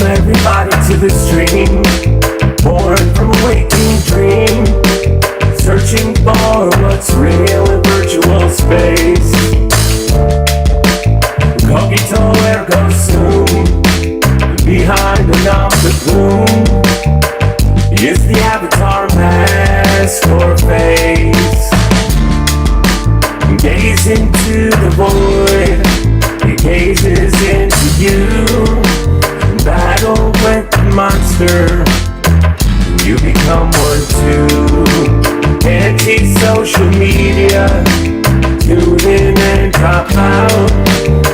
everybody to the stream, born from a waking dream, searching for what's real in virtual space. Cogito ergo sum, behind the knobs of gloom is the avatar mask or face. Gaze into the void, it gazes into you. Battle with the monster, you become one too. Anti-social media, tune in and drop out.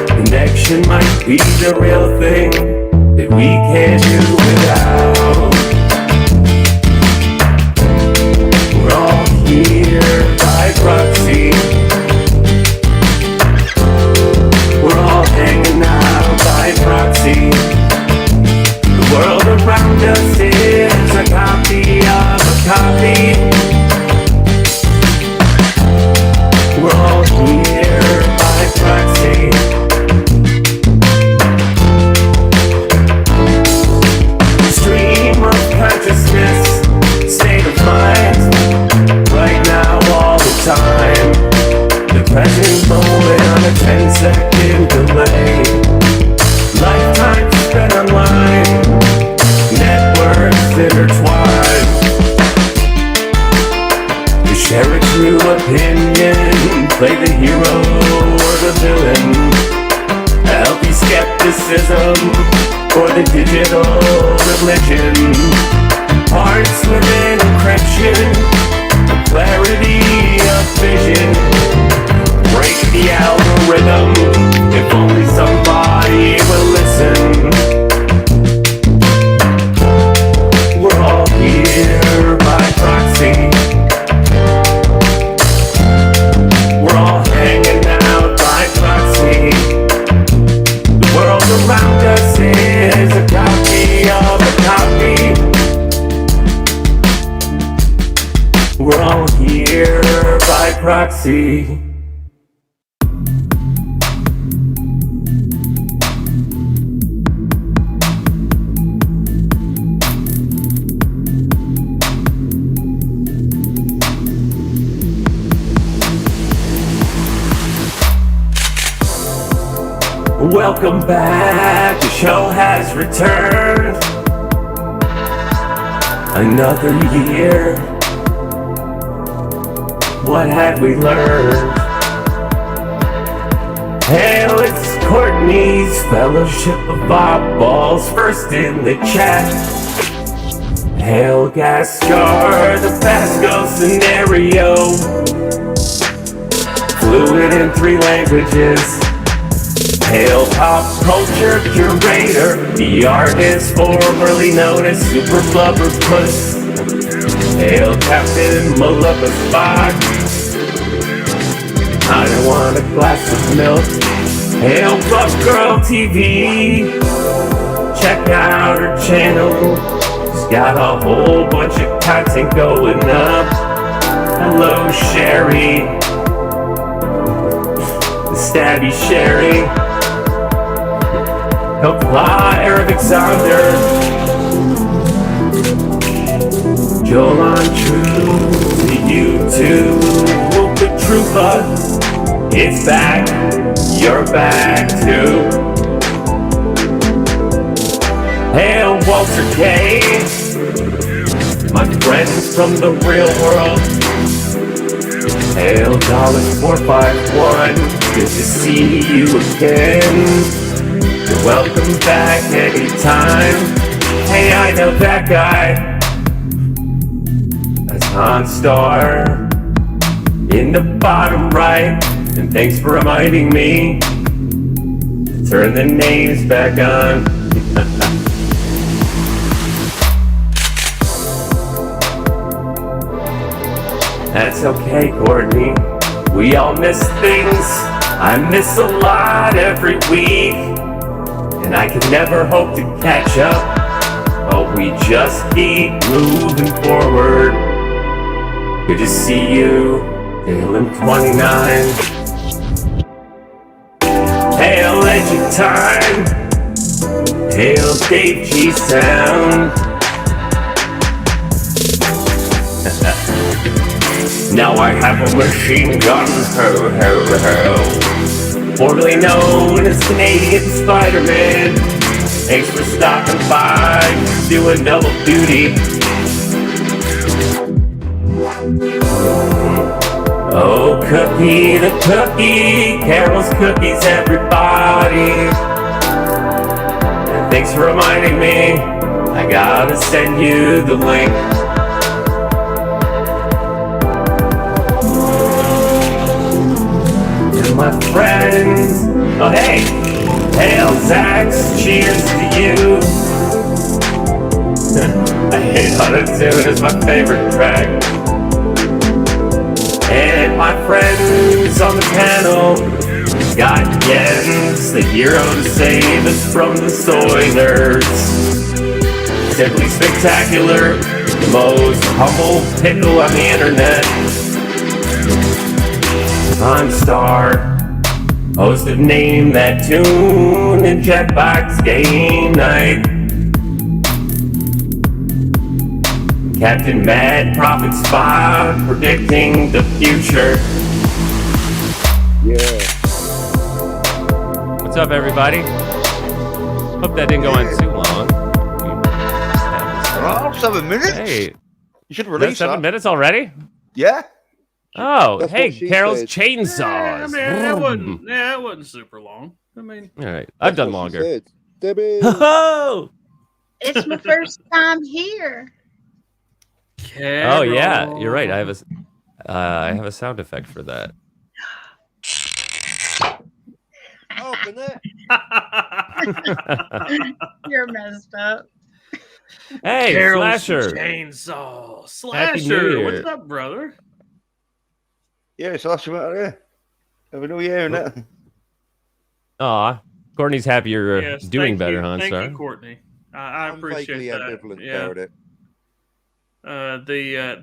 Connection might be the real thing that we can't do without. We're all here by proxy. We're all hanging out by proxy. The world around us is a copy of a copy. We're all here by proxy. Stream of consciousness, state of mind, right now all the time. The present moment on a 10-second delay. Lifetime spent online, networks intertwined. You share a true opinion, play the hero or the villain. Healthy skepticism for the digital religion. Hearts within encryption, the clarity of vision. Break the algorithm, if only somebody will listen. We're all here by proxy. We're all hanging out by proxy. The world around us is a copy of a copy. We're all here by proxy. Welcome back, the show has returned. Another year, what had we learned? Hail, it's Courtney's Fellowship of Oddballs, first in the chat. Hail, Gaskar, the Pasco scenario, fluent in 3 languages. Hail, pop culture curator, the artist formerly known as Super Blubber Puss. Hail, Captain Maleficent, I don't want a glass of milk. Hail, Buff Girl TV, check out her channel, she's got a whole bunch of content going up. Hello, Sherry, the Stabby Sherry. Apply Arabic Sounder, Joel on True to you too. The Troopa, it's back, you're back too. Hail Walter K, my friends from the real world. Hail $451, good to see you again. You're welcome back anytime. Hey, I know that guy. That's OnStar in the bottom right. And thanks for reminding me to turn the names back on. That's okay, Courtney. We all miss things. I miss a lot every week. And I can never hope to catch up, but we just keep moving forward. Good to see you, Ep012. Hail Legend Time, Hail Dave G Sound. Now I have a machine gun, ho ho ho. Formerly known as Canadian Spider-Man. Thanks for stopping by, doing double duty. Oh, Cookie the Cookie, Carol's Cookies, everybody. And thanks for reminding me, I gotta send you the link. To my friends, oh hey, hail Zax, cheers to you. I hate Auto-Tune, it's my favorite track. And my friends on the panel, Scott Jens, the hero to save us from the soy nerds. Simply spectacular, the most humble pickle on the internet. I'm Star, host of Name That Tune and Jetbox Game Night. Captain Mad Prophet Spot predicting the future. Yeah. What's up, everybody? Hope that didn't go on too long. Oh, 7 minutes? Hey, You should release 7 that. minutes already? Yeah. Oh, That's hey, what she Carol's said. chainsaws. I mean, that wasn't super long. I mean, All right, I've done That's what she longer. said. Debbie. Oh, It's my first time here. oh yeah, you're right. I have a sound effect for that. Open it. You're messed up. Hey, Carol's Slasher. chainsaw. Happy New Slasher, Year. what's up, brother? Yeah, it's last about yeah. Have a new year and that. Aw, Courtney's happy you're Yes, doing thank better, you. huh, Thank Star? you, Courtney. I I'm appreciate vaguely that. ambivalent Yeah. about it.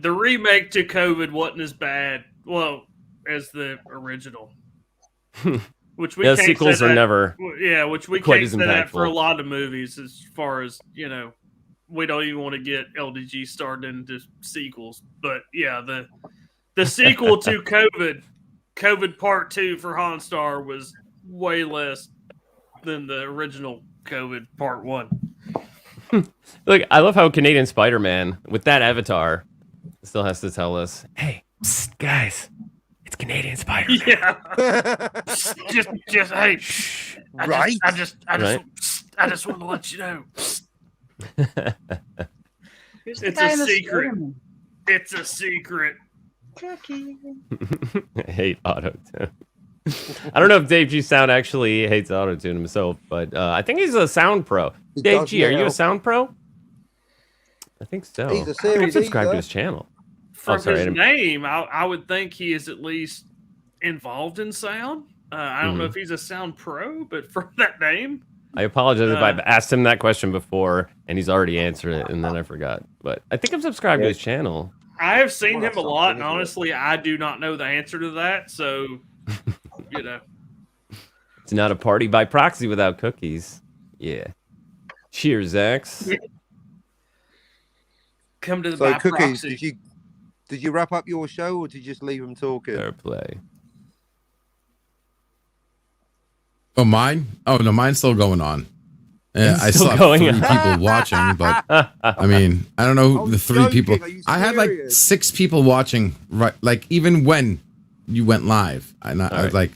The remake to COVID wasn't as bad, well, as the original. Which we Yeah, can't sequels say are that- never Yeah, which we quite can't as say that for a impactful. lot of movies. As far as we don't even want to get LDG started into sequels. But yeah, the sequel to COVID Part 2 for Honstar was way less than the original COVID Part 1. Look, I love how Canadian Spider-Man, with that avatar, still has to tell us, hey, psst, guys, it's Canadian Spider-Man. Yeah, just hey, shh. Right? I just Right. want to let you know. Who's the It's guy a in the secret. Spider-Man? It's a secret. Cookie. I hate auto-tune. I don't know if Dave G Sound actually hates auto-tune himself, but I think he's a sound pro. He Dave does G, are you now. a sound pro? I think so. He's a I think series subscribe to either. his channel. From sorry, I his didn't- name, I would think he is at least involved in sound. I don't know Mhm. if he's a sound pro, but from that name, I apologize if I've Uh, asked him that question before and he's already answered it and then I forgot. But I think I'm subscribed to his channel. I have seen Well, him a that's lot, and something, isn't it? honestly, I do not know the answer to that. So, It's not a party by proxy without cookies. Yeah. Cheers, X. come to the So, by Cookies, proxy. did you wrap up your show or did you just leave them talking? Fair play. Oh, mine? Oh, no, mine's still going on. Yeah, It's I still still have going 3 on. people watching, but I mean, I don't know I the was 3 joking, people. are you I had like serious? 6 people watching, right? Like even when you went live, I right. like,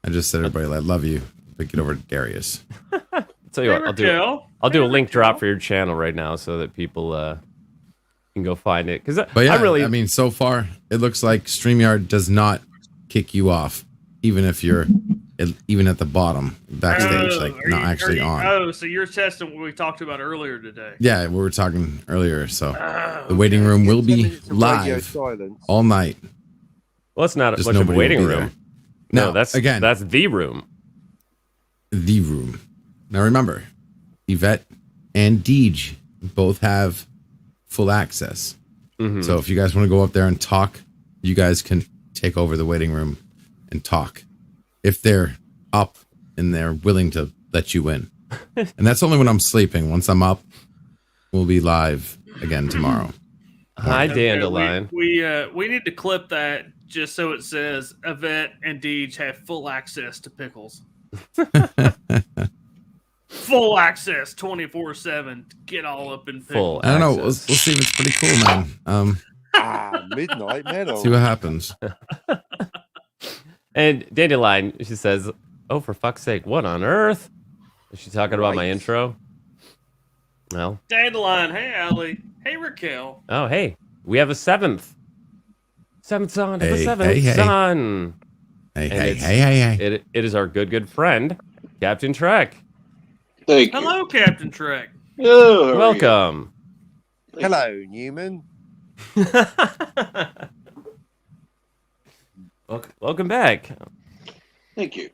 I just said, everybody, I love you. Pick it over to Darius. Tell you what, I'll do a link drop for your channel right now so that people can go find it. Because But yeah, I really, I mean, so far it looks like StreamYard does not kick you off, even if you're even at the bottom backstage, like not actually on. Oh, so you're testing what we talked about earlier today. Yeah, we were talking earlier, so Oh, the waiting room will 10 be minutes of radio live silence. all night. well, it's not Just much of a nobody will waiting be room. there. No, Now, that's again, that's the room. the room. Now remember, Yvette and Deej both have full access. Mhm. So if you guys want to go up there and talk, you guys can take over the waiting room and talk. If they're up and they're willing to let you in. And that's only when I'm sleeping. Once I'm up, we'll be live again tomorrow. Hi, Okay, Dandelion. We need to clip that just so it says Yvette and Deej have full access to pickles. Full access 24/7 to get all up in Full pickles. I don't know. We'll access. see if it's pretty cool, man. Midnight Meadow. See what happens. And Dandelion, she says, "Oh, for fuck's sake, what on earth?" Is she talking about my intro? Well, Dandelion, hey Allie, hey Raquel. oh hey, we have a seventh son, Hey, a seventh hey, hey. son. Hey, And hey, it's- hey, hey, hey. It is our good friend, Captain Trek. Thank you. Hello, Captain Trek. Oh, how are you? Welcome. Hello, Newman. Welcome back. Thank you.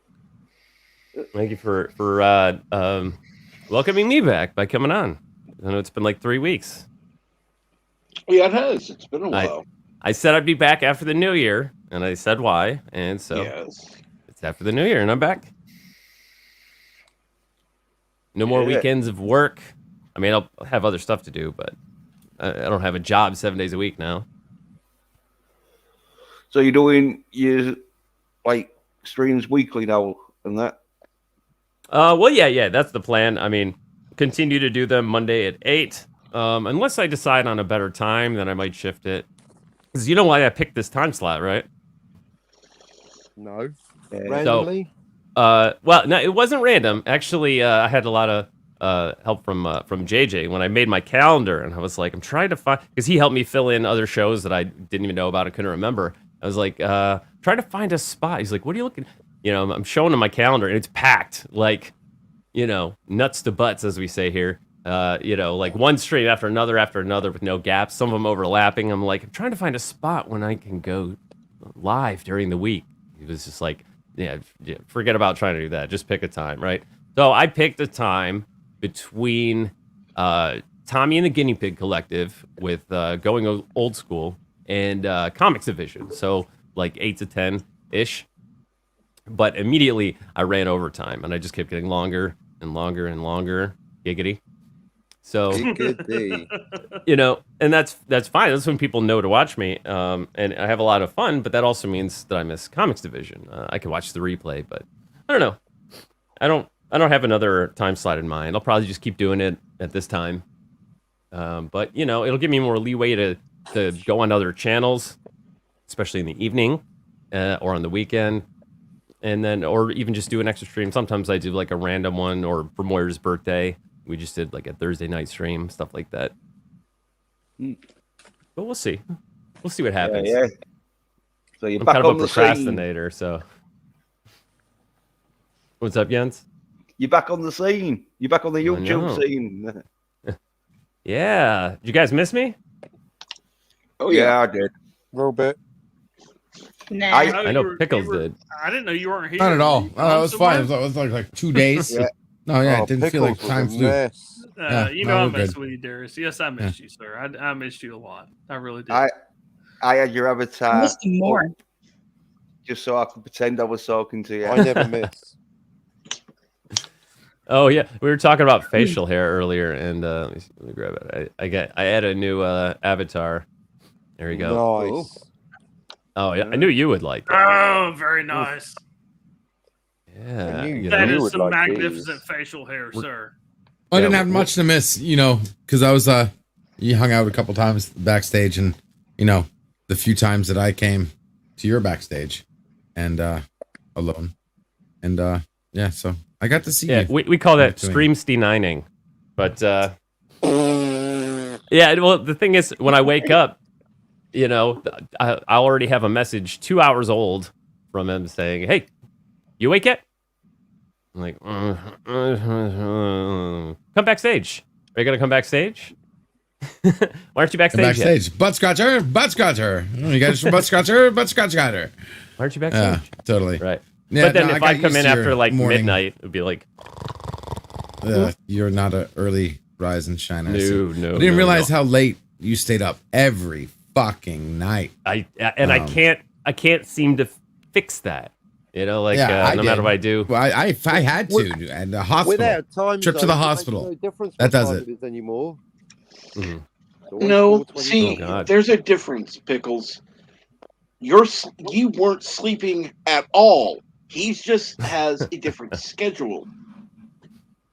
Thank you for welcoming me back by coming on. I know it's been like 3 weeks. Yeah, it has. It's been a while. I said I'd be back after the new year, and I said why, and so Yes. it's after the new year, and I'm back. No more Yeah. weekends of work. I mean, I'll have other stuff to do, but I don't have a job 7 days a week now. So you're doing your like streams weekly now and that? Well, yeah, that's the plan. I mean, continue to do them Monday at 8. Unless I decide on a better time, then I might shift it. Because you know why I picked this time slot, right? No. Yeah. Randomly. Well, no, it wasn't random. Actually, I had a lot of help from JJ when I made my calendar, and I was like, I'm trying to find, because he helped me fill in other shows that I didn't even know about, I couldn't remember. I was like, trying to find a spot. He's like, what are you looking? You know, I'm showing him my calendar, and it's packed, like, you know, nuts to butts, as we say here. You know, like one stream after another with no gaps, some of them overlapping. I'm like, I'm trying to find a spot when I can go live during the week. He was just like, yeah, forget about trying to do that. Just pick a time, right? So I picked a time between Tommy and the Guinea Pig Collective with Going Old School and Comics Division. So like 8 to 10-ish. But immediately I ran overtime, and I just kept getting longer and longer and longer. Giggity. So, Giggity. you know, and that's fine. That's when people know to watch me, and I have a lot of fun. But that also means that I miss Comics Division. I can watch the replay, but I don't know. I don't have another time slot in mind. I'll probably just keep doing it at this time. But you know, it'll give me more leeway to go on other channels, especially in the evening or on the weekend. And then, or even just do an extra stream. Sometimes I do like a random one, or for Moira's birthday, we just did like a Thursday night stream, stuff like that. But we'll see. We'll see what happens. Yeah. So you're I'm back kind of on a the scene. procrastinator, so. What's up, Jens? You're back on the scene. You're back on the know. YouTube scene. Yeah. Did you guys miss me? Oh, Yeah, yeah. I did. A little bit. Nah. I know you Pickles were- did. I didn't know you weren't here. Not at all. Were you No, it was somewhere? fine. It was like 2 days. Yeah. No, yeah, Oh, it didn't feel like Pickles was time a flew. mess. Yeah, You no, know I we're missed good. with you, Darius. Yes, I missed you, sir. I missed you a lot. I really did. I had your I avatar missed you more. just so I could pretend I was talking to you. I never miss. Oh yeah, we were talking about facial hair earlier, and let me grab it. I add a new avatar. There we go. Nice. Oh yeah, I knew you would like that. Oh, very nice. Yeah, I knew you That know. You is would some like magnificent these. facial hair, sir. I didn't Yeah, have much to miss, you know, because I was you hung out a couple times backstage, and you know, the few times that I came to your backstage and alone, and yeah, so I got to see Yeah, you. we call that doing? stream steening. But yeah, well, the thing is, when I wake up, you know, I already have a message 2 hours old from him saying, "Hey, you awake yet?" I'm like, come backstage. Are you gonna come backstage? Why aren't you And backstage yet? backstage, butt scratcher, butt scratcher. Oh, you guys, butt scratcher, butt scratcher. Why aren't you Yeah, backstage? totally. Right. Yeah, But then no, if got I come used in to your after like morning. midnight, it'd be like, You're not an early rise and shine. I see. no. I didn't realize how late you stayed up every fucking night. I Um, can't seem to fix that. You know, like Yeah, no matter what I do. Well, if I had to, and the hospital Without time trip to zone, the it makes hospital. no difference That what does time it. is anymore. Mhm. It's always No, 4:20. see, Oh, God. there's a difference, Pickles. You weren't sleeping at all. He just has a different schedule.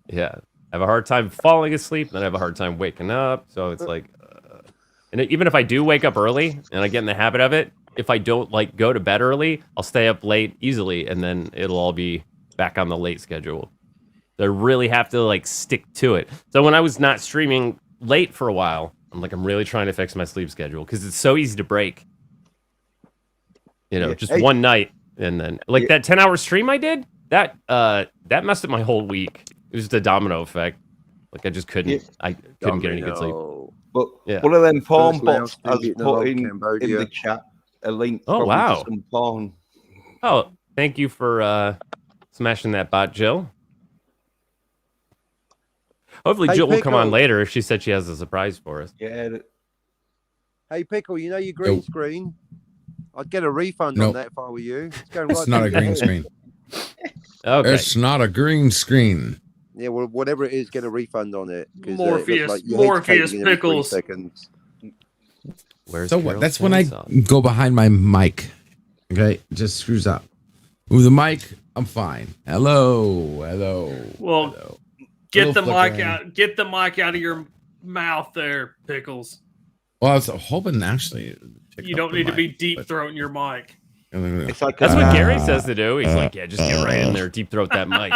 Yeah, I have a hard time falling asleep, and then I have a hard time waking up. So it's like, and even if I do wake up early and I get in the habit of it, if I don't like go to bed early, I'll stay up late easily, and then it'll all be back on the late schedule. So I really have to like stick to it. So when I was not streaming late for a while, I'm really trying to fix my sleep schedule because it's so easy to break. You know, Yeah. just Hey. one night, and then like that 10-hour stream I did, that messed up my whole week. It was the domino effect. Like I just couldn't, Yeah. I couldn't get any good sleep. But Yeah. one of them porn First bots lounge has ticket in the put whole in Cambodia. the chat a link Oh, probably wow. to some porn. Oh, thank you for smashing that bot, Jill. Hopefully Hey, Jill will come on Pickle. later if she said she has a surprise for us. Yeah, Hey, Pickle, you know your green Nope. screen? I'd get a refund Nope. on that if I were you. It's going It's right not through a your green head. screen. Okay. It's not a green screen. Yeah, well, whatever it is, get a refund on it. 'cause, it Morpheus- looks like your head's Morpheus changing every 3 Pickles. seconds. Where's So what? Carol's That's when I chainsaw? go behind my mic. Okay, it just screws up. Move the mic. I'm fine. Hello. Well, Hello. Get Little the mic flickering. out. Get the mic out of your mouth, there, Pickles. Well, I was hoping actually. to pick You up don't the need to be mic, deep but- throating your mic. it's like That's what Gary Ah. says to do. He's like, yeah, just get right in there, deep throat that mic.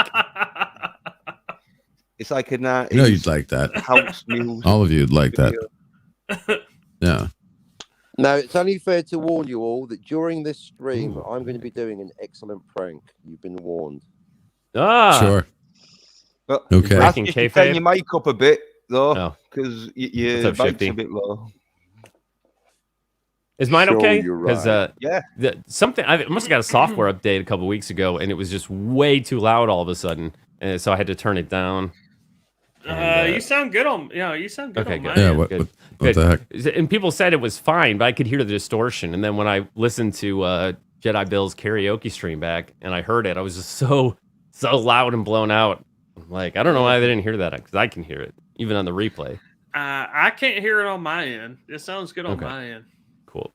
it's like a 90s You know you'd like that. house music. All of you'd like that. video. Yeah. Now, it's only fair to warn you all that during this stream, I'm going to be doing an excellent prank. You've been warned. Ah, Sure. But Okay. ask Breaking if you kayfabe? turn your mic up a bit though, Oh. because What's your up, mic's Shifty? a bit low. Is mine Sure, okay? you're Because right. Yeah, something I must have got a software update a couple weeks ago, and it was just way too loud all of a sudden, and so I had to turn it down. And, You sound good on. Yeah, you sound good Okay, on good. mine. Yeah. What Good. the heck? And people said it was fine, but I could hear the distortion. And then when I listened to Jedi Bill's karaoke stream back, and I heard it, I was just so loud and blown out. I'm like, I don't know why they didn't hear that, because I can hear it even on the replay. I can't hear it on my end. It sounds good on Okay. my end. Cool.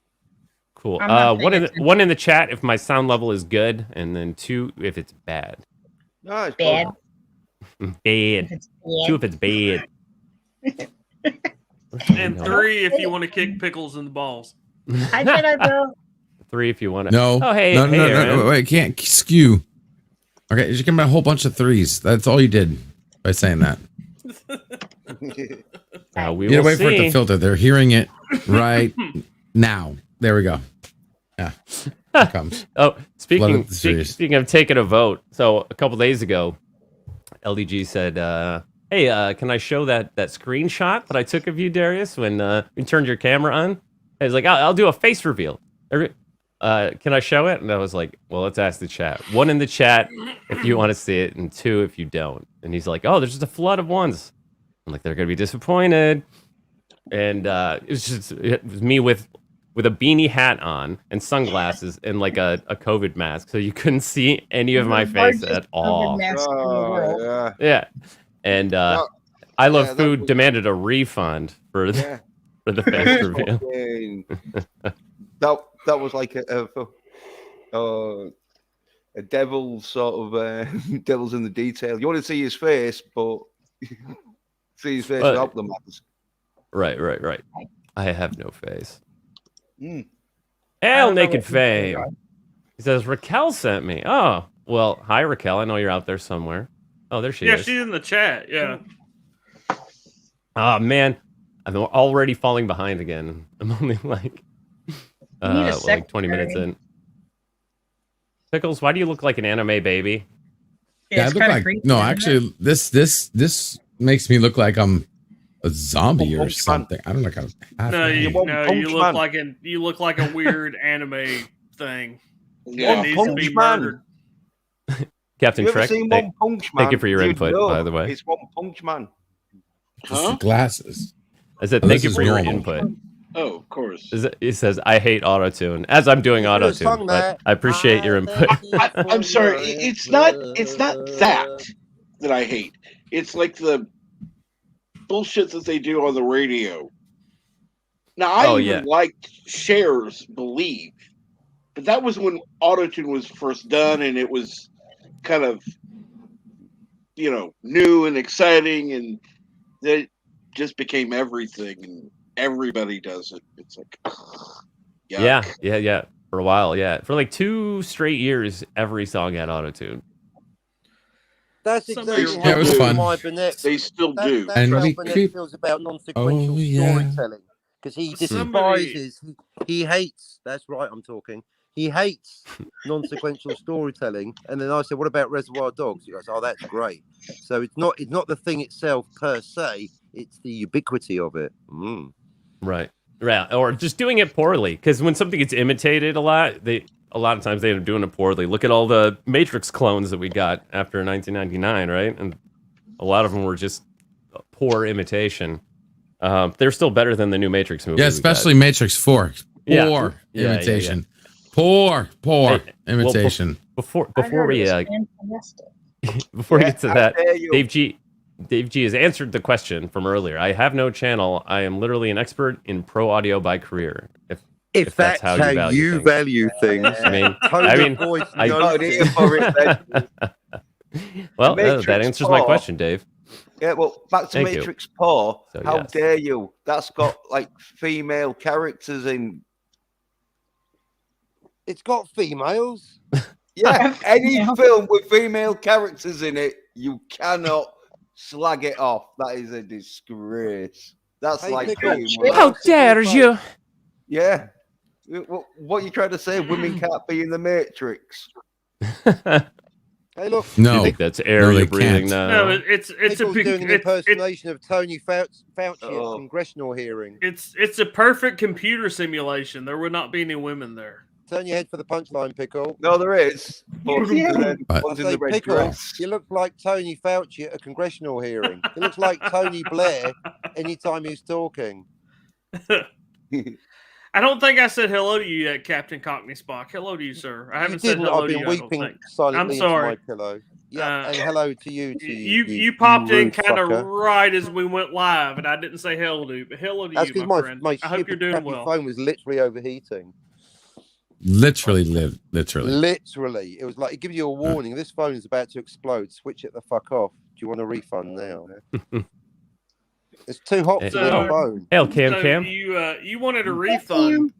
I'm not One paying one in the chat if my sound level is good, and then 2 if it's bad. no, it's Bad. Bad. It's 2 if it's bad. And 3 if you want to kick Pickles in the balls. Hi, Jedi Bill. 3 if you want to. No. Oh, hey, no, hey, no, Aaron. no. Wait, can't skew. Okay, you just give me a whole bunch of 3s. That's all you did by saying that. We You gotta will wait for it see. to filter. They're hearing it right now. There we go. Yeah. Here it comes. Oh, Love speaking it, serious. speaking of taking a vote, so a couple days ago, LDG said, "Hey, can I show that screenshot that I took of you, Darius, when you turned your camera on?" And he's like, "I'll do a face reveal. Can I show it?" And I was like, "Well, let's ask the chat. 1 in the chat if you want to see it, and 2 if you don't." And he's like, "Oh, there's just a flood of 1s." I'm like, "They're gonna be disappointed." And it was me with a beanie hat on and sunglasses and like a COVID mask, so you couldn't see any of my face at all. oh, yeah. Yeah, and Well, I Love yeah, that Food was- demanded a refund for the, Yeah. for the face reveal. Fucking- that was like a devil sort of devil's in the detail. You want to see his face, but see his face Well, without the mask. Right. I have no face. Mm. I Hell, don't know Naked what you Fame. are. He says Raquel sent me. Oh, well, hi Raquel. I know you're out there somewhere. Oh, there she Yeah, is. she's in the chat. Yeah. Oh man, I'm already falling behind again. I'm only like, You need a like 20 minutes secretary. in. Pickles, why do you look like an anime baby? Yeah, I it's look kinda like creepy, no. isn't it? Actually, this makes me look like I'm a zombie or Punch Man. something. I don't know. Like I'm No, you, want no, Punch you look Man. like you look like a weird anime thing. Yeah. It needs to be Punch Man. murdered. Captain You ever Trek. seen Thank, One Punch Man? thank you for your You'd input, know by the way. It's One Punch Man. just the Huh? glasses. I said Oh, thank this you is for your normal. input. Oh, of course. He says, "I hate autotune," as I'm doing You should have autotune. sung But that. I appreciate your input. I'm sorry. It's not that I hate. It's like the bullshit that they do on the radio. Now I Oh, even yeah. liked Cher's Believe, but that was when autotune was first done, and it was kind of new and exciting, and that just became everything, and everybody does it. It's like, yuck. Yeah. For a while, yeah. For like 2 straight years, every song had autotune. That's Some exactly of your- how Yeah, it was Bill fun. My Burnett. They still do. That's And how we Burnett creep- feels about non-sequential Oh, yeah. storytelling because he Somebody- despises, he hates. That's right, I'm talking. He hates non-sequential storytelling. And then I said, "What about Reservoir Dogs?" He goes, "Oh, that's great." So it's not the thing itself per se; it's the ubiquity of it. Mm. Right. Or just doing it poorly. Because when something gets imitated a lot of times they end up doing it poorly. Look at all the Matrix clones that we got after 1999, right? And a lot of them were just poor imitation. They're still better than the new Matrix movie. Yeah, we got. especially Matrix 4. Yeah. Poor Yeah. imitation. Poor Hey, well, imitation. Before I heard we it was fantastic. before we get to how that, dare you. Dave G has answered the question from earlier. I have no channel. I am literally an expert in pro audio by career. If that's how you value things, I mean, tone of voice, I- no Not here for it, then. well, Matrix that answers my 4. question, Dave. Yeah, well, back to Thank you. Matrix 4. So, How yes. dare you? That's got like female characters in. It's got females. Yeah, any Yeah. film with female characters in it, you cannot slag it off. That is a disgrace. That's Hey, like Pickle, being what like- else did you yeah. What are you trying to say? Women can't be in the Matrix. Hey, look. I No. think that's air No, you're they breathing can't. now. No, it's a Pickle's big- doing an it's impersonation of Tony Fauci at Oh. a congressional hearing. it's a perfect computer simulation. There would not be any women there. Turn your head for the punchline, Pickle. No, there is. But Yeah. then But- one's I in say, the red Pickle, dress. you look like Tony Fauci at a congressional hearing. It looks like Tony Blair anytime he's talking. I don't think I said hello to you yet, Captain Cockney Spock. Hello to you, sir. I You haven't said didn't. hello I've to been you. I don't weeping think. silently into sorry. my pillow. Yeah, Uh, and hello to you. You popped in rude kind of fucker. right as we went live, and I didn't say hello to you. But hello to That's you, because my my friend. my I hope you're stupid doing crappy well. phone was literally overheating. Literally. Literally, it was like it gives you a warning. This phone is about to explode. Switch it the fuck off. Do you want a refund now? It's too hot for So- this phone. Hail, Cam. You wanted a refund,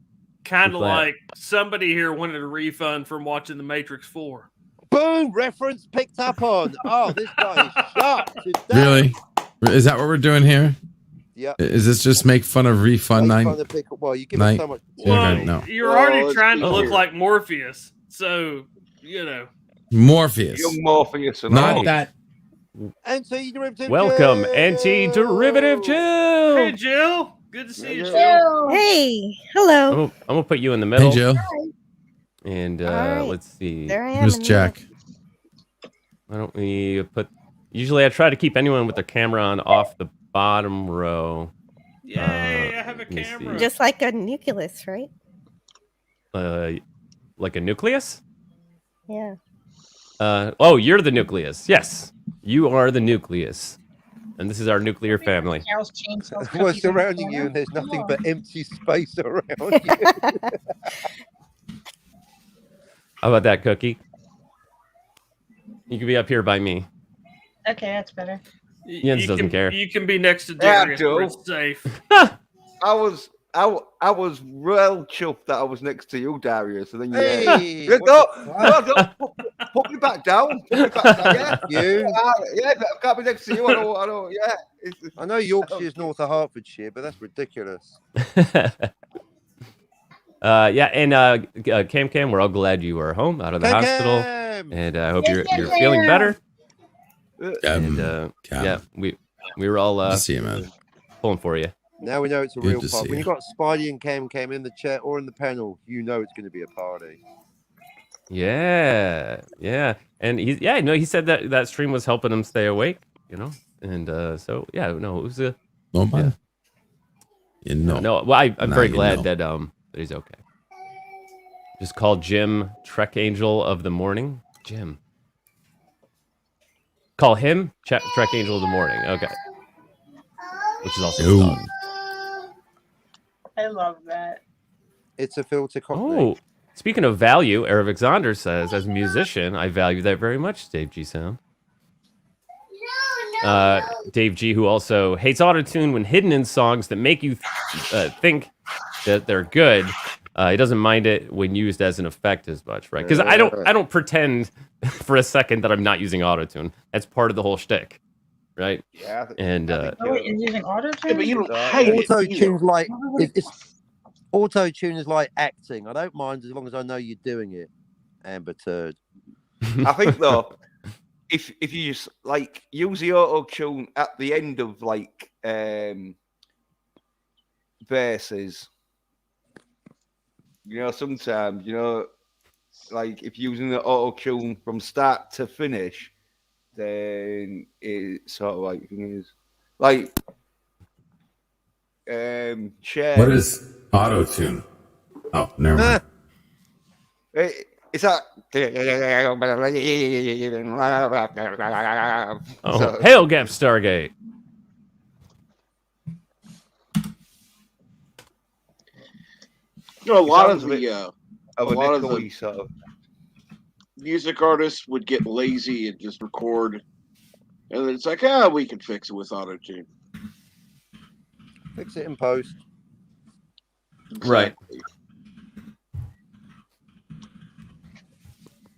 kind of Glad. like somebody here wanted a refund from watching The Matrix 4. Boom! Reference picked up on. Oh, this guy is sharp today. Really? Is that what we're doing here? Yeah. Is this just make fun of refund Make night? fun of Pickle. Well, you give Night. us so much. Yeah, Well, right, no. you're Oh, already let's trying to be look here. like Morpheus, so Morpheus. Young Morpheus and Not all. that. Anti-derivative. Welcome, Joe! anti-derivative Jill. Hey, Jill. Good to see you, Yeah. Jill. Hey, hello. I'm gonna put you in the middle. Hey, Jill. And All right. let's see. There I am. Who's in the Jack? Why don't we put? Usually, I try to keep anyone with their camera on off the bottom row. Yay, I have a let me see. camera. middle. Just like a nucleus, right? Like a nucleus. Yeah. Oh, you're the nucleus. Yes, you are the nucleus, and this is our nuclear family. Cows, chainsaws, We're cookies, and surrounding you, banana. and there's Come nothing on. but empty space around you. How about that, Cookie? You can be up here by me. Okay, that's better. Jens You doesn't can- care. You can be next to Yeah, Darius where it's Joe. safe. I was well chuffed that I was next to you, Darius. And then you Hey, Yeah, what no, don't put me back down. Put me back down. Yeah, you? yeah, I can't be next to you. I know. Yeah, I know Yorkshire's north of Hertfordshire, but that's ridiculous. Yeah, and Cam, we're all glad you are home out of the hospital, Cam! and I hope Yes, you're yes, feeling yes. better. Cam. And Cam. yeah, we were all Good to see you, man. pulling for you. Now we know it's a Good real to party. see When you. you got Spidey and Cam in the chat or in the panel, you know it's going to be a party. Yeah, and he said that stream was helping him stay awake, and so yeah, no, it was a Don't mind. You know. No. Well, I'm Now very you glad know. that he's okay. Just call Jim Trek Angel of the Morning. Jim. Call him Trek Angel of the Morning. Okay. Which is also his Ooh. dog. I love that. It's a filter cockney. Oh, speaking of value, Eric Alexander says, as a musician, I value that very much, Dave G. Sound. Dave G, who also hates autotune when hidden in songs that make you think that they're good. He doesn't mind it when used as an effect as much, right? Because I don't pretend for a second that I'm not using autotune. That's part of the whole shtick, right? Yeah. And Oh, wait, you're using auto-tune? Yeah, but you don't hate it. Auto either. tune's like auto tune is like acting. I don't mind as long as I know you're doing it. Amber Turd. I think though, if you just like use the auto tune at the end of like verses, you know, sometimes like if using the auto tune from start to finish, then it's sort of like things like share. What is auto tune? Oh, never mind. It's that. oh, So- hail Gap Stargate. You know, a lot sounds of a bit- the of a lot of echoey the- sort of. music artists would get lazy and just record, and then it's like, we can fix it with auto tune. Fix it in post. Right.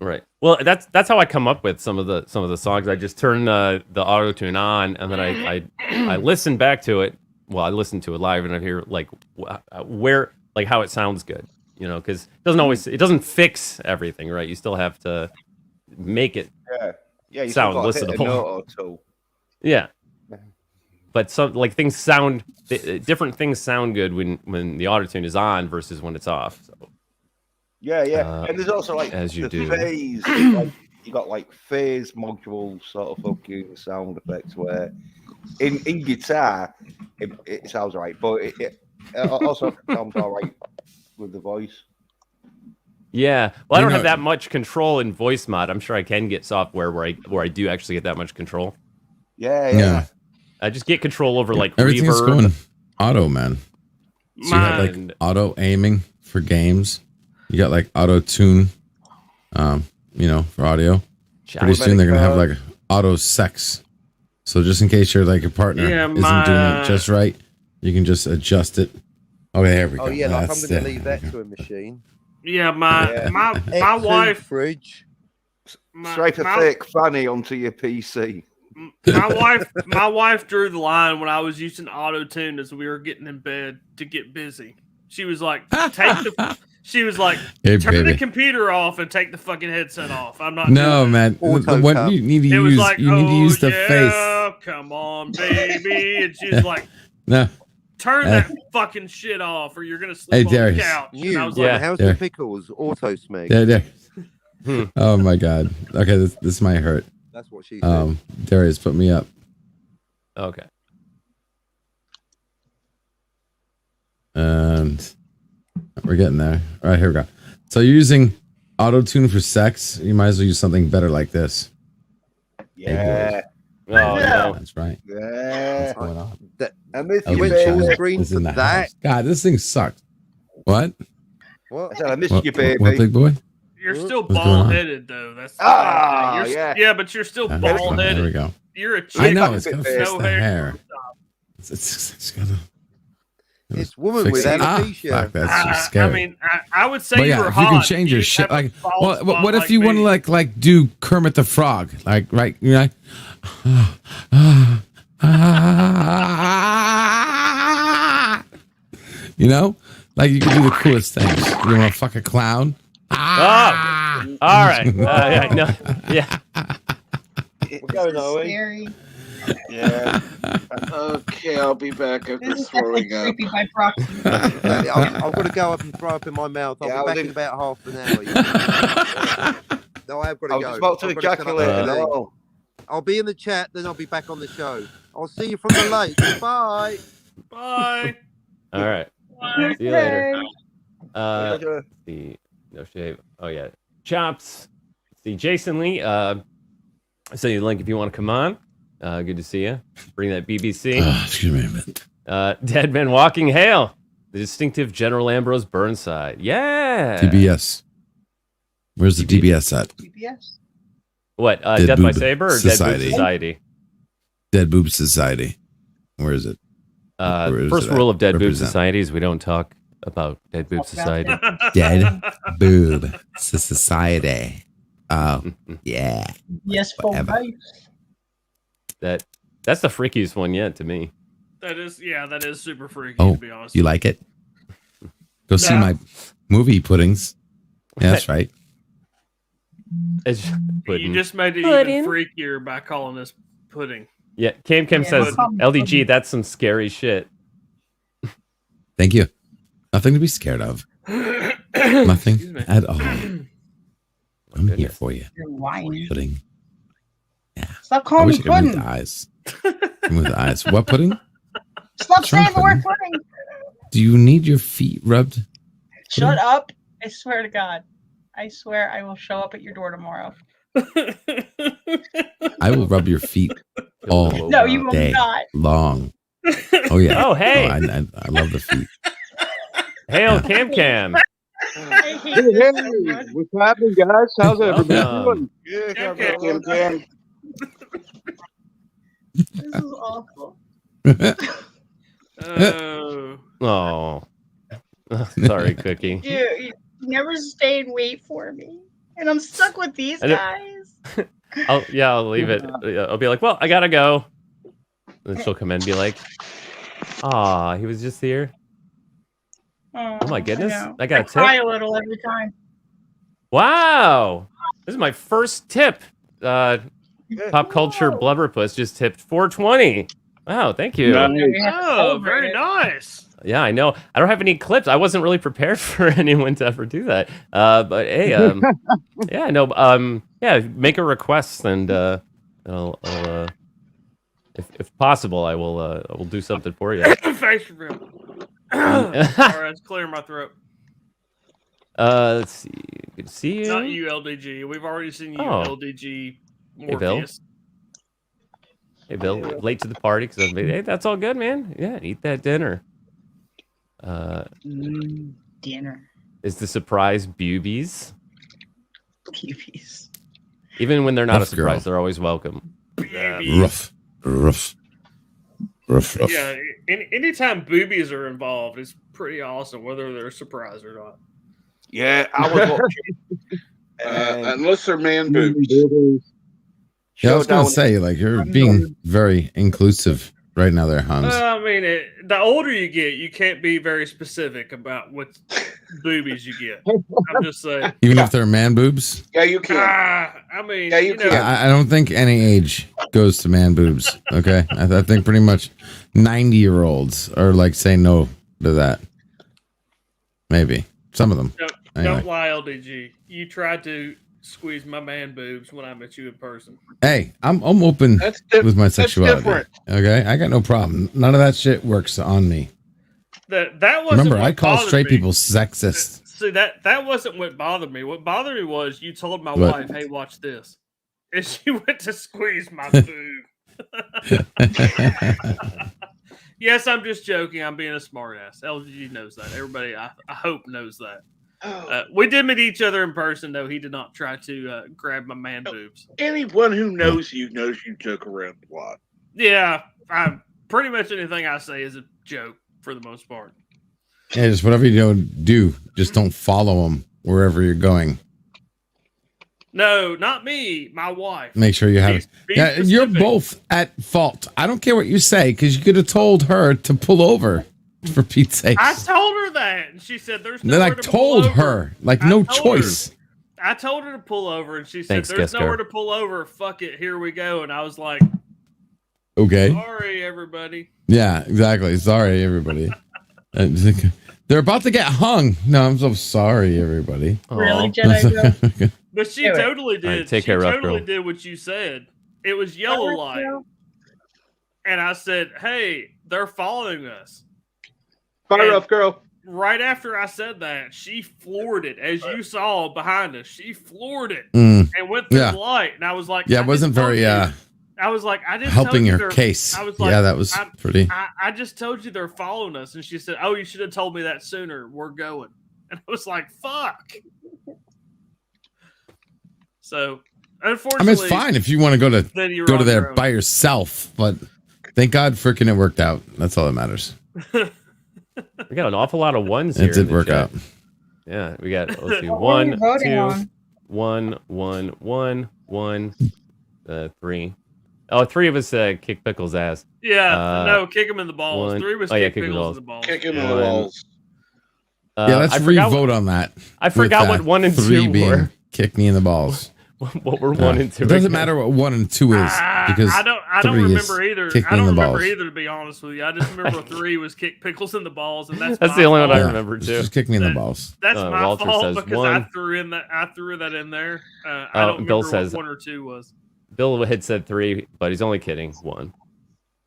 Right. Well, that's how I come up with some of the songs. I just turn the auto tune on, and then I listen back to it. Well, I listen to it live, and I hear like where like how it sounds good. You know, because it doesn't fix everything, right? You still have to make it Yeah, you sound still gotta hit a listenable. note or two. Yeah. But some like things sound different things sound good when the autotune is on versus when it's off. So, Yeah. And there's also like as you the do. phase, like you got like phase module sort of fucking sound effects where in guitar it sounds right, but it also sounds all right with the voice. Yeah. Well, I You don't know- have that much control in voice mod. I'm sure I can get software where I do actually get that much control. Yeah. I just get control over like Everything's reverb. going auto, man. So you have like and- auto aiming for games. You got like auto tune, for audio. Pretty soon they're gonna have like auto sex. So just in case your like your partner isn't doing it just right, you can just adjust it. Okay, here we go. Oh yeah, like I'm That's going to it. leave that to a machine. Yeah, my X2 wife, fridge. Stripe a fake fanny onto your PC. my wife drew the line when I was using auto tune as we were getting in bed to get busy. She was like, she was like, Hey, turn baby. the computer off and take the fucking headset off. I'm not. No, doing man. Auto What cup. you need to It was use, like, you need to use the yeah, come on, baby. And she's like, face. No. turn that fucking shit off, or you're gonna sleep Hey, on the Darius. couch. And You, I was Yeah. like, House Yeah. of Pickles, auto smeg. There. Oh my god. Okay, this might hurt. That's what she said. Darius, put me up. Okay. And we're getting there. All right, here we go. So you're using auto tune for sex. You might as well use something better like this. Yeah. Oh no. That's right. Yeah. What's going on? I miss Oh, you, went yeah. full baby. screen This is for in the that. house. God, this thing sucks. What? What? I said I miss What, you, baby. what big boy? you're still What's going on? bald headed though. That's the Ah, thing. You're, yeah. yeah, but you're still There bald we headed. go. You're a chick. I know Fix it's gonna it, fix no the hair. hair. It's gotta. It's woman fix with it. alopecia. Fuck, that's just scary. I mean, I would say But you yeah, were if hot. you can change your just shit, have a like, bald well, spot what if like you want to me. like do Kermit the Frog, like right, you know, you know, like you can do the coolest things. You want to fuck a clown? Oh, all right. Yeah, no, yeah. We're going, are we? Scary. Yeah. Okay, I'll be back after This is definitely throwing up. creepy by proxy. I've got to go up and throw up in my mouth. I'll Yeah, I be was back in in- about half an hour. No, I've got I to was go. about to I've got set up ejaculate the and thing. all. I'll be in the chat, then I'll be back on the show. I'll see you from the lake. Bye. Bye. All right. Bye. See you later. Later. Let's see, no shave. Oh yeah, chops. Let's see, Jason Lee. Send you the link if you want to come on. Good to see you. Bring that BBC. Excuse me a minute. Dead Man Walking Hail. The distinctive General Ambrose Burnside. Yeah. DBS. Where's the DBS at? CBS. What? Dead Death by Boob Saber or Society. Dead Boob Society? Dead Boob Society. Where is it? Where is First it rule at? of Dead Boob Represent. Society is we don't talk about Dead Boob Society. Dead Boob Society. Oh, yeah. Yes, for Whatever. life. That's the freakiest one yet to me. That is super freaky, Oh, to be honest. you like it? Go see No. my movie puddings. Yeah, that's right. It's You pudding. just made it Pudding. even freakier by calling this pudding. Yeah, Cam Yeah, says, pudding. LDG, that's some scary shit. Thank you. Nothing to be scared of. Excuse Nothing me. at all. I'm here goodness. for you. You're whining. Pudding. Stop I calling wish me I could move pudding. the eyes. Move the eyes. What pudding? Stop What's wrong, saying the word pudding. Do you need your feet rubbed? Shut up. I swear to God. I swear I will show up at your door tomorrow. I will rub your feet all No, you will day not. long. Oh yeah. Oh, hey. I love the feet. Hail, Cam. I hate Hey, this so much. what's happening, guys? How's everybody Welcome. doing? Yeah, Cam. This is awful. Oh. Oh, sorry, Cookie. You never stay and wait for me. And I'm stuck with these I don't- guys. I'll leave it. I'll be like, well, I gotta go. And then she'll come in and be like, "Aw, he was just here." Oh my goodness, I got a tip. cry a little every time. Wow, this is my first tip. Pop culture blubberpuss just tipped 420. Wow, thank you. Oh, very nice. Yeah, I know. I don't have any clips. I wasn't really prepared for anyone to ever do that. But hey, yeah, no, yeah, make a request and I'll if possible, I will do something for you. Face reveal. Sorry, it's clearing my throat. Let's see. Good to see you. Not you, LDG. We've already seen you, Oh. LDG. Hey, Bill. Morpheus. Hey, Bill, late to the party because hey, that's all good, man. Yeah, eat that dinner. Dinner. Is the surprise boobies? Peepees. Even when they're not Rough a surprise, girl. they're always welcome. Rough. Yeah, anytime boobies are involved, it's pretty awesome, whether they're a surprise or not. Yeah, I was watching. Unless they're man boobs. Yeah, I was gonna Showdown- say, like, you're being very inclusive right now there, Hans. I mean, the older you get, you can't be very specific about what boobies you get. I'm just saying. Even if they're man boobs? Yeah, you can. I mean, Yeah, you know, can. I don't think any age goes to man boobs. Okay, I think pretty much 90-year-olds are like saying no to that. Maybe some of them. Anyway. Don't lie, LDG. You tried to squeeze my man boobs when I met you in person. Hey, I'm open That's with my that's sexuality. different. Okay, I got no problem. None of that shit works on me. That wasn't. Remember, what I call bothered straight me. people sexist. See, that wasn't what bothered me. What bothered me was you told my What? wife, "Hey, watch this," and she went to squeeze my boob. Yes, I'm just joking. I'm being a smartass. LG knows that. Everybody, I hope, knows that. We did meet each other in person, though. He did not try to grab my man boobs. Anyone who knows you joke around a lot. Yeah, pretty much anything I say is a joke for the most part. Yeah, just whatever you do, just don't follow them wherever you're going. No, not me. My wife. Make sure you have. Be Yeah, you're specific. both at fault. I don't care what you say because you could have told her to pull over. For Pete's sake. I told her that, and she said, "There's And then I nowhere to pull told over." her, like, I no told choice. I told her to pull over, and she said, Thanks, "There's Gesker. nowhere to pull over. Fuck it, here we go." And I was like, Okay. "Sorry, everybody." Yeah, exactly. Sorry, everybody. They're about to get hung. No, I'm so sorry, everybody. Really, Jedi Joe? But she Do it. totally did. All right, take she care, rough totally girl. did what you said. It was yellow light, and I said, "Hey, they're following us." Fire And- up, girl. Right after I said that, she floored it, as you saw behind us. She floored it Mm, and went through yeah. the light. And I was like, Yeah, I it wasn't just told very you- I was like, I just helping told you your they're- case. I was like, Yeah, that was pretty. I just told you they're following us, and she said, "Oh, you should have told me that sooner. We're going." And I was like, "Fuck." So, I unfortunately, mean, it's fine if you want to then you were go to on there your own. by yourself, but thank God freaking it worked out. That's all that matters. We got an awful lot of ones here. It did in the work chat. out. Yeah, we got, let's see, What were you 1, voting 2, on? 1, 1, 1, 1, 3. Oh, 3 of us kick Pickles' ass. Yeah, no, kick him in the balls. 1. 3 was Oh, yeah, kick kick the Pickles balls. in the balls. Kick him in the One. balls. Yeah, let's I forgot re-vote on that. I forgot with, what 1 and 3 2 being were. kick me in the balls. What were 1 and 2? It doesn't again? matter what 1 and 2 is because I don't 3 is remember either. kick I me in don't the remember balls. either, to be honest with you. I just remember 3 was kick Pickles in the balls, and that's That's my the only one I fault. Yeah, remember too. Just kick me in the balls. That's my Walter fault says because 1. I threw that in there. I Oh, don't Bill remember says- what 1 or 2 was. Bill had said 3, but he's only kidding. 1.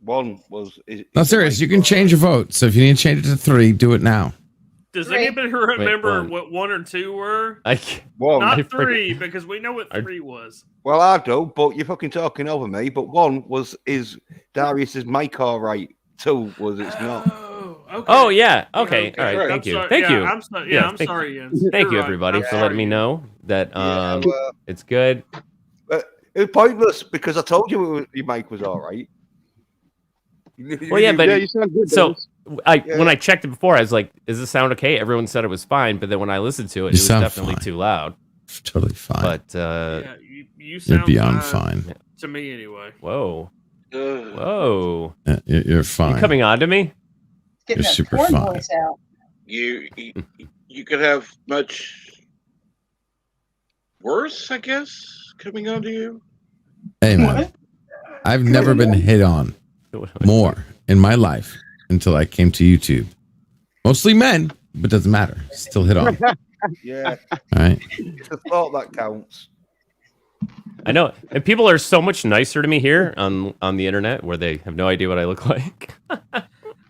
One was. No, serious. You can change your vote. So if you need to change it to 3, do it now. Does 3. anybody remember 1. what 1 or 2 were? I can't- One. I Not forget- 3, because we know what 3 was. Well, I do, but you're fucking talking over me. But 1 was is Darius's mic all right? 2 was it's not. Oh, okay. Oh, yeah. Okay. All right. Right. Thank you. sorry. Thank yeah, you. I'm sorry. Yeah, I'm thank- sorry, Jens. Thank You're you, right. everybody, I'm for sorry, letting me Jens. know that Yeah, it's good. it was pointless because I told you your mic was all right. Well, yeah, but Yeah, you sound good. so Dennis. when I checked it before, I was like, "Is this sound okay?" Everyone said it was fine, but then when I listened to it, it was sound definitely fine. too loud. Totally fine. But Yeah, you You're sound beyond fine. to me anyway. whoa, Ugh. whoa, Yeah, you're fine. you coming on to me? Getting You're that super porn fine. voice out. You could have much worse, I guess, coming onto you. Hey, man. I've never been hit on more in my life until I came to YouTube. Mostly men, but doesn't matter. Still hit on. All Yeah, right. it's the thought that counts. I know, and people are so much nicer to me here on the internet, where they have no idea what I look like.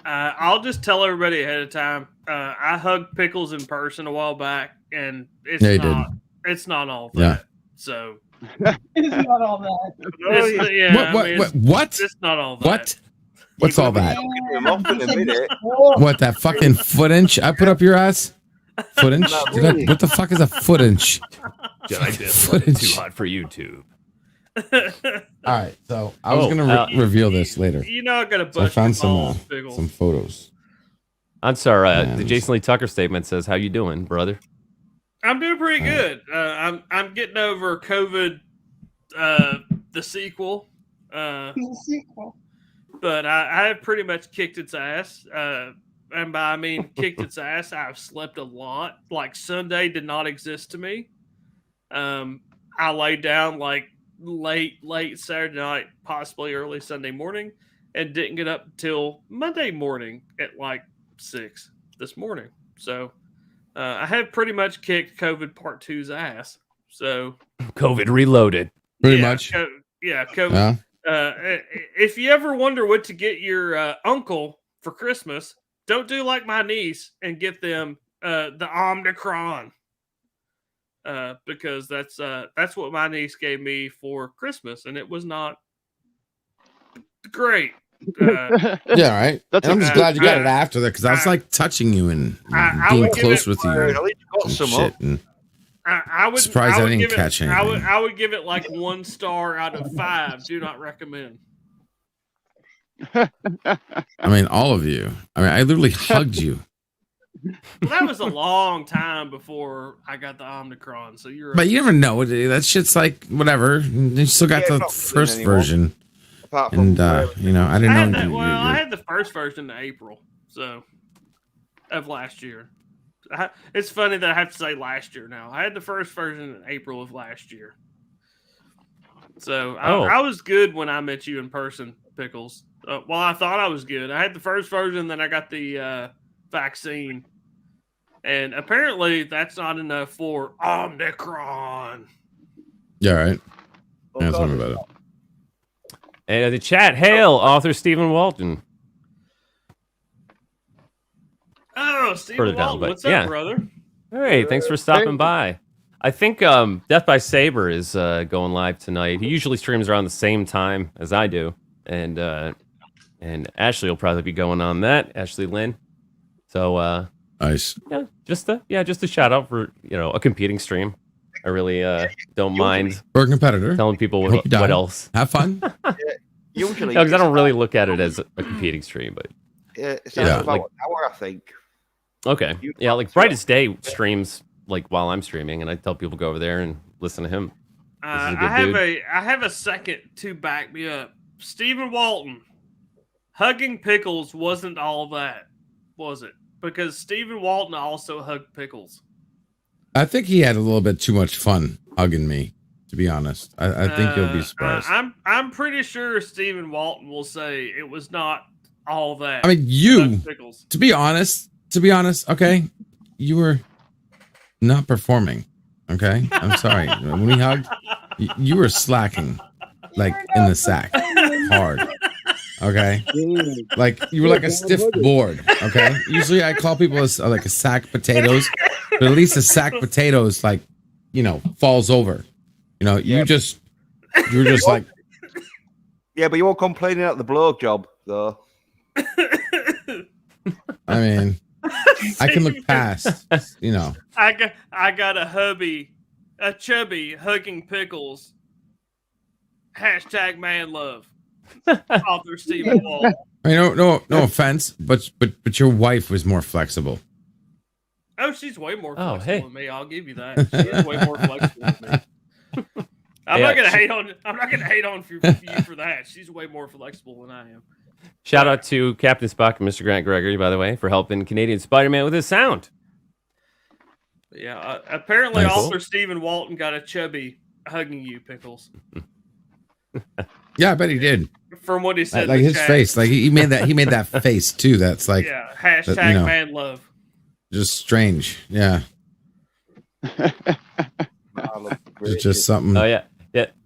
I'll just tell everybody ahead of time. I hugged Pickles in person a while back, and it's Yeah, you not. It's not all that. Yeah. So It's not all that. it's, yeah, I What? mean, What? What? It's not all that. What? What's all that? him off in a minute. What? That fucking foot inch I put up your ass? Foot inch? What the fuck is a foot inch? Foot inch. Too hot for YouTube. All right. So I was Oh, gonna reveal this later. You know, I got to So I bust found your balls, some Pickles. some photos. I'm sorry. The And- Jason Lee Tucker statement says, "How you doing, brother?" I'm doing pretty good. I'm getting over COVID, the sequel, The sequel. but I have pretty much kicked its ass. And by I mean kicked its ass, I've slept a lot. Like Sunday did not exist to me. I laid down like late Saturday night, possibly early Sunday morning, and didn't get up until Monday morning at like 6 this morning. So I have pretty much kicked COVID Part 2's ass. So COVID reloaded. Pretty yeah, much. COVID. Yeah. If you ever wonder what to get your uncle for Christmas, don't do like my niece and get them the Omicron. Because that's what my niece gave me for Christmas, and it was not great. Yeah, right. That's And I'm just a- glad you got it after that because I was like touching you and I being would give close it- with you At least you got and some shit. up. And I would Surprised I didn't give catch it, anything. I would give it like 1 star out of 5. Do not recommend. I mean, all of you. I mean, I literally hugged you. Well, that was a long time before I got the Omicron. So you're. But you never know. That shit's like whatever. You still got Yeah, the it's not first anymore. version, Apart from and you know, I I didn't had know. that, you- well, I you're- had the first version in April, so of last year. It's funny that I have to say last year now. I had the first version in April of last year. So I was good when I met you in person, Pickles. Well, I thought I was good. I had the first version, then I got the vaccine. And apparently that's not enough for Omicron. Yeah, right. Oh, Yeah, tell me God. about it. And the chat, hail, author Stephen Walton. Oh, Steve Further down, Walton, but what's yeah. up, brother? Hey, thanks for stopping by. I think Death by Saber is going live tonight. He usually streams around the same time as I do, and Ashley will probably be going on that. Ashley Lynn. So Nice. yeah, just a shout out for a competing stream. I really don't mind For a competitor. telling people Hope you die. what else. Have fun. Usually, Because I don't really look at it as a competing stream, but it's Yeah. about an hour, I think. okay, yeah, like Brightest Day streams like while I'm streaming, and I tell people go over there and listen to him. This is a good dude. I have a second to back me up. Stephen Walton hugging Pickles wasn't all that, was it? Because Stephen Walton also hugged Pickles. I think he had a little bit too much fun hugging me, to be honest. I think you'll be surprised. I'm pretty sure Stephen Walton will say it was not all that. I mean, you, Hug Pickles. to be honest, okay, you were not performing. Okay, I'm sorry. When we hugged, you were slacking, like in the sack, hard. Okay, like you were like a stiff board. Okay, usually I call people like a sack of potatoes, but at least a sack of potatoes like falls over. You were just like. Yeah, but you were complaining at the blowjob, though. I mean, I can look past. I got a chubby hugging Pickles. #man love. Author Stephen Walton. I mean, no offense, but your wife was more flexible. Oh, she's way more Oh, flexible hey. than me. I'll give you that. She is way more flexible than me. I'm not gonna hate on you for that. She's way more flexible than I am. Shout out to Captain Spock and Mr. Grant Gregory, by the way, for helping Canadian Spider-Man with his sound. Yeah, apparently Nice. author Stephen Walton got a chubby hugging you, Pickles. Yeah, I bet he did. From what he said, Like in the his chat. face, like he made that face too. That's like Yeah, that, man love. just strange. Yeah, it's just something. Oh yeah.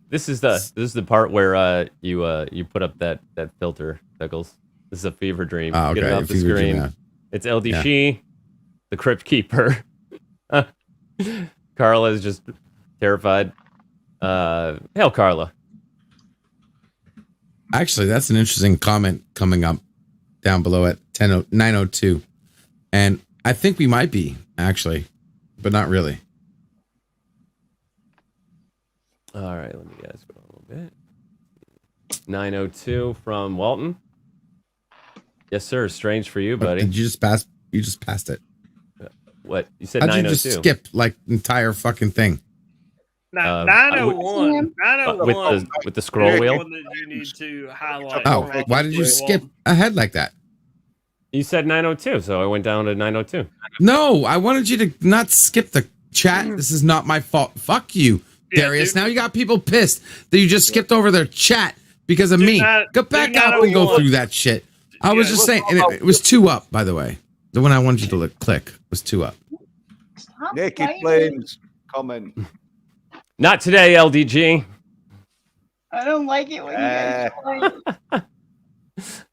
This is the part where you put up that filter, Pickles. This is a fever dream. Oh, okay. Get it off the Fever dream, screen. yeah. It's LDC, the Crypt Keeper. Carla is just terrified. Hail, Carla. Actually, that's an interesting comment coming up down below at 9:02, and I think we might be actually, but not really. All right, let me guys go a little bit. 9:02 from Walton. Yes, sir. Strange for you, buddy. Did you just pass? You just passed it. What you said? How'd you 9:02. just skip like entire fucking thing? 901. 901 with the scroll wheel. One that you need to highlight. Oh, why did you skip ahead like that? You said 9:02, so I went down to 9:02. No, I wanted you to not skip the chat. This is not my fault. Fuck you, Darius. dude. Now you got people pissed that you just skipped over their chat because of me. Go back do up and go 901. through that shit. I was just saying, and it was 2 up, by the way. The one I wanted you to click was 2 up. Stop Naked fighting. Flames comment. Not today, LDG. I don't like it when you guys fight.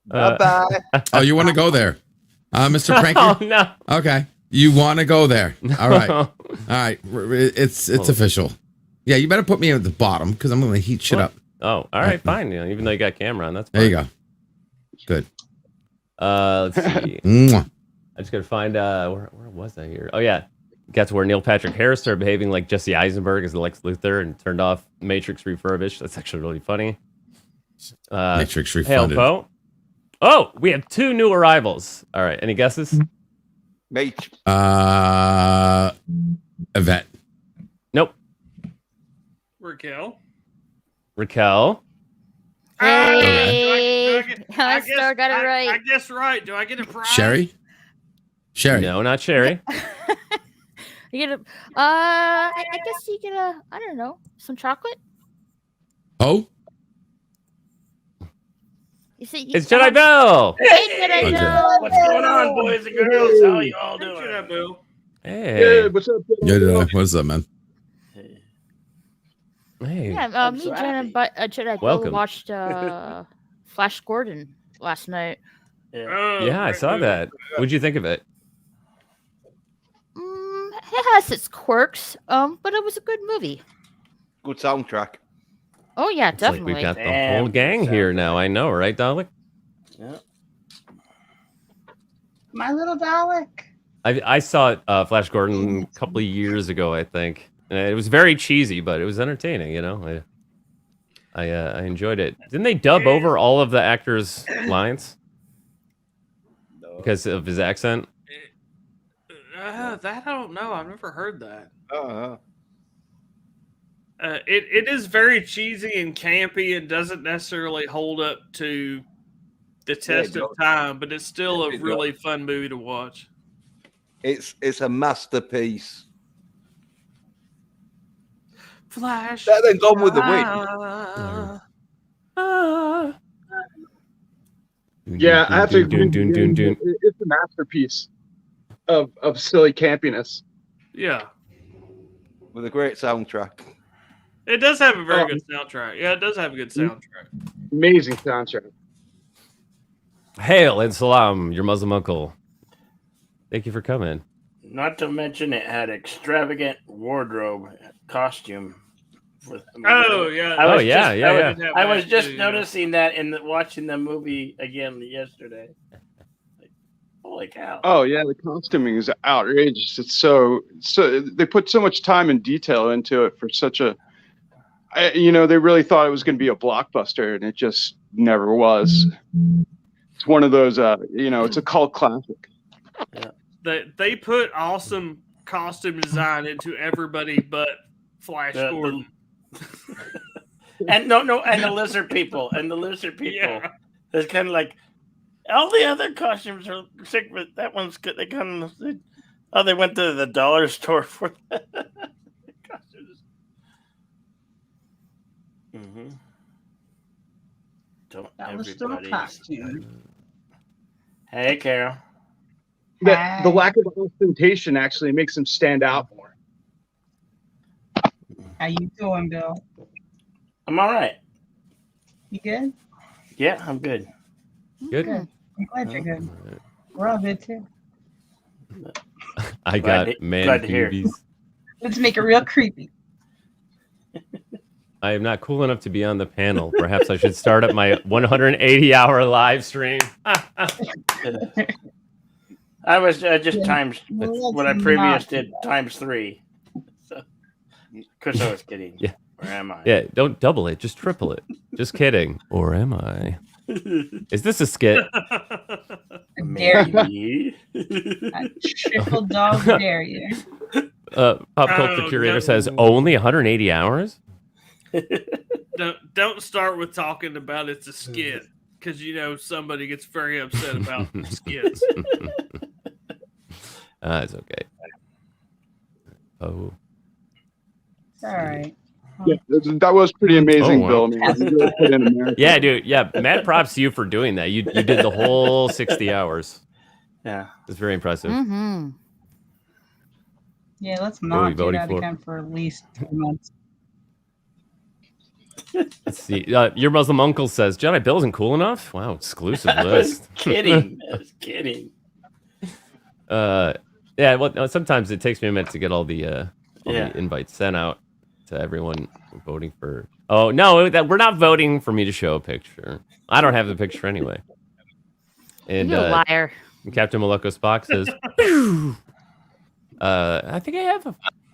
Bye-bye. Oh, you want to go there, Mr. Cranky? Oh no. Okay, you want to go there? All right, all right. It's official. Yeah, you better put me at the bottom because I'm going to heat shit up. Oh, all right, fine. Even though you got camera on, that's fine. There you go. Good. Let's see. Mwah. I just gotta find where was I here? Oh yeah, got to where Neil Patrick Harris started behaving like Jesse Eisenberg as Lex Luthor and turned off Matrix Refurbished. That's actually really funny. Matrix Hail refunded. Poe. Oh, we have 2 new arrivals. All right, any guesses? Mate. Yvette. Nope. Raquel. Raquel. Hey, I I still got it right. I guess right. Do I get a prize? Sherry. No, not Sherry. You get a, I guess you get a, I don't know, some chocolate. Oh. You see, It's Jedi Bell. Hey, Jedi Okay. Bell. What's going on, boys and girls? How you all doing? Jedi Bell. Hey. what's up? What's up, man? Hey. Yeah, me and Jedi Bell Welcome. watched Flash Gordon last night. Oh, Yeah, I great saw movie. that. What'd you think of it? it has its quirks, but it was a good movie. Good soundtrack. Oh yeah, It's like definitely. we've got the Damn, whole good gang here soundtrack. now. I know, right, Dalek? Yeah. My little Dalek. I saw Flash Gordon a couple of years ago, I think. It was very cheesy, but it was entertaining. You know, I enjoyed it. Didn't they dub over all of the actors' lines because of his accent? That I don't know. I've never heard that. Uh-huh. It is very cheesy and campy and doesn't necessarily hold up to the test of time, but it's still a really fun movie to watch. It's a masterpiece. Flash. Better than Gone with the Wind. Yeah, I have to agree. It's a masterpiece of silly campiness. Yeah. With a great soundtrack. It does have a very good soundtrack. Yeah, it does have a good soundtrack. Amazing soundtrack. Hail and salam, your Muslim uncle. Thank you for coming. Not to mention it had extravagant wardrobe costume. Oh yeah. I was just noticing that in watching the movie again yesterday. Like, holy cow! Oh yeah, the costuming is outrageous. It's so they put so much time and detail into it for such a. They really thought it was going to be a blockbuster, and it just never was. It's one of those, it's a cult classic. Yeah. They put awesome costume design into everybody but Flash Gordon. And and the lizard people. Yeah. It's kind of like all the other costumes are sick, but that one's good. They went to the dollar store for that. Costumes. Mm-hmm. That was still a costume. Hey, Carol. The lack of ostentation actually makes them stand out more. How you doing, Bill? I'm all right. You good? Yeah, I'm good. Good. I'm glad you're good. We're all good too. I got man glad to hear. boobies. Let's make it real creepy. I am not cool enough to be on the panel. Perhaps I should start up my 180-hour live stream. I was just times what I previous did times 3. So, of course, I was kidding. Yeah. Or am I? Yeah, don't double it, just triple it. Just kidding. Or am I? Is this a skit? Dare you? I triple dog dare you. Pop Culture Curator says only 180 hours? Don't start with talking about it's a skit, because somebody gets very upset about skits. It's okay. Oh. It's all right. Yeah, that was pretty amazing, Oh, wow. Bill. I mean, you really put in America. Yeah, dude. Yeah, mad props to you for doing that. You did the whole 60 hours. Yeah. It's very impressive. Mm-hmm. Yeah, let's are we not do voting that for? again for at least 2 months. Let's see. Your Muslim uncle says Jedi Bill isn't cool enough. Wow, exclusive I was list. kidding. I was kidding. Yeah. Well, no, sometimes it takes me a minute to get all the Yeah. invites sent out to everyone voting for. Oh no, we're not voting for me to show a picture. I don't have the picture anyway. And You're a liar. Captain Moloko Spock says, I think I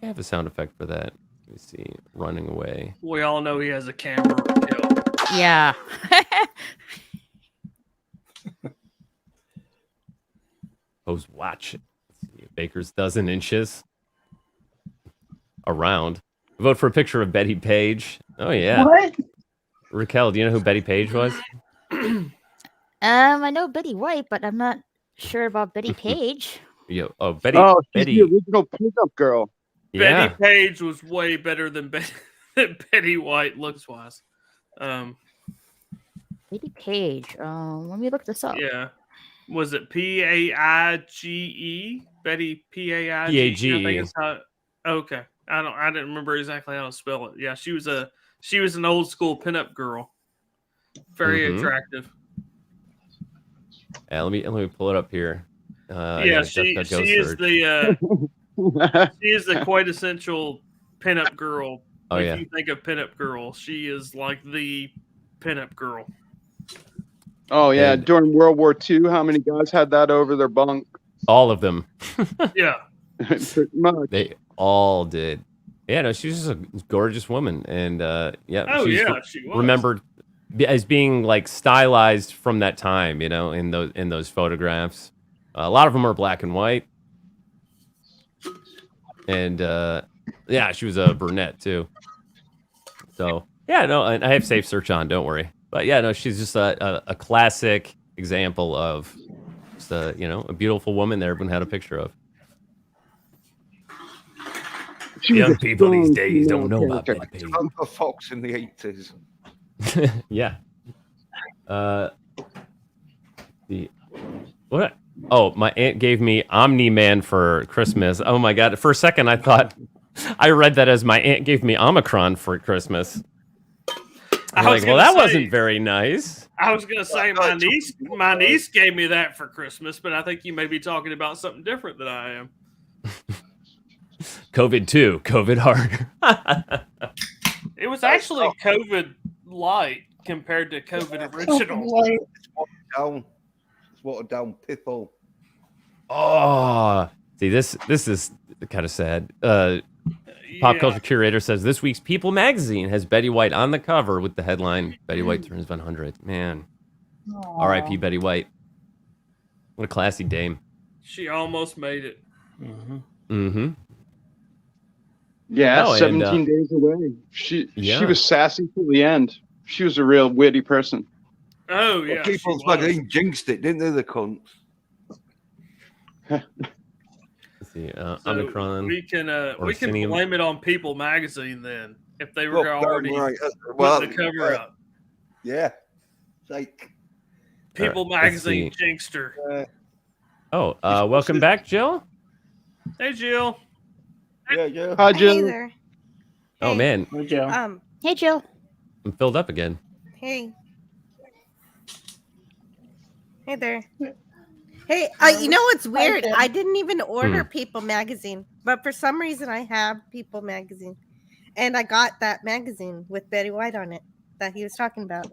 have a sound effect for that. Let me see. Running away. We all know he has a camera. Yeah. Pose watch. Let's see. Baker's dozen inches around. Vote for a picture of Betty Page. Oh yeah. What? Raquel, do you know who Betty Page was? I know Betty White, but I'm not sure about Betty Page. Yo, Betty. Oh, she's Betty. the original pickup girl. Yeah. Betty Page was way better than Betty White looks wise. Betty Page. Let me look this up. Yeah. Was it Paige? Betty Paige? I P-A-G-E. think it's how. Okay. I didn't remember exactly how to spell it. Yeah, she was an old school pinup girl. Very attractive. Let me pull it up here. Yeah, she is the She is the quintessential pinup girl. Oh, if yeah. you think of pinup girl, she is like the pinup girl. Oh yeah, And- during World War II, how many guys had that over their bunk? All of them. Yeah. Pretty much. They all did. Yeah, no, she was just a gorgeous woman, and yeah, Oh, she's yeah, she was. remembered as being like stylized from that time. You know, in those photographs, a lot of them are black and white, and yeah, she was a brunette too. So yeah, no, and I have Safe Search on. Don't worry. But yeah, no, she's just a classic example of just a beautiful woman that everyone had a picture of. Young people these days don't know about that page. Uncle Fox in the 80s. Yeah. What? Oh, my aunt gave me Omni-Man for Christmas. Oh my god! For a second, I thought I read that as my aunt gave me Omicron for Christmas. I'm like, well, that wasn't very nice. I was gonna say my niece gave me that for Christmas, but I think you may be talking about something different than I am. COVID 2, COVID hard. It was actually COVID light compared to COVID original. It's watered down pitbull. Oh, see, this is kind of sad. Pop culture curator says this week's People magazine has Betty White on the cover with the headline "Betty White turns 100." Man, R.I.P. Betty White. What a classy dame. She almost made it. Mm-hmm. Yeah, Oh, 17 days away. She was sassy till the end. She was a real witty person. Oh yeah, People's magazine jinxed it, didn't they? The cunts. Let's see, Omicron. We can Orsinium. blame it on People magazine then if they were Well, already well, putting the cover up. Yeah, it's like People magazine jinxed her. Oh, welcome back, Jill. Hey, Jill. Yeah. Hi, Jill. Hey there. Oh man, Hey, Jill. I'm filled up again. Hey. Hey there. Hey, you know what's weird? I didn't even order People magazine, but for some reason I have People magazine, and I got that magazine with Betty White on it that he was talking about.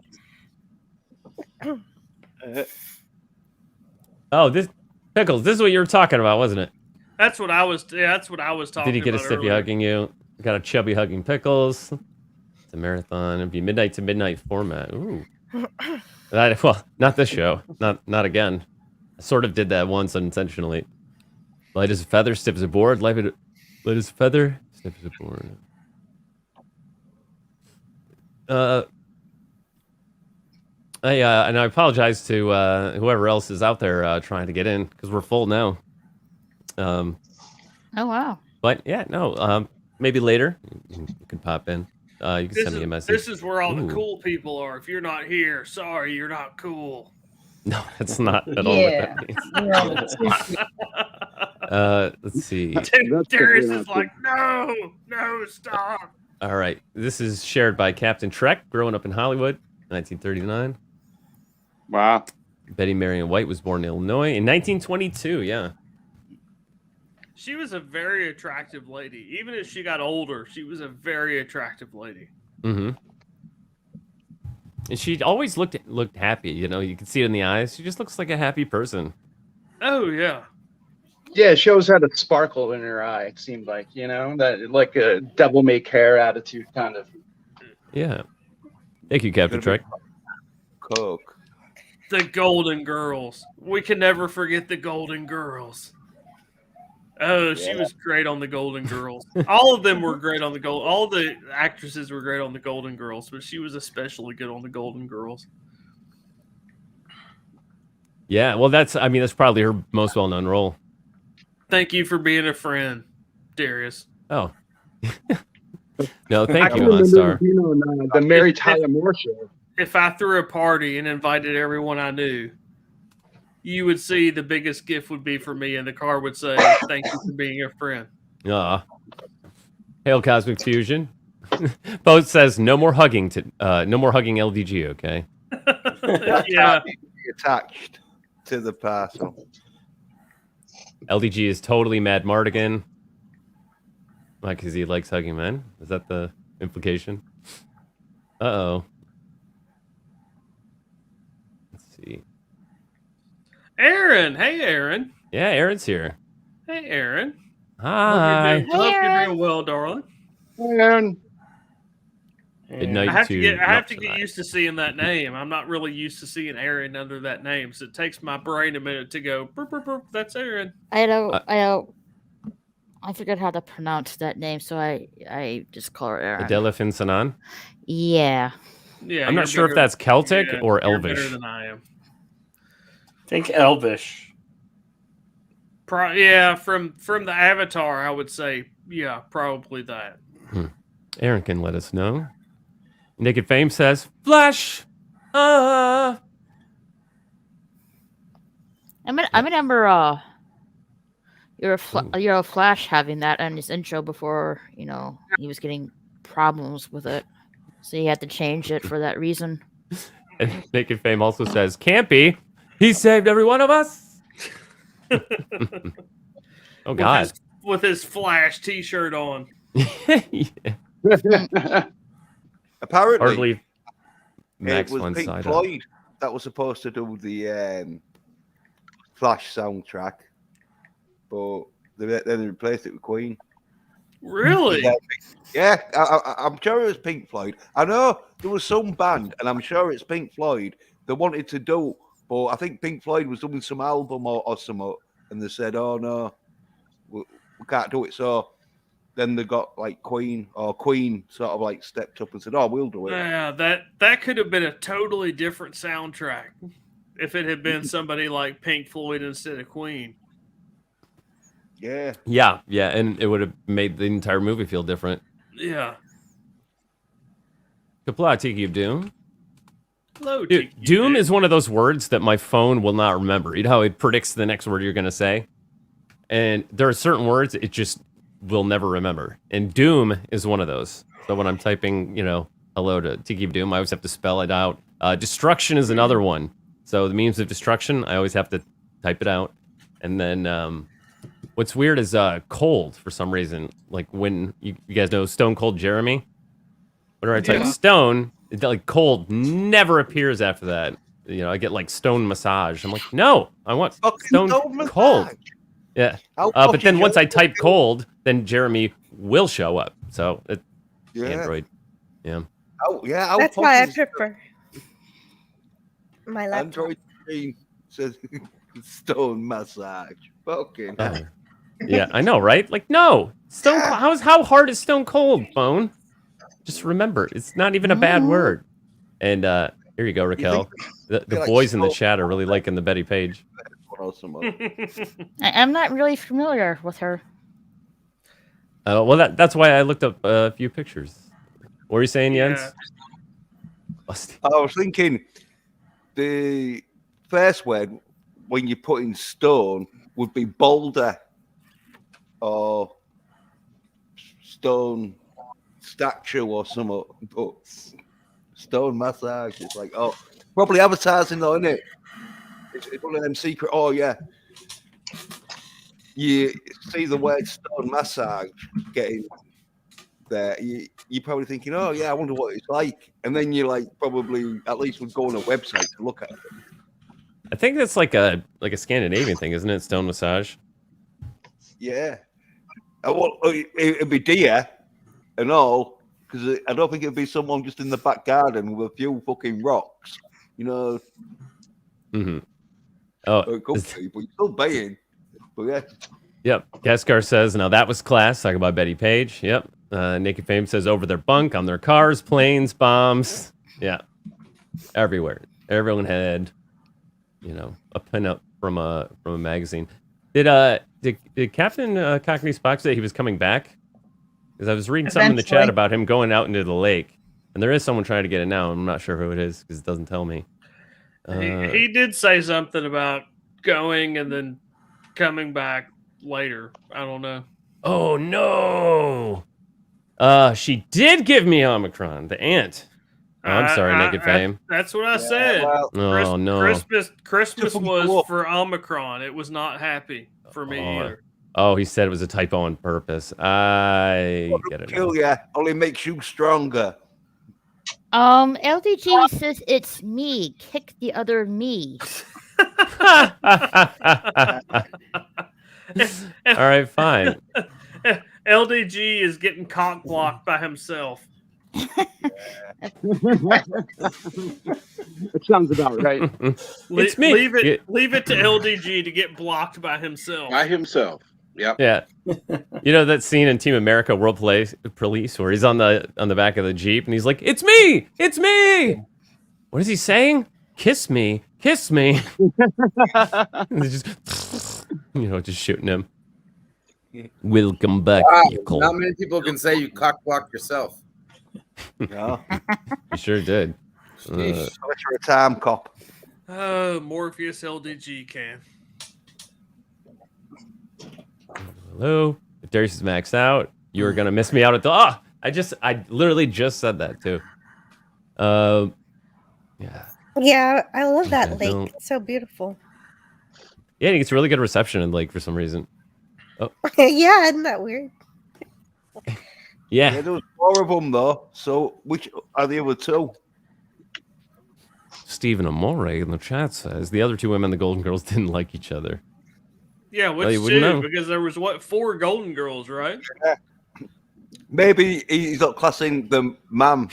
Oh, this Pickles. This is what you were talking about, wasn't it? That's what I was. Yeah, that's what I was talking about. Did he get a stiffy earlier. hugging you? Got a chubby hugging Pickles. It's a marathon. It'd be midnight to midnight format. Ooh. Well, not this show. Not again. I sort of did that once unintentionally. Light as a feather, stiff as a board. Light as a feather, stiff as a board. And I apologize to whoever else is out there trying to get in because we're full now. Oh wow. But yeah, no. Maybe later you can pop in. You can send me a message. This is where all the cool people are. If you're not here, sorry, you're not cool. No, that's not at all what that means. Let's see. Darius is like, no, stop. All right. This is shared by Captain Trek, growing up in Hollywood, 1939. Wow. Betty Marion White was born in Illinois in 1922. Yeah. She was a very attractive lady. Even as she got older, she was a very attractive lady. Mm-hmm. And she always looked happy. You know, you can see it in the eyes. She just looks like a happy person. Oh yeah. Yeah, she always had a sparkle in her eye. It seemed like, that like a devil may care attitude kind of. Yeah. Thank you, Captain Trek. Coke. The Golden Girls. We can never forget the Golden Girls. Oh, she was great on the Golden Girls. All of them were great on the Gold. All the actresses were great on the Golden Girls, but she was especially good on the Golden Girls. Yeah, well, that's probably her most well-known role. Thank you for being a friend, Darius. Oh. No, thank you, remember OnStar. The Mary Tyler Moore show. If I threw a party and invited everyone I knew, you would see the biggest gift would be for me, and the card would say, "Thank you for being a friend." Hail Cosmic Fusion. Boat says no more hugging LDG. Okay. Yeah. Attached to the parcel. LDG is totally Mad Mardigan. Why? Because he likes hugging men? Is that the implication? Uh-oh. Let's see. Aaron, hey Aaron. Yeah, Aaron's here. Hey Aaron. Hi. Hope you're doing well, darling. Aaron. Good night I have to to not get tonight. used to seeing that name. I'm not really used to seeing Aaron under that name, so it takes my brain a minute to go. Burp, burp, burp, that's Aaron. I forget how to pronounce that name, so I just call her Aaron. Adela Finsanan? Yeah. Yeah, I'm not you're sure if better- that's Celtic yeah, or you're better Elvish. than I am. Think Elvish. Yeah, from the Avatar, I would say, yeah, probably that. Aaron can let us know. Naked Fame says, Flash! I remember your Flash having that on his intro before, he was getting problems with it. So he had to change it for that reason. And Naked Fame also says, Campy, he saved every one of us. Oh, God. With his Flash t-shirt on. Apparently, Hardly Max it was one Pink side up. Floyd that was supposed to do the Flash soundtrack, but then they replaced it with Queen. Really? Yeah, I'm sure it was Pink Floyd. I know there was some band, and I'm sure it's Pink Floyd, that wanted to do, but I think Pink Floyd was doing some album or something, and they said, oh no, we can't do it. So then they got like Queen sort of like stepped up and said, oh, we'll do it. Yeah, that could have been a totally different soundtrack if it had been somebody like Pink Floyd instead of Queen. Yeah. Yeah, and it would have made the entire movie feel different. Yeah. Kapla, Tiki of Doom. Hello, Dude, Tiki. Doom is one of those words that my phone will not remember. You know how it predicts the next word you're going to say? And there are certain words it just will never remember. And Doom is one of those. So when I'm typing, hello to Tiki of Doom, I always have to spell it out. Destruction is another one. So the memes of destruction, I always have to type it out. And then what's weird is cold for some reason. Like when you guys know Stone Cold Jeremy? Whenever I type stone, like cold never appears after that. I get like stone massage. I'm like, no, I want stone cold. Yeah. But then once I type cold, then Jeremy will show up. So it's Android. Yeah. Oh, yeah. That's why I prefer my laptop. Android screen says stone massage. Fucking. Yeah, I know, right? Like, no. Stone Cold. How hard is Stone Cold, phone? Just remember, it's not even a bad word. And here you go, Raquel. The boys in the chat are really liking the Betty Page. I'm not really familiar with her. Well, that's why I looked up a few pictures. What were you saying, Jens? I was thinking the first word when you put in stone would be boulder or stone statue or something, but stone massage is like, oh, probably advertising though, isn't it? It's one of them secret. Oh yeah, you see the word stone massage getting there. You're probably thinking, oh yeah, I wonder what it's like, and then you like probably at least would go on a website to look at it. I think that's like a Scandinavian thing, isn't it? Stone massage. Yeah. Well, it'd be deer and all, because I don't think it'd be someone just in the back garden with a few fucking rocks, Mm-hmm. Oh, it could be, but you're still baying. But yeah. Yep. Gaskar says, now that was class. Talking about Betty Page. Yep. Naked Fame says, over their bunk, on their cars, planes, bombs. Yeah. Everywhere. Everyone had, a pinup from a magazine. Did Captain Cockney Spock say he was coming back? Because I was reading something in the chat about him going out into the lake, and there is someone trying to get it now. I'm not sure who it is because it doesn't tell me. He did say something about going and then coming back later. I don't know. Oh no! She did give me Omicron, the aunt. Oh, I'm sorry, Naked Fame. That's what I said. Oh no! Christmas was for Omicron. It was not happy for me either. Oh, he said it was a typo on purpose. I get it now. Kill ya only makes you stronger. LDG says it's me. Kick the other me. All right, fine. LDG is getting cock blocked by himself. That sounds about right. It's me. Leave it to LDG to get blocked by himself. By himself. Yep. Yeah. You know that scene in Team America World Police where he's on the back of the Jeep and he's like, "It's me! It's me!" What is he saying? Kiss me. Kiss me. And they're just just shooting him. Welcome back, Nicole. Not many people can say you cock blocked yourself. Yeah. You sure did. Unless you're a time cop. Oh, Morpheus LDG can. Hello. If Darius is maxed out, you are gonna miss me out at the. I literally just said that too. Yeah. Yeah, I love that Okay, lake. It's so beautiful. Yeah, he gets really good reception in Lake for some reason. Oh, Yeah, isn't that weird? yeah. There was 4 of them though. So which are the other 2? Stephen Amore in the chat says the other 2 women, the Golden Girls, didn't like each other. Yeah, Well, which you wouldn't 2? know. Because there was 4 Golden Girls, right? Maybe he's not classing the mum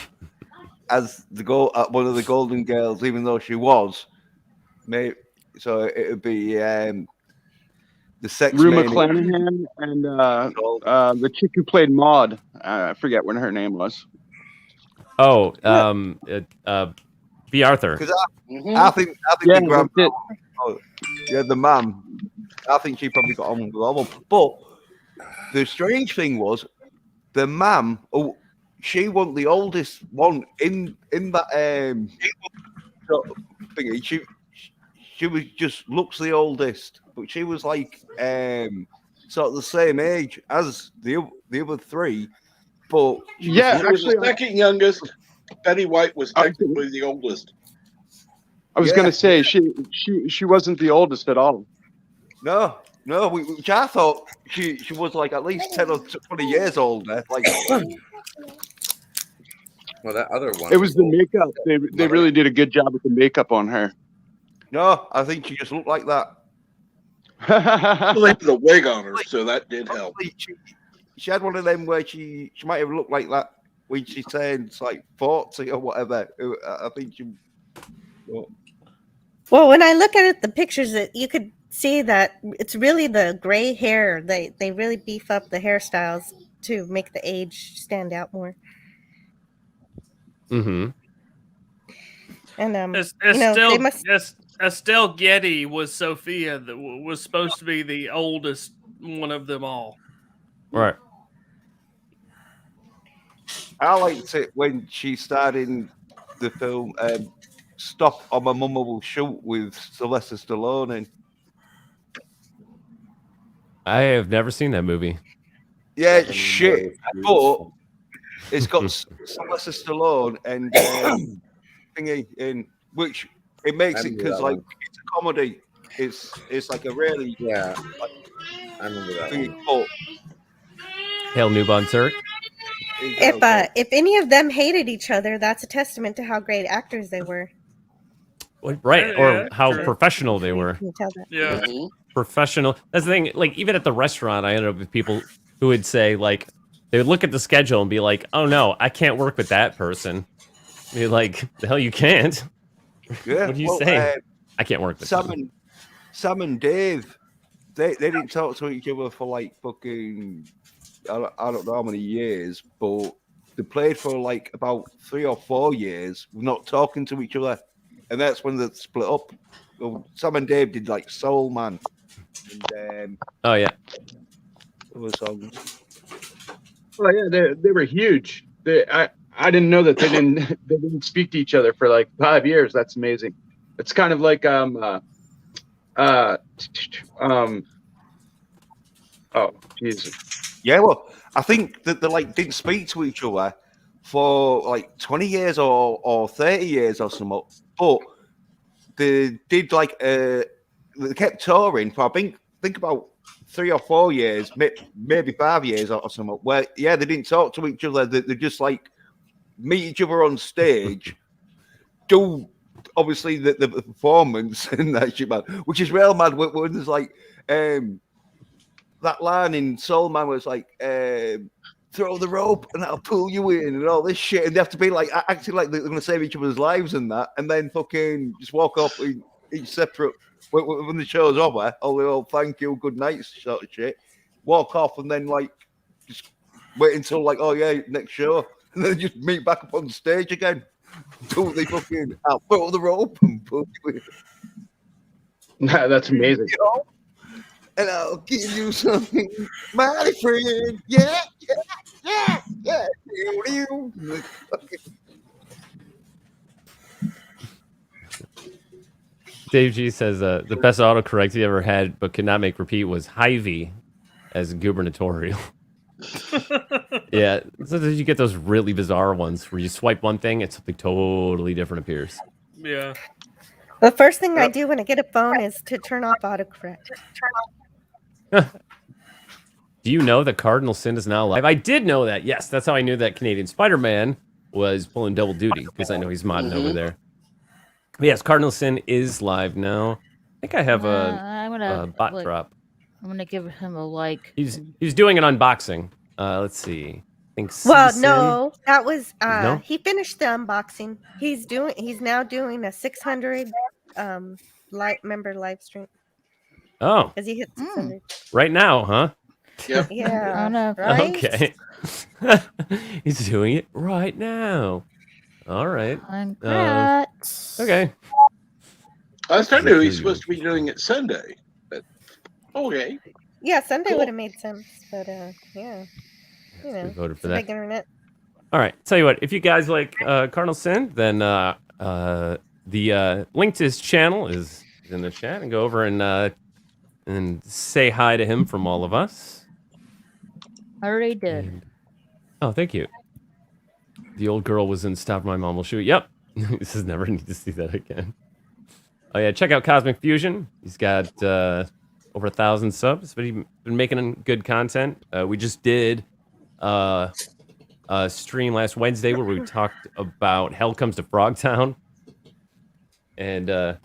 as one of the Golden Girls, even though she was. Maybe so. It would be the sex. Rue maniac. McClanahan and the chick who played Maud. I forget what her name was. Oh, B. Arthur. Because I think Yeah, the grandma, that's the mum, I think she probably got on with all of them. But the strange thing was, the mum, she wasn't the oldest one in that thingy. She was just looks the oldest, but she was like sort of the same age as the other 3. But She was the second youngest. Betty White was technically the oldest. I was going to say she wasn't the oldest at all. No, which I thought she was like at least 10 or 20 years older. Like, well, that other one. It was the makeup. They really did a good job with the makeup on her. no, I think she just looked like that. Like the wig on her, so that did help. She had one of them where she might have looked like that when she turned like 40 or whatever. I think she. Well, when I look at it, the pictures, that you could see that it's really the gray hair. They really beef up the hairstyles to make the age stand out more. Mm-hmm. And Estelle, they must. Estelle Getty was Sophia, that was supposed to be the oldest one of them all. Right. I liked it when she started in the film Stop or My Mama Will Shoot with Sylvester Stallone in. I have never seen that movie. Yeah, it's shit. But it's got Sylvester Stallone and thingy in, which it makes it because like it's a comedy. It's like a really I remember that thingy, one. Hail Newborn Turk. If any of them hated each other, that's a testament to how great actors they were. Right, or Yeah, how true. professional they were. You can tell that. Yeah. Professional. That's the thing. Like even at the restaurant, I ended up with people who would say like they would look at the schedule and be like, "Oh no, I can't work with that person." Be like, "The hell you can't." Yeah. What do you say? I can't work with them. Sam and Dave, they didn't talk to each other for like fucking I don't know how many years, but they played for like about 3 or 4 years, not talking to each other, and that's when they split up. Well, Sam and Dave did like Soul Man, and Oh yeah. other songs. Oh yeah, they were huge. I didn't know that they didn't speak to each other for like 5 years. That's amazing. It's kind of like oh Jesus. Yeah, well, I think that they like didn't speak to each other for like 20 years or 30 years or something, but they did like they kept touring for I think about 3 or 4 years, maybe 5 years or something, where they didn't talk to each other. They just like meet each other on stage, do obviously the performance and that shit, man, which is real mad. When there's like that line in Soul Man where it's like throw the rope and I'll pull you in and all this shit, and they have to be like acting like they're going to save each other's lives and that, and then fucking just walk off each separate when the show's over. Oh, thank you, good night, sort of shit. Walk off and then like just wait until like, oh yeah, next show, and then just meet back up on stage again. Do they fucking I'll throw the rope and pull you in. That's amazing. You know? And I'll give you something, my friend. Yeah. Dave G says the best autocorrect he ever had but could not make repeat was Hy-Vee as gubernatorial. Yeah, sometimes you get those really bizarre ones where you swipe one thing and something totally different appears. Yeah. The first thing I do when I get a phone is to turn off autocorrect. Do you know that Cardinal Sin is now live? I did know that. Yes, that's how I knew that Canadian Spider-Man was pulling double duty, because I know he's modding over there. But yes, Cardinal Sin is live now. I think I have a bot drop. I'm gonna give him a like. He's doing an unboxing. Let's see. I think no, that was No? he finished the unboxing. He's now doing a 600 member live stream. Oh, Because he hit 600. right now, huh? Yep. Yeah. Oh, no. Right? Okay. He's doing it right now. All right. Congrats. Okay. I was trying to know he's supposed to be doing it Sunday. But okay. Yeah, Sunday Cool. would have made sense, but yeah. You know, voted it's for a that. big internet. All right. Tell you what, if you guys like Cardinal Sin, then the link to his channel is in the chat, and go over and say hi to him from all of us. I already did. Oh, thank you. The old girl was in Stop My Mom Will Shoot. Yep. This is never need to see that again. Oh yeah, check out Cosmic Fusion. He's got over 1,000 subs, but he's been making good content. We just did a stream last Wednesday where we talked about Hell Comes to Frogtown. And I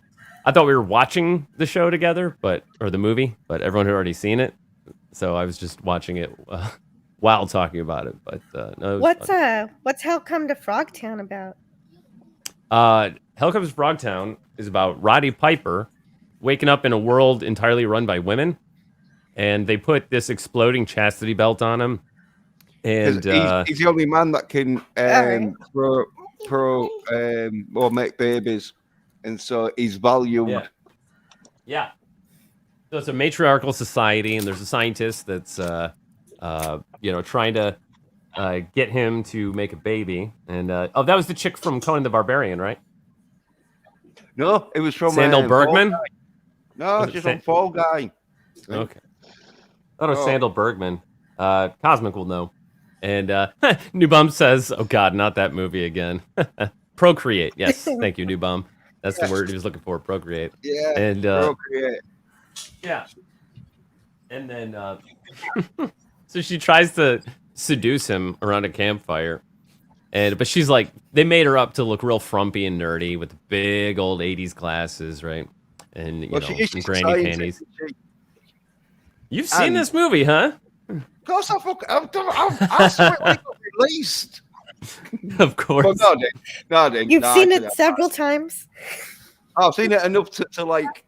thought we were watching the show together, or the movie, but everyone had already seen it. So I was just watching it while talking about it. But no, it was fun. What's Hell Come to Frogtown about? Hell Comes to Frogtown is about Roddy Piper waking up in a world entirely run by women, and they put this exploding chastity belt on him. And he's the only man that can or make babies, and so he's valued. Yeah. So it's a matriarchal society, and there's a scientist that's trying to get him to make a baby. And that was the chick from Conan the Barbarian, right? No, it was from Sandal Bergman. No, it's just from Fall Guy. Okay. I thought it was Sandal Bergman. Cosmic will know. And New Bum says, "Oh God, not that movie again." Procreate. Yes, thank you, New Bum. That's the word he was looking for. Procreate. Yeah. And Procreate. yeah. And then so she tries to seduce him around a campfire. But she's like, they made her up to look real frumpy and nerdy with big old 80s glasses, right? And some granny panties. You've seen this movie, huh? Of course, I saw it when it got released. Of course. Well, no, I didn't. You've seen it several times. I've seen it enough to like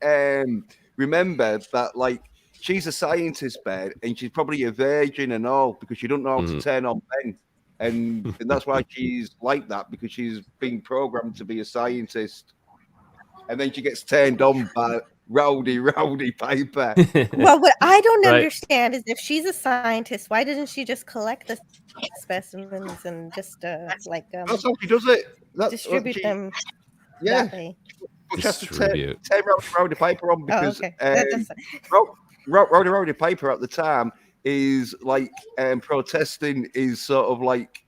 remember that like she's a scientist, Ben, and she's probably a virgin and all because she don't know how to turn on men, and that's why she's like that, because she's being programmed to be a scientist, and then she gets turned on by Rowdy Piper. Well, what I don't understand is if she's a scientist, why doesn't she just collect the specimens and just that's how she does it. Distribute them. Yeah. That way. She has to turn Rowdy Piper on because Rowdy Piper at the time is like protesting his sort of like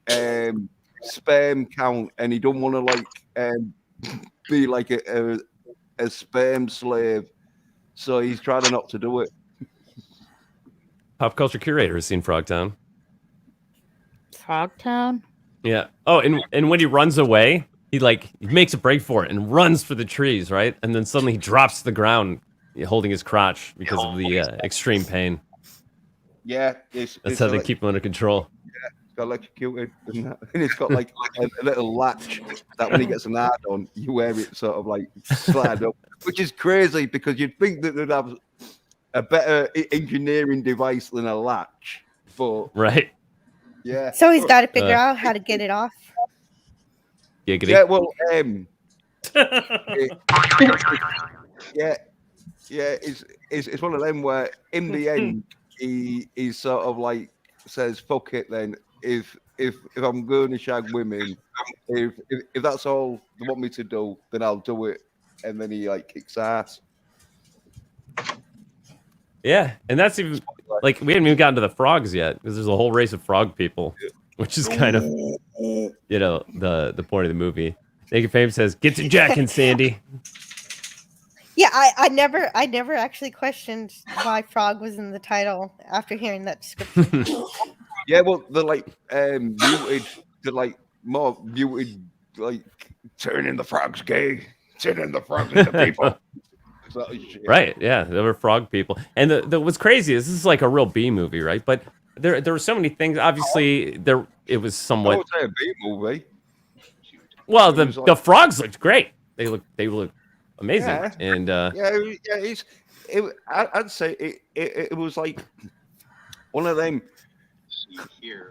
sperm count, and he don't want to like be like a sperm slave, so he's trying not to do it. Pop culture curator has seen Frogtown. Frogtown? Yeah. Oh, and when he runs away, he makes a break for it and runs for the trees, right? And then suddenly he drops to the ground, holding his crotch because of the extreme pain. Yeah, That's how they keep him under control. Yeah, it's got electrocuted, and it's got like a little latch that when he gets an hard on, you wear it sort of like slide up, which is crazy because you'd think that they'd have a better engineering device than a latch, but right. Yeah. So he's got to figure out how to get it off. Giggity. Yeah, well, it's one of them where in the end he sort of like says, "Fuck it, then. If I'm going to shag women, if that's all they want me to do, then I'll do it." And then he like kicks ass. Yeah, and that's even like we haven't even gotten to the frogs yet because there's a whole race of frog people, which is kind of the point of the movie. Naked Fame says, "Get to jacking, Sandy." Yeah, I never actually questioned why frog was in the title after hearing that description. Yeah, well, they're like muted. They're like more muted, like turning the frogs gay, turning the frogs into people. Right, yeah, there were frog people, and what's crazy is this is like a real B movie, right? But there were so many things. Obviously, it was somewhat. I would say a B movie. Well, the frogs looked great. They look amazing, and I'd say it was like one of them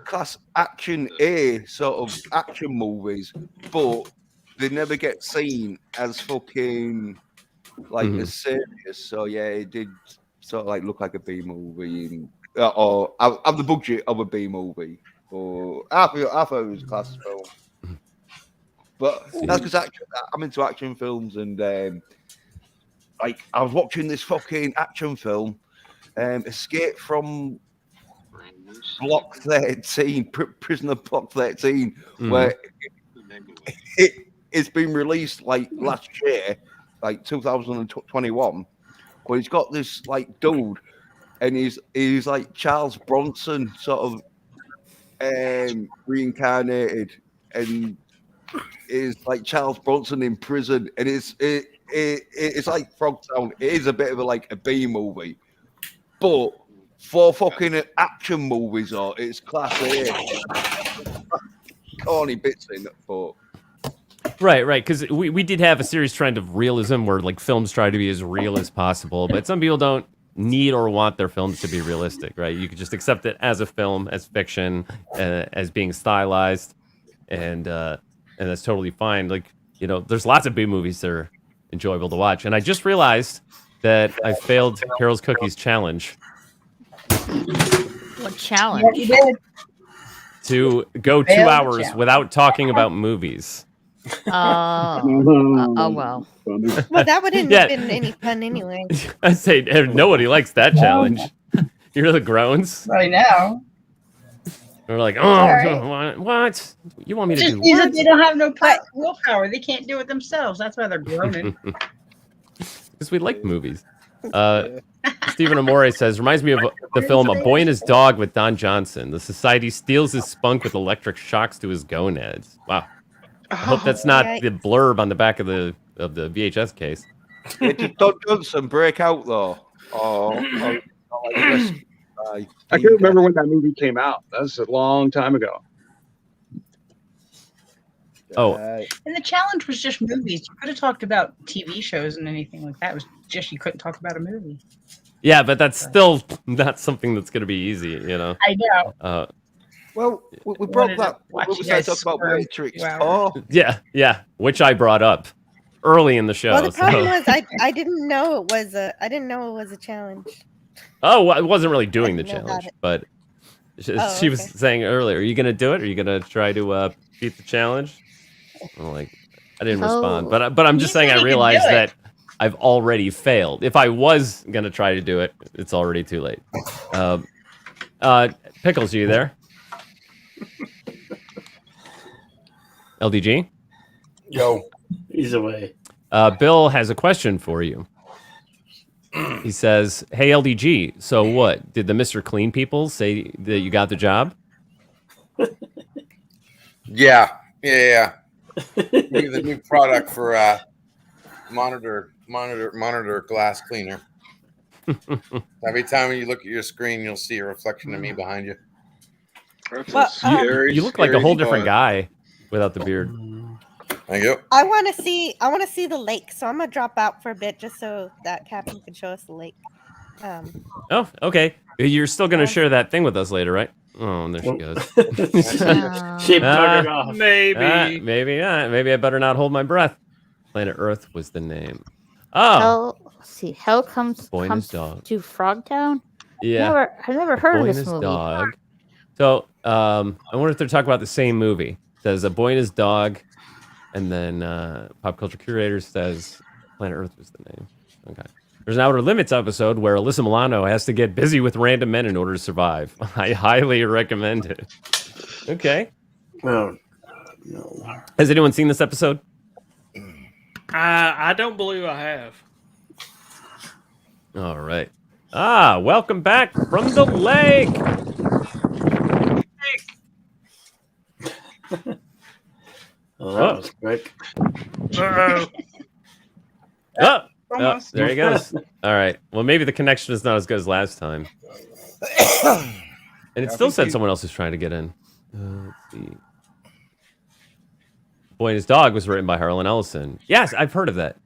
class action A sort of action movies, but they never get seen as fucking like as serious. So yeah, it did sort of like look like a B movie, or have the budget of a B movie. Or I thought it was a class film. But that's because I'm into action films, and like I was watching this fucking action film, Escape from Block 13, Prisoner Block 13, where it's been released like last year, like 2021. But he's got this like dude, and he's like Charles Bronson sort of reincarnated, and is like Charles Bronson in prison, and it's like Frogtown. It is a bit of a B movie, but for fucking action movies, it's class A. Corny bits in it, but right, because we did have a serious trend of realism where like films try to be as real as possible, but some people don't need or want their films to be realistic, right? You could just accept it as a film, as fiction, as being stylized, and that's totally fine. Like, there's lots of B movies that are enjoyable to watch. And I just realized that I failed Carol's Cookies challenge. What challenge? You did. To go 2 hours without talking about movies. Oh well. Well, that wouldn't have been any fun anyway. I say nobody likes that challenge. You hear the groans? Right now. We're like, what? You want me to do means what? that they don't have no willpower. They can't do it themselves. That's why they're groaning. Because we like movies. Stephen Amore says, reminds me of the film A Boy and His Dog with Don Johnson. The society steals his spunk with electric shocks to his gonads. Wow. I hope that's not the blurb on the back of the VHS case. Did Don Johnson break out though? I can't remember when that movie came out. That was a long time ago. Oh. And the challenge was just movies. You could have talked about TV shows and anything like that. It was just you couldn't talk about a movie. Yeah, but that's still not something that's going to be easy, I know. Well, we broke that. We started talking about Matrix. Yeah, which I brought up early in the show. Well, the problem was I didn't know it was a challenge. Oh, well, I wasn't really doing the challenge, but she was saying earlier, are you going to do it? Are you going to try to beat the challenge? I'm like, I didn't respond, but I'm just saying I realized that I've already failed. If I was going to try to do it, it's already too late. Pickles, are you there? LDG? Yo, he's away. Bill has a question for you. He says, "Hey LDG, so what? Did the Mr. Clean people say that you got the job?" Yeah. The new product for monitor glass cleaner. Every time you look at your screen, you'll see a reflection of me behind you. That's Well, a scary, You look like a whole different thought. guy without the beard. Thank you. I want to see the lake, so I'm gonna drop out for a bit just so that Captain can show us the lake. Oh, okay. You're still gonna share that thing with us later, right? Oh, and there she goes. She buggered off. Maybe. Maybe not. Maybe I better not hold my breath. Planet Earth was the name. Oh, Hell, let's see. Hell comes Boy and his dog. to Frogtown. Yeah. I've never heard Boy of and this his movie. dog. So, I wonder if they're talking about the same movie. It says A Boy and His Dog, and then Pop Culture Curator says Planet Earth was the name. Okay. There's an Outer Limits episode where Alyssa Milano has to get busy with random men in order to survive. I highly recommend it. Okay. Oh, no. Has anyone seen this episode? I don't believe I have. All right. Welcome back from the lake. Oh, that was quick. Oh, there he goes. All right. Well, maybe the connection is not as good as last time. And it still said someone else is trying to get in. Let's see. Boy and His Dog was written by Harlan Ellison. Yes, I've heard of that.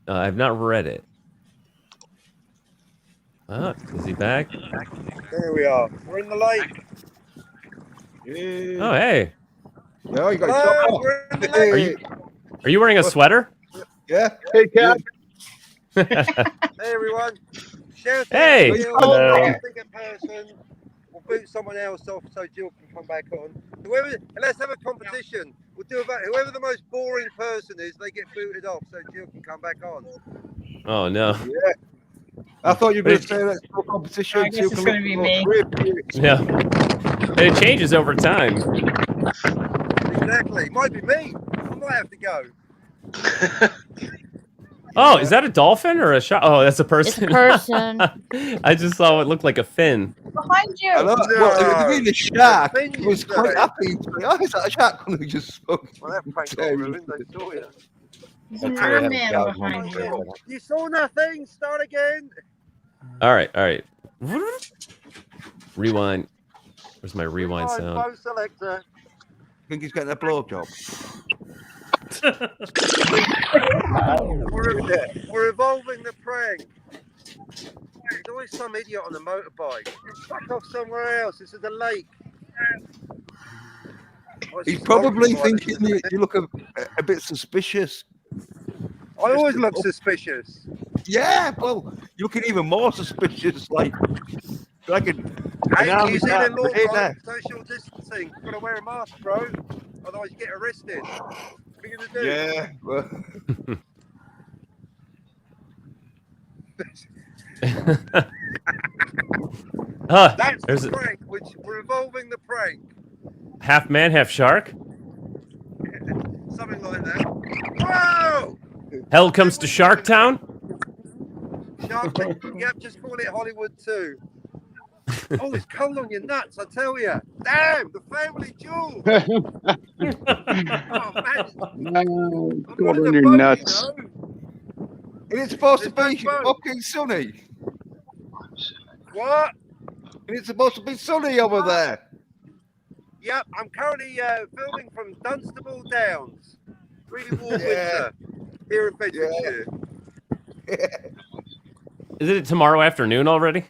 I've not read it. Is he back? There we are. We're in the lake. Oh, hey. Yeah, you got Hello, we're in the lake. Are you wearing a sweater? Yeah. Hey, Cap. Hey, everyone. Shout Hey. out to Jill. Hello. Pick a person. We'll boot someone else off so Jill can come back on. Let's have a competition. We'll do about whoever the most boring person is, they get booted off so Jill can come back on. Oh, no. Yeah. I thought you were going to say let's do a competition. I guess it's going to be me. Yeah. And it changes over time. Exactly. Might be me. I might have to go. Oh, is that a dolphin or a shark? Oh, that's a person. It's a person. I just saw it looked like a fin. Behind you. I know. Well, the the shark was quite happy. Oh, is that a shark who just spoke? Well, that prank got ruined. They saw you. There's an Iron Man behind you. You saw nothing. Start again. All right. Rewind. Where's my rewind sound? Post selector. Think he's getting a blowjob. We're evolving the prank. There's always some idiot on a motorbike. Fuck off somewhere else. This is a lake. He's probably thinking you look a bit suspicious. I always look suspicious. Yeah, well, you're looking even more suspicious. Like Hey, New Zealand law, bro. Social distancing. You've got to wear a mask, bro. Otherwise, you get arrested. What are you going to do? Yeah. Well. That's there's the prank. Which we're evolving the prank. half man, half shark. Something like that. Whoa! Hell comes to Shark Town. Shark Tank. Yep, just call it Hollywood 2. Oh, there's coal on your nuts, I tell you. Damn, the family jewel. Oh, man. Got on your nuts. You know? It is supposed to be fucking sunny. What? It's supposed to be sunny over there. Yep, I'm currently filming from Dunstable Downs. Really warm winter here in Bedfordshire. Is it tomorrow afternoon already?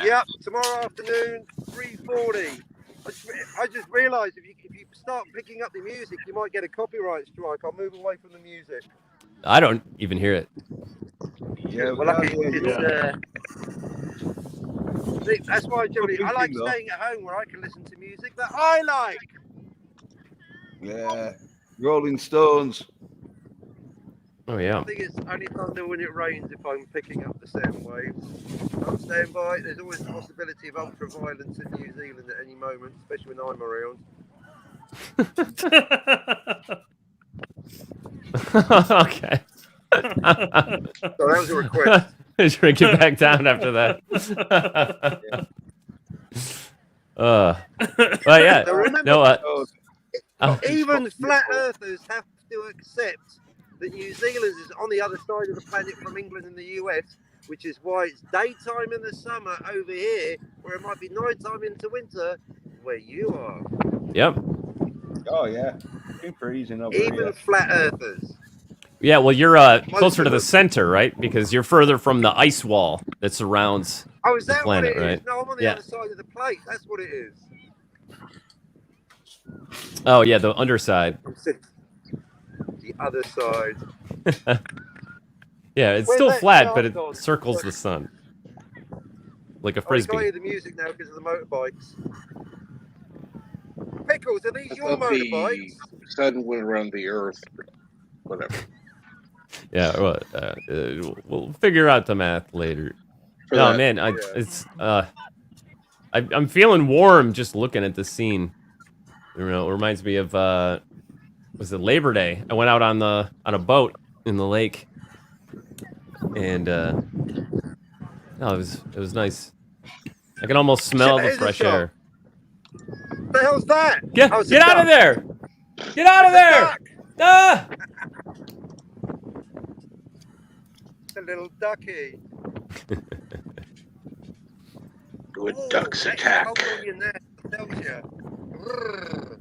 Yep, tomorrow afternoon, 3:40. I just realised if you start picking up the music, you might get a copyright strike. I'll move away from the music. I don't even hear it. Yeah, well, that's why I like staying at home where I can listen to music that I like. Yeah, Rolling Stones. Oh yeah. I think it's only thunder when it rains if I'm picking up the sound waves. I'm staying by. There's always the possibility of ultra violence in New Zealand at any moment, especially when I'm around. Okay. So that was a request. Shrink it back down after that. But yeah, Now remember, no. even flat earthers have to accept that New Zealand is on the other side of the planet from England and the US, which is why it's daytime in the summer over here, where it might be nighttime into winter where you are. Yep. Oh yeah, been freezing over Even here. flat earthers. Yeah, well, you're closer to the center, right? Because you're further from the ice wall that surrounds Oh, is the that planet, what it is? right? No, I'm on the Yeah. other side of the plate. That's what it is. Oh, yeah, the underside. I'm sitting the other side. Yeah, it's Where's still that flat, shark but it gone? circles the sun like a Oh, you can't frisbee. hear the music now because of the motorbikes. Pickles, are these I your thought the motorbikes? sun went around the earth. Whatever. Yeah, well, we'll figure out the math later. For No, that. man, I'm feeling warm just looking at the scene. You know, it reminds me of was it Labor Day? I went out on a boat in the lake, and no, it was nice. I can almost smell Shit, the that is a fresh shark. air. What the hell's that? Get Oh, it's a out of duck. there! Get out of It's a there! duck. Ah! It's a little ducky. Good Ooh, ducks that attack. hold on your neck, tells you. Grrr.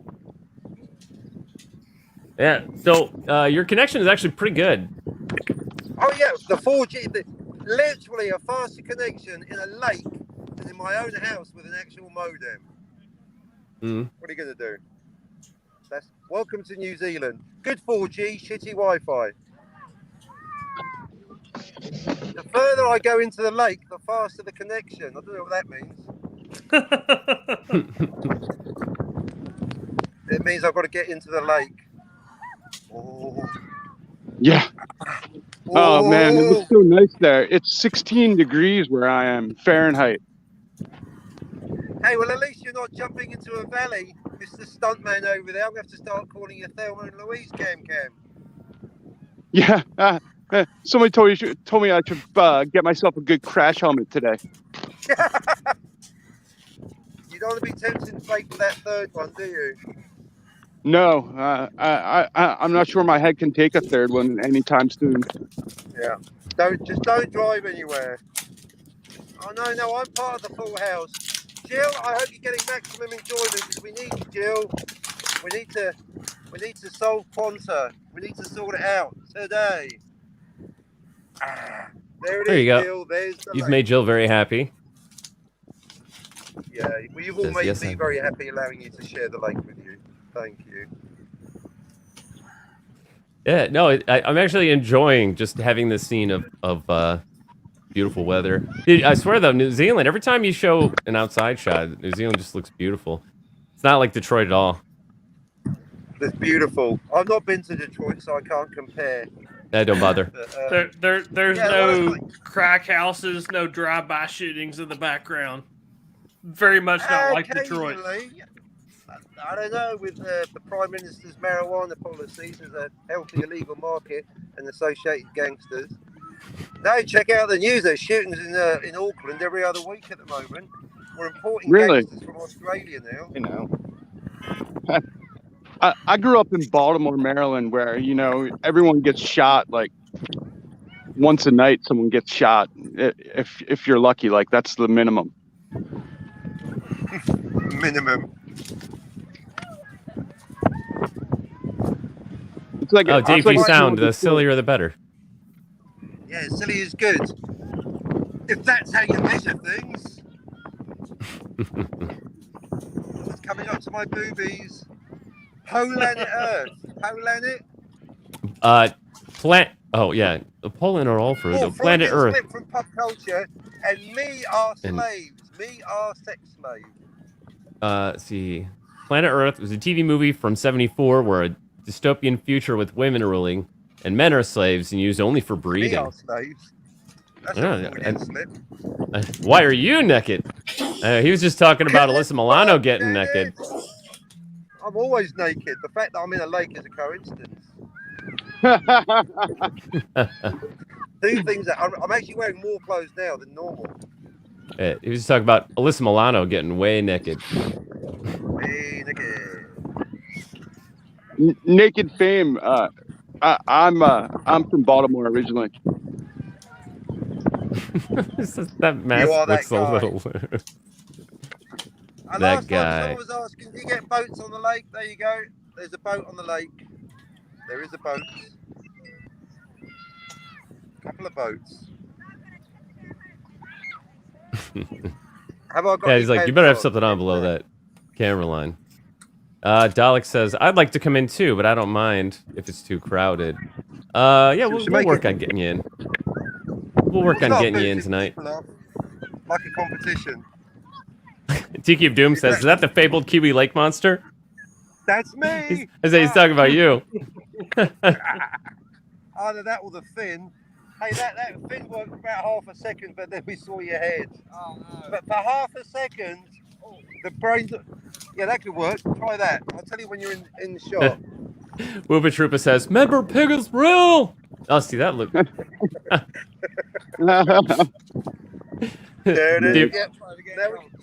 Yeah. So your connection is actually pretty good. Oh yeah, the 4G, literally a faster connection in a lake than in my own house with an actual modem. Mm. What are you gonna do? That's welcome to New Zealand. Good 4G, shitty Wi-Fi. The further I go into the lake, the faster the connection. I don't know what that means. It means I've got to get into the lake. Oh. Yeah. Oh man, it was so nice there. It's 16 degrees where I am, Fahrenheit. Hey, well, at least you're not jumping into a valley, Mr. Stuntman over there. I'm going to have to start calling you Thelma and Louise Cam. Yeah. Somebody told me I should get myself a good crash helmet today. You don't want to be tempting fate for that third one, do you? No, I'm not sure my head can take a third one anytime soon. Yeah. Don't drive anywhere. Oh no, I'm part of the full house. Jill, I hope you're getting maximum enjoyment because we need you, Jill. We need to solve Quanta. We need to sort it out today. There it There is, you go. Jill. There's the You've lake. made Jill very happy. Yeah, well, you've all Says, made yes, me I- very happy allowing you to share the lake with you. Thank you. Yeah, no, I'm actually enjoying just having this scene of beautiful weather. Dude, I swear though, New Zealand, every time you show an outside shot, New Zealand just looks beautiful. It's not like Detroit at all. It's beautiful. I've not been to Detroit, so I can't compare. Don't bother. But, There's yeah, no crack houses, no drive-by shootings in the background. Very much not like Detroit. occasionally, I don't know, with the Prime Minister's marijuana policies, there's a healthy illegal market and associated gangsters. No, check out the news. There's shootings in Auckland every other week at the moment. We're importing Really? gangsters from Australia now. You know. I grew up in Baltimore, Maryland, where everyone gets shot like once a night. Someone gets shot if you're lucky. Like that's the minimum. Minimum. It's like Oh, Dave, it's like you a- sound the sillier the better. Yeah, silly is good. If that's how you measure things. It's coming up to my boobies. Planet Earth. Planet? Oh yeah, the Poland are all for the Oh, planet Freudian Earth. slip from pop culture, and me are And- slaves. Me are sex slaves. Let's see, Planet Earth was a TV movie from '74 where a dystopian future with women ruling and men are slaves and used only for Me breeding. are slaves. That's Yeah, a Freudian slip. Why are you naked? He was just talking about Alyssa Milano getting naked. I'm always naked. The fact that I'm in a lake is a coincidence. Two things that I'm actually wearing more clothes now than normal. He was talking about Alyssa Milano getting way naked. Way naked. Naked fame. I'm from Baltimore originally. That mask are that looks a guy. little. And That last time guy. someone was asking, do you get boats on the lake? There you go. There's a boat on the lake. There is a boat. Couple of boats. Have I got Yeah, he's any like, you better have pens something on below that camera line. Dalek says, I'd like to come in too, but I don't mind if it's too crowded. Yeah, we'll work on getting you in. We'll work on getting you in tonight. Like a competition. Tiki of Doom says, is that the fabled Kiwi Lake monster? That's me. He's talking about you. Either that or the fin. Hey, that fin worked for about half a second, but then we saw your head. Oh, no. But for half a second, the brain... Yeah, that could work. Try that. I'll tell you when you're in the shot. Wooba Troopa says, member pig is real! Oh, see, that look...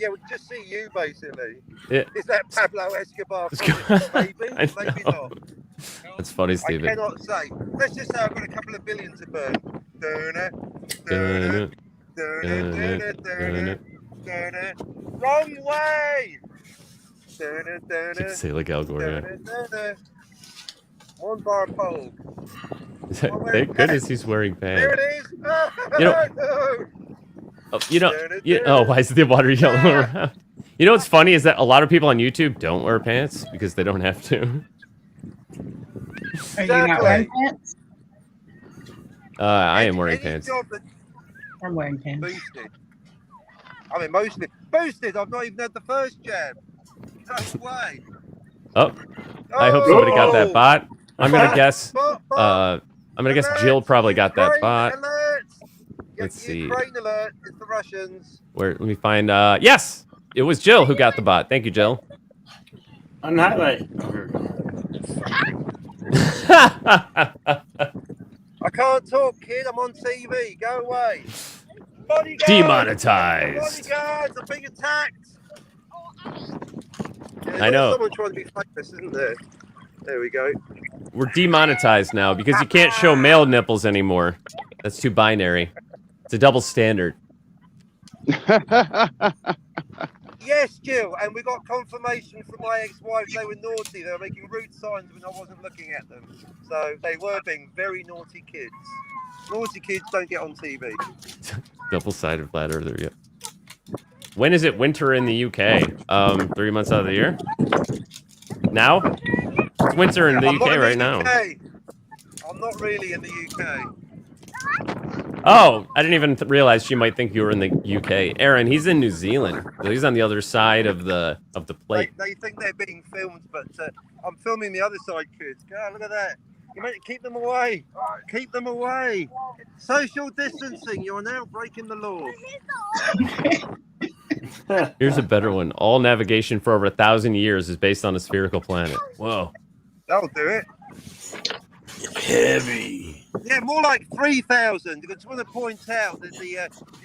Yeah, we just see you, basically. Yeah. Is that Pablo Escobar? Maybe not. That's funny, Steven. I cannot say. Let's just say I've got a couple of billion to burn. Wrong way! Say like Al Gore, yeah. One bar pole. Thank goodness he's wearing pants. There it is! Why is the water yellow around? You know what's funny is that a lot of people on YouTube don't wear pants because they don't have to. Are you not wearing pants? I am wearing pants. I'm wearing pants. Boosted. I mean, mostly boosted. I've not even had the first jab. No way. Oh, I hope somebody got that bot. I'm gonna guess. Jill probably got that bot. Let's see. Ukraine alert. It's the Russians. Let me find. Yes, it was Jill who got the bot. Thank you, Jill. On highlight. I can't talk, kid. I'm on TV. Go away. Bodyguards. Demonetized. Bodyguards are being attacked. Yeah, I know. Someone trying to be famous, isn't there? There we go. We're demonetized now because you can't show male nipples anymore. That's too binary. It's a double standard. Yes, Jill, and we got confirmation from my ex-wife they were naughty. They were making rude signs when I wasn't looking at them. So they were being very naughty kids. Naughty kids don't get on TV. Double-sided flat earther, yeah. When is it winter in the UK? 3 months out of the year? Now? It's winter in the UK right now. I'm not really in the UK. Oh, I didn't even realize she might think you were in the UK. Aaron, he's in New Zealand. He's on the other side of the plate. They think they're being filmed, but I'm filming the other side, kids. God, look at that. You might keep them away. Keep them away. Social distancing. You're now breaking the law. Here's a better one. All navigation for over 1,000 years is based on a spherical planet. Whoa. That'll do it. Heavy. Yeah, more like 3,000. I just want to point out that the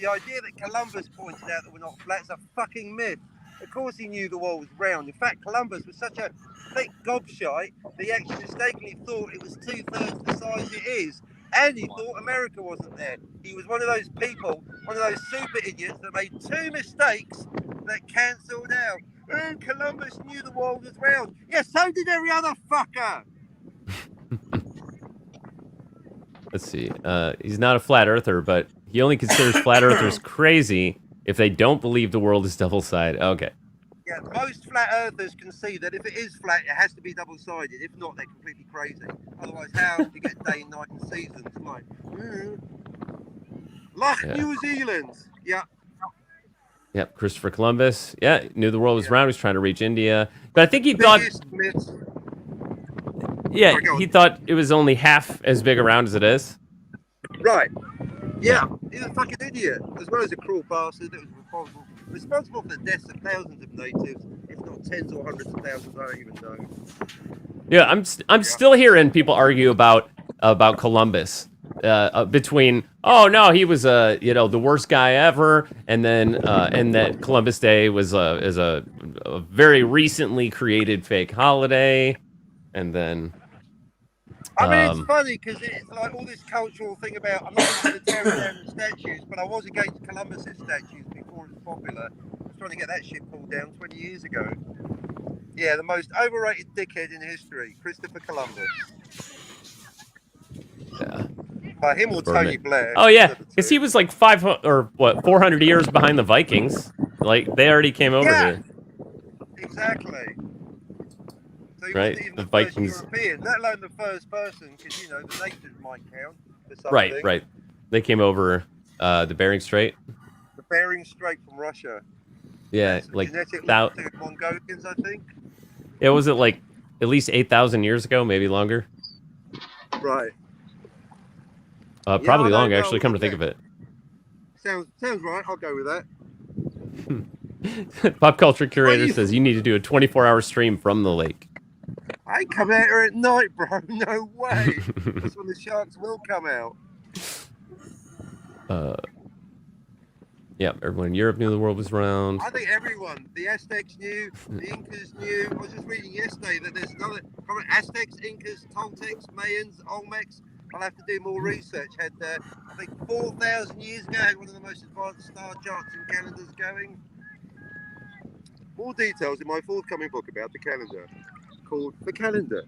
idea that Columbus pointed out that we're not flat is a fucking myth. Of course he knew the world was round. In fact, Columbus was such a thick gobshite that he actually mistakenly thought it was 2/3 the size it is. And he thought America wasn't there. He was one of those people, one of those super idiots that made 2 mistakes that cancelled out. Oh, Columbus knew the world was round. Yeah, so did every other fucker. Let's see. He's not a flat earther, but he only considers flat earthers crazy if they don't believe the world is double-sided. Okay. Yeah, most flat earthers can see that if it is flat, it has to be double-sided. If not, they're completely crazy. Otherwise, how do you get day and night and seasons? Like Yeah. New Zealand. Yeah. Yep, Christopher Columbus. Yeah, knew the world was round. He was trying to reach India. But I think he thought... Yeah, he thought it was only half as big around as it is. Right. Yeah, he's a fucking idiot, as well as a cruel bastard that was responsible for the deaths of thousands of natives, if not tens or hundreds of thousands, I don't even know. Yeah, I'm still hearing people argue about Columbus. between he was the worst guy ever, and then and that Columbus Day was a very recently created fake holiday, and then I mean, it's funny because it's like all this cultural thing about. I'm not going to tear down the statues, but I was against Columbus's statues before it was popular. I was trying to get that shit pulled down 20 years ago. Yeah, the most overrated dickhead in history, Christopher Columbus. Yeah. By him or Tony Blair. Oh yeah, because he was like 400 years behind the Vikings. Like they already came over here. Exactly. So he Right, wasn't even the the Vikings. first European, let alone the first person, because the natives might count for something. Right. They came over the Bering Strait. The Bering Strait from Russia. Yeah, like Mongolians, I think. Yeah, was it like at least 8,000 years ago, maybe longer? Right. Probably longer, actually. Come to think of it. Sounds right. I'll go with that. Pop culture curator says you need to do a 24-hour stream from the lake. I come out here at night, bro. No way. That's when the sharks will come out. Yeah, everyone in Europe knew the world was round. I think everyone. The Aztecs knew. The Incas knew. I was just reading yesterday that there's another Aztecs, Incas, Toltecs, Mayans, Olmecs. I'll have to do more research. Had I think 4,000 years ago, had one of the most advanced star charts and calendars going. More details in my forthcoming book about the calendar, called The Calendar.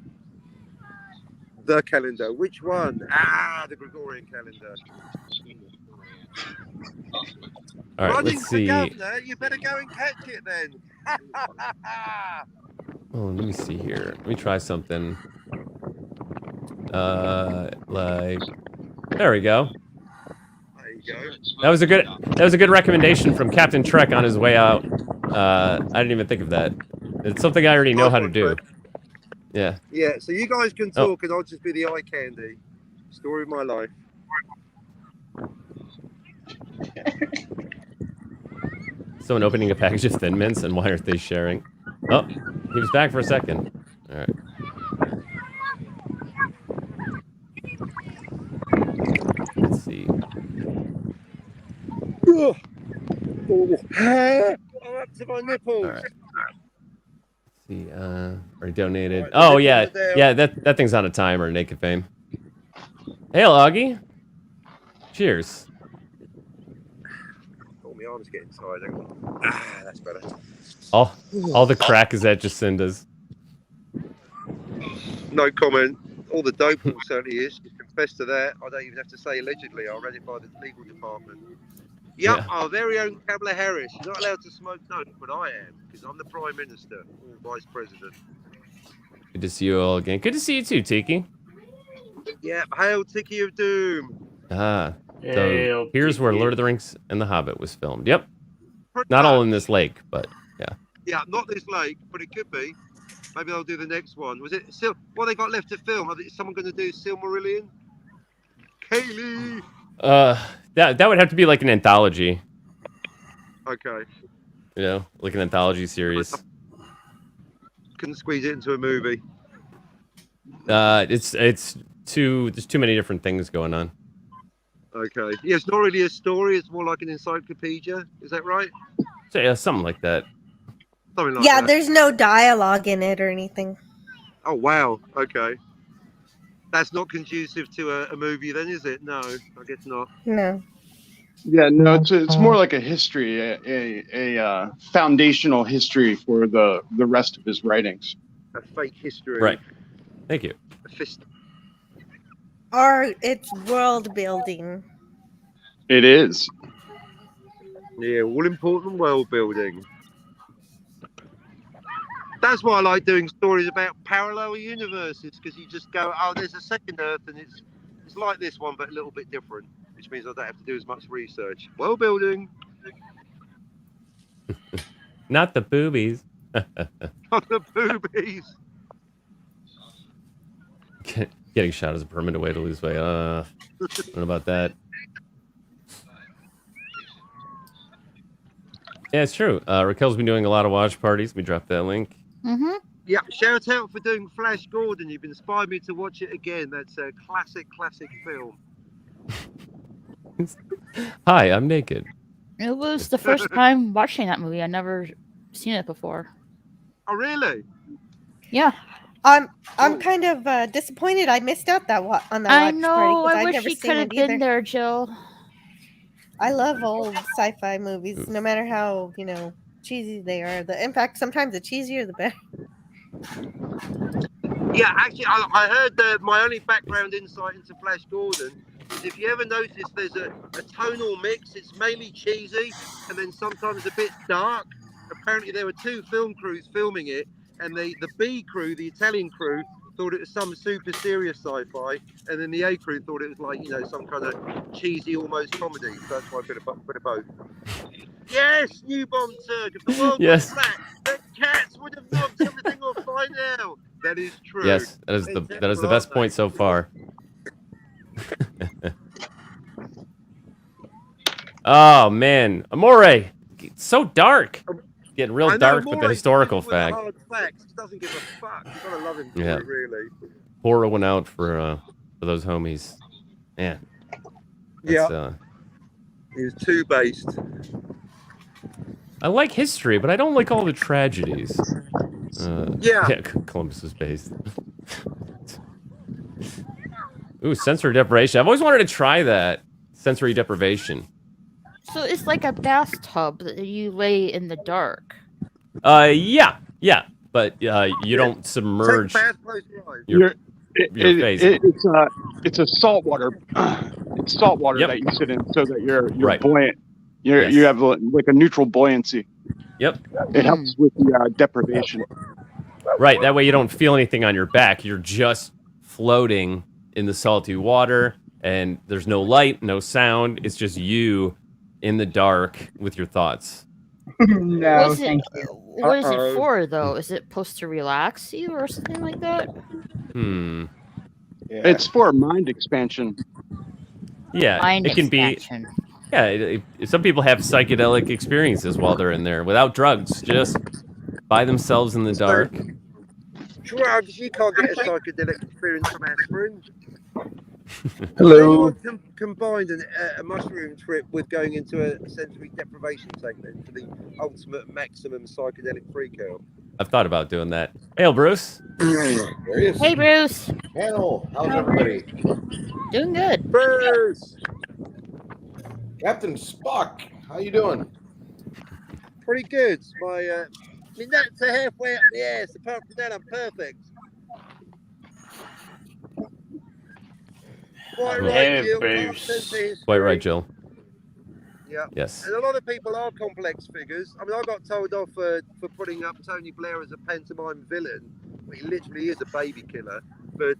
The Calendar. Which one? The Gregorian calendar. All right, Running let's for see. governor, you better go and catch it then. Oh, let me see here. Let me try something. Like there we go. There you go. That was a good recommendation from Captain Trek on his way out. I didn't even think of that. It's something I already know how to do. Yeah. Yeah, so you guys can talk and I'll just be the eye candy. Story of my life. Someone opening a package of Thin Mints, and why aren't they sharing? Oh, he was back for a second. All right. Let's see. I'm up to my nipples. All right. Let's see. Already donated. Right, oh yeah, that thing's on a timer. Naked Fame. Hey, Augie. Cheers. My arm's getting tired. That's better. All the crack is at Jacinda's. No comment. All the dope certainly is. You confess to that. I don't even have to say allegedly. I read it by the legal department. Yep, yeah. Our very own Kamala Harris. She's not allowed to smoke dope, but I am, because I'm the Prime Minister or Vice President. Good to see you all again. Good to see you too, Tiki. Yeah, hail Tiki of Doom. So here's where Lord of the Rings and The Hobbit was filmed. Yep. Not all in this lake, but yeah. Yeah, not this lake, but it could be. Maybe they'll do the next one. Was it still what they got left to film? Is someone going to do Silmarillion? Kaylee. That would have to be like an anthology. Okay. You know, like an anthology series. Couldn't squeeze it into a movie. There's too many different things going on. Okay. Yeah, it's not really a story. It's more like an encyclopedia. Is that right? So, yeah, something like that. Something like that. There's no dialogue in it or anything. Oh, wow. Okay. That's not conducive to a movie then, is it? No, I guess not. No. Yeah, no, it's more like a history, a foundational history for the rest of his writings. A fake history. Right. Thank you. Or it's world building. It is. Yeah, all important world building. That's why I like doing stories about parallel universes, because you just go, oh, there's a second Earth, and it's like this one, but a little bit different, which means I don't have to do as much research. World building. Not the boobies. Not the boobies. Getting shot is a permanent way to lose weight. I don't know about that. Yeah, it's true. Raquel's been doing a lot of watch parties. We dropped that link. Mm-hmm. Yeah, shout out for doing Flash Gordon. You've inspired me to watch it again. That's a classic film. Hi, I'm naked. It was the first time watching that movie. I never seen it before. Oh, really? Yeah. I'm kind of disappointed I missed out on that I watch party know. because I I'd wish never you seen could have it been either. there, Jill. I love old sci-fi movies, no matter how cheesy they are. In fact, sometimes the cheesier the better. Yeah, actually, I heard that my only background insight into Flash Gordon is if you ever notice there's a tonal mix, it's mainly cheesy and then sometimes a bit dark. Apparently, there were two film crews filming it, and the B crew, the Italian crew, thought it was some super serious sci-fi, and then the A crew thought it was like some kind of cheesy, almost comedy. So that's why I put a both. Yes, newborn Turk. If the world Yes. was flat, the cats would have knocked everything off by now. That is true. Yes, that is the best point so far. Oh man, Amore, it's so dark. Getting real dark with the historical fact. Hard facts. He doesn't give a fuck. You gotta love him for Yeah. it, really. Pour one out for those homies. Man. Yeah. He was too based. I like history, but I don't like all the tragedies. Yeah, Columbus was based. Ooh, sensory deprivation. I've always wanted to try that. Sensory deprivation. So it's like a bathtub that you lay in the dark. Yeah, but you don't submerge your face. It's a saltwater. It's saltwater that you sit in, so that you're buoyant. You have like a neutral buoyancy. Yep. It helps with the deprivation. Right. That way you don't feel anything on your back. You're just floating in the salty water, and there's no light, no sound. It's just you in the dark with your thoughts. No, What thank you. is it for, though? Is it supposed to relax you or something like that? It's for mind expansion. Yeah, Mind it can expansion. be. Yeah, some people have psychedelic experiences while they're in there without drugs, just by themselves in the dark. Drugs, you can't get a psychedelic experience from aspirin. Hello. Anyone combined a mushroom trip with going into a sensory deprivation segment for the ultimate maximum psychedelic freakout. I've thought about doing that. Hey, Bruce. There he is. Hey, Bruce. Hello. How's everybody? Doing good. Bruce. Captain Spock, how you doing? Pretty good. My nuts are halfway up the ass. Apart from that, I'm perfect. Quite right, Jill. Quite right, Jill. Yeah. Yes. And a lot of people are complex figures. I mean, I got told off for putting up Tony Blair as a pantomime villain. Well, he literally is a baby killer. But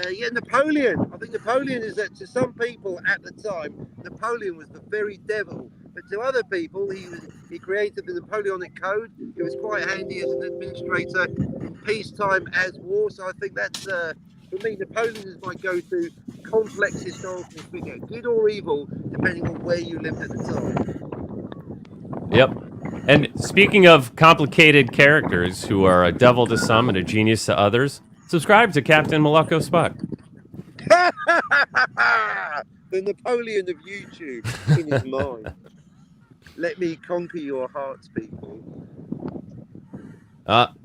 yeah, Napoleon. I think Napoleon is that to some people at the time, Napoleon was the very devil. But to other people, he created the Napoleonic Code. It was quite handy as an administrator in peacetime as war. So I think that's for me, Napoleon is my go-to complex historical figure, good or evil, depending on where you lived at the time. Yep. And speaking of complicated characters who are a devil to some and a genius to others, subscribe to Captain Moloko Spock. The Napoleon of YouTube in his mind. Let me conquer your hearts, people.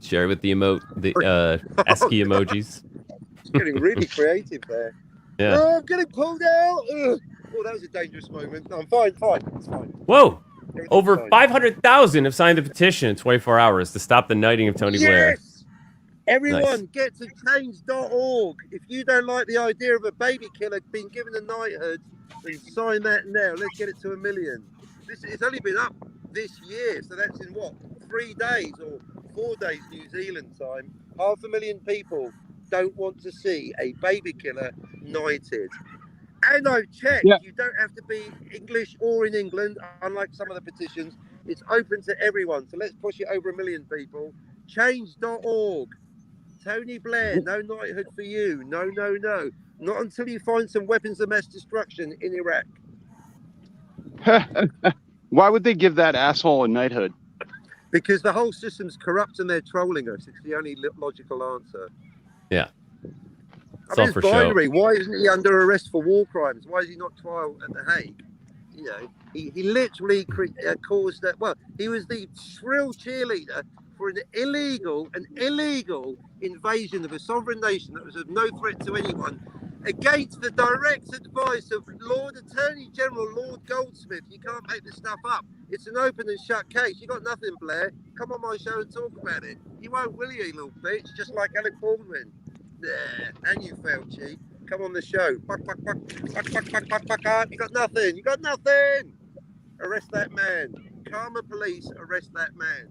Share with the ASCII emojis. It's getting really creative there. Yeah. Oh, I'm getting pulled out. Ugh. Oh, that was a dangerous moment. No, I'm fine. It's fine. Whoa! Over 500,000 have signed the petition in 24 hours to stop the knighting of Tony Blair. Everyone, get to change.org. If you don't like the idea of a baby killer being given a knighthood, then sign that now. Let's get it to 1 million. It's only been up this year, so that's in what, 3 days or 4 days New Zealand time. 500,000 people don't want to see a baby killer knighted. And I've checked, you don't have to be English or in England, unlike some of the petitions. It's open to everyone. So let's push it over 1 million people. Change.org. Tony Blair, no knighthood for you. No. Not until you find some weapons of mass destruction in Iraq. Why would they give that asshole a knighthood? Because the whole system's corrupt and they're trolling us. It's the only logical answer. Yeah. It's all it's for show. binary. Why isn't he under arrest for war crimes? Why is he not trial at The Hague? You know, he literally caused that. Well, he was the shrill cheerleader for an illegal invasion of a sovereign nation that was of no threat to anyone, against the direct advice of Lord Attorney General Lord Goldsmith. You can't make this stuff up. It's an open and shut case. You got nothing, Blair. Come on my show and talk about it. You won't, will you, little bitch? Just like Alec Baldwin. Yeah, and you, Fauci. Come on the show. You got nothing. You got nothing. Arrest that man. Karma police, arrest that man.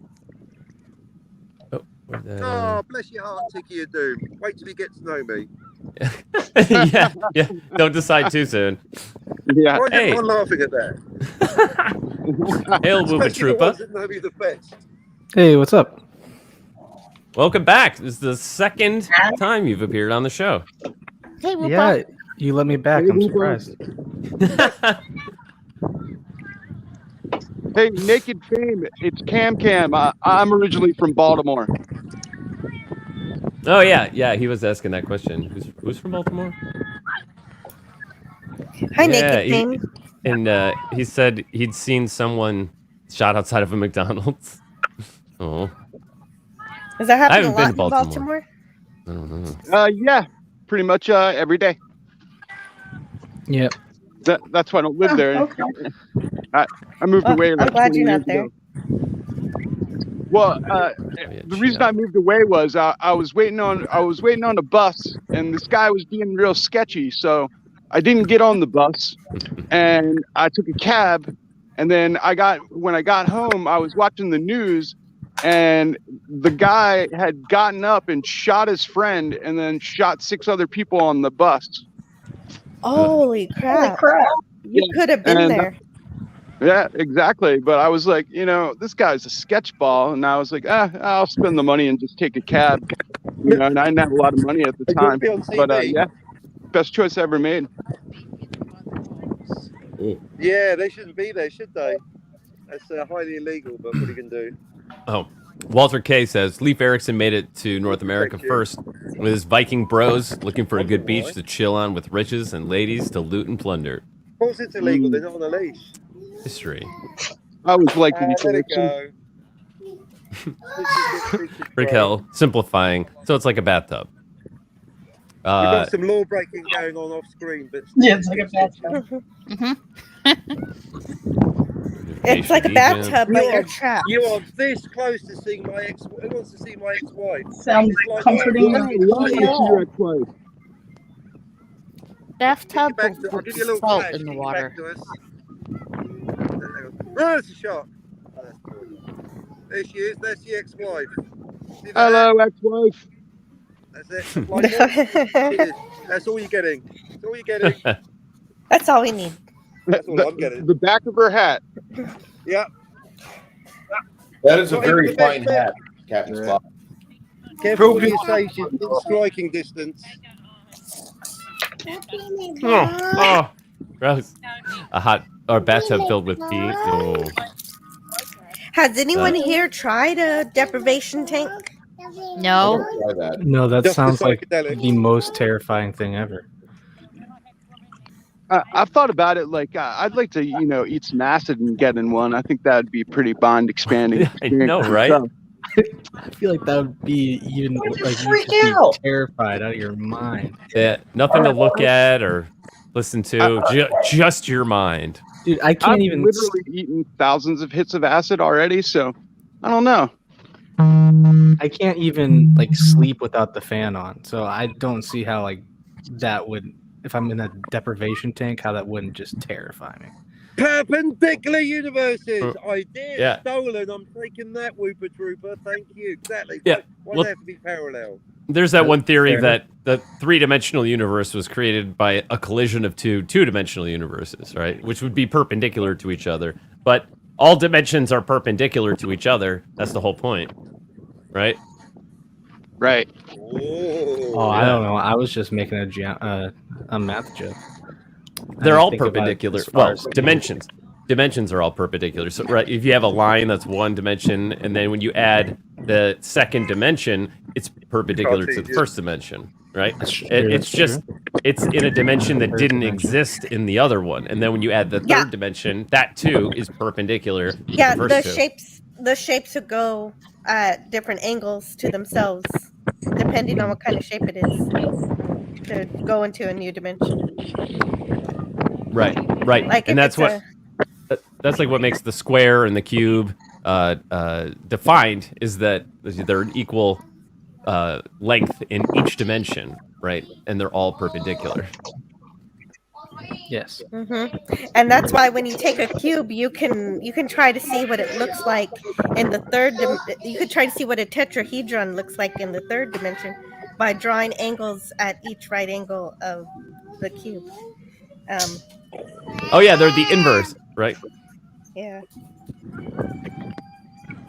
Oh, bless your heart, Tiki of Doom. Wait till you get to know me. yeah. Don't decide too soon. Yeah. Why is Hey. everyone laughing at that? Hail, Wooba Especially the ones Troopa. that know me the best. Hey, what's up? Welcome back. This is the second time you've appeared on the show. Hey, Whoopa. Yeah, you let me back. I'm surprised. Hey, Naked Fame, it's Cam. I'm originally from Baltimore. Oh yeah. He was asking that question. Who's from Baltimore? Hi, Yeah, Naked Fame. And he said he'd seen someone shot outside of a McDonald's. Oh. Does that I happen a haven't been lot to in Baltimore. Baltimore? I don't know. Yeah, pretty much every day. Yep. That's why I don't live Oh, there. okay. I moved away. I'm Like glad 20 you're years not there. ago. Well, the reason I moved away was I was waiting on a bus, and this guy was being real sketchy. So I didn't get on the bus, and I took a cab. And then when I got home, I was watching the news, and the guy had gotten up and shot his friend, and then shot 6 other people on the bus. Holy crap. You could have been And there. Yeah, exactly. But I was like, this guy's a sketchball, and I was like, I'll spend the money and just take a cab. And I didn't have a lot of money at the time. But yeah, best choice I ever made. Yeah, they shouldn't be there, should they? That's highly illegal, but what are you going to do? Oh, Walter K says Leif Erikson made it to North America first with his Viking bros, looking for a good beach to chill on with riches and ladies to loot and plunder. Of course it's illegal. They're not on a leash. History. I was like Leif Let it Erikson. go. Raquel, simplifying. So it's like a bathtub. We've got some law breaking going on off screen, but Yeah, it's like a bathtub. It's like a bathtub, but you're trapped. You are this close to seeing my ex. Who wants to see my ex-wife? Sounds It's like- comforting. Bathtub I'll give with you a little salt flash. in the Get water. back to us. Oh, there's a shot. Oh, that's good. There she is. That's the ex-wife. See that? Hello, ex-wife. That's it. Like that. That's all you're getting. That's all you're getting. That's all we need. That's all I'm getting. The back of her hat. Yeah. That is a Not very even the fine best hat, Captain Spock. Careful what you say. She's in striking distance. Oh, gross. A hot or bathtub filled with pee. Oh. Has anyone here tried a deprivation tank? No. No, that Just the sounds like psychedelics. the most terrifying thing ever. I've thought about it. Like, I'd like to, eat some acid and get in one. I think that would be a pretty bond expanding. I know, right? I feel like that would be even like you freak could out? be terrified out of your mind. Yeah, nothing to look at or listen to. Just your mind. Dude, I can't I've even. literally eaten thousands of hits of acid already, so I don't know. I can't even like sleep without the fan on. So I don't see how like that would, if I'm in a deprivation tank, how that wouldn't just terrify me. Perpendicular universes. Idea Yeah. stolen. I'm taking that, Whooper Trooper. Thank you. Exactly. Yeah, Why well- they have to be parallel? There's that one theory fair that the three-dimensional universe was created by a collision of two-dimensional universes, right? Which would be perpendicular to each other. But all dimensions are perpendicular to each other. That's the whole point, right? Right. Oh, I don't know. I was just making a math joke. They're I all think about it perpendicular. as far Well, as- dimensions are all perpendicular. So, right, if you have a line that's one dimension, and then when you add the second dimension, it's perpendicular to the Cartesian. first dimension, right? That's true, It's that's just it's in a dimension that Third didn't dimension. exist in the other one, and then when you add the third dimension, that too is perpendicular to Yeah, the the first two. shapes would go at different angles to themselves, depending on what kind of shape it is, to go into a new dimension. Right, right, Like and if that's it's what that's like what makes the square and the cube defined is that they're an equal length in each dimension, right? And they're all perpendicular. Yes. And that's why when you take a cube, you can try to see what it looks like in the you could try to see what a tetrahedron looks like in the third dimension by drawing angles at each right angle of the cube. Oh yeah, they're the inverse, right? Yeah.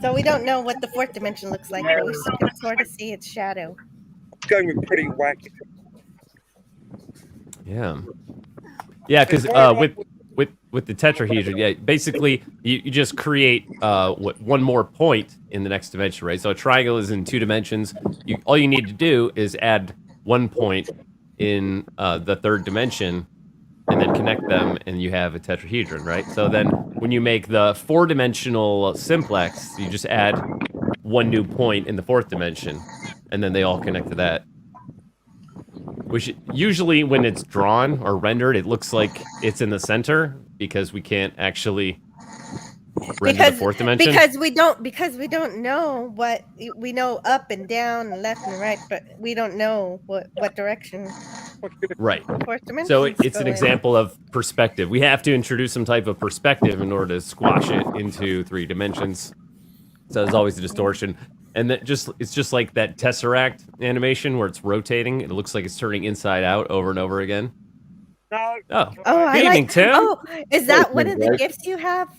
So we don't know what the fourth dimension looks like, but we can sort of see its shadow. Going with pretty wacky. Yeah, yeah, because with the tetrahedron, yeah, basically you just create one more point in the next dimension, right? So a triangle is in 2 dimensions. All you need to do is add 1 point in the third dimension, and then connect them, and you have a tetrahedron, right? So then when you make the 4-dimensional simplex, you just add 1 new point in the 4th dimension, and then they all connect to that. Which usually when it's drawn or rendered, it looks like it's in the center because we can't actually render the 4th dimension. Because we don't know what we know up and down and left and right, but we don't know what direction. Right. Fourth dimension. So it's an example of perspective. We have to introduce some type of perspective in order to squash it into 3 dimensions. So there's always a distortion. And that it's just like that Tesseract animation where it's rotating. It looks like it's turning inside out over and over again. No. Oh. I Good evening, like. Tim. Oh, is that one of the gifts you have?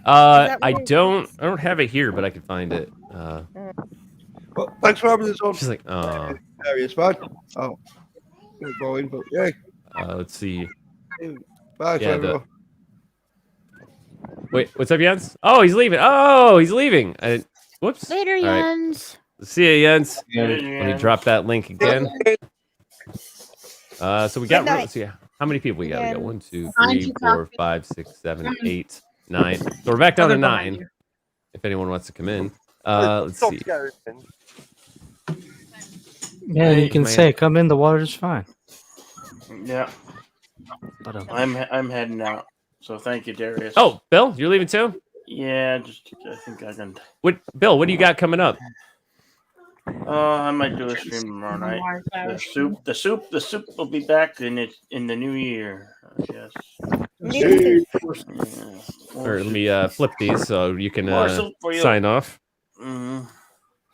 I don't have it here, but I could find it. Well, thanks for having us on. She's like, oh. It's fine. Oh, going, but yeah. Let's see. Bye. Yeah, wait, what's up, Jens? Oh, he's leaving. Oh, he's leaving. Whoops. Later, All right. Jens. See ya, Jens. Later, Let me Jens. drop that link again. So we got. Good night. Let's see. How many people we got? We got 1, 2, Find 3, you 4, coffee. 5, 6, 7, 8, 9. So we're back down to 9. If anyone wants to come in, let's see. Yeah, you can say, come in, the water's fine. Yeah. But, I'm heading out. So thank you, Darius. Oh, Bill, you're leaving too? Yeah, I think I can. Bill, what do you got coming up? I might do a stream tomorrow night. The soup will be back in the new year. Yes. Or let me flip these so you can More soup for you. sign off. Mm-hmm.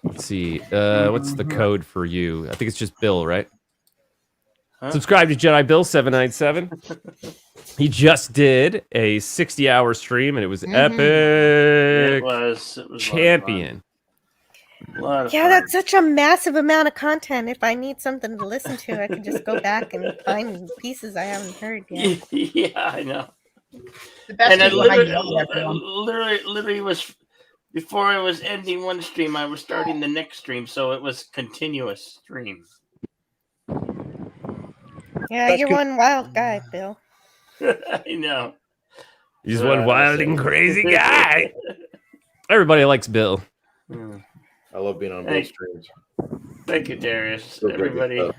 Let's see. What's the code for you? I think it's just Bill, right? Huh? Subscribe to Jedi Bill 797. He just did a 60-hour stream, and it was epic. It was champion. Yeah, that's such a massive amount of content. If I need something to listen to, I can just go back and find pieces I haven't heard yet. Yeah, I know. The best And I people I know, everyone. literally was before I was ending one stream, I was starting the next stream, so it was continuous stream. Yeah, you're one wild guy, Bill. I know. He's one wild and crazy guy. Everybody likes Bill. I love being on both Thank- streams. Thank you, Darius. So great Everybody. stuff.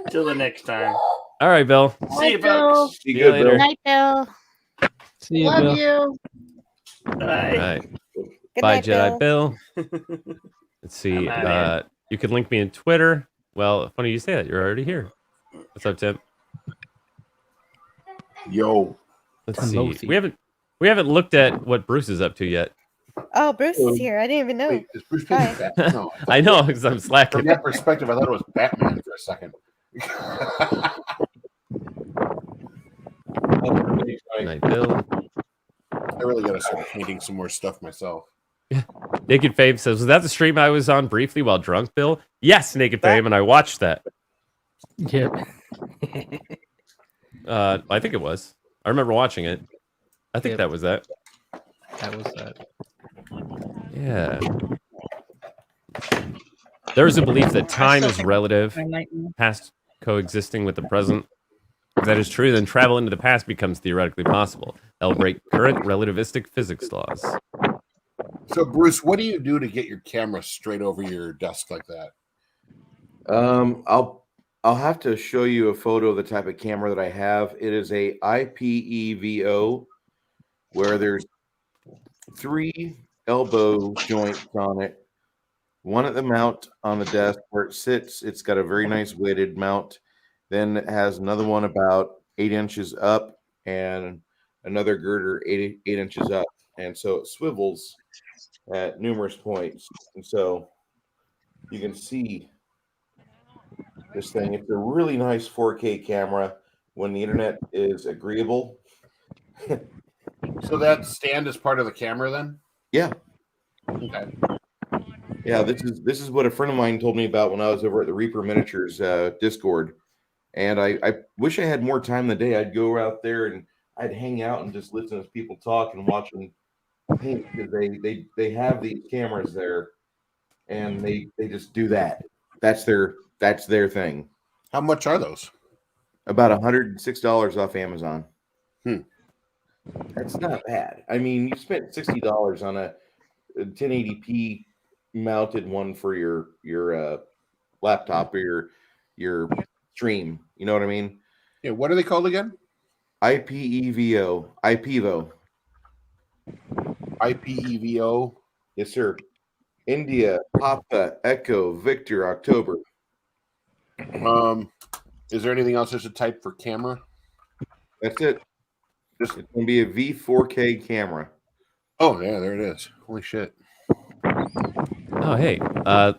Till the next time. All right, Bill. See you, Bill. folks. See you later. Good night, Bill. See you, Love Bill. you. All Bye. right. Good Bye, night, Jedi Bill. Let's see. I'm outta You can link me in Twitter. Well, funny you say that. You're already here. What's up, Tim? Yo. Let's see. Timothy. We haven't looked at what Bruce is up to yet. Oh, Bruce is here. I didn't even know. Wait, is Bruce Hi. Wayne back? No. I know because I'm From slacking. that perspective, I thought it was Batman for a second. Good night, Bill. I really gotta start painting some more stuff myself. Naked Fame says, was that the stream I was on briefly while drunk, Bill? Yes, Naked Fame, and I watched that. Yep. I think it was. I remember watching it. I think Yep. that was that. That was that. Yeah. There is a belief that time still is think relative, enlightenment. past coexisting with the present. If that is true, then travel into the past becomes theoretically possible. That will break current relativistic physics laws. So, Bruce, what do you do to get your camera straight over your desk like that? I'll have to show you a photo of the type of camera that I have. It is a IPEVO, where there's 3 elbow joints on it. One at the mount on the desk where it sits. It's got a very nice weighted mount. Then it has another one about 8 inches up and another girder 8 inches up. And so it swivels at numerous points. And so you can see this thing. It's a really nice 4K camera when the internet is agreeable. So that stand is part of the camera then? Yeah. Okay. Yeah, this is what a friend of mine told me about when I was over at the Reaper Miniatures Discord. And I wish I had more time in the day. I'd go out there and I'd hang out and just listen as people talk and watch them paint, because they have these cameras there and they just do that. That's their thing. How much are those? About $106 off Amazon. Hmm. That's not bad. I mean, you spent $60 on a 1080p mounted one for your laptop or your stream. You know what I mean? Yeah. What are they called again? IPEVO. IPEVO. Yes, sir. India, Papa, Echo, Victor, October. Is there anything else there's a type for camera? That's it. It's going to be a V4K camera. Oh, yeah, there it is. Holy shit. Oh, hey.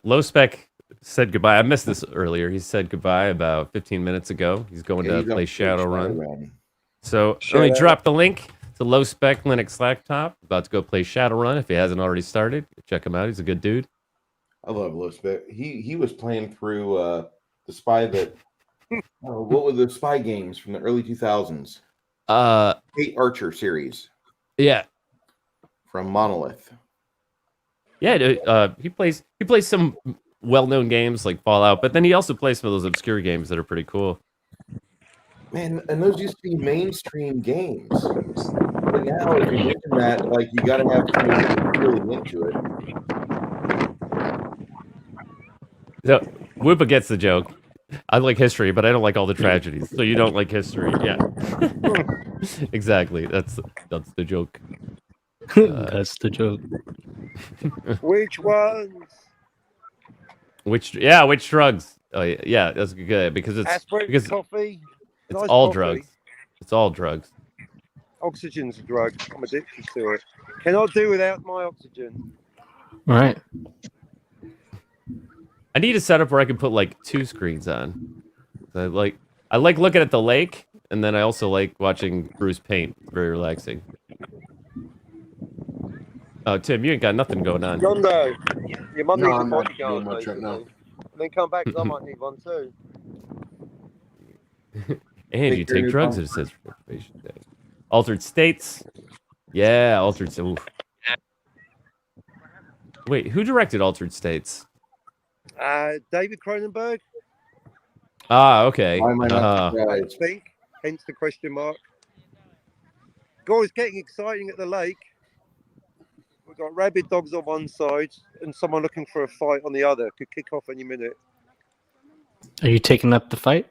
Low Spec said goodbye. I missed this earlier. He said goodbye about 15 minutes ago. He's going to play Shadowrun. So let me drop the link to Low Spec Linux Laptop. About to go play Shadowrun if he hasn't already started. Check him out. He's a good dude. I love Low Spec. He was playing through the spy that... what were the spy games from the early 2000s? Kate Archer series. Yeah. From Monolith. Yeah, he plays some well-known games like Fallout, but then he also plays some of those obscure games that are pretty cool. Man, and those used to be mainstream games. But now, if you're doing that, like, you got to have someone really into it. So, Whoopa gets the joke. I like history, but I don't like all the tragedies. So you don't like history, yeah? Exactly. That's the joke. That's the joke. Which ones? Which drugs? Oh yeah, that's good because it's coffee. It's Nice all coffee. drugs. It's all drugs. Oxygen's a drug. I'm addicted to it. Cannot do without my oxygen. All right. I need a setup where I can put like 2 screens on. I like looking at the lake, and then I also like watching Bruce paint. It's very relaxing. Oh, Tim, you ain't got nothing going on. Gondo, your mum No, needs a I'm not bodyguard, doing much right now. basically. And then come back because I might need one too. And you take drugs, it says Reformation Day. Altered States. Yeah, Altered States. Oof. Wait, who directed Altered States? David Cronenberg. Ah, okay. Why am I not I think, hence the question mark. God, it's getting exciting at the lake. We've got rabid dogs on one side and someone looking for a fight on the other. Could kick off any minute. Are you taking up the fight?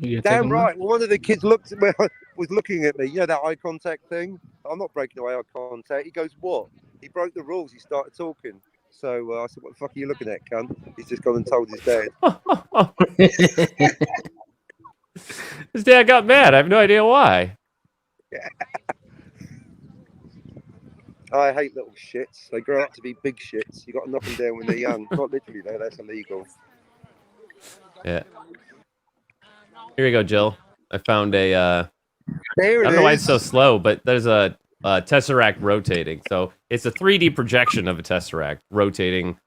Damn right. Well, one of the kids was looking at me. You know that eye contact thing? I'm not breaking away eye contact. He goes, what? He broke the rules. He started talking. So I said, what the fuck are you looking at, cunt? He's just gone and told his dad. His dad got mad. I have no idea why. Yeah. I hate little shits. They grow up to be big shits. You got to knock them down when they're young. Not literally though. That's illegal. Yeah. Here you go, Jill. I found a. There I don't know why it's so slow, but there's a tesseract rotating. So it's a 3D projection of a tesseract rotating,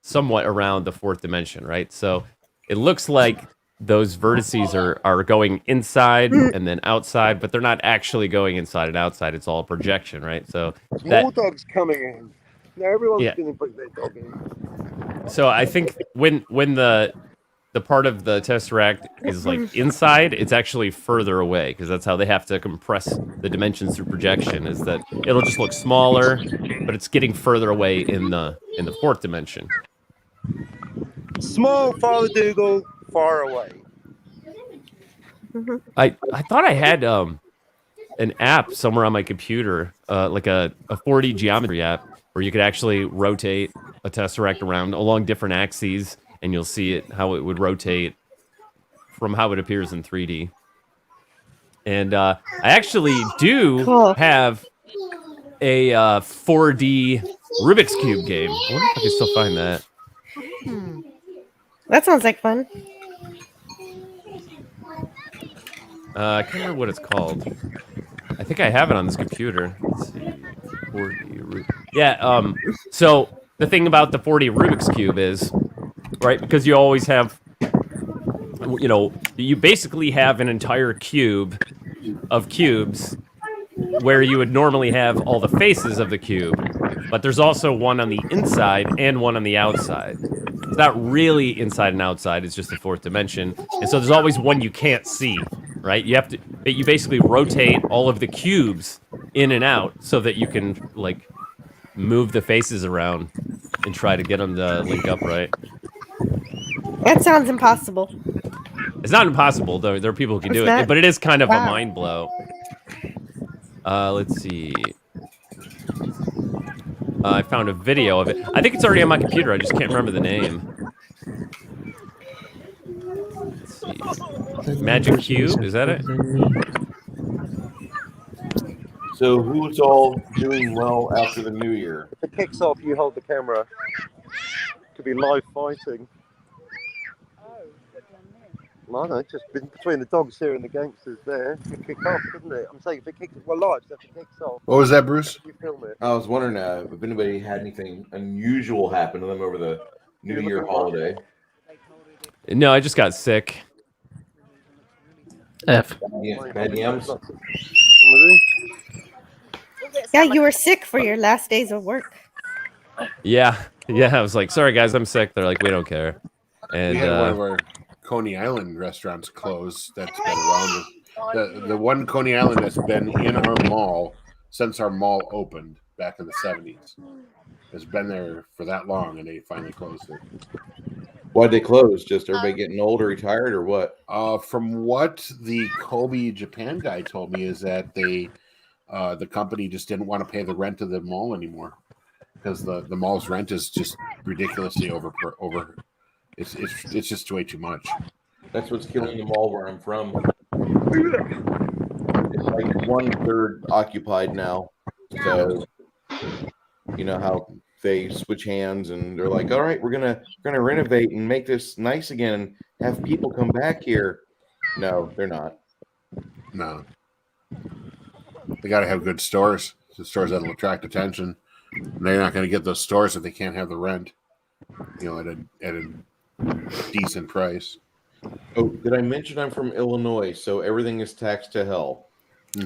somewhat around the 4th dimension, right? So it looks like those vertices are going inside and then outside, but they're not actually going inside and outside. It's all a projection, right? So Small dogs coming in. Now everyone's Yeah. going to bring their dog in. So I think when the part of the tesseract is like inside, it's actually further away because that's how they have to compress the dimensions through projection. Is that it'll just look smaller, but it's getting further away in the fourth dimension. Small Father Dougal, far away. I thought I had an app somewhere on my computer, like a 4D geometry app, where you could actually rotate a tesseract around along different axes, and you'll see it how it would rotate from how it appears in 3D. And I actually do have a 4D Rubik's Cube game. I wonder if I can still find that. That sounds like fun. I can't remember what it's called. I think I have it on this computer. Let's see. 4D yeah, so the thing about the 4D Rubik's Cube is, right, because you always have, you know, you basically have an entire cube of cubes where you would normally have all the faces of the cube, but there's also one on the inside and one on the outside. It's not really inside and outside, it's just the fourth dimension. And so there's always one you can't see, right? You basically rotate all of the cubes in and out so that you can, like, move the faces around and try to get them to link up right. That sounds impossible. It's not impossible, though. There are people who can do it, but it is kind of a mind blow. Let's see. I found a video of it. I think it's already on my computer. I just can't remember the name. Let's see. Magic Cube, is that it? So who's all doing well after the new year? If it kicks off, you hold the camera. Could be live fighting. No, no, just between the dogs here and the gangsters there. It could kick off, couldn't it? I'm saying if it kicks, well, live, so if it kicks off. What was that, Bruce? You film it. I was wondering if anybody had anything unusual happen to them over the New Year holiday. No, I just got sick. F. Bad yams? Yeah, you were sick for your last days of work. Yeah, I was like, sorry guys, I'm sick. They're like, we don't care. And We had one of our Coney Island restaurants closed that's been around. The one Coney Island that's been in our mall since our mall opened back in the 70s. Has been there for that long, and they finally closed it. Why'd they close? Just everybody getting old or retired or what? From what the Kobe Japan guy told me is that they, the company just didn't want to pay the rent of the mall anymore because the mall's rent is just ridiculously over. It's just way too much. That's what's killing the mall where I'm from. It's like 1/3 occupied now. So you know how they switch hands and they're like, all right, we're gonna renovate and make this nice again and have people come back here. No, they're not. No. They gotta have good stores. The stores that'll attract attention. And they're not gonna get those stores if they can't have the rent. You know, at a decent price. Oh, did I mention I'm from Illinois, so everything is taxed to hell.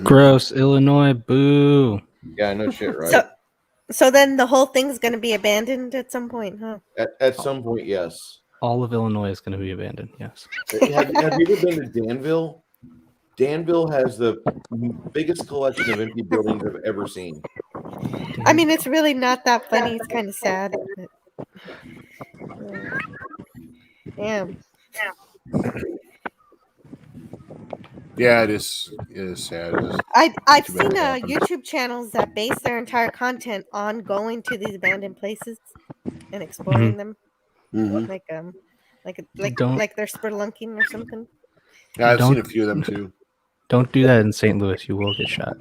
Gross, Illinois, boo. Yeah, no shit, right? So then the whole thing's going to be abandoned at some point, huh? At some point, yes. All of Illinois is going to be abandoned, yes. Have you ever been to Danville? Danville has the biggest collection of empty buildings I've ever seen. I mean, it's really not that funny. It's kind of sad. Damn. Yeah, it is sad. I've seen YouTube channels that base their entire content on going to these abandoned places and exploring them, like they're spelunking or something. Yeah, I've seen a few of them too. Don't do that in St. Louis; you will get shot.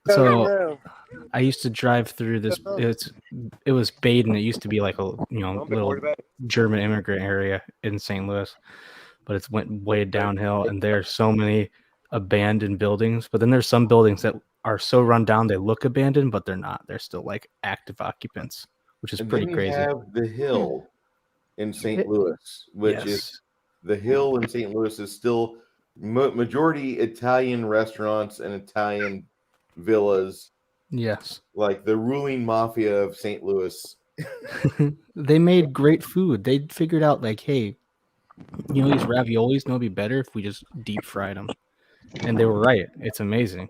So I used to drive through this. It was Baden. It used to be like a little German immigrant area in St. Louis, but it's went way downhill. And there are so many abandoned buildings. But then there's some buildings that are so run down they look abandoned, but they're not. They're still like active occupants, which is pretty crazy. You have the Hill in St. Louis, which is the Hill in St. Louis is still majority Italian restaurants and Italian villas Yes. Like the ruling mafia of St. Louis. They made great food. They figured out like, hey, you know, these raviolis, it'd be better if we just deep fried them. And they were right. It's amazing.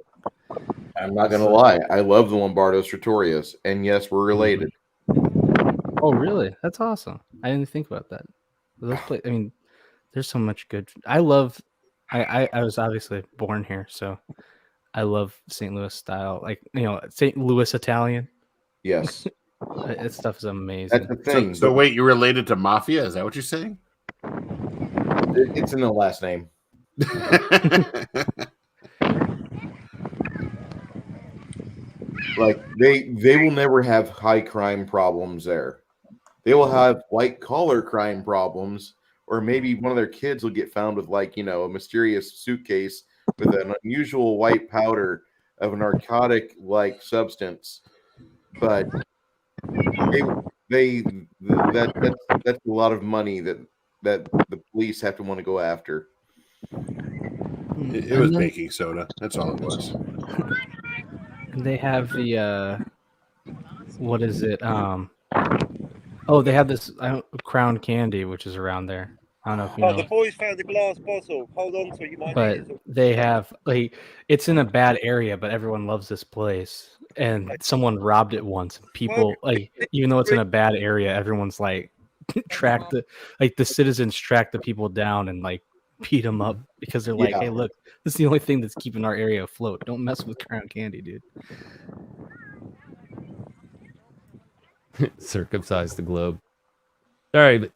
I'm not gonna lie. I love the Lombardo's Trattorias, and yes, we're related. Oh, really? That's awesome. I didn't think about that. Those I mean, there's so much good. I love. I was obviously born here, so I love St. Louis style, like, you know, St. Louis Italian. Yes, that stuff is amazing. That's the thing. So wait, you're related to Mafia? Is that what you're saying? It's in the last name. Like they will never have high crime problems there. They will have white collar crime problems, or maybe one of their kids will get found with, like, you know, a mysterious suitcase with an unusual white powder of a narcotic like substance. But that's a lot of money that the police have to want to go after. It was baking soda. That's all it was. And they have the what is it? Oh, they have this Crown Candy, which is around there. I don't know if you know. The boys found a glass bottle. Hold on to it. You might But need it. they have, like, it's in a bad area, but everyone loves this place. And someone robbed it once. People, like, even though it's in a bad area, everyone's like the citizens track the people down and like beat them up because they're like, hey, look, this is the only thing that's keeping our area afloat. Don't mess with Crown Candy, dude. Circumcise the globe. Sorry,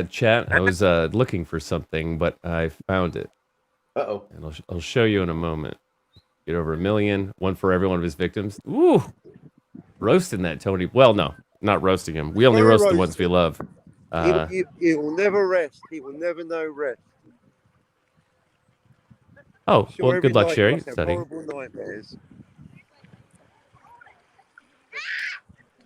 chat. I was looking for something, but I found it. Uh-oh. And I'll show you in a moment. Get over 1 million. One for every one of his victims. Ooh. Roasting that, Tony. Well, no, not roasting him. We only roast the ones we love. He will never rest. He will never know rest. Oh, Sure, well, every good luck, night Sherry. must have Studying. horrible nightmares.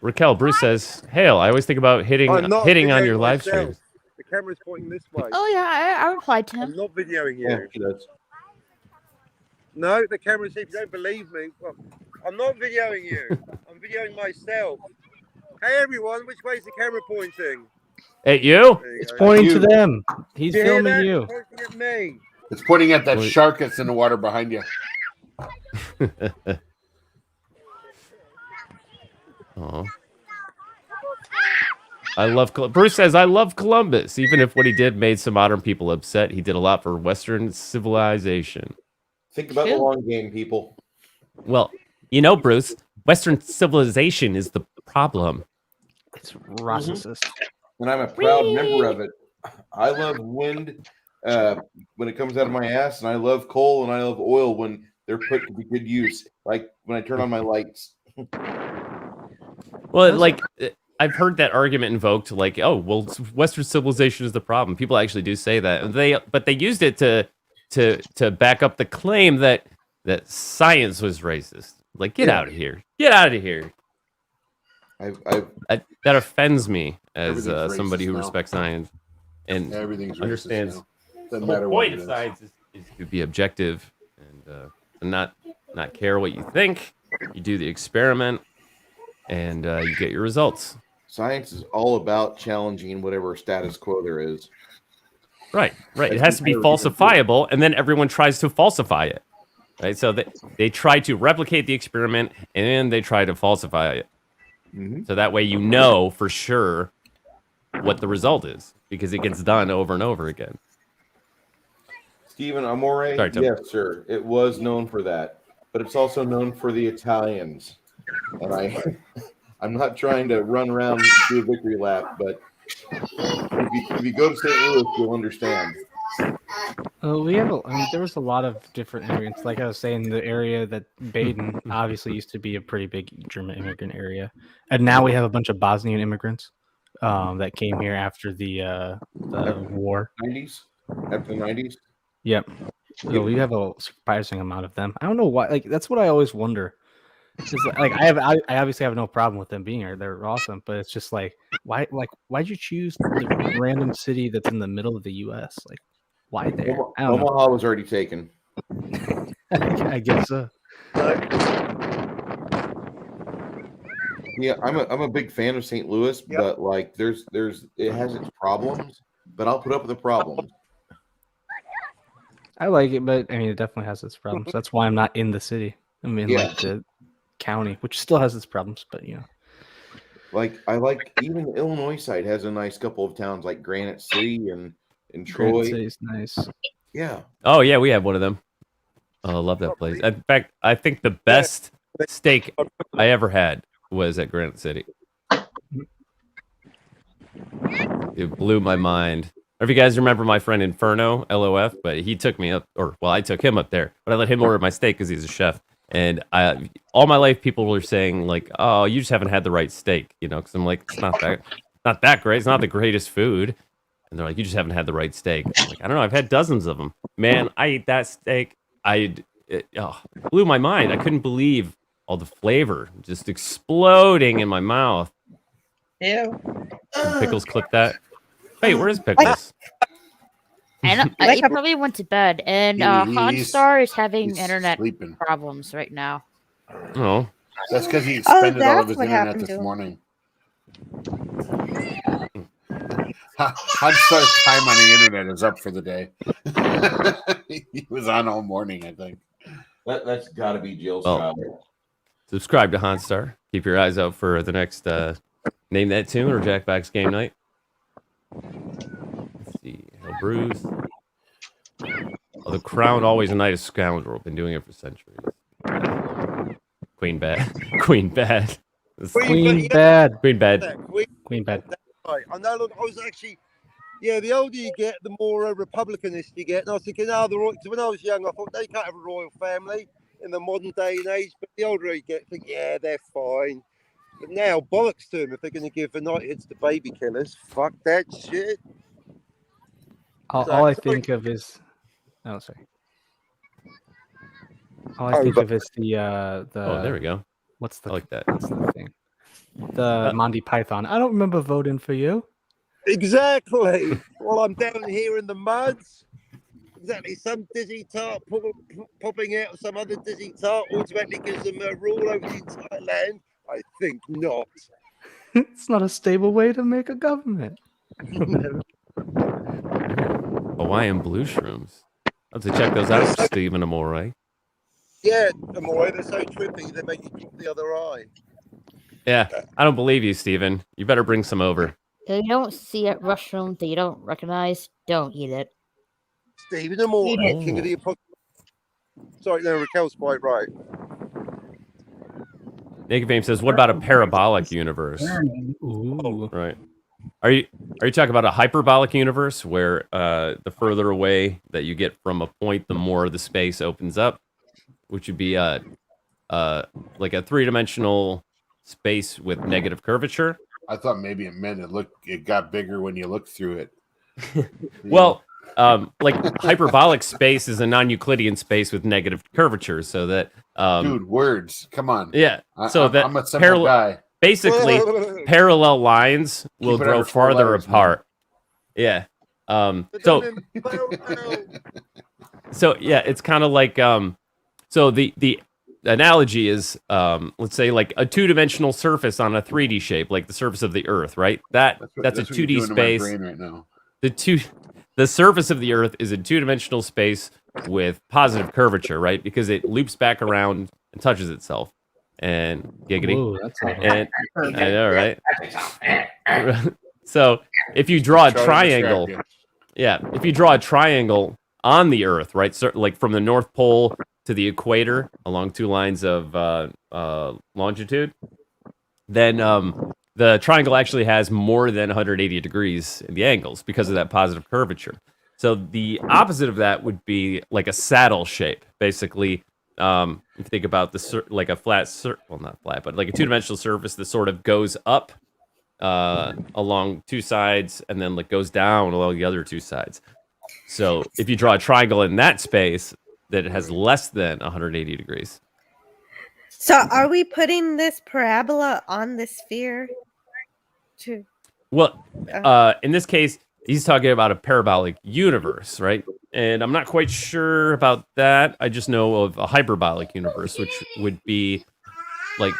Raquel, Bruce says, Hail, I always think about hitting I'm not on videoing your live myself. streams. The camera's pointing this way. Oh yeah, I replied to him. I'm not videoing you. Yeah, he does. No, the camera says, if you don't believe me, well, I'm not videoing you. I'm videoing myself. Hey everyone, which way is the camera pointing? At you? It's pointing to them. He's Do you hear filming that? you. It's pointing at me. It's pointing at that shark that's in the water behind you. Aw. I love Bruce says I love Columbus, even if what he did made some modern people upset. He did a lot for Western civilization. Think about the long game, people. Well, you know, Bruce, Western civilization is the problem. It's racist. And I'm a proud member of it. I love wind when it comes out of my ass, and I love coal and I love oil when they're put to good use. Like when I turn on my lights. Well, like I've heard that argument invoked, like, oh, well, Western civilization is the problem. People actually do say that. But they used it to back up the claim that science was racist. Like, get out of here. Get out of here. That offends me as somebody who respects science and everything's understands the the whole whole point of science is to be objective and not care what you think. You do the experiment and you get your results. Science is all about challenging whatever status quo there is. Right. It has to be falsifiable, and then everyone tries to falsify it. Right. So they try to replicate the experiment, and they try to falsify it. Mm-hmm. So that way you know for sure what the result is, because it gets done over and over again. Stephen Amore, Sorry, Tim. yes, sir. It was known for that, but it's also known for the Italians. And I'm not trying to run around and do a victory lap, but if you go to St. Louis, you'll understand. We have there was a lot of different immigrants. Like I was saying, the area that Baden obviously used to be a pretty big German immigrant area, and now we have a bunch of Bosnian immigrants that came here after the war. 90s? After the 90s? Yep. So we have a surprising amount of them. I don't know why. Like that's what I always wonder. Like I obviously have no problem with them being here. They're awesome, but it's just like why'd you choose the random city that's in the middle of the U.S.? Like why there? I don't know. Omaha was already taken. I guess so. Yeah, I'm a big fan of St. Louis, but like there's it has its problems, but I'll put up with the problems. I like it, but I mean, it definitely has its problems. That's why I'm not in the city. I'm in Yeah. like the county, which still has its problems, but you know. Like I like even the Illinois side has a nice couple of towns like Granite City and Troy. Granite City's nice. Yeah. Oh yeah, we have one of them. Oh, I love that place. In fact, I think the best steak I ever had was at Granite City. It blew my mind. If you guys remember my friend Inferno, LOF, but he took me up, or well, I took him up there, but I let him order my steak because he's a chef. And all my life, people were saying like, "Oh, you just haven't had the right steak," you know, because I'm like, it's not that great. It's not the greatest food. And they're like, "You just haven't had the right steak." I'm like, I don't know. I've had dozens of them. Man, I ate that steak. It blew my mind. I couldn't believe all the flavor just exploding in my mouth. Ew. Can Pickles clip that. Wait, where's Pickles? And he probably went to bed. And Honstar is having internet problems right now. Oh, That's because he expended all of his what internet happened this to him. morning. Hunstar's time on the internet is up for the day. He was on all morning, I think. That's got to be Jill's Well, job. subscribe to Honstar. Keep your eyes out for the next Name That Tune or Jack Back's Game Night. Let's see. Hell Bruce. Oh, the Crown, always a night of scoundrel. Been doing it for centuries. Queen Bad. Queen Bad. Queen Bad. Queen Bad. Queen Bad. Right. I know. Look, I was actually, the older you get, the more Republicanist you get. And I was thinking, when I was young, I thought they can't have a royal family in the modern day and age. But the older you get, I think, yeah, they're fine. But now, bollocks to them if they're going to give the knighthoods to baby killers. Fuck that shit. All I think of is, oh sorry. All I think of is the. Oh, there we go. What's the? I like that. What's the thing? The Monty Python. I don't remember voting for you. Exactly. Well, I'm down here in the muds. Exactly. Some dizzy tart popping out of some other dizzy tart automatically gives them a rule over the entire land. I think not. It's not a stable way to make a government. Hawaiian blue shrooms. I'll have to check those out, Stephen Amore. Yeah, Amore, they're so trippy, they make you keep the other eye. Yeah, I don't believe you, Stephen. You better bring some over. If you don't see a mushroom that you don't recognize, don't eat it. Stephen Amore, king of the apocalypse. Sorry, no, Raquel's quite right. Naked Fame says, "What about a parabolic universe?" Ooh. Right. Are you talking about a hyperbolic universe where the further away that you get from a point, the more the space opens up, which would be like a three-dimensional space with negative curvature? I thought maybe it meant it got bigger when you looked through it. Well, like hyperbolic space is a non-Euclidean space with negative curvature, so that dude, words, come on. Yeah, so I'm a simple guy. Basically, parallel lines will Keep it grow under 4 farther letters, apart. Yeah. So yeah, it's kind of like so the analogy is let's say like a two-dimensional surface on a 3D shape, like the surface of the Earth, right? That's a what 2D you're doing to my space. brain right now. The surface of the Earth is a two-dimensional space with positive curvature, right? Because it loops back around and touches itself. And giggity. Whoa, that's and I know, right? So if you draw a triangle, if you draw a triangle on the Earth, right? So like from the North Pole to the equator along 2 lines of longitude, then the triangle actually has more than 180 degrees in the angles because of that positive curvature. So the opposite of that would be like a saddle shape, basically. If you think about like a flat, well, not flat, but like a two-dimensional surface that sort of goes up along 2 sides and then like goes down along the other 2 sides. So if you draw a triangle in that space, that it has less than 180 degrees. So are we putting this parabola on the sphere? Well, in this case, he's talking about a parabolic universe, right? And I'm not quite sure about that. I just know of a hyperbolic universe, which would be like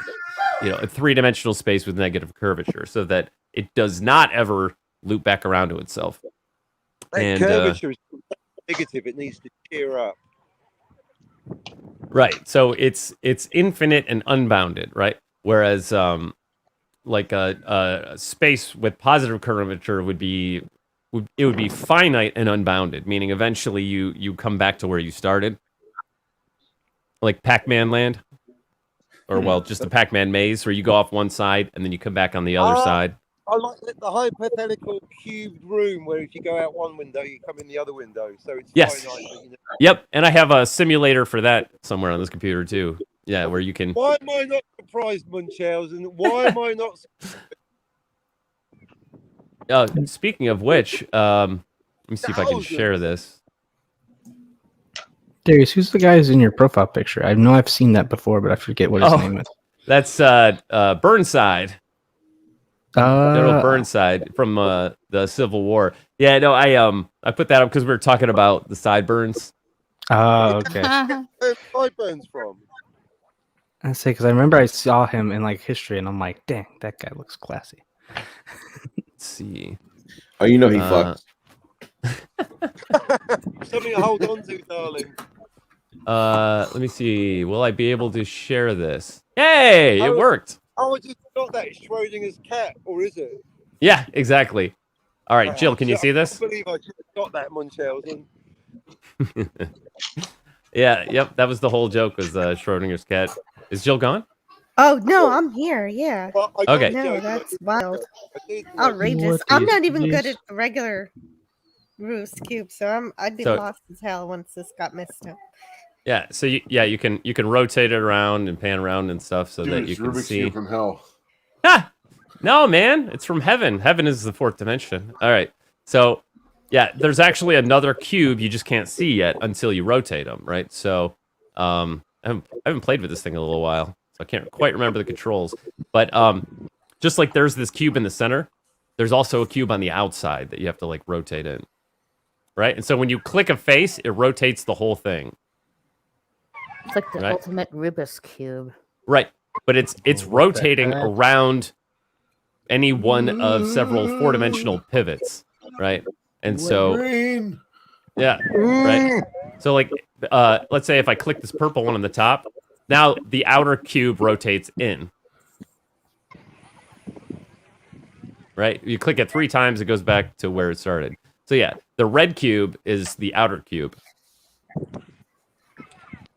a three-dimensional space with negative curvature, so that it does not ever loop back around to itself. That And curvature is negative. It needs to cheer up. right, so it's infinite and unbounded, right? Whereas like a space with positive curvature would be finite and unbounded, meaning eventually you come back to where you started, like Pac-Man land, or well, just a Pac-Man maze where you go off one side and then you come back on the other side. I like the hypothetical cubed room where if you go out one window, you come in the other window. So it's Yes. finite, but, Yep, and I have a simulator for that somewhere on this computer too. Yeah, where you can. Why am I not surprised, Munchausen? Why am I not? Speaking of which, let me see if I can share this. Darius, who's the guy who's in your profile picture? I know I've seen that before, but I forget what his name is. That's Burnside. General Burnside from the Civil War. Yeah, no, I put that up because we were talking about the sideburns. Oh, okay. Where's sideburns from? I say because I remember I saw him in like history, and I'm like, dang, that guy looks classy. Let's see. Oh, you know he fucks. Something to hold on to, darling. Let me see. Will I be able to share this? Hey, it worked. Oh, it's not that. It's Schrodinger's cat, or is it? Yeah, exactly. All right, Jill, can you see this? I believe I should have got that, Munchausen. Yeah, yep. That was the whole joke. Was Schrodinger's cat? Is Jill gone? Oh no, I'm here. Yeah. Okay. No, that's wild. Outrageous. I'm not even good at the regular Rubik's cube, so I'd be So- lost as hell once this got messed up. Yeah. So you can rotate it around and pan around and stuff so Dude, that you it's can Rubik's see. Cube from hell. Ah! No, man, it's from heaven. Heaven is the fourth dimension. All right. So, yeah, there's actually another cube you just can't see yet until you rotate them, right? So, I haven't played with this thing in a little while, so I can't quite remember the controls. But just like there's this cube in the center, there's also a cube on the outside that you have to like rotate in, right? And so when you click a face, it rotates the whole thing. It's like the Right. ultimate Rubik's cube. Right. But it's rotating around any one of several four-dimensional pivots, right? And so yeah, right. So like let's say if I click this purple one on the top, now the outer cube rotates in. Right? You click it 3 times, it goes back to where it started. So yeah, the red cube is the outer cube.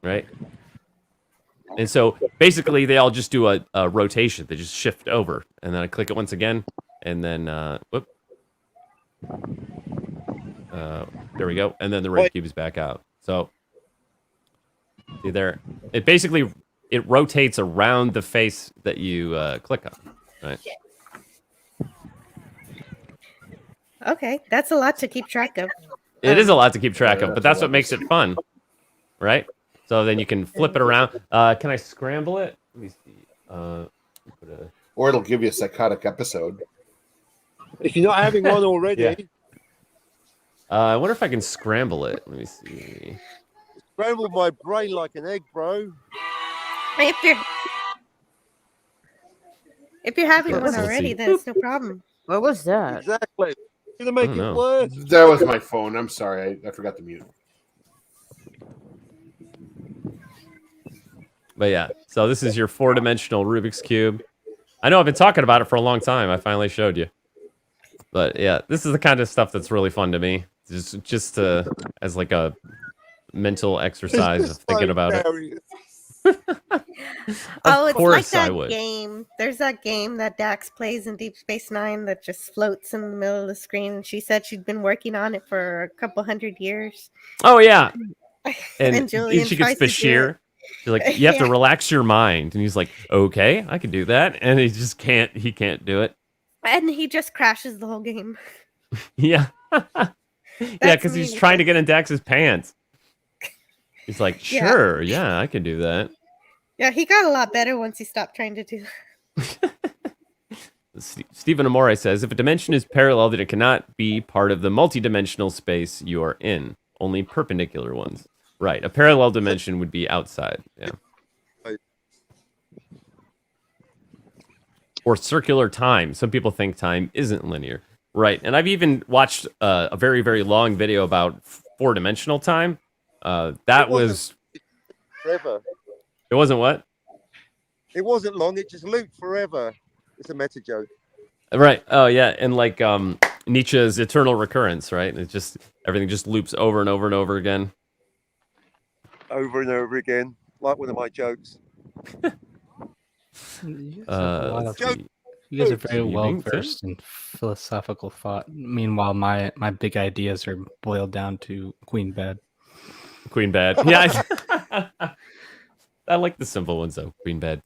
Right? And so basically they all just do a rotation. They just shift over. And then I click it once again. And then, whoop. There we go. And then the red cube is back out. So, see there. It basically, it rotates around the face that you click on. Right? Okay, that's a lot to keep track of. It is a lot to keep track of, but that's what makes it fun. Right? So then you can flip it around. Can I scramble it? Let me see. Or it'll give you a psychotic episode. If you're not having one already, Yeah. I wonder if I can scramble it. Let me see. scramble my brain like an egg, bro. If you're having Yeah, one so let's already, see. then it's no problem. What was that? Exactly. Gonna make don't it know. worse. That was my phone. I'm sorry. I forgot to mute. But yeah, so this is your 4-dimensional Rubik's Cube. I know I've been talking about it for a long time. I finally showed you. But yeah, this is the kind of stuff that's really fun to me. Just as like a mental exercise of thinking about it. Oh, it's like course I that would. game. There's that game that Dax plays in Deep Space Nine that just floats in the middle of the screen. She said she'd been working on it for a couple 100 years. Oh yeah. And, And Julian she tries gets to do Bashir. She's like, you have to Yeah. relax your mind. And he's like, okay, I can do that. And he just can't, he can't do it. And he just crashes the whole game. Yeah. Yeah, because he's me. trying to get in Dax's pants. He's like, Yeah. sure, yeah, I can do that. Yeah, he got a lot better once he stopped trying to do Stephen Amore says, if a dimension is parallel, then it cannot be part of the multidimensional space you are in. Only perpendicular ones. Right. A parallel dimension would be outside. Yeah. or circular time. Some people think time isn't linear, right? And I've even watched a very, very long video about 4-dimensional time. That was forever. it wasn't what? It wasn't long. It just looped forever. It's a meta joke. Right. Oh yeah, and like Nietzsche's eternal recurrence, right? It just everything just loops over and over and over again. Over and over again, like one of my jokes. You guys are very well versed in philosophical thought. Meanwhile, my big ideas are boiled down to Queen Bed. Queen Bed. Yeah. I like the simple ones though. Queen Bed.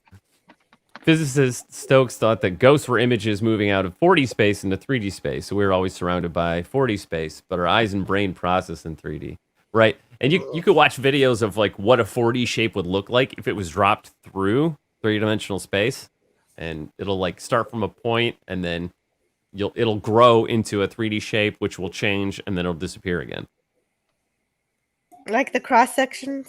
Physicist Stokes thought that ghosts were images moving out of 4D space into 3D space. So we were always surrounded by 4D space, but our eyes and brain process in 3D. Right. And you could watch videos of like what a 4D shape would look like if it was dropped through 3-dimensional space. And it'll like start from a point and then it'll grow into a 3D shape, which will change and then it'll disappear again. Like the cross sections.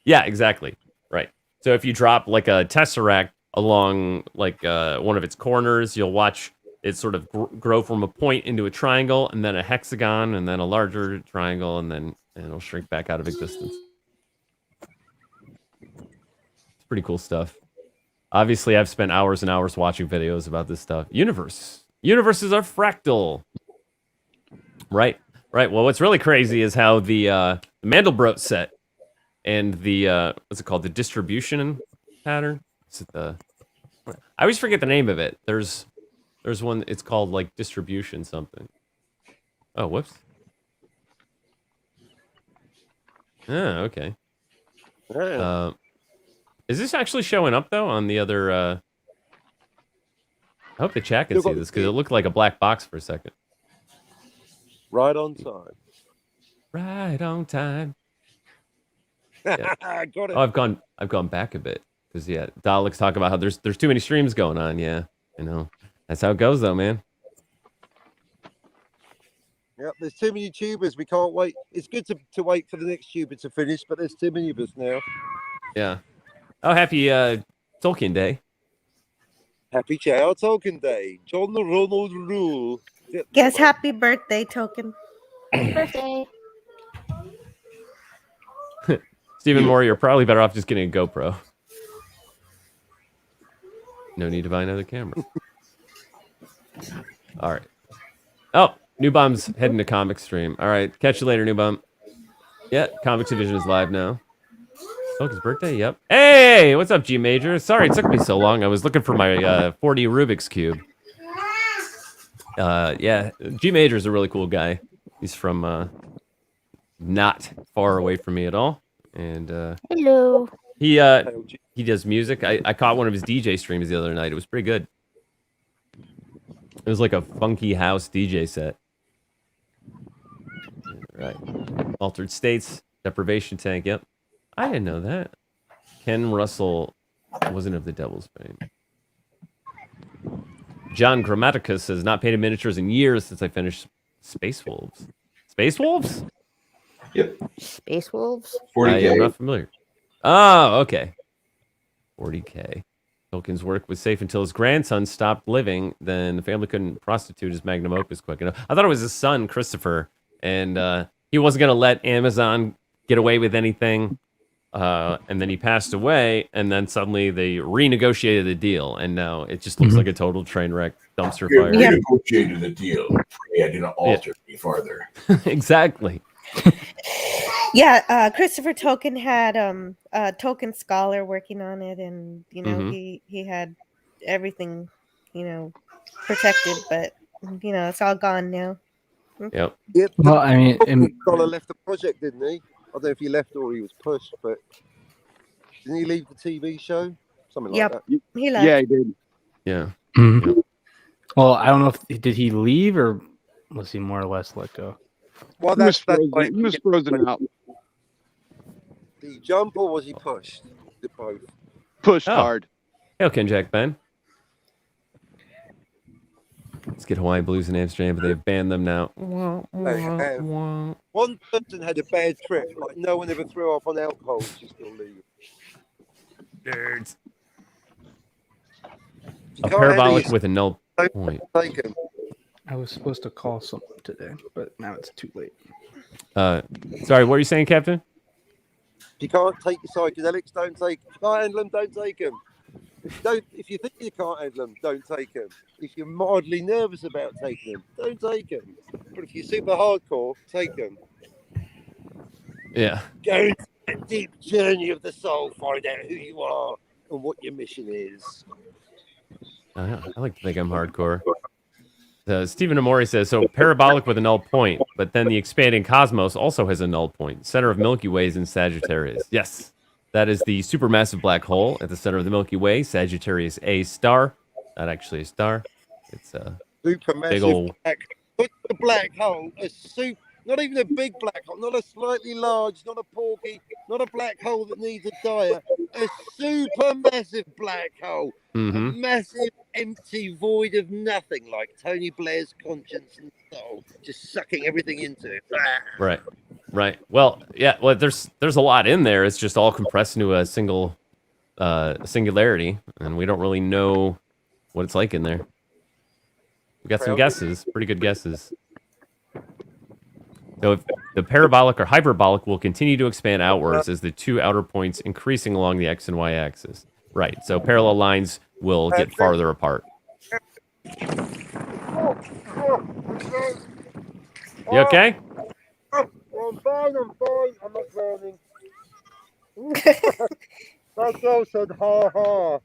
Yeah, exactly. Right. So if you drop like a tesseract along like one of its corners, you'll watch it sort of grow from a point into a triangle and then a hexagon and then a larger triangle and then it'll shrink back out of existence. It's pretty cool stuff. Obviously, I've spent hours and hours watching videos about this stuff. Universes are fractal. Right. Well, what's really crazy is how the Mandelbrot set and the what's it called? The distribution pattern. Is it the? I always forget the name of it. There's one. It's called like distribution something. Oh, whoops. Okay. Is this actually showing up though on the other? I hope the chat can see this because it looked like a black box for a second. Right on time. Right on time. Yeah. Got it. Oh, I've gone back a bit because Dalek's talking about how there's too many streams going on. Yeah, you know that's how it goes though, man. Yep, there's too many tubers. We can't wait. It's good to wait for the next tuber to finish, but there's too many of us now. Yeah. Oh, happy Tolkien Day. Happy Child Tolkien Day. John Ronald Rule. Guess happy birthday, Token. Birthday. Stephen Moore, you're probably better off just getting a GoPro. No need to buy another camera. All right. Oh, New Bomb's heading to Comic Stream. All right. Catch you later, New Bomb. Yeah, Comics Division is live now. Tolkien's birthday? Yep. Hey, what's up, G Major? Sorry it took me so long. I was looking for my 4D Rubik's Cube. Yeah, G Major is a really cool guy. He's from not far away from me at all. And hello. He does music. I caught one of his DJ streams the other night. It was pretty good. It was like a funky house DJ set. Right. Altered States, Deprivation Tank. Yep. I didn't know that. Ken Russell wasn't of the Devil's Bane. John Grammaticus says, not painted miniatures in years since I finished Space Wolves. Space Wolves? Yep. Space Wolves? 40K. I'm not familiar. Oh, okay. 40K. Tolkien's work was safe until his grandson stopped living. Then the family couldn't prostitute his magnum opus quick enough. I thought it was his son, Christopher. And he wasn't going to let Amazon get away with anything. And then he passed away, and then suddenly they renegotiated the deal, and now it just looks like a total train wreck, dumpster fire. We renegotiated the deal. I didn't alter any farther. Exactly. Yeah, Christopher Tolkien had a Tolkien scholar working on it, and he had everything protected, but it's all gone now. Yep. Well, I mean, Scholar left the project, didn't he? I don't know if he left or he was pushed, but didn't he leave the TV show? Something like that. He left. Yeah, he did. Yeah. Mm-hmm. Well, I don't know if did he leave or was he more or less let go? Well, He was frozen out. Did he jump or was he pushed? Did both? Pushed hard. Hail, Ken Jack Ben. Let's get Hawaiian Blues in Amsterdam, but they've banned them now. One person had a bad trip, like no one ever threw off on alcohol, she's still leaving. Nerds. A parabolic with a null point. I was supposed to call someone today, but now it's too late. Sorry, what were you saying, Captain? If you can't take your psychedelics, don't take. If you can't handle them, don't take them. If you think you can't handle them, don't take them. If you're mildly nervous about taking them, don't take them. But if you're super hardcore, take them. Yeah. Go into a deep journey of the soul, find out who you are and what your mission is. I like to think I'm hardcore. Stephen Amori says, so parabolic with a null point, but then the expanding cosmos also has a null point. Center of Milky Way is in Sagittarius. Yes, that is the supermassive black hole at the center of the Milky Way, Sagittarius A star. Not actually a star. It's a big old... Black. Put the black hole, not even a big black hole, not a slightly large, not a porky, not a black hole that needs a dyer, a supermassive black hole. A massive empty void of nothing, like Tony Blair's conscience and soul, just sucking everything into it. Right. Well, yeah. Well, there's a lot in there. It's just all compressed into a single singularity, and we don't really know what it's like in there. We got some guesses, pretty good guesses. So if the parabolic or hyperbolic will continue to expand outwards as the two outer points increasing along the x and y axis. Right, so parallel lines will get farther apart. You okay? I'm fine, I'm not drowning. That girl said ha ha.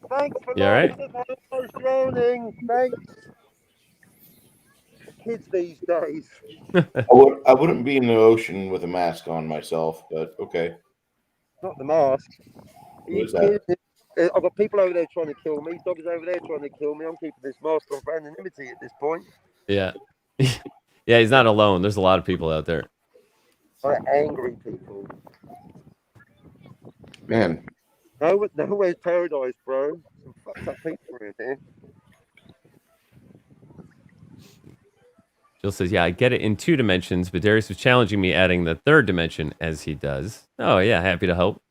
Thanks for You all right? I was drowning. Thanks. Kids these days. I wouldn't be in the ocean with a mask on myself, but okay. Not the mask. What is that? I've got people over there trying to kill me. Dogs over there trying to kill me. I'm keeping this mask on for anonymity at this point. Yeah. Yeah, he's not alone. There's a lot of people out there. Angry people. Man. Nowhere's paradise, bro. Some fucked up people in here. Jill says, yeah, I get it in 2 dimensions, but Darius was challenging me adding the 3rd dimension as he does. Oh, yeah, happy to help.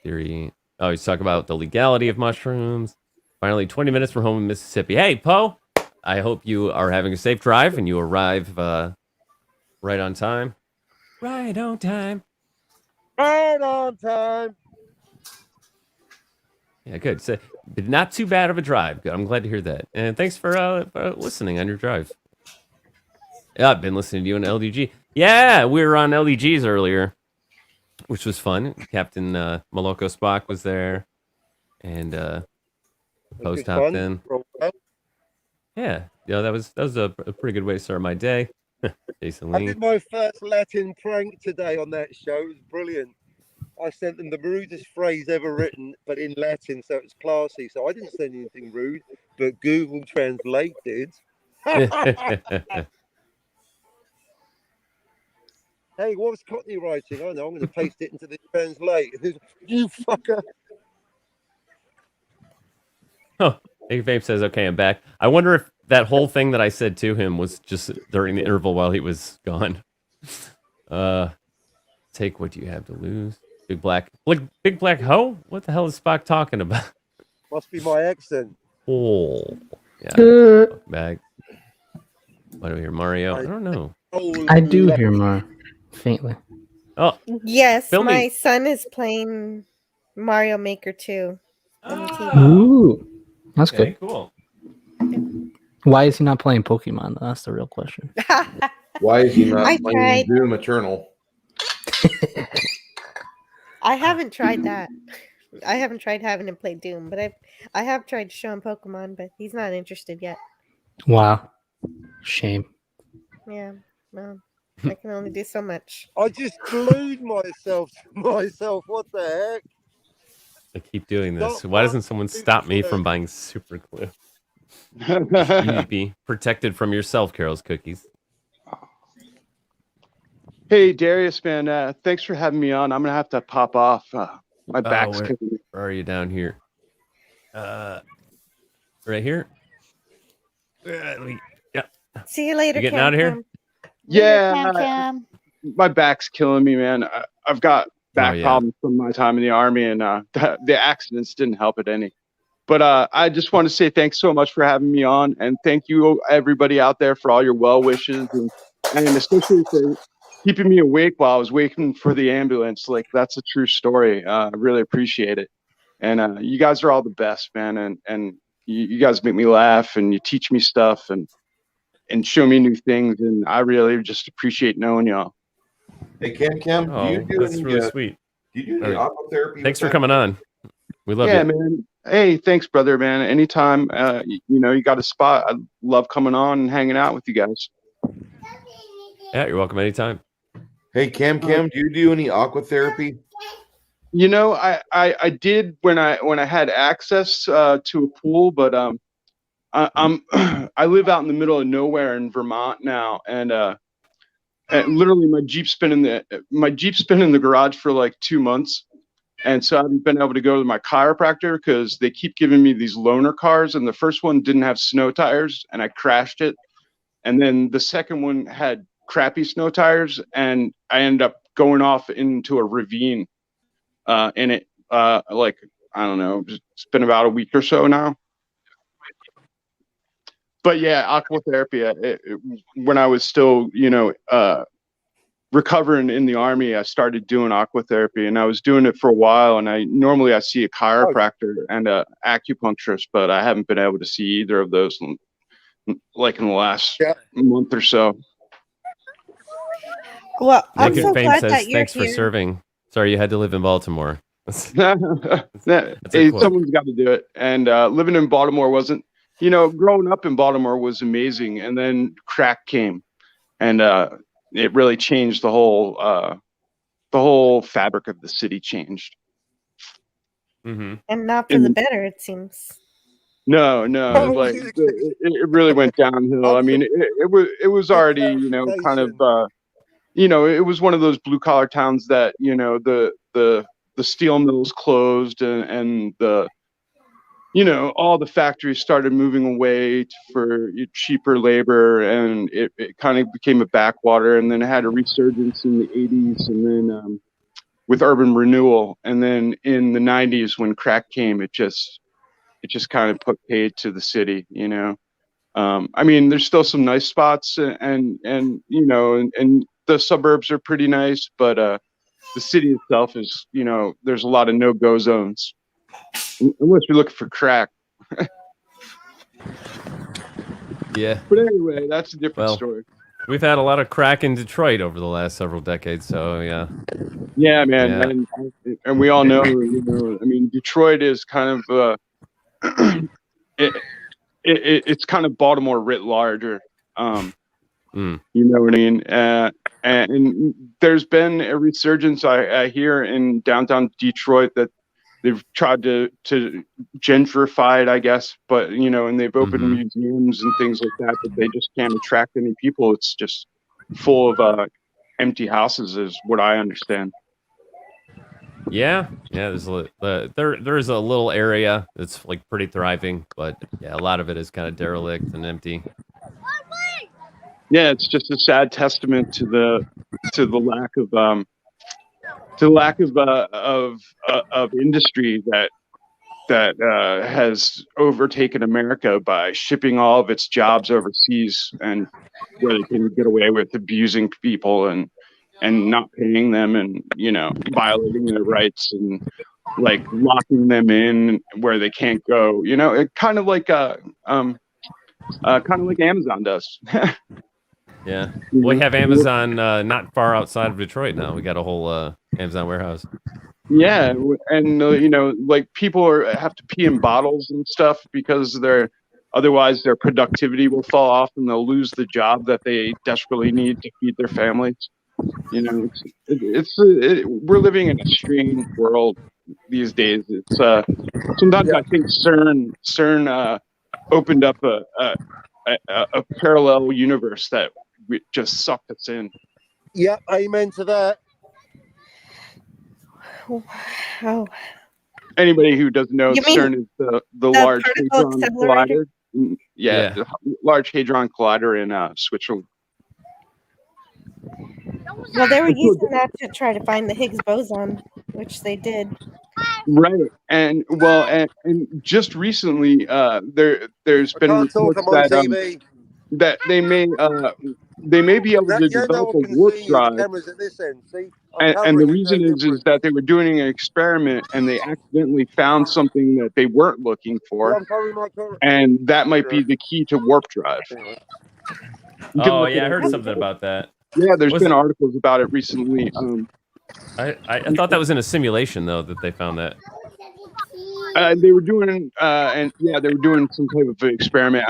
Theory. Oh, he's talking about the legality of mushrooms. Finally, 20 minutes from home in Mississippi. Hey, Poe, I hope you are having a safe drive and you arrive right on time. Right on time. Right on time. Yeah, good. So, but not too bad of a drive. I'm glad to hear that. And thanks for listening on your drive. Yeah, I've been listening to you on LDG. Yeah, we were on LDGs earlier, which was fun. Captain Moloko Spock was there, and Post hopped in. Yeah, that was a pretty good way to start my day. Jason I Lee. did my first Latin prank today on that show. It was brilliant. I sent them the rudest phrase ever written, but in Latin, so it's classy. So I didn't send anything rude, but Google Translate did. Hey, what was Cockney writing? I know, I'm going to paste it into the Translate. You fucker. Oh, Vape says, okay, I'm back. I wonder if that whole thing that I said to him was just during the interval while he was gone. Take what you have to lose. Big black hoe? What the hell is Spock talking about? Must be my accent. Oh, yeah. Back. What do we hear, Mario? I don't know. I do hear more faintly. Oh, Yes, Fill me. my son is playing Mario Maker 2 on the TV. Ooh, that's okay, good. Cool. Why is he not playing Pokemon? That's the real question. Why is he not I playing tried. Doom Eternal? I haven't tried that. I haven't tried having him play Doom, but I have tried to show him Pokemon, but he's not interested yet. Wow, shame. Yeah, well, I can only do so much. I just glued myself to myself. What the heck? I keep doing this. Why doesn't someone stop me from buying super glue? You need to be protected from yourself, Carol's Cookies. Hey, Darius, man. Thanks for having me on. I'm going to have to pop off. My back's where kicking me. are you down here? Right here? Yeah. See you later, You getting Cam out of here? Cam. Yeah. Cam Cam. My back's killing me, man. I've got back yeah. problems from my time in the Army, and the accidents didn't help it any. But I just want to say thanks so much for having me on, and thank you everybody out there for all your well wishes, and especially for keeping me awake while I was waiting for the ambulance. Like, that's a true story. I really appreciate it. And you guys are all the best, man. And you guys make me laugh, and you teach me stuff, and show me new things. And I really just appreciate knowing y'all. Hey, Cam, do you do that's any, really sweet. Do you do All any right. aqua therapy? Thanks with for coming on. We love Yeah, you. man. Hey, thanks, brother, man. Anytime, you got a spot. I love coming on and hanging out with you guys. Yeah, you're welcome anytime. Hey, Cam, do you do any aqua therapy? You know, I did when I had access to a pool, but I live out in the middle of nowhere in Vermont now, and literally my Jeep's been in the garage for like 2 months, and so I haven't been able to go to my chiropractor because they keep giving me these loaner cars, and the first one didn't have snow tires, and I crashed it, and then the second one had crappy snow tires, and I ended up going off into a ravine. In it, like, I don't know, it's been about a week or so now. But yeah, aqua therapy. When I was still, recovering in the Army, I started doing aqua therapy, and I was doing it for a while. And I see a chiropractor and a acupuncturist, but I haven't been able to see either of those in the last month or so. Well, I'm Nick so Fame glad says, that you're thanks for here. serving. Sorry, you had to live in Baltimore. Hey, someone's got to do it. And living in Baltimore wasn't, growing up in Baltimore was amazing. And then crack came, and it really changed the whole fabric of the city changed. Mm-hmm. And not for the better, it seems. No, like it really went downhill. I mean, it was already, kind of, it was one of those blue collar towns that, the steel mills closed, and the, all the factories started moving away for cheaper labor, and it kind of became a backwater, and then it had a resurgence in the 80s, and then with urban renewal, and then in the 90s when crack came, it just kind of put paid to the city. I mean, there's still some nice spots, and the suburbs are pretty nice, but the city itself is, there's a lot of no-go zones unless you're looking for crack. Yeah. But anyway, that's a different story. We've had a lot of crack in Detroit over the last several decades, so yeah. Yeah, man, Yeah. and we all know, I mean, Detroit is kind of it's kind of Baltimore writ larger. You know what I mean? And there's been a resurgence, I hear, in downtown Detroit, that they've tried to gentrify it, I guess, but and they've opened museums and things like that, but they just can't attract any people. It's just full of empty houses, is what I understand. Yeah, there's there's a little area that's like pretty thriving, but yeah, a lot of it is kind of derelict and empty. Yeah, it's just a sad testament to the lack of industry that has overtaken America by shipping all of its jobs overseas, and where they can get away with abusing people and not paying them, and violating their rights, and like locking them in where they can't go. It kind of like Amazon does. Yeah, we have Amazon not far outside of Detroit now. We got a whole Amazon warehouse. Yeah, and like people have to pee in bottles and stuff because otherwise their productivity will fall off, and they'll lose the job that they desperately need to feed their families. We're living in a strange world these days. It's sometimes I think CERN opened up a parallel universe that just sucked us in. Yep, amen to that. Wow. Anybody who doesn't know, You mean CERN is the Large particle Hadron accelerator? Collider. Yeah, the Large Hadron Collider in Switzerland. Well, they were And so using that to try to find the Higgs boson, which they did. right, and well, and just recently, there's I been can't talk. reports I'm on TV. that they may be able to Yeah, no develop one a can warp see you. The drive, camera's at this end. See, I'm and the covering it. No reason is different. that they were doing an experiment and they accidentally found something that they weren't looking Yeah, for, I'm covering my camera. and that might be the key to warp drive. You can Oh look it yeah, I up. heard something about that. Yeah, there's Was been it? articles about it recently. I thought that was in a simulation though that they found that. They were doing, and yeah, they were doing some type of experiment.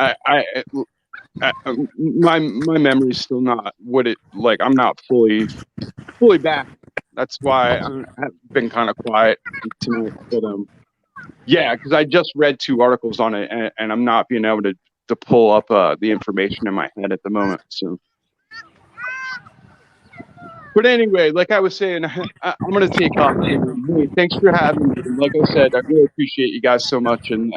My memory's still not what it like. I'm not fully back. That's why I've been kind of quiet tonight. But yeah, because I just read 2 articles on it, and I'm not being able to pull up the information in my head at the moment. So. But anyway, like I was saying, I'm gonna take off. Hey, thanks for having me. Like I said, I really appreciate you guys so much, and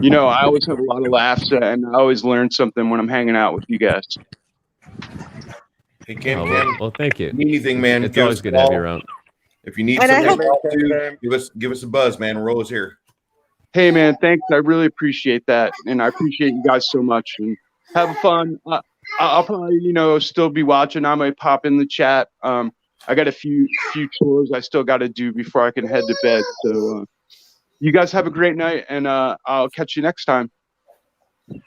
you know, I always have a lot of laughs, and I always learn something when I'm hanging out with you guys. Hey, Cam, Well, thank you. Need anything, man? It's give always us a good to have you call. around. If you need And I something to hope- talk to, give us a buzz, man. We're always here. Hey, man, thanks. I really appreciate that, and I appreciate you guys so much. And have fun. I'll probably, you know, still be watching. I might pop in the chat. I got a few chores I still got to do before I can head to bed. So you guys have a great night, and I'll catch you next time. All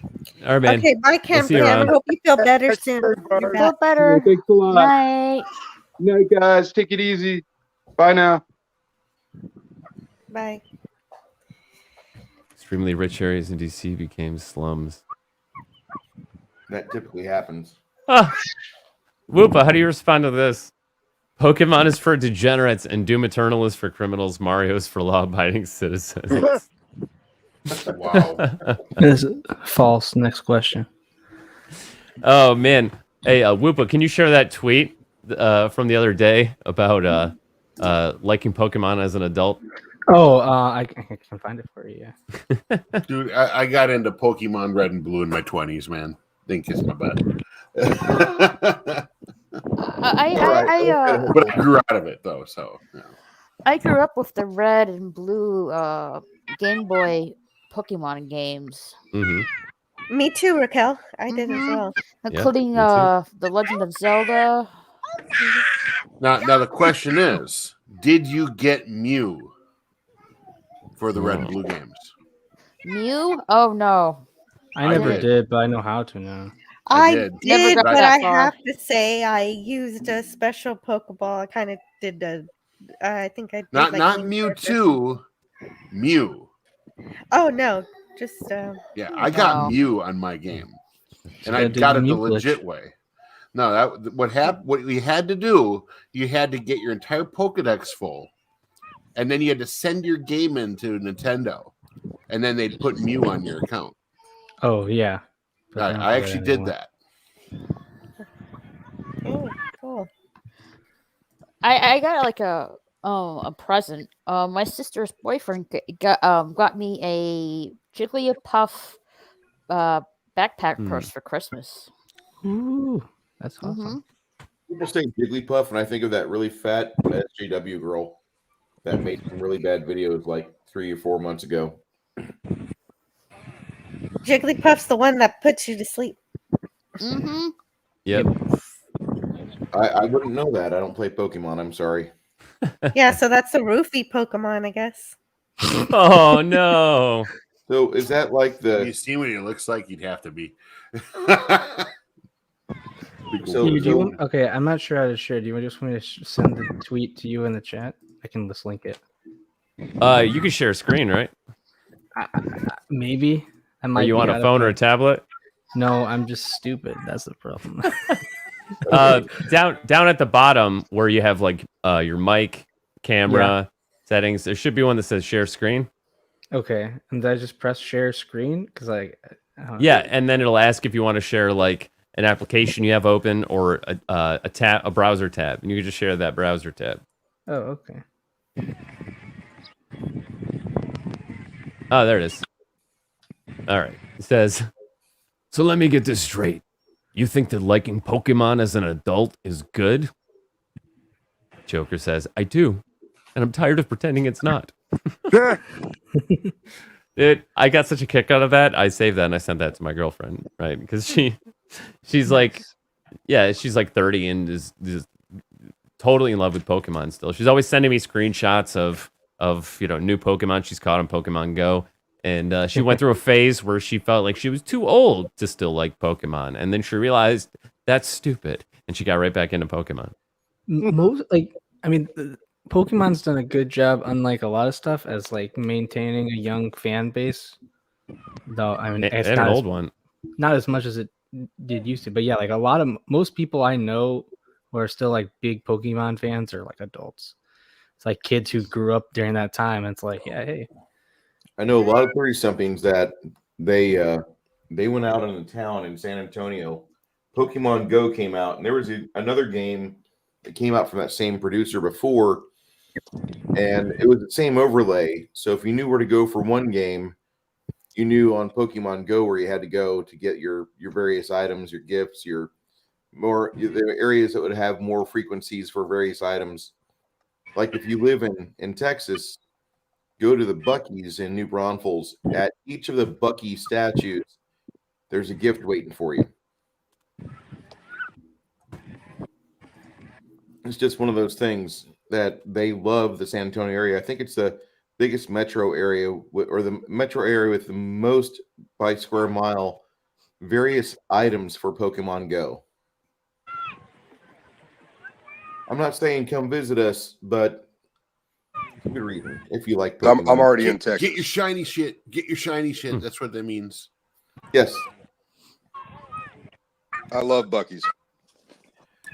right, man. Okay, bye, Cam. see you I around. hope you feel better soon. You're Feel back. better. Thanks a lot. Night. Night, guys. Take it easy. Bye now. Bye. Extremely rich areas in DC became slums. That typically happens. Ah. Whoopa, how do you respond to this? Pokemon is for degenerates and Doom Eternal is for criminals. Mario is for law-abiding citizens. Wow. This is false. Next question. Oh man, hey Whoopa, can you share that tweet from the other day about liking Pokemon as an adult? Oh, I can find it for you. Yeah. Dude, I got into Pokemon Red and Blue in my 20s, man. Think kiss my butt. But I grew out of it though, so yeah. I grew up with the red and blue Game Boy Pokemon games, Mm-hmm. Me too, Raquel. I did as well. including me too. The Legend of Zelda. Now the question is, did you get Mew for the Red and Blue games? Mew? Oh no. I never did. did, but I know how to now. I did. Never did, got but that I far. have to say I used a special Pokeball. I kind of did the. I think I did Not like not main Mewtwo, Mew. Oh no, just Yeah, I got Mew on my game, and I gotta do got the it the Mew glitch. legit way. No, what happened? What you had to do, you had to get your entire Pokedex full, and then you had to send your game into Nintendo, and then they'd put Mew on your account. Oh yeah. But they don't I do actually that did anymore. that. Oh, cool. I got like a present. My sister's boyfriend got me a Jigglypuff backpack purse for Christmas. Ooh, that's awesome. People say Jigglypuff, and I think of that really fat SJW girl that made some really bad videos like 3 or 4 months ago. Jigglypuff's the one that puts you to sleep. Mm-hmm. Yep. I wouldn't know that. I don't play Pokemon. I'm sorry. Yeah, so that's a roofie Pokemon, I guess. Oh no. So is that like If the? you see what he looks like, you'd have to be. Okay, I'm not sure how to share. Do you just want me to send the tweet to you in the chat? I can just link it. You can share a screen, right? Maybe. I might. Are you be on a out of phone or a it. tablet? No, I'm just stupid. That's the problem. Down at the bottom where you have like your mic, camera settings, there should be one that says share screen. Okay, and did I just press share screen? Because I don't Yeah, and then it'll ask if you want to share like an application you have open or a browser tab, and you can just share that browser tab. Oh, okay. Oh, there it is. All right. It says, so let me get this straight. You think that liking Pokemon as an adult is good? Joker says, "I do, and I'm tired of pretending it's not." I got such a kick out of that. I saved that and I sent that to my girlfriend, right? Because she's like, yeah, she's like 30 and is totally in love with Pokemon still. She's always sending me screenshots of new Pokemon she's caught on Pokemon Go. And she went through a phase where she felt like she was too old to still like Pokemon. And then she realized that's stupid. And she got right back into Pokemon. Most Pokemon's done a good job, unlike a lot of stuff, as like maintaining a young fan base. Though I mean, it's and not an as, old one, not as much as it did used to. But yeah, like most people I know who are still like big Pokemon fans are like adults. It's like kids who grew up during that time. And it's like, yeah, hey. I know a lot of 30-somethings that they went out in the town in San Antonio. Pokemon Go came out, and there was another game that came out from that same producer before, and it was the same overlay. So if you knew where to go for one game, you knew on Pokemon Go where you had to go to get your various items, your gifts, the areas that would have more frequencies for various items. Like if you live in Texas, go to the Buc-ee's in New Braunfels. At each of the Buc-ee statues, there's a gift waiting for you. It's just one of those things that they love the San Antonio area. I think it's the biggest metro area, or the metro area with the most by square mile various items for Pokemon Go. I'm not saying come visit us, but good reason if you like Pokemon. I'm already in Texas. Get your shiny shit. Get your shiny shit. That's what that means. Yes. I love Buc-ee's.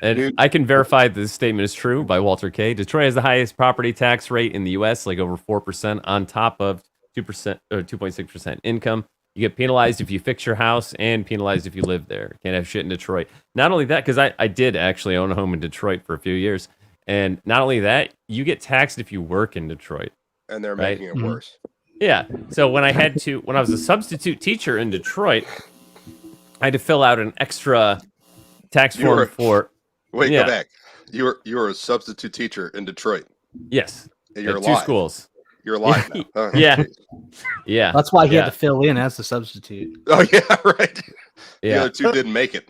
And I can verify this statement is true by Walter K. Detroit has the highest property tax rate in the U.S., like over 4%, on top of 2% or 2.6% income. You get penalized if you fix your house and penalized if you live there. Can't have shit in Detroit. Not only that, because I did actually own a home in Detroit for a few years. And not only that, you get taxed if you work in Detroit. And they're making it worse. Yeah. So when I was a substitute teacher in Detroit, I had to fill out an extra tax form for... Wait, go back. You were a substitute teacher in Detroit. Yes. And you're at alive. 2 schools. You're alive now. Oh, yeah. geez. Yeah. That's why he had to fill in as the substitute. Oh yeah, right. Yeah. The other two didn't make it.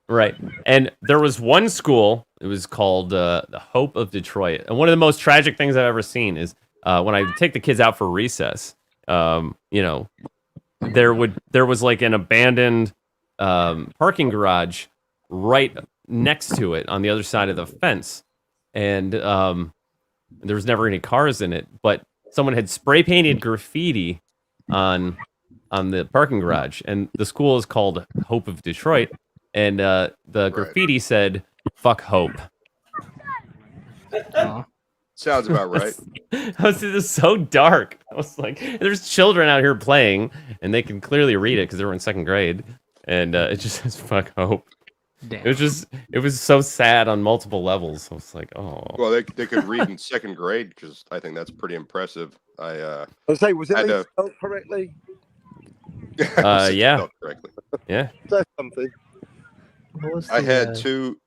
Right. And there was one school, it was called the Hope of Detroit. And one of the most tragic things I've ever seen is when I take the kids out for recess, there was like an abandoned parking garage right next to it on the other side of the fence. And there was never any cars in it, but someone had spray painted graffiti on the parking garage. And the school is called Hope of Detroit. And the graffiti said, "Fuck Hope." Sounds about right. It was so dark. I was like, there's children out here playing, and they can clearly read it because they were in 2nd grade. And it just says, "Fuck Hope." Damn. It was so sad on multiple levels. I was like, oh. Well, they could read in 2nd grade because I think that's pretty impressive. I say, was it had to- spelled correctly? Yeah. spelled correctly. Yeah. That's something. I had two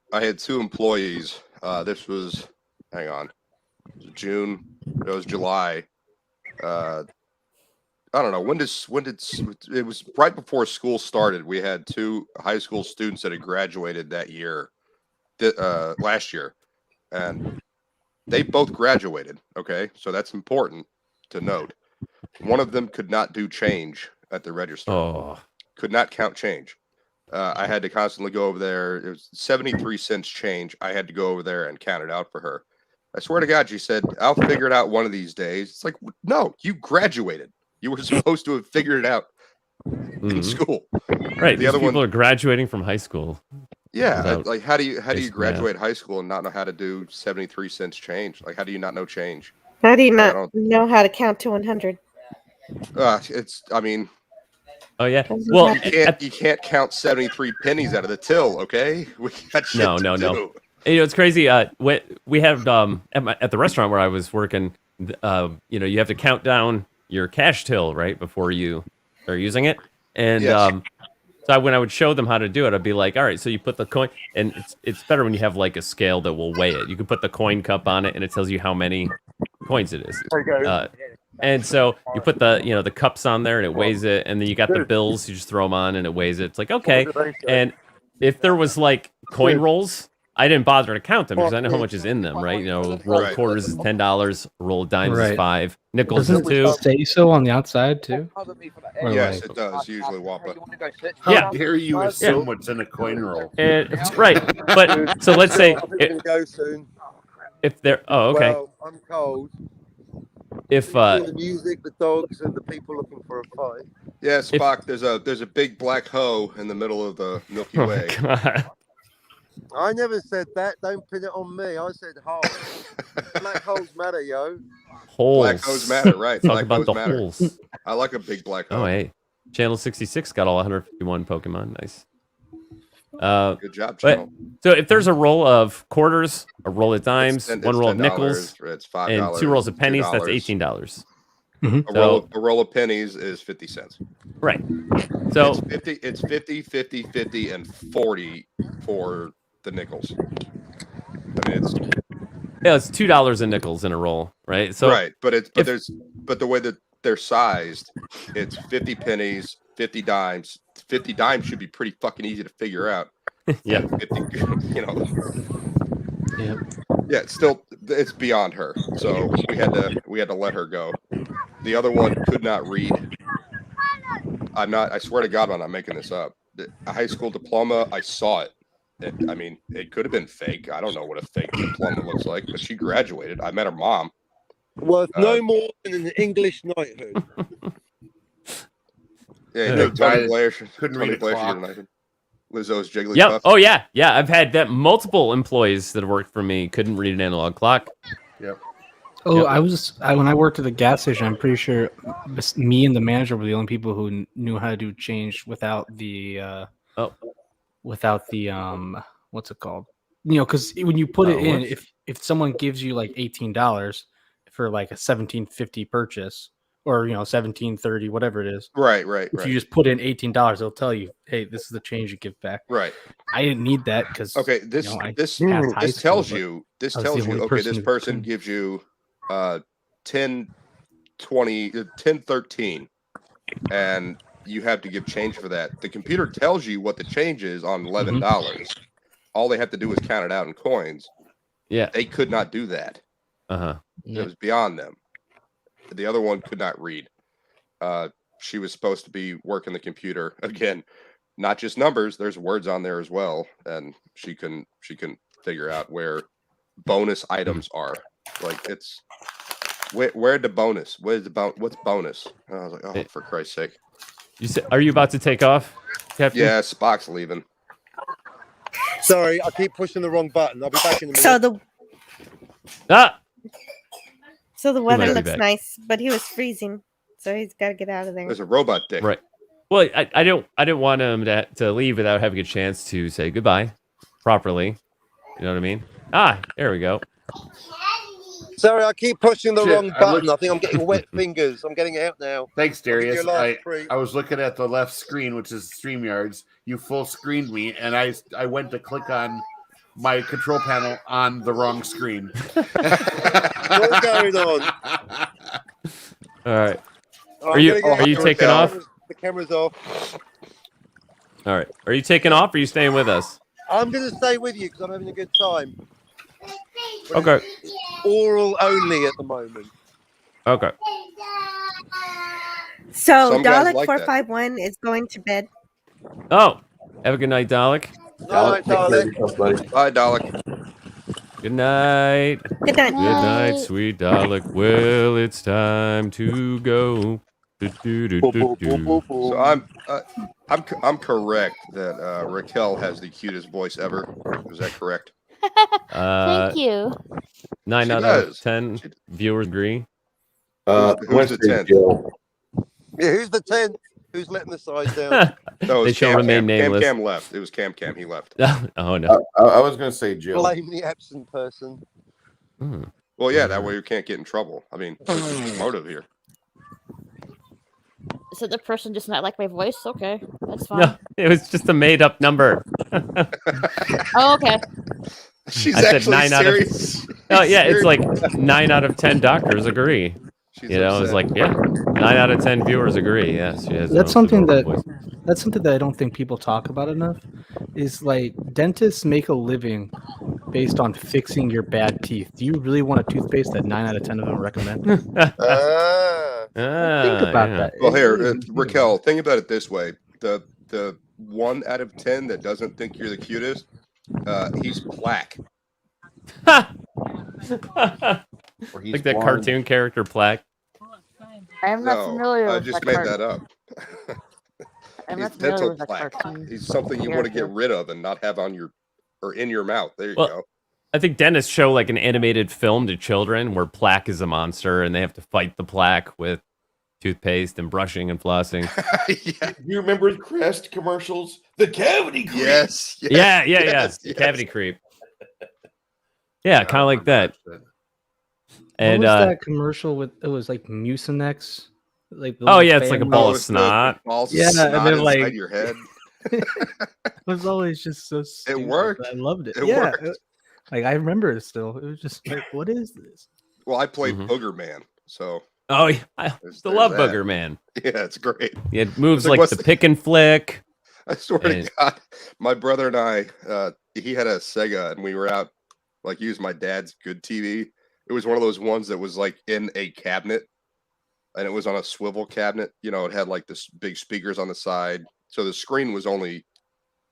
employees. This was, hang on, June. It was July. I don't know when did it was right before school started. We had 2 high school students that had graduated that year, last year, and they both graduated. Okay, so that's important to note. One of them could not do change at the register. Oh. Could not count change. I had to constantly go over there. It was 73 cents change. I had to go over there and count it out for her. I swear to God, she said, "I'll figure it out one of these days." It's like, no, you graduated. You were supposed to have figured it out in school. Right. The other people one are graduating from high school. Yeah, without like how do you basic graduate high school and not know how to do 73 cents change? Like how do you not know change? How do you I not don't- know how to count to 100? I mean, Oh yeah. Doesn't Well, matter. you can't count 73 pennies out of the till, okay? We got shit no. to do. It's crazy. We have at the restaurant where I was working. You have to count down your cash till right before you are using it, and Yes. So when I would show them how to do it, I'd be like, all right, so you put the coin, and it's better when you have like a scale that will weigh it. You can put the coin cup on it, and it tells you how many coins it is. And so you put the cups on there, and it weighs it, and then you got the bills. You just throw them on, and it weighs it. It's like, okay. And if there was like coin rolls, I didn't bother to count them because I know how much is in them, right? Roll of quarters is $10, roll of dimes is $5, nickels Doesn't is $2. it say so on the outside too? Or Yes, like- it does. Usually, Wampa. Yeah. Dare you assume what's in a coin roll? Right, but so let's say I'm going to go soon. if they're okay. Well, I'm cold. If The music, the dogs, and the people looking for a fight. Yeah, Spock. There's a big black hoe in the middle of the Milky Oh my Way. God. I never said that. Don't pin it on me. I said holes. Black holes matter, yo. Holes. Black holes matter, right? Talk Black about holes the matter. holes. I like a big black hole. Oh, hey. Channel 66 got all 151 Pokemon. Nice. Good job, but- Channel. So if there's a roll of quarters, a roll of dimes, It's one roll of $10, nickels, it's and $5, 2 rolls of pennies, $2. that's $18. A roll of pennies is 50 cents. Right. So it's 50, 50, 50, and 40 for the nickels. I mean, it's $2 in nickels in a roll, right? So right, but the way that they're sized, it's 50 pennies, 50 dimes. 50 dimes should be pretty fucking easy to figure out. Yeah. 50, Yeah. Yeah, it's beyond her. So we had to let her go. The other one could not read. I swear to God, I'm not making this up. A high school diploma, I saw it. I mean, it could have been fake. I don't know what a fake diploma looks like, but she graduated. I met her mom. Worth no more than an English knighthood. Yeah, The Tony guy Blair. couldn't Tony read a Blair. clock. Lizzo's Jigglypuff. yeah. Oh yeah. Yeah. I've had that multiple employees that worked for me couldn't read an analog clock. Yep. Oh, Yep. When I worked at the gas station, I'm pretty sure me and the manager were the only people who knew how to do change without the what's it called? Because when you put it in, what? if someone gives you like $18 for like a $17.50 purchase, or $17.30, whatever it is, Right. If you just put in $18, they'll tell you, hey, this is the change you give back. Right. I didn't need that because this tells you okay, this person gives you 10, 20, 10, 13, and you have to give change for that. The computer tells you what the change is on $11. All they have to do is count it out in coins. Yeah. They could not do that. It was beyond them. The other one could not read. She was supposed to be working the computer. Again, not just numbers, there's words on there as well. And she can figure out where bonus items are. Like it's where'd the bonus? What's bonus? And I was like, oh, for Christ's sake. Are you about to take off, Captain? Yeah, Spock's leaving. Sorry, I keep pushing the wrong button. I'll be back in a minute. So the might weather be looks back. nice, but he was freezing, so he's got to get out of there. There's a robot dick. Right. Well, I didn't want him to leave without having a chance to say goodbye properly. You know what I mean? There we go. Sorry, I keep pushing the Shit, wrong button. I think I'm getting wet fingers. I'm getting out now. Thanks, I'll give you Darius. a last treat. I was looking at the left screen, which is StreamYards. You full screened me, and I went to click on my control panel on the wrong screen. What's going on? All right. Oh, Are you taking off? The camera's off. All right. Are you taking off? Or are you staying with us? I'm going to stay with you because I'm having a good time. Okay. Oral only at the moment. Okay. So Some guys Dalek like that. 451 is going to bed. Oh, have a good night, Dalek. All right, darling. Bye, Dalek. Good night. Good night. Good night, sweet Dalek. Well, it's time to go. So I'm correct that Raquel has the cutest voice ever. Is that correct? Thank you. 9 She out does. of 10 viewers agree. Who's the 10th? Yeah, who's the 10th? Who's letting the side down? No, it They was shall remain nameless. Cam left. It was Cam. He left. Oh no. I was going to say Jill. Blame the absent person. Well, yeah, that way you can't get in trouble. I mean, what's the motive here? So the person just not like my voice? Okay, that's fine. No, it was just a made up number. Oh, okay. She's I said actually 9 serious. out of. Oh yeah, it's Serious. like 9 out of 10 doctors agree. She's You know, it's upset. like 9 out of 10 viewers agree. Yes, she has. That's an something adorable that voice. that's something that I don't think people talk about enough. Is like dentists make a living based on fixing your bad teeth. Do you really want a toothpaste that 9 out of 10 of them recommend? Think about that. Well, It here, really is- Raquel, think about it this way: the 1 out of 10 that doesn't think you're the cutest, he's plaque. Like that cartoon character Plaque. I am not No, familiar I with just that made cart- that up. I'm He's not familiar dental with that plaque. cartoon. He's something you want to get character. rid of and not have on your or in your mouth. There you Well, go. I think dentists show like an animated film to children where Plaque is a monster and they have to fight the Plaque with toothpaste and brushing and flossing. You remember the Crest commercials? The cavity creep. Yes. Yeah. The cavity creep. Yeah, kind of like that. And what was that commercial with? It was like Mucinex. Like the oh little yeah, it's like a fan ball mouth. of snot. Balls Yeah, of snot and then inside like your head. it was always just so stupid. worked. but I loved it. It yeah, worked. like I remember it still. It was just like, what is this? Well, I played Mhm. Booger Man, so Oh, yeah, I there's still love that. Booger Man. Yeah, it's great. It moves It's like what's the pick and flick. I swear And- to God, my brother and I, he had a Sega, and we were out, like, used my dad's good TV. It was one of those ones that was like in a cabinet, and it was on a swivel cabinet. You know, it had like this big speakers on the side, so the screen was only,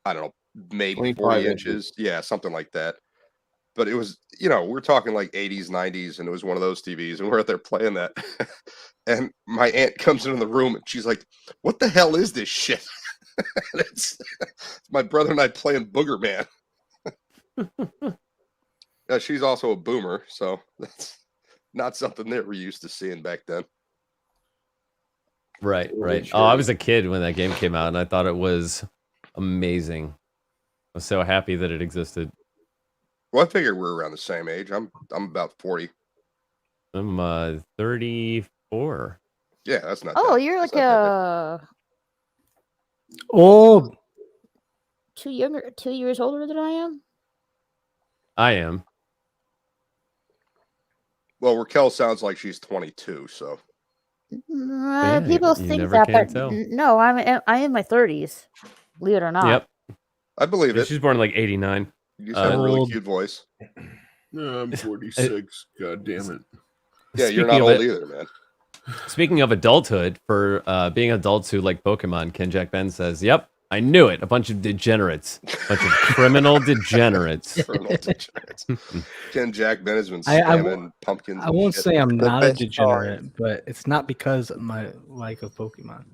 I don't know, maybe 25 40 inches. inches. Yeah, something like that. But it was, you know, we're talking like 80s, 90s, and it was one of those TVs, and we're out there playing that. And my aunt comes into the room, and she's like, "What the hell is this shit?" And it's my brother and I playing Booger Man. She's also a boomer, so that's not something that we're used to seeing back then. Right. Really Oh, I true. was a kid when that game came out, and I thought it was amazing. I was so happy that it existed. Well, I figured we're around the same age. I'm about 40. I'm 34. Yeah, that's not. Oh, that, you're that's like not that bad. Oh, 2 years older than I am. I am. Well, Raquel sounds like she's 22, so Yeah, People you think never that, can but tell. no, I'm in my 30s. Believe it or not. Yep. I believe Yeah, it. she's born in like 89. You just have a really old. cute voice. I'm 46. God damn it. Yeah, you're Speaking not of old it- either, man. Speaking of adulthood, for being adults who like Pokemon, Ken Jack Ben says, "Yep, I knew it. A bunch of degenerates, a bunch of criminal degenerates." Criminal degenerates. Ken Jack Ben has been I spamming pumpkins. I and won't shit. say I'm The not a best degenerate, but it's not because of my like of Pokemon.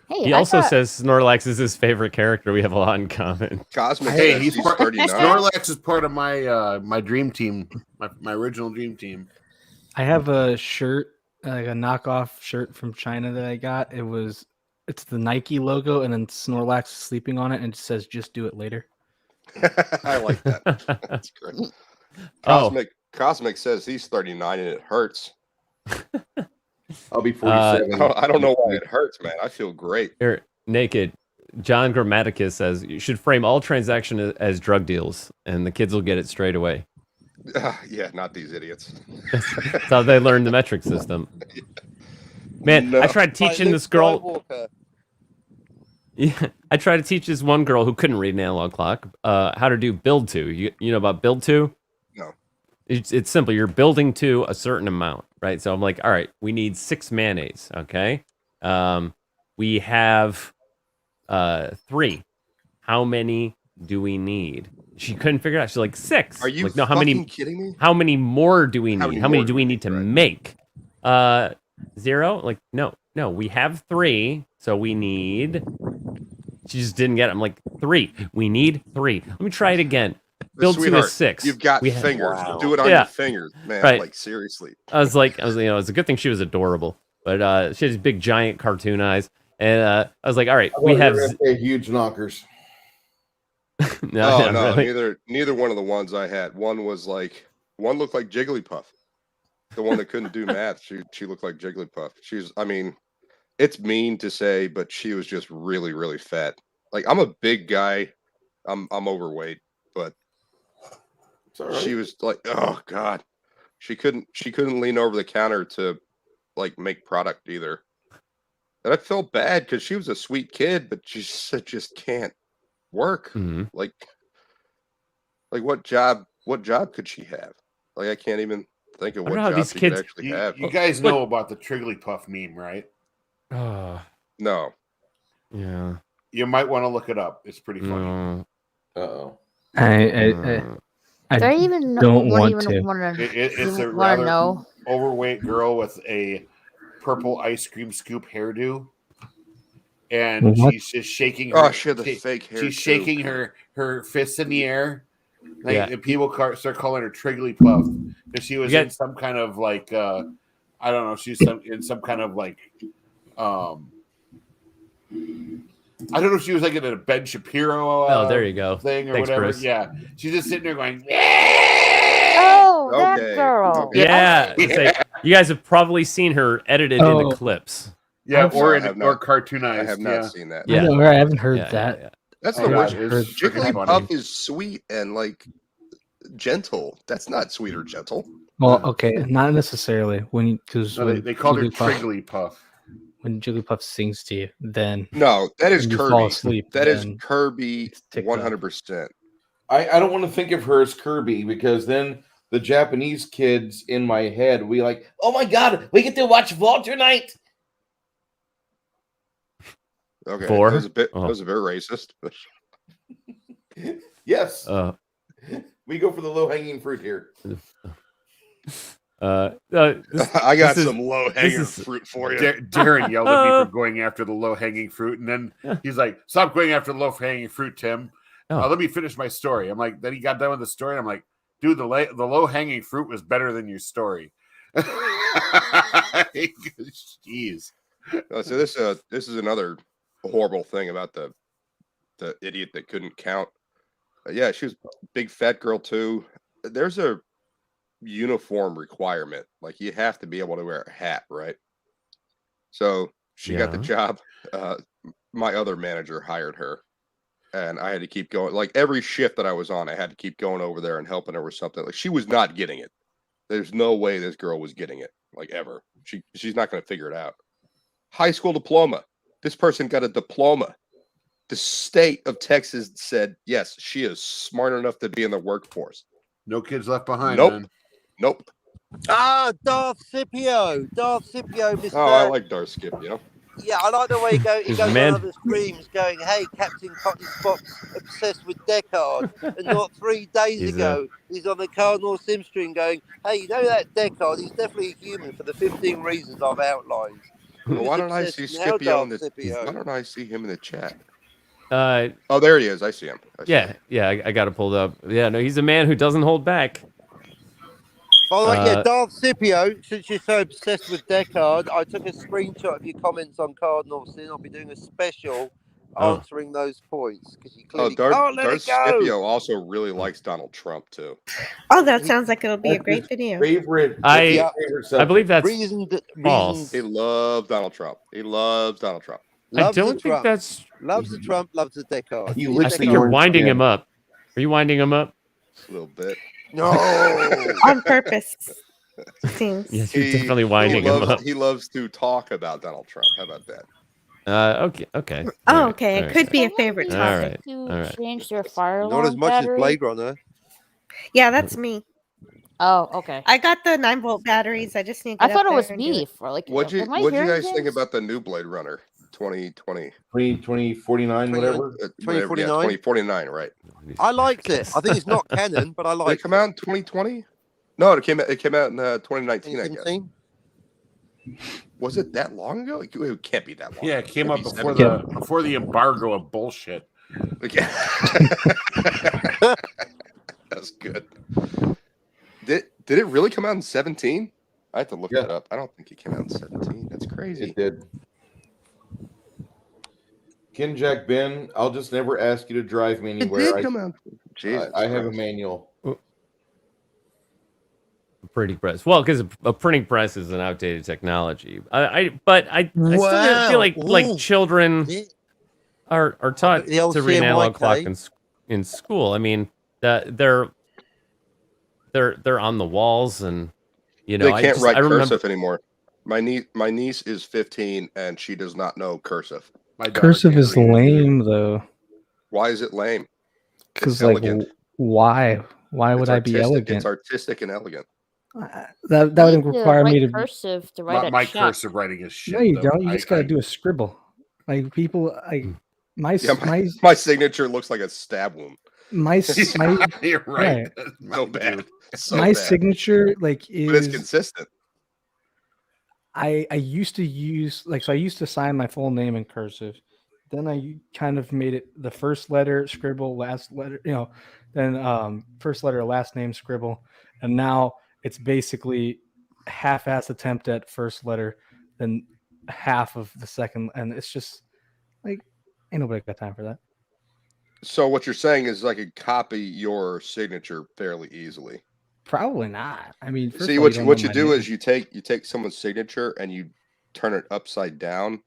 Hey, He I also thought- says Snorlax is his favorite character. We have a lot in common. Cosmic. Hey, says he's he's part. 39. Snorlax is part of my my dream team, my original dream team. I have a shirt, like a knockoff shirt from China that I got. It's the Nike logo, and then Snorlax is sleeping on it, and it says "Just do it later." I like that. That's great. Oh. Cosmic says he's 39 and it hurts. I'll be 47. I don't know why it hurts, man. I feel great. Here, naked. John Grammaticus says you should frame all transactions as drug deals, and the kids will get it straight away. Yeah, not these idiots. That's how they learn the metric system. Man, No. I tried teaching this girl. Skywalker. Yeah, I tried to teach this one girl who couldn't read an analog clock how to do build to. You know about build to? No. It's simple. You're building to a certain amount, right? So I'm like, all right, we need 6 mayonnaise, okay? We have 3. How many do we need? She couldn't figure it out. She's like, 6. Are you like, no, fucking kidding me? How many more do we How need? many How many more do we need to make? 0? Like, no, we have 3, so we need. She just didn't get it. I'm like, 3. We need 3. Let me try it again. Build to Sweetheart, is 6. You've got We have- fingers. Wow. Do it on Yeah. your fingers, man. Right. Like seriously. I was like, it's a good thing she was adorable, but she had these big giant cartoon eyes, and I was like, all right, I we thought you have. were gonna say huge knockers. No, No, really. neither one of the ones I had. One looked like Jigglypuff. The one that couldn't do math, she looked like Jigglypuff. it's mean to say, but she was just really, really fat. Like I'm a big guy. I'm overweight, but she was like, oh God. She couldn't lean over the counter to like make product either. And I felt bad because she was a sweet kid, but she just can't work. Like what job could she have? Like I can't even think of I what don't know how job these she kids- could actually have. You guys know about the Trigglypuff meme, right? No. Yeah. You might want to look it up. It's pretty funny. Uh-oh. I Do I even don't want even to. want to? It's a want to rather know? overweight girl with a purple ice cream scoop hairdo, and What? she's just shaking Oh, her. she had the fake hair, She's too. shaking her fists in the air. Like, Yeah. and people start calling her Trigglypuff because she was You in got- some kind of like I don't know. She's in some kind of like I don't know if she was like in a Ben Shapiro Oh, there you go. thing or Thanks, whatever. Bruce. Yeah, she's just sitting there going. Oh, that girl. Yeah. Say, you guys have probably seen her edited into clips. Yeah, No, I have not. cartoonized. I have not seen that. I know, right? I haven't heard that. Yeah. That's Oh, the God, worst. it's freaking funny. Jigglypuff is sweet and like gentle. That's not sweet or gentle. Well, okay, not necessarily because No, they called her Trigglypuff. When Jigglypuff sings to you, then No, that is when you Kirby. fall asleep. That is then Kirby ticked off. 100%. I don't want to think of her as Kirby because then the Japanese kids in my head will be like, oh my God, we get to watch Walter Knight. Okay, Four? that was a bit Oh. that was a bit racist. But Yes. We go for the low-hanging fruit here. I got some low-hanging fruit for you. Darren yelled at me for going after the low-hanging fruit, and then he's like, "Stop going after the low-hanging fruit, Tim. Let me finish my story." I'm like, then he got done with the story. And I'm like, dude, the low-hanging fruit was better than your story. Jeez. So this is another horrible thing about the idiot that couldn't count. Yeah, she was a big fat girl too. There's a uniform requirement. Like you have to be able to wear a hat, right? So she got the job. My other manager hired her, and I had to keep going. Like every shift that I was on, I had to keep going over there and helping her with something. Like she was not getting it. There's no way this girl was getting it, like ever. She's not going to figure it out. High school diploma. This person got a diploma. The state of Texas said, yes, she is smart enough to be in the workforce. No kids left behind. Nope. Man. Nope. Ah, Darth Scipio, Mr. Oh, I like Darth Scipio. Yeah, I like the way he goes man. on other streams going, hey, Captain Cotton Spot's obsessed with Deckard. And not 3 days He's, ago, he's on the Cardinal Sim stream going, hey, you know that Deckard? He's definitely a human for the 15 reasons I've outlined. Well, why don't I see Scipio in the? Scipio. Why don't I see him in the chat? Oh, there he is. I see him. I got it pulled up. Yeah, no, he's a man who doesn't hold back. By the way, Darth Scipio, since you're so obsessed with Deckard, I took a screenshot of your comments on Cardinal Sin. I'll be doing a special answering those points because you clearly can't let Darth it go. Scipio also really likes Donald Trump too. Oh, that sounds like it'll be a great video. I believe that's false. He loves Donald Trump. He loves Donald Trump. I don't think that's. Loves the Trump, loves the Deckard. I think you're winding him up. Are you winding him up? A little bit. No. On purpose. Seems. Yes, you're definitely winding him up. He loves to talk about Donald Trump. How about that? Okay. Oh, okay. It could be a favorite All topic. right. All right. Change their fire Not alarm as much battery? as Blade Runner. Yeah, that's me. Oh, okay. I got the 9-volt batteries. I just need to I get thought up it was there and do me it. for like. What'd you am I guys hearing think things? about the new Blade Runner 2020? 2049, whatever. 2049? 2049, right? I liked it. I think it's not canon, but I Did it liked come out in 2020? No, it came out in 2019, I guess. 2017? Was it that long ago? It can't be that long. Yeah, it came Can't up be before 17. before the embargo of bullshit. Okay. That's good. Did it really come out in 17? I have to look that up. I don't think it came out in 17. That's crazy. It did. Ken Jack Ben, I'll just never ask you to drive me anywhere. did come out. Jesus I have a Christ. manual. printing press. Well, because a printing press is an outdated technology. But I still feel like children are taught the old to read an analog clock CMYK. in school. I mean, that they're on the walls, and They can't write I remember cursive anymore. My niece is 15 and she does not know cursive. Cursive is lame though. Why is it lame? Because It's like, elegant. why would I be It's elegant? artistic and elegant. That would You need to require me write to. cursive to write My at check. cursive writing is shit. No, you though. don't. You just gotta do a scribble. Like people, my signature looks like a stab wound. my You're right. So bad. So my bad. signature But it's is consistent. I used to use so I used to sign my full name in cursive. Then I kind of made it the first letter scribble, last letter, then first letter, last name scribble, and now it's basically half-ass attempt at first letter, then half of the second, and it's just like ain't nobody got time for that. So what you're saying is I could copy your signature fairly easily. Probably not. I mean, first See, of all, what you my do name. is you take someone's signature and you turn it upside down,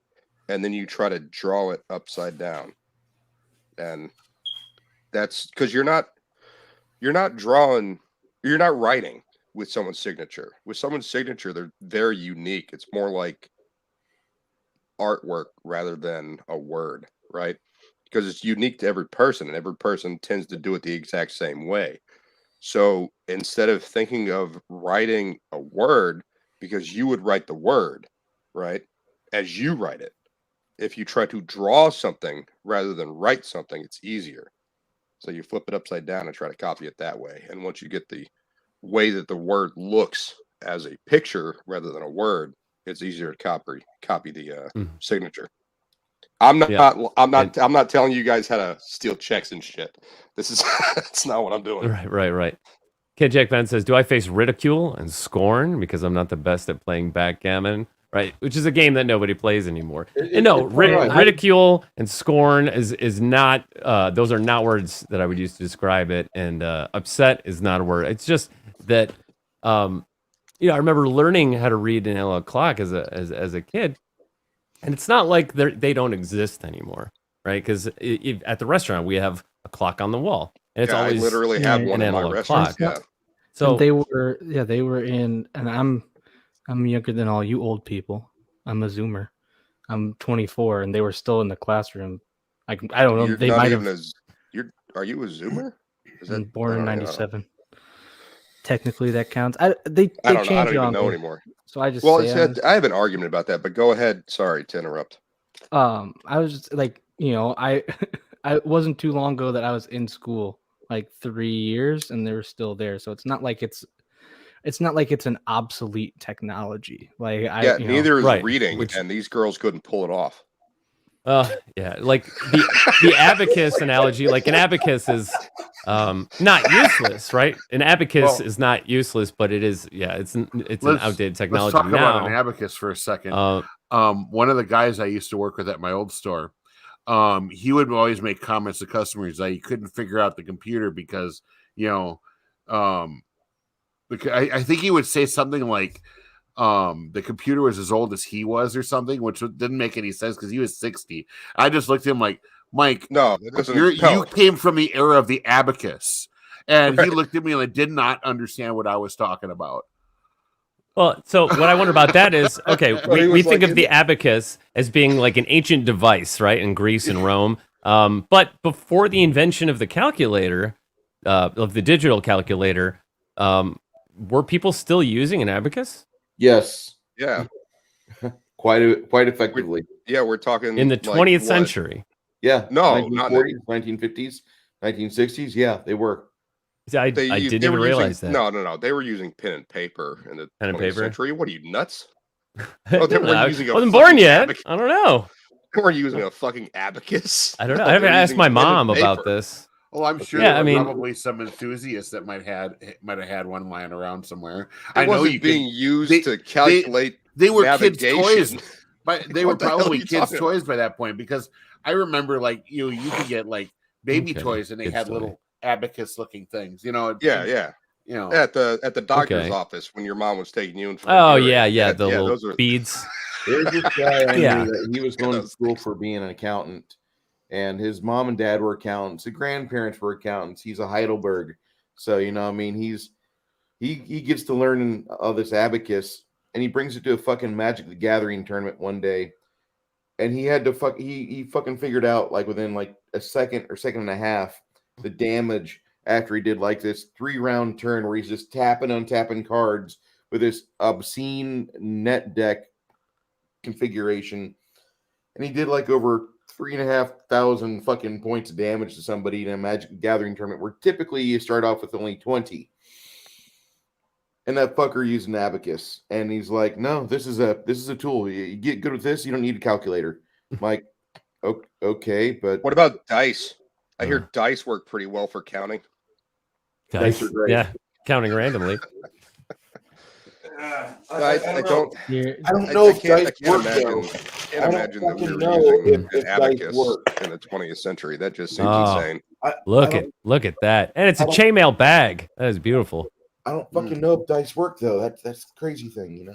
and then you try to draw it upside down. And that's because you're not writing with someone's signature. With someone's signature, they're very unique. It's more like artwork rather than a word, right? Because it's unique to every person, and every person tends to do it the exact same way. So instead of thinking of writing a word, because you would write the word, right, as you write it, if you try to draw something rather than write something, it's easier. So you flip it upside down and try to copy it that way. And once you get the way that the word looks as a picture rather than a word, it's easier to copy the signature. I'm not telling you guys how to steal checks and shit. This is that's not what I'm doing. Right. Kid Jack Ben says, "Do I face ridicule and scorn because I'm not the best at playing backgammon?" Right, which is a game that nobody plays anymore. And no, ridicule and scorn is not; those are not words that I would use to describe it. And upset is not a word. It's just that, I remember learning how to read an analog clock as a kid, and it's not like they don't exist anymore, right? Because at the restaurant we have a clock on the wall, and it's always I literally have one in my analog restaurant. clock. Yeah. So and they were in, and I'm younger than all you old people. I'm a Zoomer. I'm 24, and they were still in the classroom. I don't know. They might have. Are you a Zoomer? I'm born in '97. Technically, that counts. I don't even know anymore. So I just I have an argument about that, but go ahead. Sorry to interrupt. I was just like, I wasn't too long ago that I was in school, like 3 years, and they were still there. So it's not like it's an obsolete technology. Like neither is reading, and these girls couldn't pull it off. Yeah, like the abacus analogy, like an abacus is not useless, right? An abacus is not useless, but it is. Yeah, it's an outdated technology. Let's talk now. about an abacus for a second. One of the guys I used to work with at my old store, he would always make comments to customers that he couldn't figure out the computer because I think he would say something like the computer was as old as he was or something, which didn't make any sense because he was 60. I just looked at him like, Mike, you came from the era of the abacus. And he looked at me and I did not understand what I was talking about. Well, so what I wonder about that is, okay, we think of the abacus as being like an ancient device, right, in Greece and Rome. But before the invention of the calculator, of the digital calculator, were people still using an abacus? Yes. Yeah. quite effectively. We're talking in the 20th century. Yeah. No, 1940s, 1950s, 1960s. Yeah, they were. I didn't even realize that. No. They were using pen and paper in the 20th century. What are you, nuts? I wasn't born yet. Abacus. I don't know. They were using a fucking abacus. I don't know. I haven't asked my mom about this. Well, I'm sure there were probably some enthusiasts that might have had one lying around somewhere. I know you being used to calculate. They were navigation. kids' toys, but they were probably kids' toys by that point because I remember like you could get like baby toys and they had little abacus-looking things. Yeah. You know, at the doctor's Okay. office when your mom was taking you in for Oh a hearing. yeah, the little those are beads. There's this guy I Yeah. knew that he was going to school for being an accountant, and his mom and dad were accountants. His grandparents were accountants. He's a Heidelberg, so you know, I mean, he gets to learn all this abacus, and he brings it to a fucking Magic the Gathering tournament one day, and he had to he fucking figured out like within like a second or second and a half the damage after he did like this 3-round turn where he's just tapping, untapping cards with this obscene net deck configuration, and he did like over 3,500 fucking points of damage to somebody in a Magic the Gathering tournament where typically you start off with only 20. And that fucker used an abacus, and he's like, "No, this is a tool. You get good with this. You don't need a calculator." I'm like, okay, but what about dice? I hear dice work pretty well for counting. Dice are great. Yeah, counting randomly. I don't. I don't know if dice work though. Can't imagine that we fucking were know using if an dice abacus work. in the 20th century. That just seems Oh, insane. look at that, and it's a chainmail bag. That is beautiful. I don't fucking know if dice work though. That's the crazy thing, you know.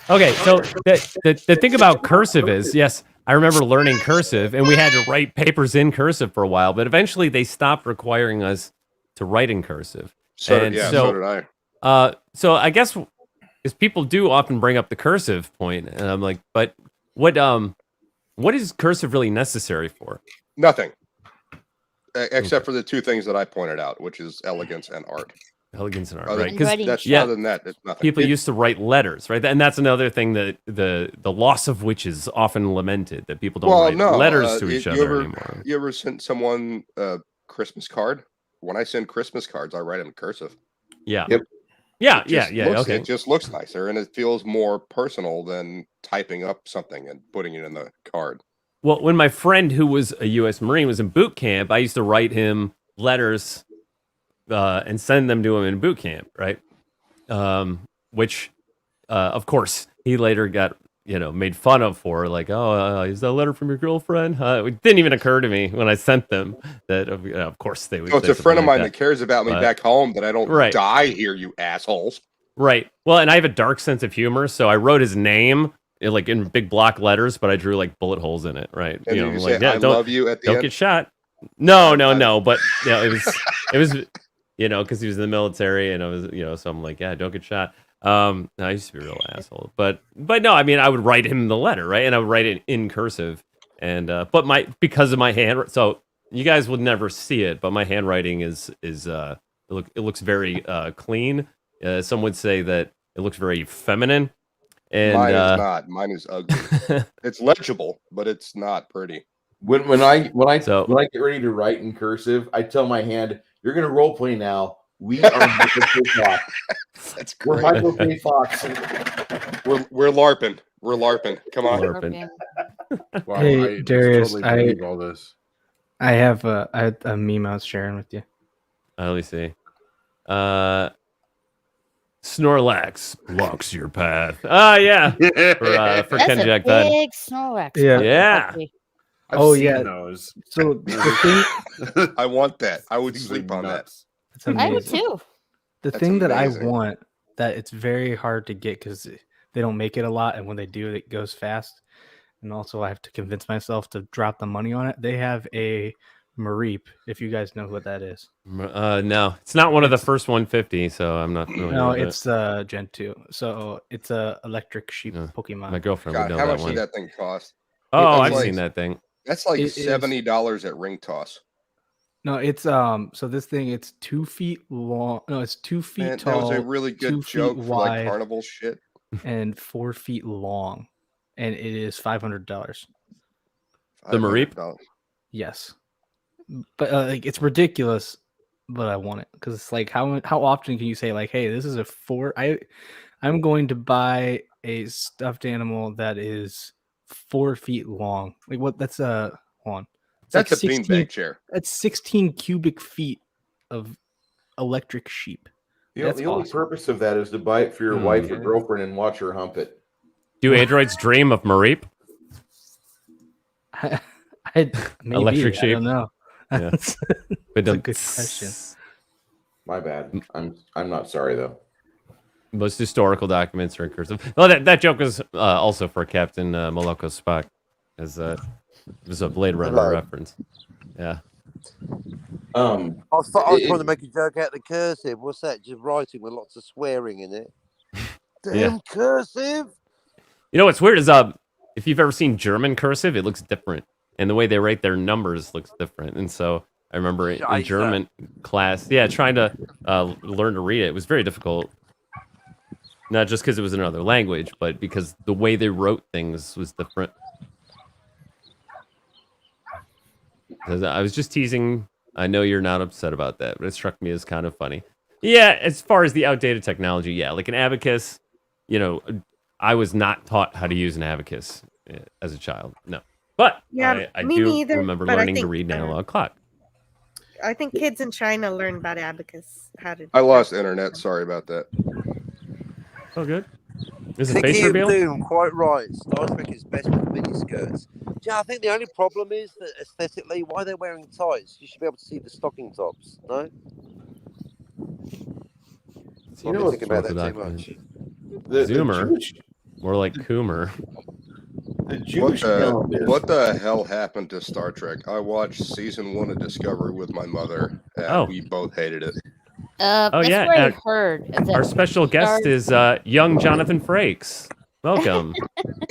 Okay, so the thing about cursive is, yes, I remember learning cursive, and we had to write papers in cursive for a while, but eventually they stopped requiring us to write in cursive. So And so did I. So I guess because people do often bring up the cursive point, and I'm like, but what is cursive really necessary for? Nothing. Except for the two things that I pointed out, which is elegance and art. Elegance and art, Other- right? Because other than that, it's nothing. people used to write letters, right? And that's another thing that the loss of which is often lamented, that people don't write letters to each other anymore. You ever sent someone a Christmas card? When I send Christmas cards, I write them in cursive. Yeah. Yep. Yeah, It just yeah, looks- okay. It just looks nicer, and it feels more personal than typing up something and putting it in the card. Well, when my friend who was a U.S. Marine was in boot camp, I used to write him letters and send them to him in boot camp, right? Which, of course, he later got made fun of for, like, oh, is that a letter from your girlfriend? It didn't even occur to me when I sent them that, of course, they would. So it's say a friend of something mine like that cares about me But- back home that I don't Right. die here, you assholes. Right. Well, and I have a dark sense of humor, so I wrote his name like in big block letters, but I drew like bullet holes in it. Right. And did you say, like, "I love you" at the don't end? get shot. No. But it was because he was in the military, and I was so I'm like, yeah, don't get shot. I used to be a real asshole, but no, I mean, I would write him the letter, right, and I would write it in cursive, and but because of my hand, so you guys would never see it, but my handwriting is it looks very clean. Some would say that it looks very feminine. And Mine is not. Mine is ugly. It's legible, but it's not pretty. When I get ready to write in cursive, I tell my hand, "You're gonna role play now. We are Hyper Fox. That's We're great. Hyper Fox. We're LARPing. We're LARPing. Come on. Wow, Hey, I Darius, totally believe all this. I have a meme I was sharing with you. Let me see. Snorlax blocks your path. Yeah. For That's Ken a Jack Bud. big Snorlax. Yeah. Yeah. I've Oh seen yeah. those. So the thing, I want that. I would sleep on that. it's I would amazing. too. The That's thing that I amazing. want that it's very hard to get because they don't make it a lot, and when they do, it goes fast. And also, I have to convince myself to drop the money on it. They have a Mareep, if you guys know what that is. No, it's not one of the first 150, so I'm not familiar No, with it's Gen 2. So it's a electric sheep Pokemon. My girlfriend would God, know how that much one. did that thing cost? Oh, That's I've like- seen that thing. That's like It is- $70 at ring toss. No, it's so this thing it's 2 feet long. No, it's 2 feet Man, tall. that was a really 2 good feet joke for like wide, carnival shit. and 4 feet long, and it is $500. The Mareep? $500. Yes, but like it's ridiculous, but I want it because it's like how often can you say like, hey, this is a I'm going to buy a stuffed animal that is 4 feet long. Like what? That's hold on. It's That's like a beanbag chair. That's 16 cubic feet of electric sheep. The That's only awesome. purpose of that is to buy it for your wife or girlfriend and watch her hump it. Do androids dream of Mareep? Maybe, Electric I sheep. don't know. Yeah. That's But a good question. My bad. I'm not sorry though. Most historical documents are in cursive. Well, that joke was also for Captain Moloko Spock, as it was a Blade Runner Hello. reference. Yeah. I was trying to make a joke out of the cursive. What's that? Just writing with lots of swearing in it. Damn Yeah. cursive! You know what's weird is if you've ever seen German cursive, it looks different, and the way they write their numbers looks different. And so I remember in German class, trying to learn to read it. It was very difficult. Not just because it was another language, but because the way they wrote things was different. 'Cause I was just teasing. I know you're not upset about that, but it struck me as kind of funny. Yeah, as far as the outdated technology, yeah, like an abacus, I was not taught how to use an abacus as a child. No. But Yeah, I me do neither, remember but I learning to think, read an analog clock. I think kids in China learn about abacus. How to? I lost internet. Sorry about that. Oh, good. Is it Think face Ian reveal? Doom, quite right. Star Trek is best with miniskirts. Yeah, I think the only problem is that aesthetically, why they're wearing tights? You should be able to see the stocking tops, no? You know, thinking about that too much. The Zoomer. Jewish, More like Coomer. the Jewish What calendar. what the hell happened to Star Trek? I watched season 1 of Discovery with my mother, and we both hated it. That's yeah, what I and heard. is that Our special guest is young Jonathan Frakes. Welcome.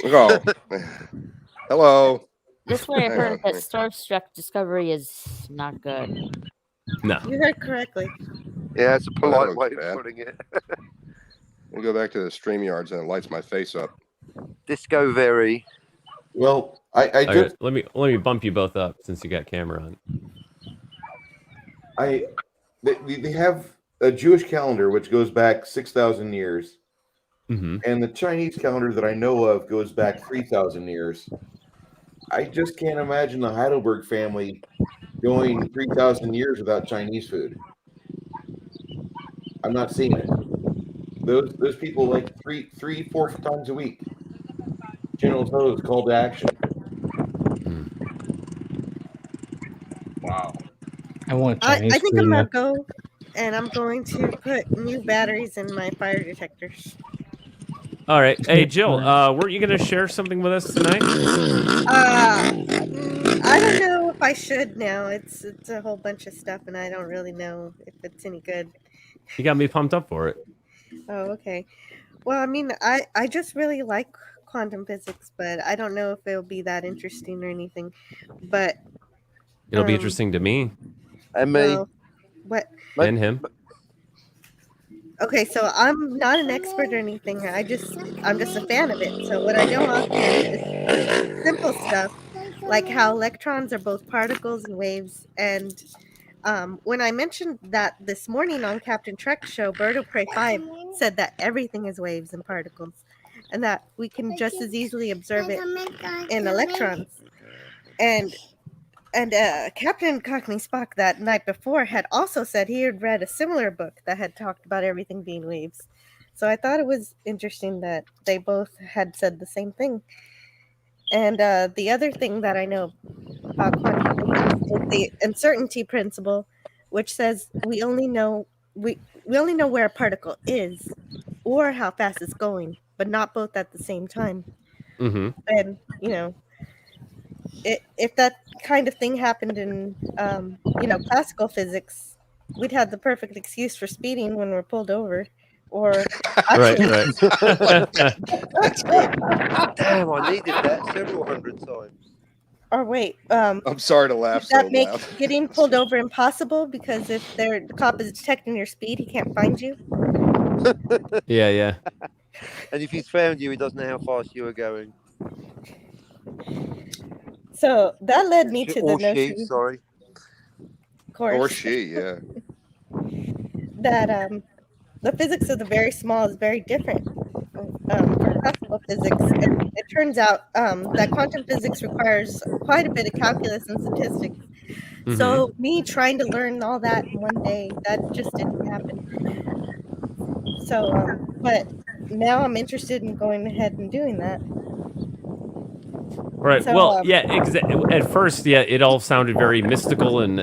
Oh, hello. That's what I Hang heard. on. That Star Trek Discovery is not good. No. You heard correctly. Yeah, it's a Oh, that polite looks way of bad. putting it. We go back to the StreamYards and it lights my face up. Disco very. Well, I Okay, just let me bump you both up since you got camera on. they have a Jewish calendar which goes back 6,000 years, and the Chinese calendar that I know of goes back 3,000 years. I just can't imagine the Heidelberg family going 3,000 years without Chinese food. I'm not seeing it. Those people like three, 4 times a week. General To's call to action. Wow. I want I Chinese think food. I'm now. gonna go, and I'm going to put new batteries in my fire detectors. All right. Hey, Jill, weren't you going to share something with us tonight? I don't know if I should now. It's a whole bunch of stuff, and I don't really know if it's any good. You got me pumped up for it. Oh, okay. Well, I mean, I just really like quantum physics, but I don't know if it'll be that interesting or anything. But It'll be interesting to me. And me. well, what? And him. Okay, so I'm not an expert or anything. I'm just a fan of it. So what I know offhand is simple stuff, like how electrons are both particles and waves. And when I mentioned that this morning on Captain Trek's show, Bird of Prey 5 said that everything is waves and particles, and that we can just as easily observe it in electrons. And Captain Cockney Spock that night before had also said he had read a similar book that had talked about everything being waves. So I thought it was interesting that they both had said the same thing. And the other thing that I know about quantum physics is the uncertainty principle, which says we only know where a particle is or how fast it's going, but not both at the same time. Mm-hmm. And if that kind of thing happened in classical physics, we'd have the perfect excuse for speeding when we're pulled over. Or Right. That's good. Damn, I needed that several hundred times. Or wait, I'm sorry to laugh does that so make loud. getting pulled over impossible because if the cop is detecting your speed, he can't find you? Yeah. And if he's found you, he doesn't know how fast you are going. So that led me to the Or notion. she, sorry. Of course. Or she, yeah. That the physics of the very small is very different from classical physics. It turns out that quantum physics requires quite a bit of calculus and statistics. Mm-hmm. So me trying to learn all that in one day, that just didn't happen. So, but now I'm interested in going ahead and doing that. Right. So, Well, yeah. At first, yeah, it all sounded very mystical and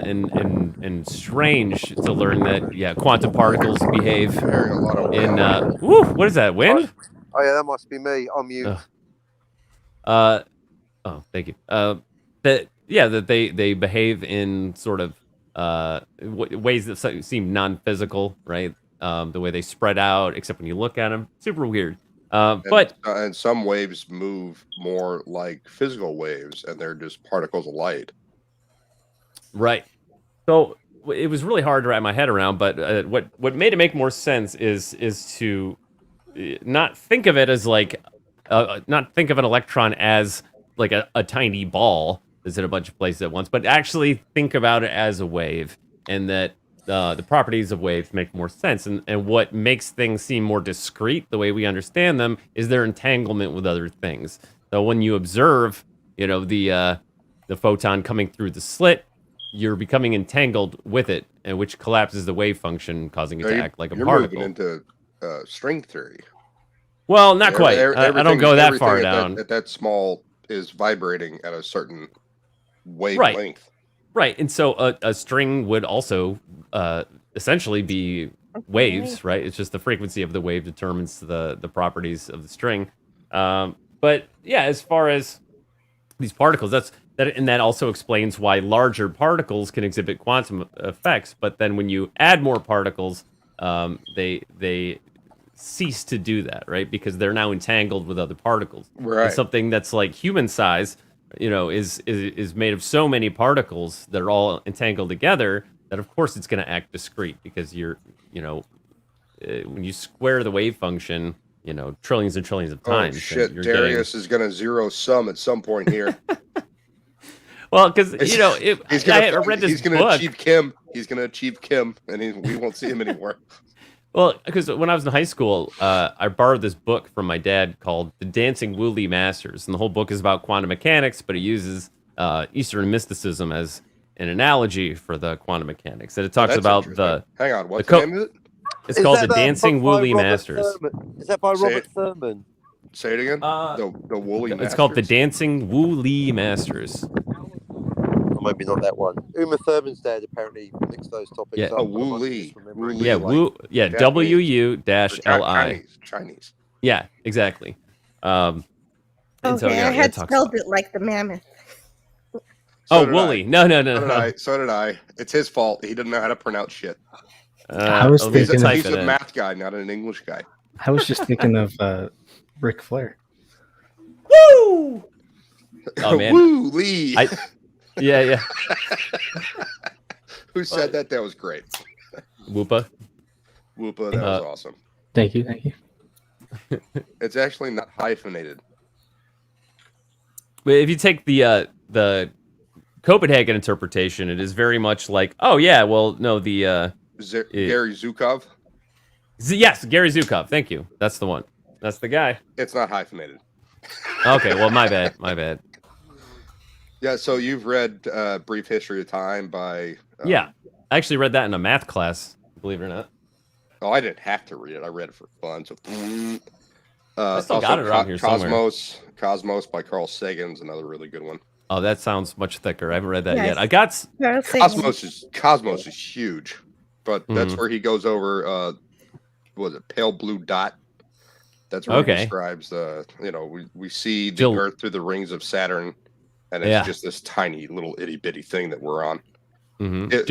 and strange to learn that quantum particles behave in what is that, wind? Oh yeah, that must be me. I'm mute. Oh, thank you. That they behave in sort of ways that seem non-physical, right? The way they spread out, except when you look at them, super weird. And some waves move more like physical waves, and they're just particles of light. Right. So it was really hard to wrap my head around, but what made it make more sense is to not think of it as like not think of an electron as like a tiny ball that's in a bunch of places at once, but actually think about it as a wave, and that the properties of waves make more sense. And what makes things seem more discrete, the way we understand them, is their entanglement with other things. So when you observe, the photon coming through the slit, you're becoming entangled with it, and which collapses the wave function, causing it to act like a particle. You're moving into string theory. Well, not quite. I don't go that far down. That small is vibrating at a certain wavelength. Right. And so a string would also essentially be waves, right? It's just the frequency of the wave determines the properties of the string. But yeah, as far as these particles, that also explains why larger particles can exhibit quantum effects. But then when you add more particles, they cease to do that, right? Because they're now entangled with other particles. Right. And something that's like human size, is made of so many particles that are all entangled together that of course it's going to act discrete, because when you square the wave function, trillions and trillions of times. Oh shit! Darius is going to zero sum at some point here. Well, because I read this book. He's going to achieve Kim, and we won't see him anymore. Well, because when I was in high school, I borrowed this book from my dad called The Dancing Woolly Masters. And the whole book is about quantum mechanics, but it uses Eastern mysticism as an analogy for the quantum mechanics. And it talks about the... Hang on, what's the name of it? It's called The Dancing Woolly Masters. Is that by Robert Thurman? Say it again? The Woolly Masters. It's called The Dancing Woolly Masters. Or maybe not that one. Uma Thurman's dad apparently mixed those topics up. Oh, Woolly. Yeah, WU-LI. Chinese. Yeah, exactly. I had spelled it like the mammoth. Woolly. No. So did I. It's his fault. He didn't know how to pronounce shit. I was thinking he's a math guy, not an English guy. I was just thinking of Ric Flair. Woo! Oh man. Woo Lee. Yeah. Who said that? That was great. Whoopa, that was awesome. Thank you. It's actually not hyphenated. But if you take the Copenhagen interpretation, it is very much like, Gary Zukov? Yes, Gary Zukov. Thank you. That's the one. That's the guy. It's not hyphenated. Okay, well, my bad. Yeah, so you've read Brief History of Time by... yeah, I actually read that in a math class, believe it or not. Oh, I didn't have to read it. I read it for fun. So, I still got it around here somewhere. Cosmos by Carl Sagan is another really good one. Oh, that sounds much thicker. I haven't read that yet. I got... Cosmos is huge, but that's where he goes over, Pale Blue Dot? That's where he describes we see the Earth through the rings of Saturn, and it's just this tiny little itty bitty thing that we're on. Mm-hmm. It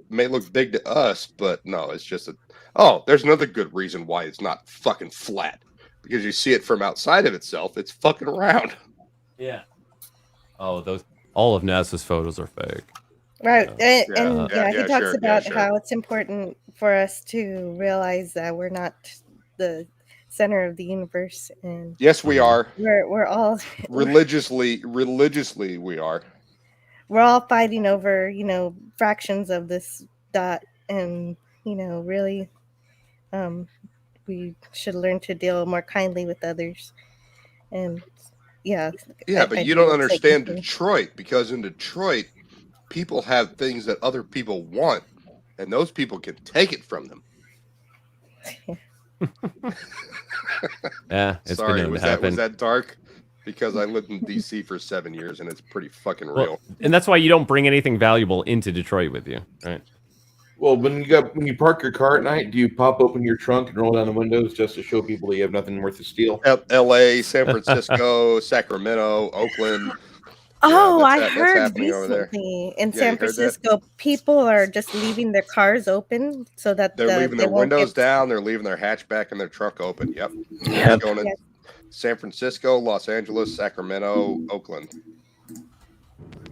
may look big to us, but no, it's just there's another good reason why it's not fucking flat, because you see it from outside of itself. It's fucking round. Yeah. Oh, all of NASA's photos are fake. Right, he talks about how it's important for us to realize that we're not the center of the universe, and yes, we are. We're all religiously we are. We're all fighting over fractions of this dot, and really, we should learn to deal more kindly with others, and but you don't understand Detroit, because in Detroit, people have things that other people want, and those people can take it from them. Yeah, it's Sorry, been was happen. that dark? because I lived in DC for 7 years and it's pretty fucking real. Well, and that's why you don't bring anything valuable into Detroit with you, right? Well, when you park your car at night, do you pop open your trunk and roll down the windows just to show people that you have nothing worth to steal? L.A., San Francisco, Sacramento, Oakland. Oh, I that's heard happening over there. recently in Yeah, San you heard that? Francisco, people are just leaving their cars open so that They're leaving they their won't windows get... down. They're leaving their hatchback and their truck open. Yep. Yep. Going to San Francisco, Los Angeles, Sacramento, Oakland.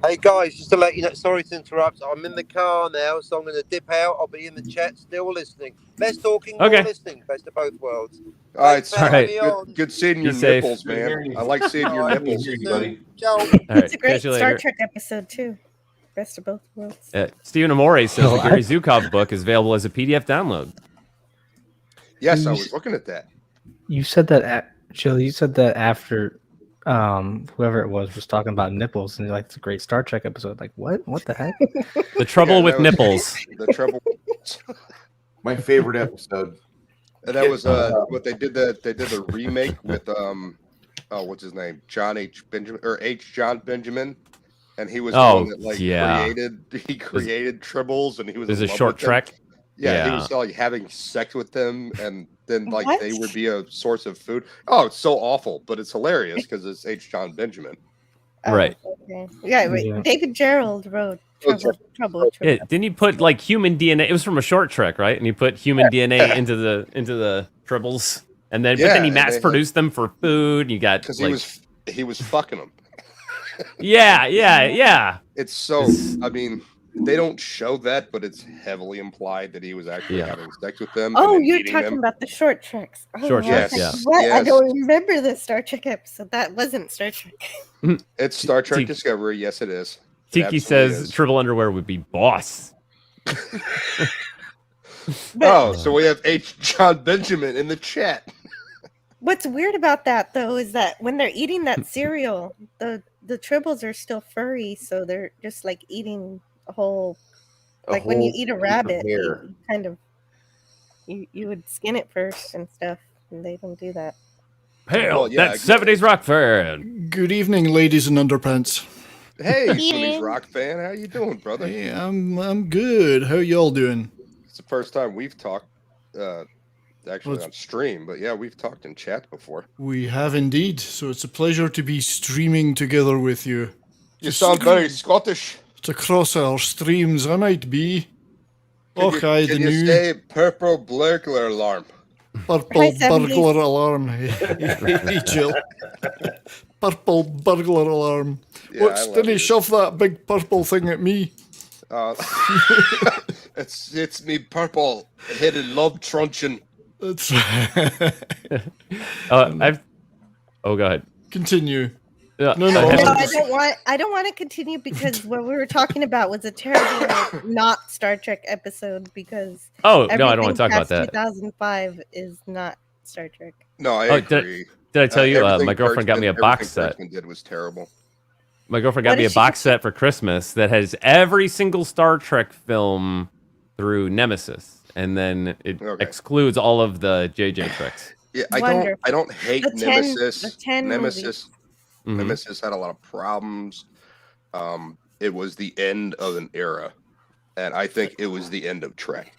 Hey guys, just to let you know, sorry to interrupt. I'm in the car now, so I'm going to dip out. I'll be in the chat, still listening. Less talking, more Okay. listening. Best of both worlds. All right, Thanks for having me on. good seeing Be your safe. nipples, man. I like seeing your Alright, nipples. buddy. Ciao. All right, It's a great catch you Star later. Trek episode too. Best of both worlds. Stephen Amore says No, the Gary Zukov book is available as a PDF download. Yes, I was looking at that. You said that, Jill. You said that after whoever it was talking about nipples, and you're like, it's a great Star Trek episode. Like, what? What the heck? The trouble with that was- nipples. The trouble. My favorite episode. And that was what they did. They did the remake with what's his name? John H. Benjamin or H. John Benjamin, and he was the one that created tribbles, and he was. There's in a love short with them. trek. Yeah, he Yeah. was like having sex with them, and then like What? they would be a source of food. Oh, it's so awful, but it's hilarious because it's H. John Benjamin. Right. Okay. Yeah, wait, Yeah. David Gerald wrote Trouble. Yeah, didn't he put like human DNA? It was from a short trek, right? And he put human DNA into the tribbles, and then but then he and mass they- produced them for food. You got Because like, he was fucking them. yeah. It's so. I mean, they don't show that, but it's heavily implied that he was actually having sex with them. and Oh, then you're eating talking them. about the short treks. Oh, Short I was treks, like, yeah. What? I Yes. don't remember the Star Trek episode. That wasn't Star Trek. It's Star Trek Tiki- Discovery. Yes, it is. It Tiki absolutely says is. triple underwear would be boss. Oh, so we have H. John Benjamin in the chat. What's weird about that though is that when they're eating that cereal, the tribbles are still furry, so they're just like eating a whole. Like when you whole eat a piece of rabbit, hair. you kind of you would skin it first and stuff, and they don't do that. Hell, Well, yeah, that 70s rock fan. Good evening, ladies and underpants. Hey, Good 70s evening. rock fan, how you doing, brother? Hey, I'm good. How y'all doing? It's the first time we've talked, actually Well, on stream, but yeah, we've talked in chat before. We have indeed. So it's a pleasure to be streaming together with you. You sound very Scottish. To cross our streams, I might be. Och, aye, the Can you new say purple burglar alarm? purple Hi, 70s. burglar alarm. Hey, Jill. Purple burglar alarm. Yeah, What's I love didn't he you. shove that big purple thing at me? It's me purple headed love truncheon. That's I've. Oh, go ahead. Continue. Yeah, No, No, I I don't want to continue because what we were talking about was a terrible not Star Trek episode because Oh, no, I don't wanna everything talk about past that. 2005 is not Star Trek. No, I Oh, agree. did I tell you? Everything My girlfriend got me a box everything set. Kurtzman did was terrible. My girlfriend got What me a did she box set for Christmas that has every single Star Trek film through Nemesis, and then it excludes all of the JJ tricks. Yeah, I Wonderful. don't hate The 10 Nemesis. the 10 Nemesis. Mhm. Nemesis had a lot of problems. It was the end of an era, and I think it was the end of Trek.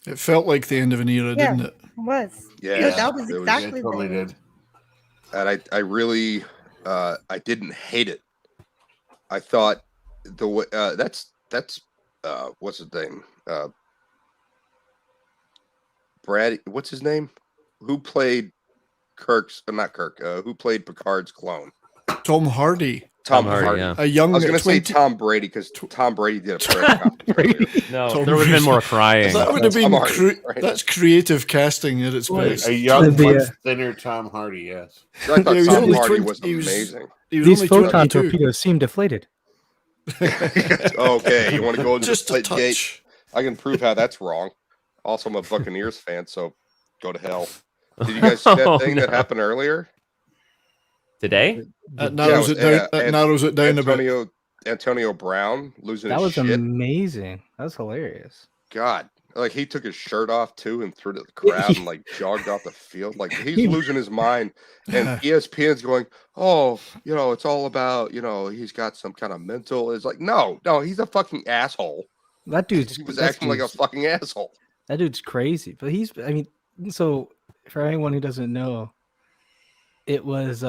It felt like the end of an era, Yeah, didn't it? it was. Yeah, that was it was- exactly It totally the did. And I really, I didn't hate it. I thought the way that's what's his name? Brad. What's his name? Who played Kirk's? Not Kirk. Who played Picard's clone? Tom Hardy. Tom Hardy, Hardy. yeah. A young I was going to say 20 Tom Brady because Tom Brady did a perfect. No, Tom there would have been more Brady. crying. That would have been Tom Hardy, right? that's creative casting at its best. A young, The, much thinner Tom Hardy, yes. I thought Yeah, he was Tom only Hardy 20 was he was- amazing. He was These only photon 22. torpedoes seem deflated. Okay, you want to go into Just the a split gate? touch. I can prove how that's wrong. Also, I'm a Buccaneers fan, so go to hell. Did you guys see that Oh, thing that no. happened earlier? Today? That narrows it down. That narrows it down a bit. Antonio Brown losing That his was shit. amazing. That was hilarious. God, Like he took his shirt off too and threw it at the crowd and like jogged off the field. Like he's losing his mind. And ESPN's going, oh, it's all about, he's got some kind of mental. It's like, no, he's a fucking asshole. That dude's He was acting like a fucking asshole. That dude's crazy. But so for anyone who doesn't know, it was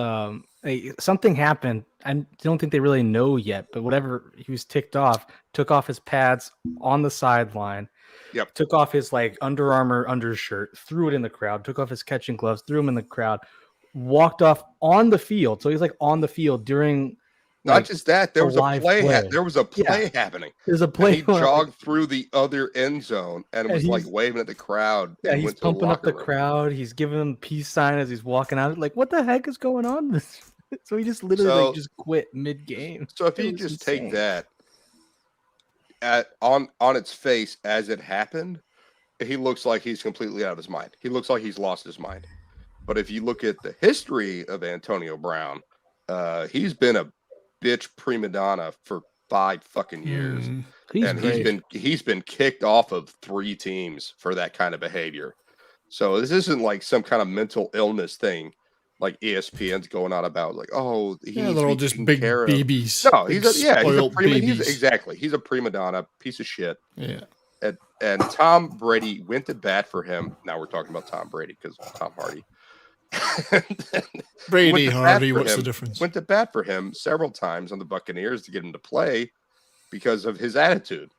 something happened. I don't think they really know yet, but whatever, he was ticked off, took off his pads on the sideline. Yep. Took off his like Under Armour undershirt, threw it in the crowd, took off his catching gloves, threw them in the crowd, walked off on the field. So he's like on the field during not just that, there was a play. There was a play Yeah. happening. There's a play. And he jogged through the other end zone and was like waving at the crowd. Yeah, and he's went to pumping up the locker room. crowd. He's giving them peace sign as he's walking out. Like, what the heck is going on? So he just literally just quit mid game. So if you just take that on its face as it happened, he looks like he's completely out of his mind. He looks like he's lost his mind. But if you look at the history of Antonio Brown, he's been a bitch prima donna for 5 fucking years. He's been kicked off of 3 teams for that kind of behavior. So this isn't like some kind of mental illness thing like ESPN's going on about, like, oh, they're all just big babies. No, he's a babies. he's a prima donna piece of shit. Yeah. And Tom Brady went to bat for him. Now we're talking about Tom Brady because Tom Hardy. Brady, Hardy, what's the difference? Went to bat for him several times on the Buccaneers to get him to play because of his attitude.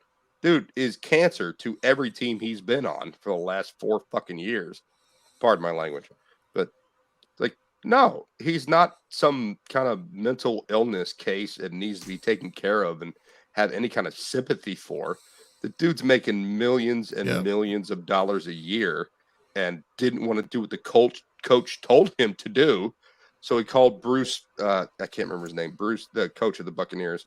Dude is cancer to every team he's been on for the last 4 fucking years. Pardon my language. But like, no, he's not some kind of mental illness case that needs to be taken care of and have any kind of sympathy for. The dude's making millions and millions of dollars a year and didn't want to do what the coach told him to do. So he called Bruce, I can't remember his name, Bruce, the coach of the Buccaneers,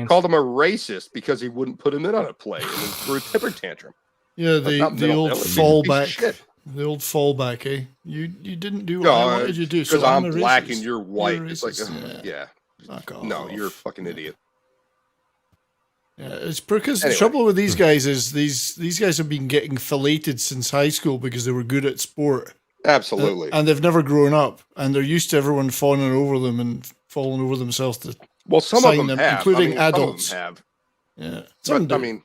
called him a racist because he wouldn't put him in on a play and then threw a temper tantrum. Yeah, the old fallback. The old fallback, eh? You didn't do what I wanted you to do. Because So I'm a black racist. and you're white. You're a It's like, racist, no, you're a fucking idiot. Yeah, it's because Anyway. the trouble with these guys is these guys have been getting filleted since high school because they were good at sport. Absolutely. And they've never grown up, and they're used to everyone falling over them and falling over themselves to some of sign them have, including some of them adults. have. Yeah, But, some do.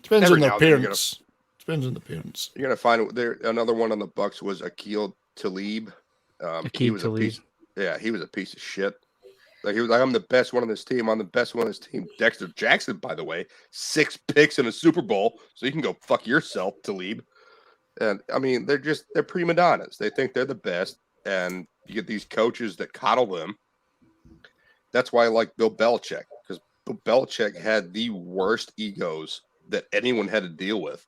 Depends every on their now and then you're parents. Depends on the parents. You're gonna find there another one on the Bucks was Aqib Talib. He Aqib was Talib. a piece. Yeah, he was a piece of shit. Like he was like, I'm the best one on this team. I'm the best one on this team. Dexter Jackson, by the way, 6 picks in a Super Bowl, so you can go fuck yourself, Talib. And I mean, they're prima donnas. They think they're the best, and you get these coaches that coddle them. That's why I like Bill Belichick, because Bill Belichick had the worst egos that anyone had to deal with.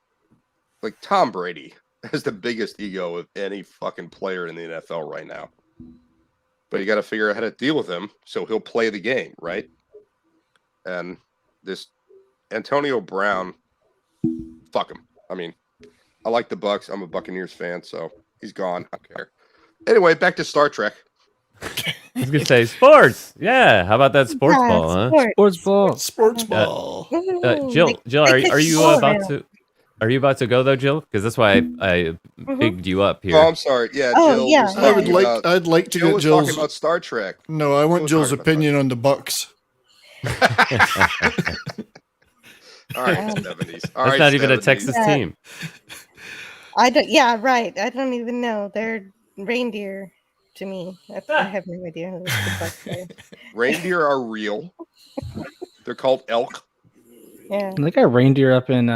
Like Tom Brady has the biggest ego of any fucking player in the NFL right now. But you got to figure out how to deal with him so he'll play the game, right? And this Antonio Brown, fuck him. I mean, I like the Bucks. I'm a Buccaneers fan, so he's gone. I don't care. Anyway, back to Star Trek. I was gonna say sports. Yeah, how about that sports ball, huh? Sports ball. Sports ball. Jill, are you about to go though, Jill? Because that's why I bigged you up here. Oh, I'm sorry. Yeah, Oh, Jill. yeah, was yeah. talking I'd like to Jill get was Jill's. talking about Star Trek. No, I want Jill's opinion on the Bucks. All right, 70s. All That's right, not even a 70s. Texas team. I don't. Yeah, right. I don't even know. They're reindeer to me. I have no idea who the Bucks are. Reindeer are real. They're called elk. Yeah. They got reindeer up in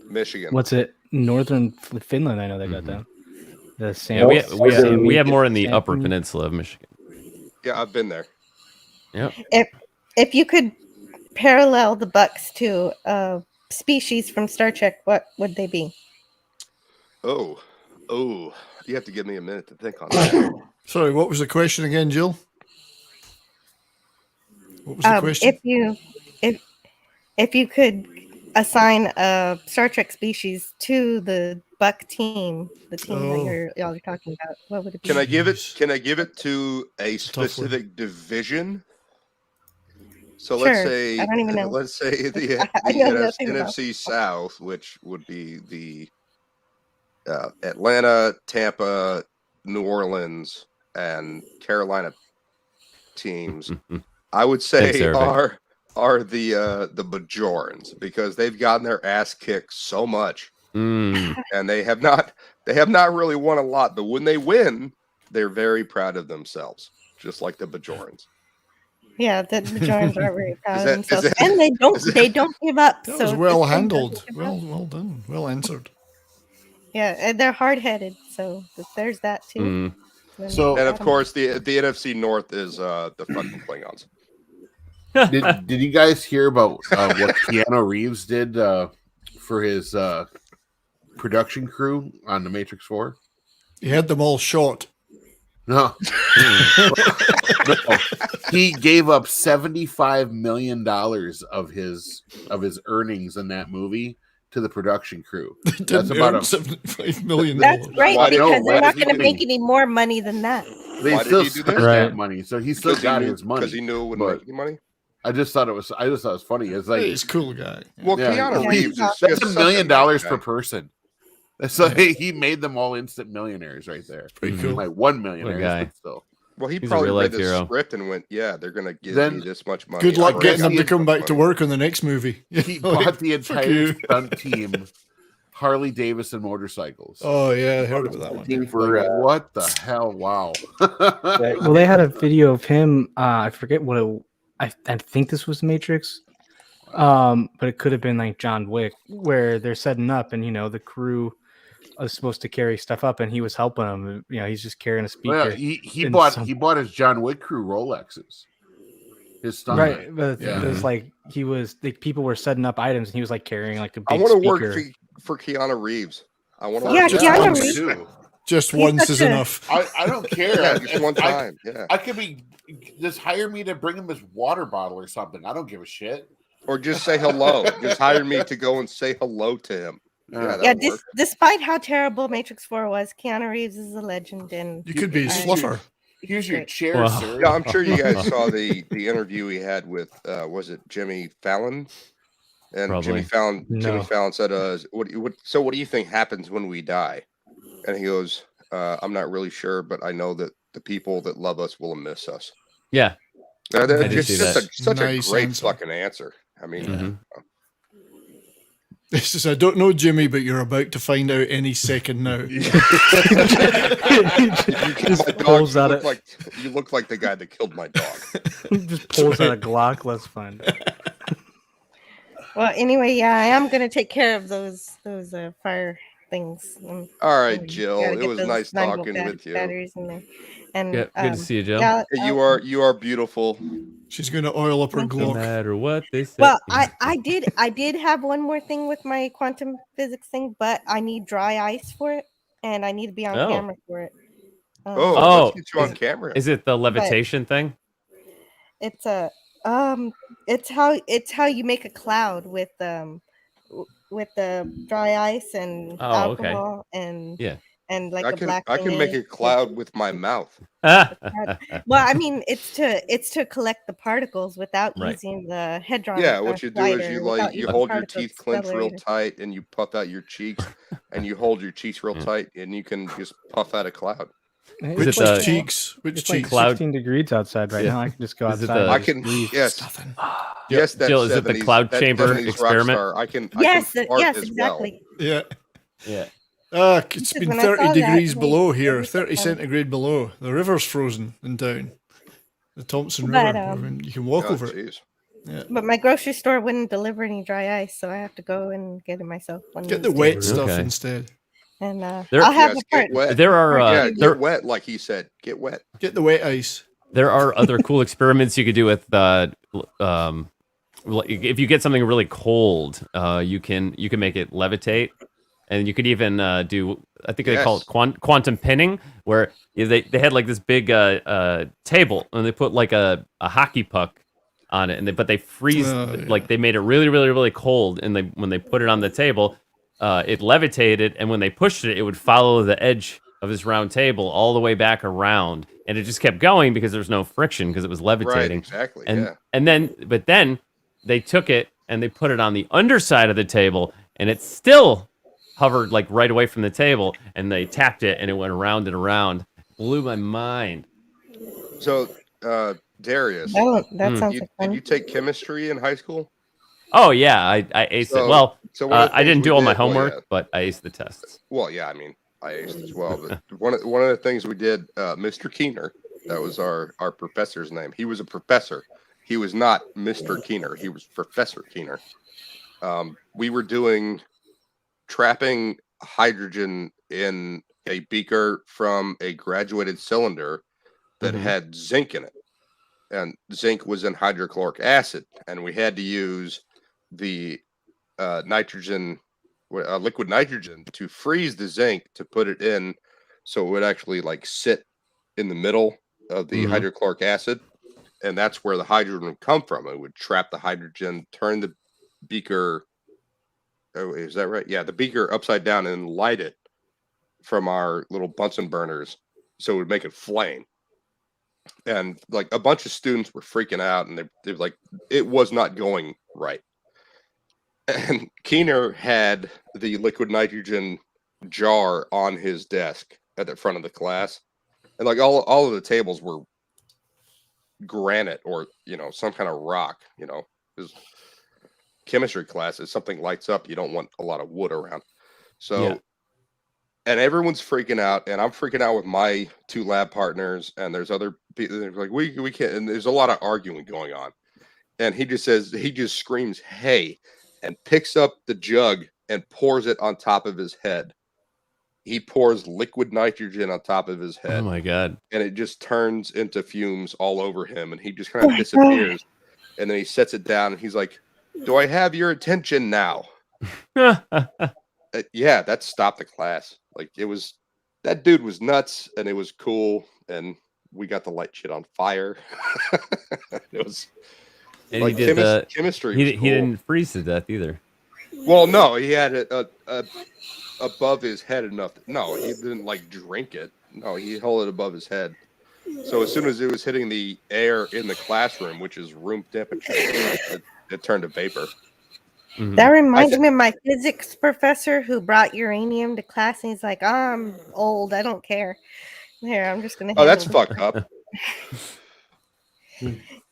Michigan. what's it? Northern Finland. I know they got them. The Sam. Yeah, we have more in the Upper Peninsula of Michigan. Yeah, I've been there. Yep. If you could parallel the Bucks to a species from Star Trek, what would they be? Oh, you have to give me a minute to think on that. Sorry, what was the question again, Jill? What was the question? If you could assign a Star Trek species to the Buck team, the team that y'all are talking about, what would it be? Can I give it to a specific division? So Sure. let's say I don't even know. let's say the I know nothing about NFC South, which would be the Atlanta, Tampa, New Orleans, and Carolina teams. I would Thanks, say Arabic. are the Bajorans, because they've gotten their ass kicked so much, Mm. and they have not really won a lot. But when they win, they're very proud of themselves, just like the Bajorans. Yeah, the Bajorans are very proud of that- themselves, that- and they don't give up. That so was this well team doesn't handled. give Well, up. well done. Well answered. Yeah, and they're hard headed, so there's that too. Mm. Then So- And of Adam- course, the NFC North is the fucking Klingons. Did you guys hear about what Keanu Reeves did for his production crew on The Matrix 4? He had them all shot. No. No. He gave up $75 million of his earnings in that movie to the production crew. That's about $75 million. That's great Why did- because why they're not did he going to do- make any more money than that. They Why did still he do spent this? that money, so he still Because he got knew- his money. because he knew it wouldn't but make any money? I just thought it was funny. It's like He's a cool guy. Well, Keanu Reeves is that's just $1 such million a nice per guy. person. So he made them all instant millionaires right there. Pretty cool. Like $1 What a millionaire, guy. but still. Well, he He's a probably real read life the hero. script and went, "Yeah, they're gonna give Then- me this much money." Good luck I getting them read to come back to money. work on the next movie. He Like, bought the fuck entire you. stunt team Harley Davidson motorcycles. Oh yeah, I heard about that one. Team for What the hell? Wow. Well, they had a video of him. I forget what it. I think this was Matrix, but it could have been like John Wick, where they're setting up, and the crew is supposed to carry stuff up, and he was helping them. He's just carrying a speaker. Well, he and bought some- he bought his John Wick crew Rolexes. His stunt right, man. but Yeah. it was like he was like people were setting up items, and he was like carrying like a big I want to speaker. work for Keanu Reeves. I want to. Yeah, work for Keanu him. Reeves. Too. Just He's once such is a- enough. I don't care. Yeah, just one I- time. Yeah. I could be just hire me to bring him his water bottle or something. I don't give a shit. Or just say hello. Just hire me to go and say hello to him. Yeah, Yeah, that'll work. despite how terrible Matrix 4 was, Keanu Reeves is a legend, and You could be his I- fluffer. Here's your Great. chair, Wow. sir. Yeah, I'm sure you guys saw the interview he had with was it Jimmy Fallon? And Probably. Jimmy No. Fallon said, what do you think happens when we die?" And he goes, "I'm not really sure, but I know that the people that love us will miss us." Yeah. I did It's see just that. such Nice a great answer. fucking answer. I mean, Mhm. This is, I don't know, Jimmy, but you're about to find out any second now. you Just my dog, pulls you out look it. like you look like the guy that killed my dog. Just pulls out a Glock. Let's find it. Well, anyway, yeah, I am gonna take care of those fire things. All right, You Jill. gotta It get was those nice 9 volt talking with you. Batteries in there. And Yeah, good to see you, Jill. Yeah, Hey, you are beautiful. She's going to oil up her No Glock. matter what they say. well, I did have one more thing with my quantum physics thing, but I need dry ice for it, and I need to be on Oh. camera for it. Oh, let's get you on camera. Is it the levitation thing? It's a it's how you make a cloud with the dry ice and Oh, okay. alcohol and Yeah. and like I a can black I can make thing a cloud with my mouth. well, I mean, it's to collect the particles without Right. using the hadron. Yeah, what you do is slider, you without you using hold your particle teeth clenched real accelerator. tight and you puff out your cheeks and you hold your cheeks real tight and you can just puff out a cloud. It's Which like- cheeks? Which It's like cheeks? Cloud- 16 degrees outside right Yeah. now. I can just go Is it outside. the- and I just can breathe. yes. Nothing. Yes, that Jill, is it the 70s cloud that chamber 70s rock experiment? star. I can Yes, fart yes, as exactly. Yeah. Yeah. It's Because been when I 30 saw that, degrees it below made here, every 30 second. centigrade below. The river's frozen in town. The Thompson But, River. I mean, you can walk Oh, over it. jeez. Yeah. But my grocery store wouldn't deliver any dry ice, so I have to go and get it myself. One Get of the these wet days. stuff Okay. instead. And There- I'll have Yes, a part. get wet. There are Yeah, there, get wet, like he said. Get wet. Get the wet ice. there are other cool experiments you could do with if you get something really cold, you can make it levitate, and you could even do, I think they call it quantum pinning, where they had like this big table and they put like a hockey puck on it, and but they freeze like they made it really really really cold, and when they put it on the table, it levitated, and when they pushed it, it would follow the edge of this round table all the way back around, and it just kept going because there was no friction because it was levitating. Right, exactly. And yeah. and then they took it and they put it on the underside of the table, and it still hovered like right away from the table, and they tapped it and it went around and around. Blew my mind. So, Darius, That sounds like fun. did you take chemistry in high school? Oh yeah, I aced it. So- Well, so one of the I didn't things we do all my did- well, homework, yeah. but I aced the tests. Well, yeah, I mean, I aced as well. But one of the things we did, Mr. Keener, that was our professor's name. He was a professor. He was not Mr. Keener. He was Professor Keener. We were doing trapping hydrogen in a beaker from a graduated cylinder that had zinc in it, and zinc was in hydrochloric acid, and we had to use the nitrogen. Liquid nitrogen to freeze the zinc to put it in, so it would actually like sit in the middle of the hydrochloric acid, and that's where the hydrogen would come from. It would trap the hydrogen, turn the beaker. Oh, is that right? Yeah, the beaker upside down and light it from our little Bunsen burners, so it would make it flame. And like a bunch of students were freaking out, and they were like, it was not going right. And Keener had the liquid nitrogen jar on his desk at the front of the class, and like all of the tables were granite or some kind of rock. Because chemistry class, if something lights up, you don't want a lot of wood around. So, Yeah. and everyone's freaking out, and I'm freaking out with my two lab partners, and there's other people. They're like, we can't. And there's a lot of arguing going on, and he just screams, "Hey!" and picks up the jug and pours it on top of his head. He pours liquid nitrogen on top of his head. Oh my god! And it just turns into fumes all over him, and he just kind of disappears. And then he sets it down, and he's like, "Do I have your attention now?" Yeah, that stopped the class. Like that dude was nuts, and it was cool, and we got the light shit on fire. It was. And Like he did chemistry. He was he cool. didn't freeze to death either. Well, no, he had it above his head enough. No, he didn't like drink it. No, he held it above his head. So as soon as it was hitting the air in the classroom, which is room temperature, it turned to vapor. That reminds me of my physics professor who brought uranium to class, and he's like, "I'm old. I don't care. Here, I'm just gonna." Oh, that's handle it." fucked up.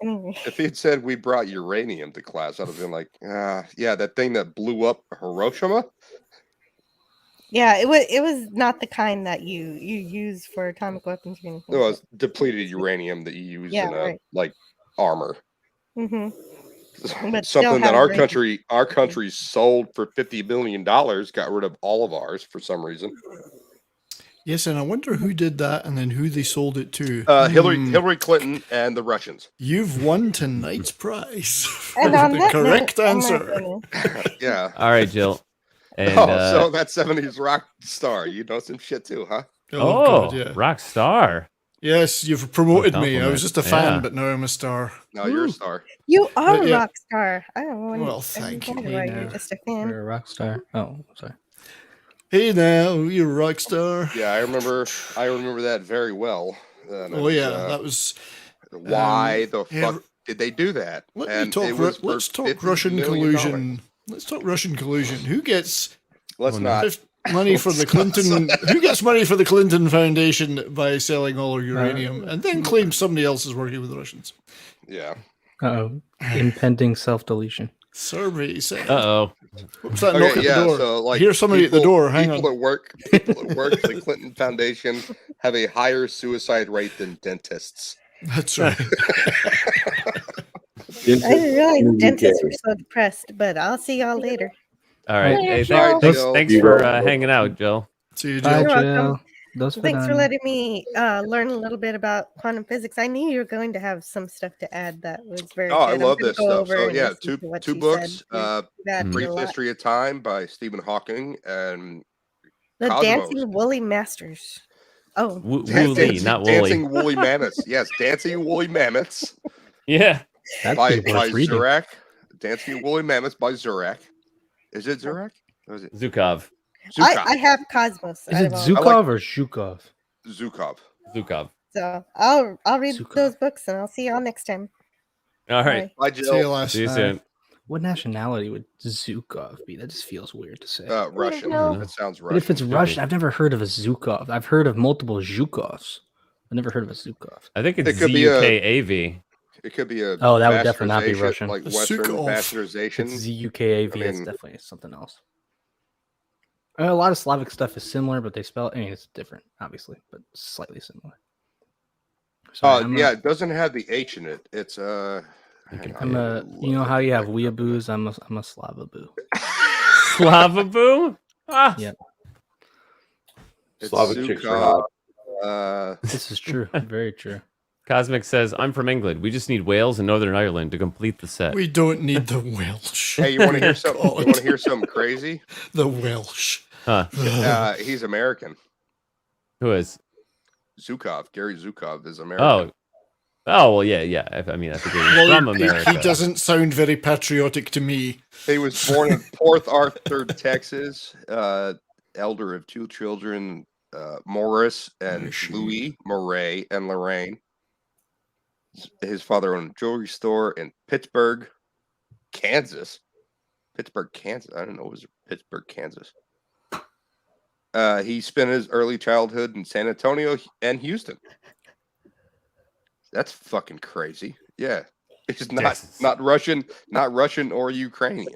If he had said we brought uranium to class, I'd have been like, yeah, that thing that blew up Hiroshima. Yeah, it was not the kind that you use for atomic weapons or anything. No, it was depleted uranium that you use in like armor. Mm-hmm. Something that our country sold for $50 million, got rid of all of ours for some reason. Yes, and I wonder who did that and then who they sold it to. Hillary Clinton and the Russians. You've won tonight's prize. And on the that correct note, answer. Yeah. All right, Jill. And, so that 70s rock star, you know some shit too, huh? Oh, God, yeah. rock star. Yes, you've promoted me. I compliment. was just a fan, Yeah. but now I'm a star. No, you're a star. You are But a yeah. rock star. I don't want. Well, thank you. You're just a fan. You're a rock star. Oh, sorry. Hey now, you're a rock star. Yeah, I remember that very well. And it Oh was, yeah, that was. why the hey, fuck did they do that? Let's talk $50 Russian million. collusion. Let's talk Russian collusion. Who gets Let's not. money for the Clinton? Who gets money for the Clinton Foundation by selling all our uranium and then claims somebody else is working with the Russians? Yeah. Uh-oh. Impending self-deletion. Survey said. Uh-oh. What's that knock at the door? So like Here's somebody at the door. Hang on. People that work at the Clinton Foundation have a higher suicide rate than dentists. That's right. I didn't realize dentists were so depressed, but I'll see y'all later. All right. Bye, Hey, Jill. thanks for hanging out, Jill. See you, Bye, You're Jill. welcome. Those Thanks for letting me learn a little bit about quantum physics. I knew you were going to have some stuff to add that was very Oh, good. I I'm love gonna this go stuff. over So and yeah, listen to what two she books. said. That Brief a lot. History of Time by Stephen Hawking and The Cosmos. Dancing Woolly Masters. Oh, Woolly, not woolly. Dancing Woolly Mammoths. Yes, Dancing Woolly Mammoths. Yeah. by Zurak. Dancing Woolly Mammoths by Zurak. Is it Zurak? Or is it? Zukov. I have Cosmos. Is it Zukov or Zhukov? Zukov. Zukov. So I'll read those books and I'll see y'all next time. All right. Bye, Jill. See you last. See you soon. What nationality would Zukov be? That just feels weird to say. Russian. know. That sounds But Russian. if it's Russian, I've never heard of a Zukov. I've heard of multiple Zhukovs. I've never heard of a Zukov. I think it's It could be a- ZUKAV. It could be a Oh, that would definitely not be bastardization, Russian. like A Western Zukov. bastardization. It's ZUKAV. I It's mean- definitely something else. A lot of Slavic stuff is similar, but they spell it. I mean, it's different, obviously, but slightly similar. Sorry, I'm Yeah, it doesn't have the H in it. It's I'm a. You know how you have weeaboos? I'm a Slavaboo. Slavaboo? Ah. Yep. It's Slavic chicks are Zukov. This is true. Very true. Cosmic says, I'm from England. We just need Wales and Northern Ireland to complete the set. We don't need the Welsh. Hey, you want to hear something? You God. want to hear something crazy? The Welsh. Huh. He's American. Who is? Zukov. Gary Zukov is American. Oh, well, yeah. I mean, I think he's Well, from America. he doesn't sound very patriotic to me. He was born in Port Arthur, Texas. Elder of two children, Morris and Louis Murray and Lorraine. His father owned a jewelry store in Pittsburgh, Kansas. Pittsburgh, Kansas. I don't know. It was Pittsburgh, Kansas. He spent his early childhood in San Antonio and Houston. That's fucking crazy. Yeah, he's not Russian or Ukrainian.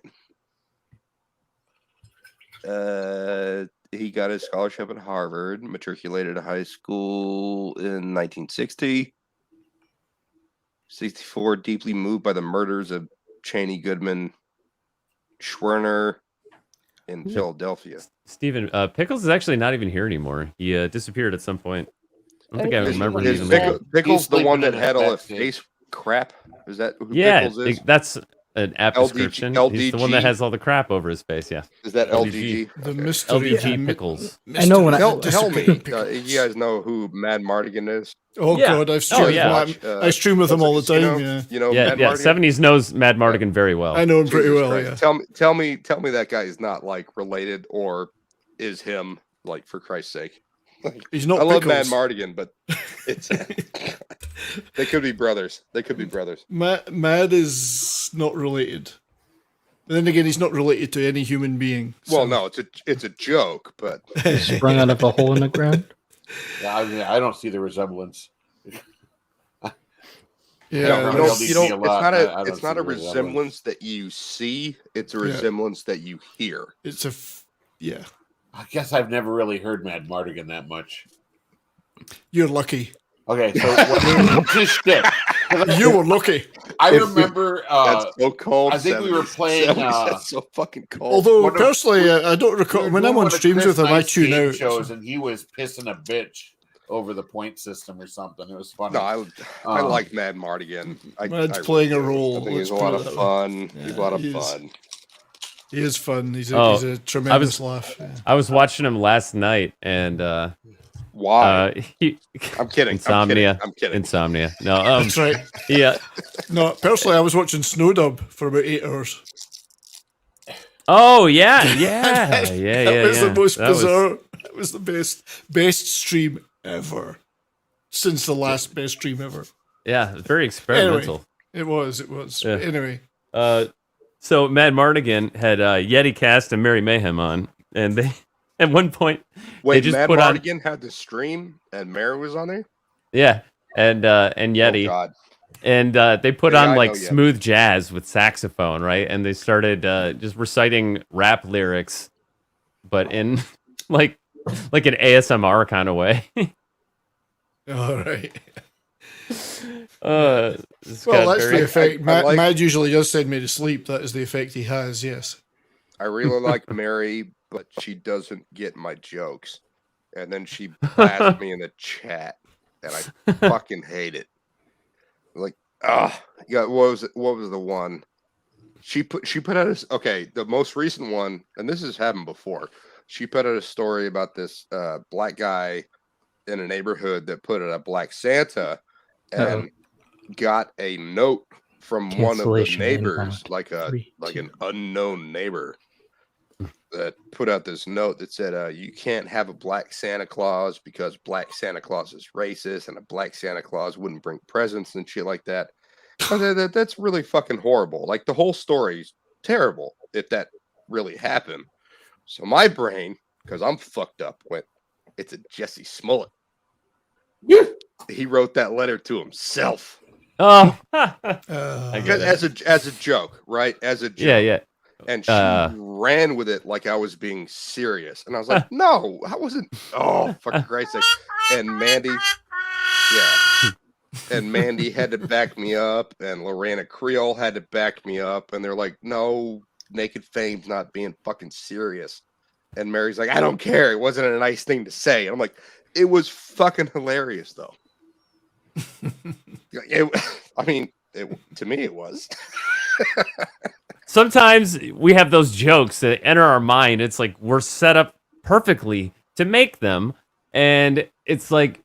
He got his scholarship at Harvard, matriculated at high school in 1960. 64, deeply moved by the murders of Cheney, Goodman, Schwerner in Philadelphia. Stephen, Pickles is actually not even here anymore. He disappeared at some point. I don't think I remember him Is even. Pickles the one that had all the face crap? Is that who Yeah, Pickles is? that's an app LDG description. He's the one that has all the crap over his face. Yeah. Is that LDG? The mystery. LDG Pickles. I know when Tell me, you guys know who Mad Mardigan is? Oh Yeah. God, I stream with him all the time. Yeah. You know, Yeah, Mad yeah. Mardigan? 70s knows Mad Mardigan very well. I know him pretty Jesus well. Christ. Yeah. Tell me that guy is not like related or is him, like, for Christ's sake. He's not I love Mad Pickles. Mardigan, but it's they could be brothers. They could be brothers. Mad is not related. And then again, he's not related to any human being. Well, no, it's a joke, but Sprung out of a hole in the ground. Yeah, I mean, I don't see the resemblance. Yeah, it's not a resemblance that you see. It's a resemblance that you hear. It's yeah. I guess I've never really heard Mad Mardigan that much. You're lucky. Okay, so just shit. You were lucky. I remember. That's so cold. I think we were 70s. playing. That's so fucking cold. Although personally, I don't recall when I'm on streams with him. I tune out. Shows and he was pissing a bitch over the point system or something. It was funny. No, I like Mad Mardigan. Mad's playing a role. I think he's a let's lot put of it that fun. way. He's a lot of he is. fun. He is fun. He's a tremendous laugh. Yeah. I was watching him last night, and why? I'm kidding. Insomnia. I'm kidding. Insomnia. No, That's right. Yeah. No, personally, I was watching Snowdub for about 8 hours. Oh yeah, yeah, That was the most bizarre. That was the best stream ever since the last best stream ever. Yeah, very experimental. Anyway, it was. Yeah. Anyway. So Mad Mardigan had Yeti Cast and Mary Mayhem on, and they at one point Wait, they just Mad put Mardigan had the stream and Mary was on there? yeah, and Yeti. Oh, God. And they put Yeah, on I like know Yeti. smooth jazz with saxophone, right? And they started just reciting rap lyrics, but in like an ASMR kind of way. All right. Well, That's the effect. Mad usually does send me to sleep. That is the effect he has. Yes. I really like Mary, but she doesn't get my jokes. And then she blasts me in the chat, and I fucking hate it. Like, yeah. What was the one? She put out the most recent one, and this has happened before. She put out a story about this black guy in a neighborhood that put out a black Santa and got a note from one of the Cancellation neighbors, inbound. like an unknown neighbor, that put out this note that said you can't have a black Santa Claus because black Santa Claus is racist and a black Santa Claus wouldn't bring presents and shit like that. That's really fucking horrible. Like the whole story's terrible if that really happened. So my brain, because I'm fucked up, went, it's a Jesse Smollett. He wrote that letter to himself. Oh, as a joke, right? As a joke. Yeah. And she ran with it like I was being serious, and I was like, "No, I wasn't." Oh, fucking Christ's sake! And Mandy, and Mandy had to back me up, and Lorena Creole had to back me up, and they're like, "No, Naked Fame's not being fucking serious." And Mary's like, "I don't care. It wasn't a nice thing to say." And I'm like, "It was fucking hilarious, though." To me, it was. Sometimes we have those jokes that enter our mind. It's like we're set up perfectly to make them, and it's like,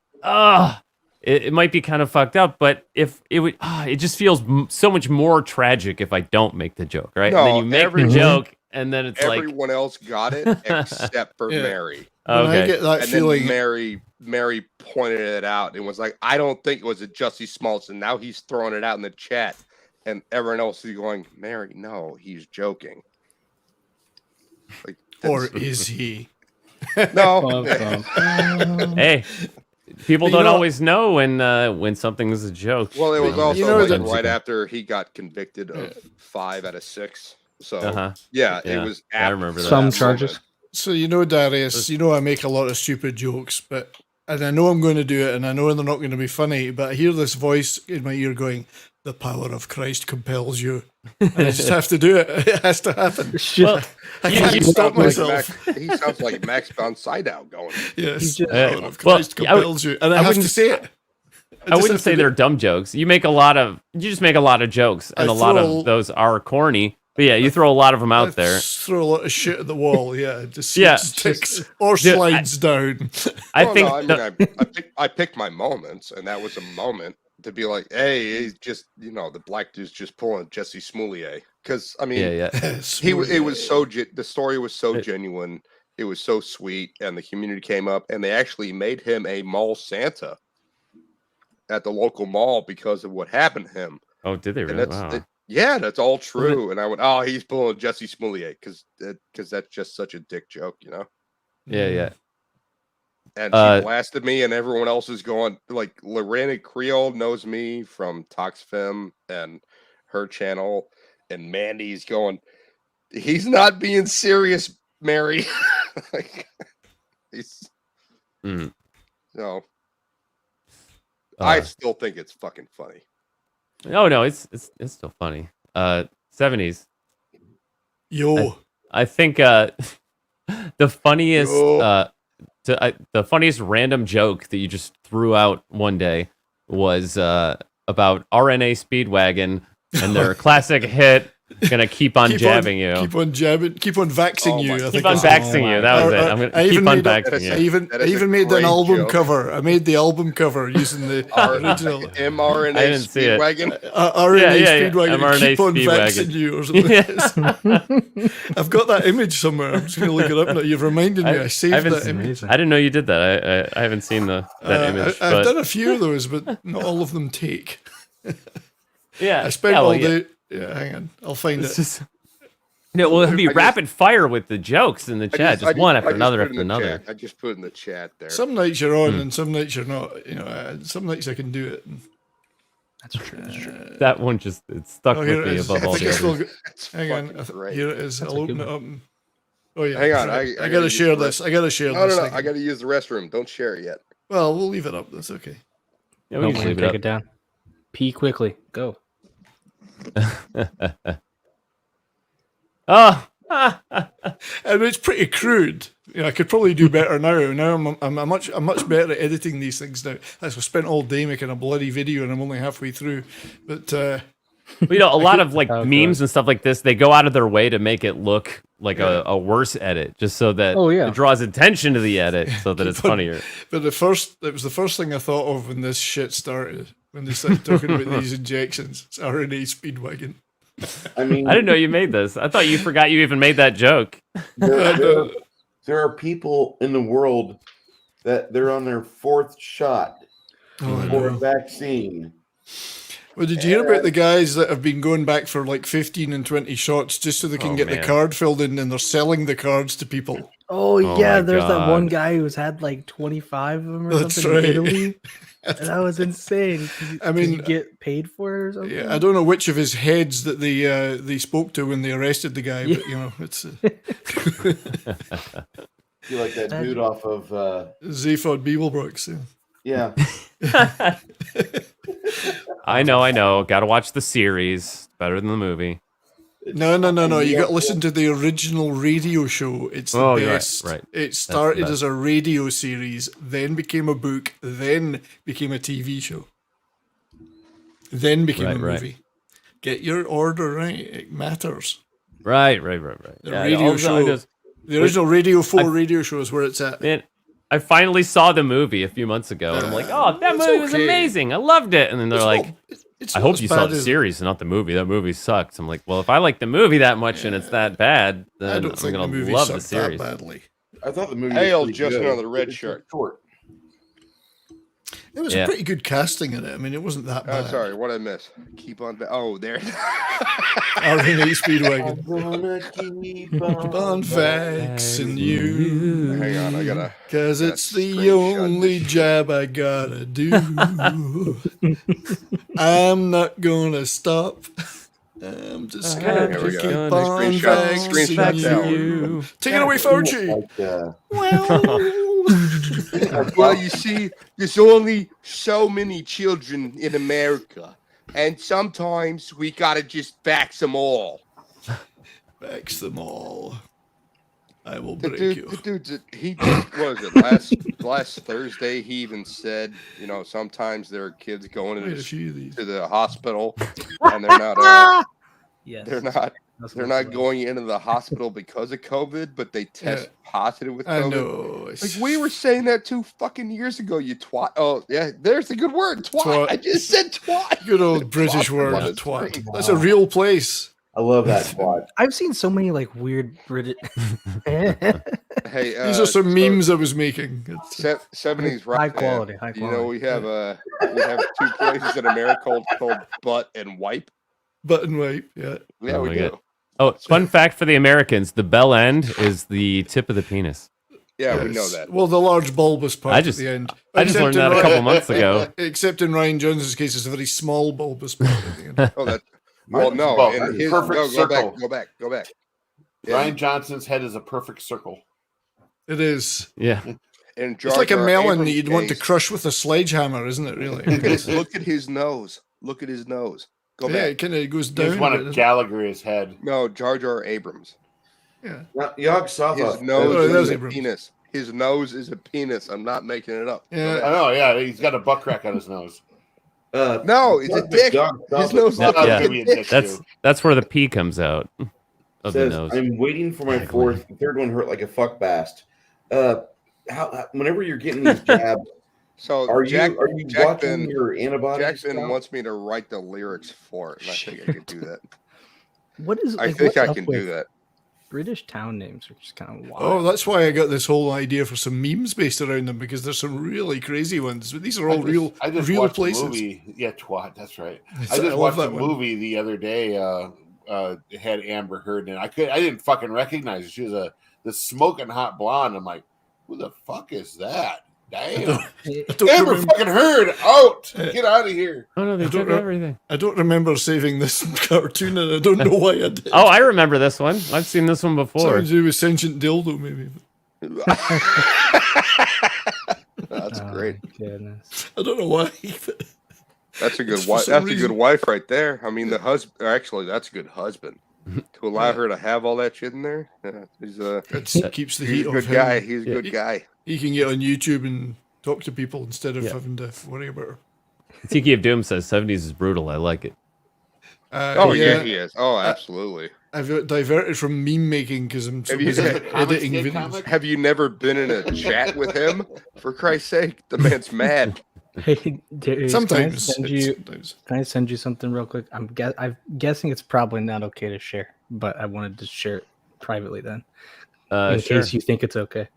it might be kind of fucked up. But if it would, it just feels so much more tragic if I don't make the joke, right? No, and then you make the joke, and then it's everyone else got it except for Mary. Okay. I get that and feeling. Then Mary pointed it out and was like, "I don't think it was a Jussie Smollett." And now he's throwing it out in the chat. And everyone else is going, "Mary, no, he's joking." Like, or is he? No. Hey, people don't always know when something is a joke. Well, it was also sometimes right after he got convicted of 5 out of 6. So it was. I remember that. Some charges. So Darius, I make a lot of stupid jokes, and I know I'm going to do it, and I know they're not going to be funny, but I hear this voice in my ear going, "The power of Christ compels you," and I just have to do it. It has to happen. Well, I can't stop myself. He sounds like Max von Sydow going. Yes, the power of Christ compels you, and I have to say it. I wouldn't say they're dumb jokes. You just make a lot of jokes, and a lot of those are corny. But yeah, you throw a lot of them out there. Throw a lot of shit at the wall. Yeah, just sticks or slides down. I picked my moments, and that was a moment to be like, "Hey, he's just the black dude's just pulling Jesse Smollett." Because it was so the story was so genuine. It was so sweet, and the community came up, and they actually made him a mall Santa at the local mall because of what happened to him. Oh, did they really? Wow. Yeah, that's all true. And I went, "Oh, he's pulling Jesse Smollett," because that's just such a dick joke, Yeah. And she blasted me, and everyone else is going, like, Lorena Creole knows me from ToxFem and her channel, and Mandy's going, "He's not being serious, Mary." Like, so I still think it's fucking funny. No, it's still funny. 70s. Yo. I think the funniest the funniest random joke that you just threw out one day was about RNA Speedwagon and their classic hit, "Gonna keep on jabbing you." Keep on jabbing. Keep on vaxing you. Keep on vaxing you. That was it. I'm gonna keep on vaxing you. I even made an album cover. I made the album cover using the original mRNA Speedwagon. RNA Speedwagon. mRNA Keep on Speedwagon. vaxing you or something. I've got that image somewhere. I'm just gonna look it up now. You've reminded me. I saved that image. I didn't know you did that. I haven't seen that image. I've done a few of those, but not all of them take. Yeah, I spent all day. Yeah, hang on. I'll find it. No, it'll be rapid fire with the jokes in the chat, just one after another after another. I just put it in the chat there. Some nights you're on, and some nights you're not. Some nights I can do it. That's true. That one just stuck with me above all the others. Hang on, here it is. I'll open it up. Oh yeah, hang on. I gotta share this. I gotta share this. No, I gotta use the restroom. Don't share it yet. Well, we'll leave it up. That's okay. Yeah, we can take it down. Pee quickly. Go. And it's pretty crude. I could probably do better now. Now I'm much better at editing these things now. I've spent all day making a bloody video, and I'm only halfway through. But a lot of memes and stuff like this, they go out of their way to make it look like a worse edit, just so that it draws attention to the edit, so that it's funnier. But it was the first thing I thought of when this shit started. When they started talking about these injections, it's RNA Speedwagon. I mean, I didn't know you made this. I thought you forgot you even made that joke. There are people in the world that they're on their 4th shot for a vaccine. Well, did you hear about the guys that have been going back for like 15 and 20 shots just so they can get the man. card filled in, and they're selling the cards to people? Oh, Oh yeah, my there's that one God. guy who's had like 25 of them or That's something right. in Italy. And that was insane. I mean, you get paid for it or something? Yeah, I don't know which of his heads that they spoke to when they arrested the guy, but you know, it's You like that dude off of Zaphod Beeblebrox. Yeah. I know. Got to watch the series. Better than the movie. No. You got to listen to the original radio show. It's the you're best. right. It started best. as a radio series, then became a book, then became a TV show, then became a Right. movie. Get your order right. It matters. Right. The radio show. The original Radio 4 radio show is where it's at. Man, I finally saw the movie a few months ago, and I'm like, oh, that movie was amazing. I loved it. And then they're like, I hope you saw the series and not the movie. That movie sucks. I'm like, well, if I like the movie that much and it's that bad, then I don't I'm think the going to movie love the sucked that series. badly. I thought the movie Hail was pretty just good. another red It's shirt. short. It was Yeah. a pretty good casting in it. I mean, it wasn't that bad. Sorry, what did I miss? Keep on. Oh, there. R8 Speedwagon. I'm gonna keep on vaxing you. Hang on, I gotta. Cause it's the only job I gotta do. I'm not gonna stop. I'm just gonna Here we keep go. on Screenshot that vaxing one. you. Take it away, Fauci. Well, you see, there's only so many children in America, and sometimes we gotta just vax them all. Vax them all. I will The break dude, you. the dude, he just, what was it, last Thursday, he even said, you know, sometimes there are kids going Wait, a few of these. to the hospital, and they're not, Yes. they're not going into the hospital because of COVID, but they test positive with I COVID. know. Like, we were saying that 2 fucking years ago, you twat. Oh, yeah, there's the good word, twat. Twat. I just said twat. Good old British Twat word, on his twat. screen. That's a real place. I love that spot. I've seen so many like weird British. Hey, These are some memes I was making. It's, 70s rock High band. quality, high You know, quality. we have 2 places in America called Butt and Wipe. Button wipe, yeah. Yeah, Oh we my do. God. Oh, fun fact for the Americans: the bell end is the tip of the penis. Yeah, we know that. Well, the large bulbous part I just- at the end. I just learned Except in that a couple Ryan- months ago. Except in Ryan Jones's case, it's a very small bulbous part at the end. Oh, that. Well, Mine's no, about in his, perfect no, circle. go back. Yeah. Ryan Johnson's head is a perfect circle. It is. Yeah. In It's like a Jar Jar melon that Abrams' you'd want to case, crush with a sledgehammer, isn't it, really? Look at his nose. Look at his nose. Go Yeah, back. it kind of goes He down. just a want bit, to doesn't it? Gallagher his head. No, Jar Jar Abrams. Yeah. Yog Sothoth. His Oh, nose there's is a Abrams. penis. His nose is a penis. I'm not making it up. Yeah. I know, yeah, he's got a butt crack on his nose. No, it's a dick. His nose Yeah, looks like gonna a be a dick. dick. That's where the pee comes out of the Says, nose. I'm waiting for my 4th. The 3rd one hurt like a fuck bast. Whenever you're getting these jabs, So are Jack, you watching Jackson, your antibodies? Jackson now? wants me to write the lyrics for it, and I think I could do that. What is? I like, think what's I up can with do that. British town names are just kind of wild. Oh, that's why I got this whole idea for some memes based around them, because there's some really crazy ones. But these are all I just real watched places. a movie. Yeah, twat. That's right. I I just love watched a that one. movie the other day. It had Amber Heard in it. I didn't fucking recognize her. She was the smoking hot blonde. I'm like, who the fuck is that? Damn. I don't Amber remember- fucking Heard out. Get out of here. Oh no, they I took don't re- everything. I don't remember saving this cartoon, and I don't know why I did. Oh, I remember this one. I've seen this one before. Something to do with sentient dildo, maybe. That's great. Goodness. I don't know why. That's a good For wife. some That's a reason- good wife right there. I mean, the husband. Actually, that's a good husband. To allow her to have all that shit in there. Yeah, It keeps the he's heat a off good him. guy. He's a Yeah. good guy. He can get on YouTube and talk to people instead of Yeah. having to worry about her. Tiki of Doom says 70s is brutal. I like it. Oh yeah, he is. Oh, absolutely. I've got diverted from meme making because I'm so Have you, busy editing videos. have you never been in a chat with him? For Christ's sake, the man's mad. Hey, Darius, Sometimes can I send it's- you? sometimes. Can I send you something real quick? I'm guessing it's probably not okay to share, but I wanted to share it privately then, in Sure. case you think it's okay.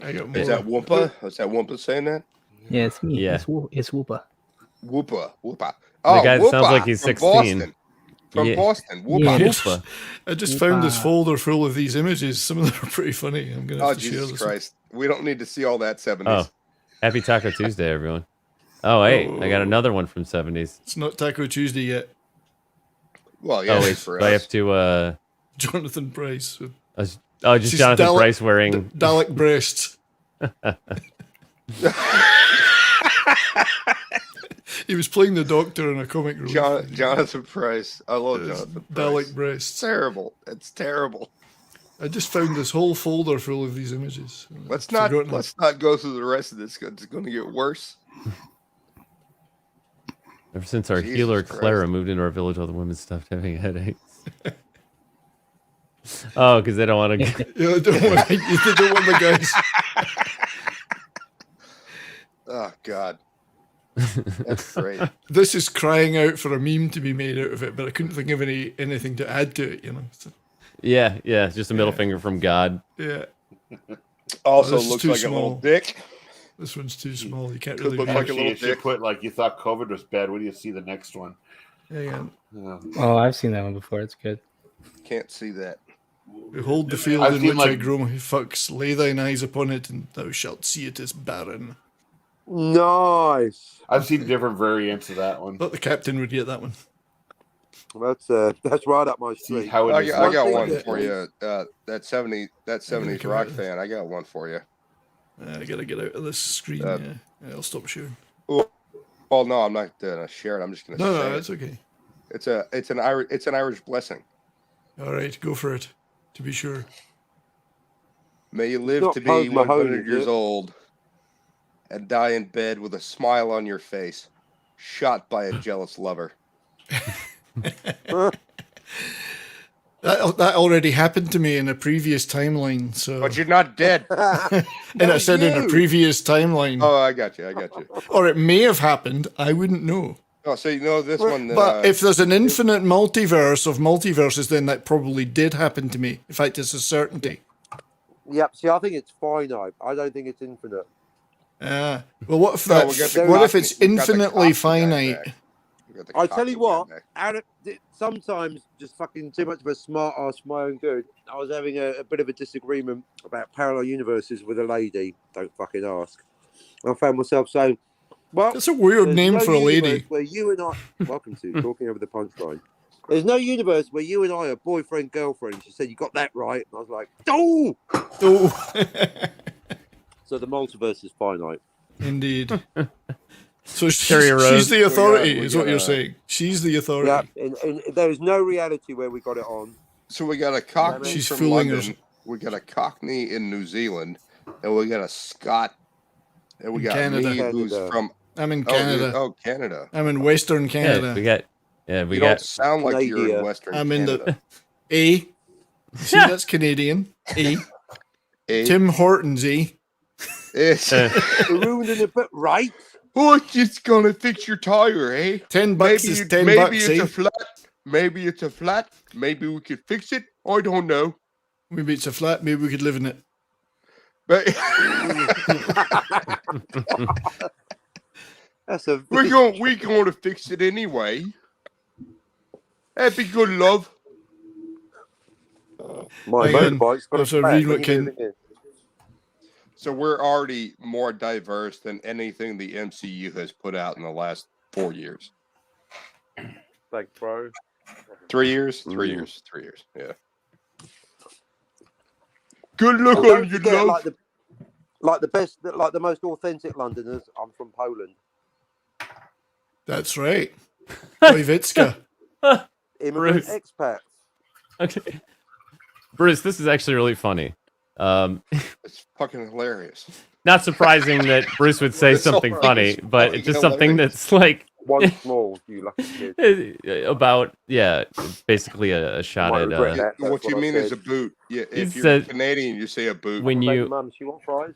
I got Is that Whoopa? Is that Whoopa saying that? Yeah, it's me. Yeah. It's Whoopa. Whoopa. The Oh, guy Whoopa, sounds like he's from 16. Boston. From Yeah. Boston. I Whoopa. just, I just found this folder full of these images. Some of them are pretty funny. I'm gonna have Oh, to share Jesus this. Christ. We don't need to see all that 70s. Oh, happy Taco Tuesday, everyone. Oh, hey, I got another one from 70s. It's not Taco Tuesday yet. Well, yeah, Oh, it's wait, for do I us. have to, Jonathan Price. just She's Jonathan Dalek- Price wearing... Dalek breasts. He was playing the Doctor in a comic relief. Jonathan Price. I love Jonathan Price. Dalek breasts. It's terrible. It's terrible. I just found this whole folder full of these images. Let's I've not forgotten go through the rest of this. It's going to get worse. Ever since our Jesus healer Christ. Clara moved into our village, all the women stopped having headaches. Oh, because they don't want to. Yeah, they don't want the guys. Oh, God. That's great. This is crying out for a meme to be made out of it, but I couldn't think of anything to add to it, you know. So, Yeah, it's just a middle finger from God. yeah. Also This is looks too like a little small. dick. This one's too small. You can't Could really look read like a it. little You should dick. put like you thought COVID was bad. What do you see the next one? Hang on. Oh, I've seen that one before. It's good. Can't see that. Behold the field I've in seen, which I like- grow my fucks. Lay thine eyes upon it, and thou shalt see it is barren. Nice. I've seen different variants of that one. Thought the captain would get that one. That's right up my street. How it I is got not one good. for you. That 70s come rock out. fan. I got one for you. I gotta get out of this screen. Yeah, I'll stop sharing. Oh no, I'm not gonna share it. I'm just gonna No, say no, it. it's okay. It's an Irish blessing. All right, go for it. To be sure. May you live not to be Pose Mahoney, 100 is years it? old and die in bed with a smile on your face, shot by a jealous lover. That already happened to me in a previous timeline. So, But you're not dead. and I said in a previous timeline, Oh, I got you. or it may have happened. I wouldn't know. Oh, so you know this one. But if there's an infinite multiverse of multiverses, then that probably did happen to me. In fact, it's a certainty. Yep. See, I think it's finite. I don't think it's infinite. Well, what if No, that? we got the What if Cockney- it's we got the infinitely Cockney guy finite? back. We got the I tell Cockney you guy what, back. sometimes just fucking too much of a smart ass for my own good. I was having a bit of a disagreement about parallel universes with a lady. Don't fucking ask. I found myself saying, "Well, That's a weird there's name no for a lady." universe where you and I, welcome to talking over the punchline. There's no universe where you and I are boyfriend girlfriend." She said, "You got that right." And I was like, "Oh." So the multiverse is finite. Indeed. So Cherry Rose. she's the authority, We is what got you're a- saying. She's the authority. Yeah, and there is no reality where we got it on. So we got a Cockney She's from fooling London. us. We got a Cockney in New Zealand, and we got a Scot, and we In got Canada. me who's Canada. from. I'm in Oh, you're- Canada. Oh, Canada. I'm in Western Yeah, Canada. we got. Yeah, we You got. don't sound like you're in Canada. Western I'm in Canada. the A. See, that's Canadian. A. Eh? Tim Hortons. A. It's, We're ruining it, but right. oh, it's just gonna fix your tire, eh? $10 is $10 maybe bucks. it's Eh? a flat. Maybe it's a flat. Maybe we could fix it. I don't know. Maybe it's a flat. Maybe we could live in it. But That's a we're going to fix it anyway. That'd be good, love. My Hang on. motorbike's got a Also, flat. read When what you Ken- move it in. So we're already more diverse than anything the MCU has put out in the last 4 years. Thanks, bro. 3 years? 3 Mm. years. 3 years. Yeah. Good luck And don't on you, forget, love. like the most authentic Londoners. I'm from Poland. That's right. Wojcicka. Immigrant Bruce. expats. Okay. Bruce, this is actually really funny. It's fucking hilarious. Not surprising that Bruce would say It's so something right. funny, It's but fucking it's just something hilarious. that's like Once more, you lucky kid. about basically a shot Might at regret that. What That's you I mean is a said. boot. Yeah, He if you're said- Canadian, you say a boot. when Baby you mum, she want fries?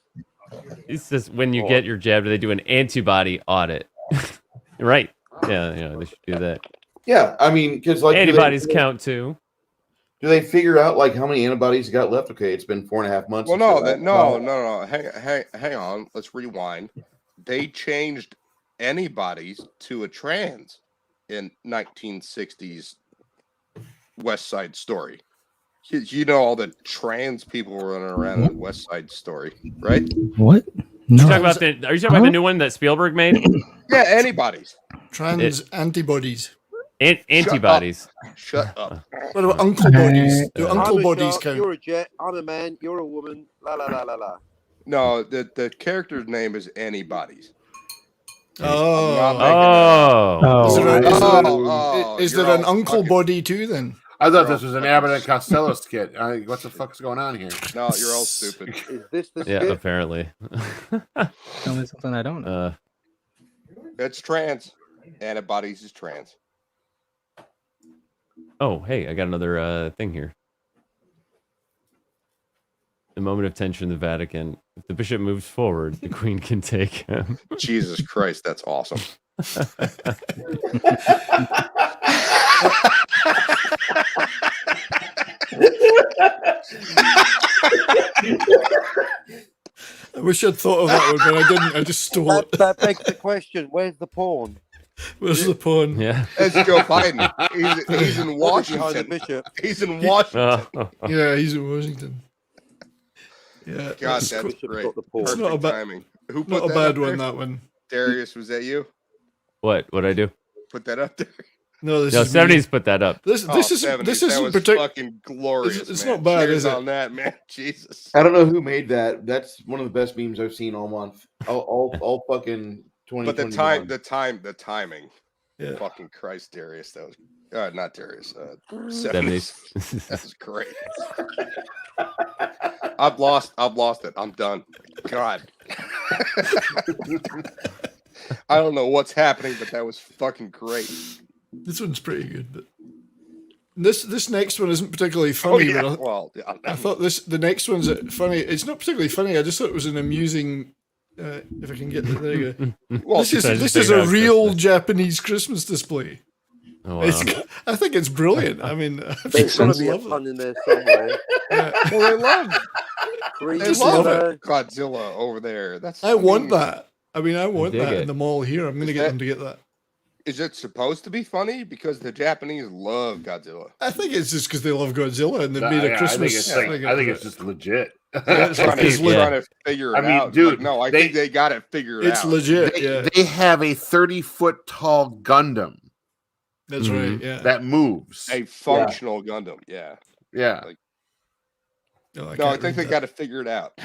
It's just when you get your jab, they do an antibody audit. Right? Yeah, they should do that. Yeah, I mean, because like antibodies count too. Do they figure out like how many antibodies you got left? Okay, it's been 4.5 months. Well, no. Hang on. Let's rewind. They changed antibodies to a trans in 1960s West Side Story. You know all the trans people running around in West Side Story, right? What? No. Are you talking about the new one that Spielberg made? Yeah, antibodies. Trans antibodies. Antibodies. Shut up. What about uncle bodies? Do uncle I'm a bodies shark, count? You're a jet. I'm a man. You're a woman. La la la la la. No, the character's name is Antibodies. Is there an uncle body too then? I thought this was an Abbott and Costello skit. What the fuck's going on here? No, you're all stupid. Is this the Yeah, apparently. Tell me something I don't know. It's trans. Antibodies is trans. Oh, hey, I got another thing here. The moment of tension in the Vatican. If the bishop moves forward, the queen can take him. Jesus Christ, that's awesome. I wish I'd thought of that one, but I didn't. I just stole it. That begs the question: where's the porn? Where's the porn? Yeah. It's Joe Biden. He's in Behind the Washington. bishop. He's in Washington. Yeah, he's in Washington. Yeah, God, it's that's cool. great. It's not a Perfect bad timing. Who put Not a that bad up there? one. That one. Darius, was that you? What'd I do? Put that up there. No, this No, is me. 70s put that up. This Oh, isn't 70s. this That isn't was particular. fucking glorious. It's man. not bad, Cheers is it? on that, man. Jesus. I don't know who made that. That's one of the best memes I've seen all month. All fucking 20. But the timing. Yeah. Fucking Christ, Darius. That was not Darius. 70s. That was great. I've lost it. I'm done. God. I don't know what's happening, but that was fucking great. This one's pretty good, but this next one isn't particularly funny. yeah. But Well, I thought the next one's funny. It's not particularly funny. I just thought it was an amusing. If I can get there you go. Well, this is a real Japanese Christmas display. Oh, wow. I think it's brilliant. I mean, There's got to be a love it. pun in there somewhere. Well, they love They love it. Godzilla over there. I want that. I mean, I want dig that it. in the mall here. I'm going to get them to get that. Is it supposed to be funny? Because the Japanese love Godzilla. I think it's just because they love Godzilla and they made a I Christmas. think it's just legit. Trying to figure it out. Dude, Like, no, I think they got it figured out. It's legit. They have a 30-foot tall Gundam. That's right. Yeah. That moves. A functional Gundam. Yeah. Yeah. Like, No, I can't think read they that. got it figured out.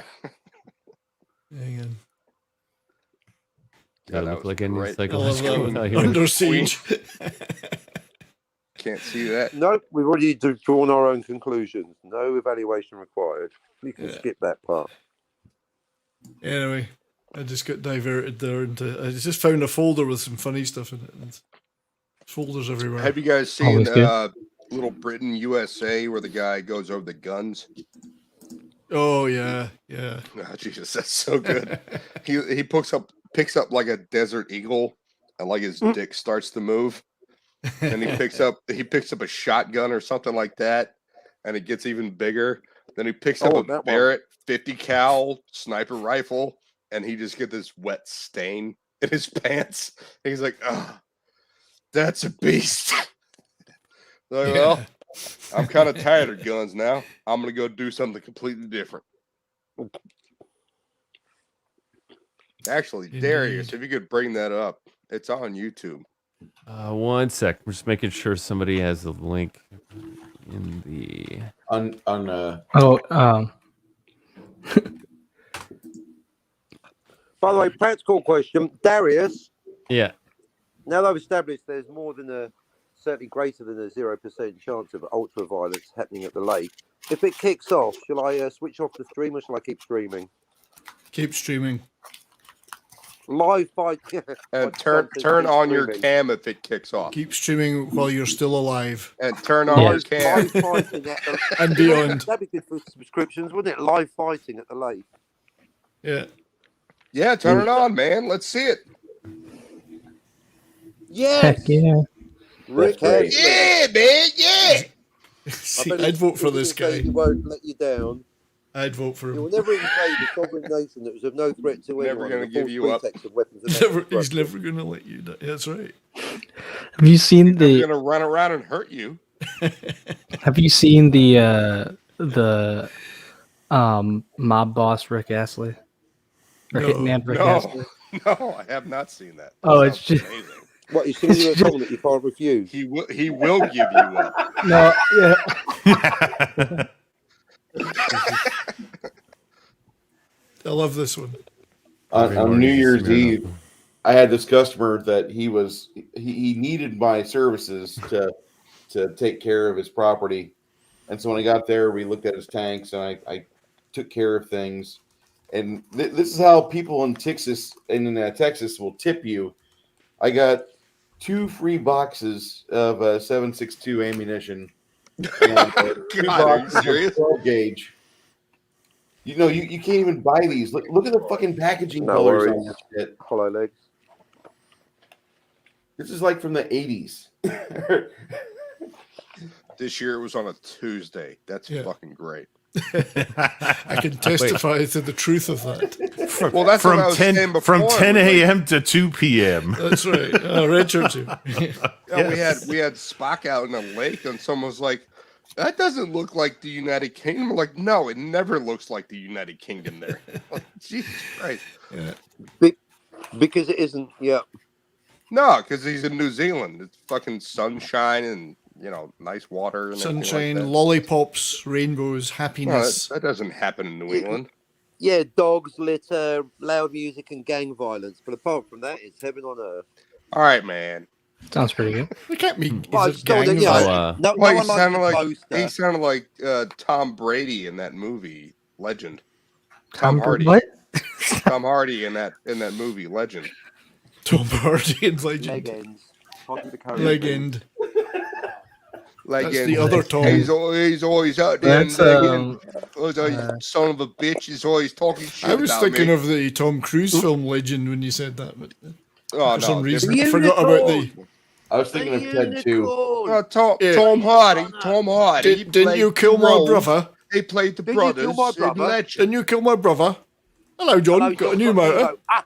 Hang on. Gotta that look was like any great. psychological I love that one. evaluation. Under siege. Can't see that. No, we've already drawn our own conclusions. No evaluation required. You can skip that part. Anyway, I just got diverted there into. I just found a folder with some funny stuff in it. And folders everywhere. Have you guys seen Always good. Little Britain USA where the guy goes over the guns? Oh yeah, yeah. Oh, Jesus, that's so good. he picks up like a desert eagle, and like his dick starts to move. And he picks up a shotgun or something like that, and it gets even bigger. Then he picks up a Barrett 50 cal sniper rifle, and he just get this wet stain in his pants. And he's like, "Oh, that's a beast." Like, well, I'm kind of tired of guns now. I'm gonna go do something completely different. Actually, Darius, if you could bring that up, it's on YouTube. 1 sec. We're just making sure somebody has the link in the By the way, practical question, Darius. Yeah. Now that I've established there's more than certainly greater than a 0% chance of ultra violence happening at the lake. If it kicks off, shall I switch off the stream or shall I keep streaming? Keep streaming. Live fight. And turn on your cam if it kicks off. Keep streaming while you're still alive. And turn on your cam. Live fighting at the And beyond. That'd be good for subscriptions, wouldn't it? Live fighting at the lake. Yeah. Yeah, turn it on, man. Let's see it. Yes. Heck yeah. Rick That's great. Astley. Yeah, man. Yeah. See, I'd vote for this guy. He won't let you down. I'd vote for He will him. never invade a sovereign nation that was of no threat to Never anyone. gonna on the give false you up. pretext of weapons of mass He's destruction. never going to let you die. That's right. Have you seen They're the? gonna run around and hurt you. Have you seen the mob boss Rick Astley or No. hitman Rick No, Astley? no, I have not seen that. Oh, That it's sounds just amazing. What, he's singing you a song that you can't refuse? He will give you up. no, yeah. I love this one. On New Year's Eve, I had this customer that he needed my services to take care of his property, and so when I got there, we looked at his tanks and I took care of things. And this is how people in Texas will tip you. I got 2 free boxes of 7.62 ammunition. And, God, are you serious? 12 gauge. You know, you can't even buy these. Look at the fucking packaging No colors worries. on this shit. Hollow legs. This is like from the 80s. This year it was on a Tuesday. That's Yeah. fucking great. I can testify to the truth of that. Well, that's what I was saying from before. 10 It was like- a.m. to 2 p.m. That's right. Red shirt too. Yeah, we had Spock out in the lake, and someone was like, "That doesn't look like the United Kingdom." I'm like, no, it never looks like the United Kingdom there. Like, Jesus Christ. Yeah. Because it isn't, yeah. No, because he's in New Zealand. It's fucking sunshine and, nice water. And Sunshine, like that. lollipops, rainbows, No, happiness. that doesn't happen in New England. Yeah, dogs, litter, loud music, and gang violence. But apart from that, it's heaven on earth. All right, man. Sounds pretty good. They can't be. Well, Is it's it gang still, yeah, violence? no Well, one likes the he sounded like Tom Brady in that movie, Legend. Tom Hardy. What? Tom Hardy in that movie, Legend. Tom Hardy and Legend. Legends. Legend. Like That's the other Tom. He's always out there. That's, Son of a bitch. He's always talking shit. I was about thinking me. of the Tom Cruise film Legend when you said that, but Oh, for no, some reason I different. forgot about the. I was thinking of Ted too. Tom Hardy. Tom Hardy. He Didn't played you kill the my role. brother? They played the Didn't you brothers. kill my in brother? Legend. Didn't you kill my brother? Hello, John. Hello, got a John, new got a new motor. motor.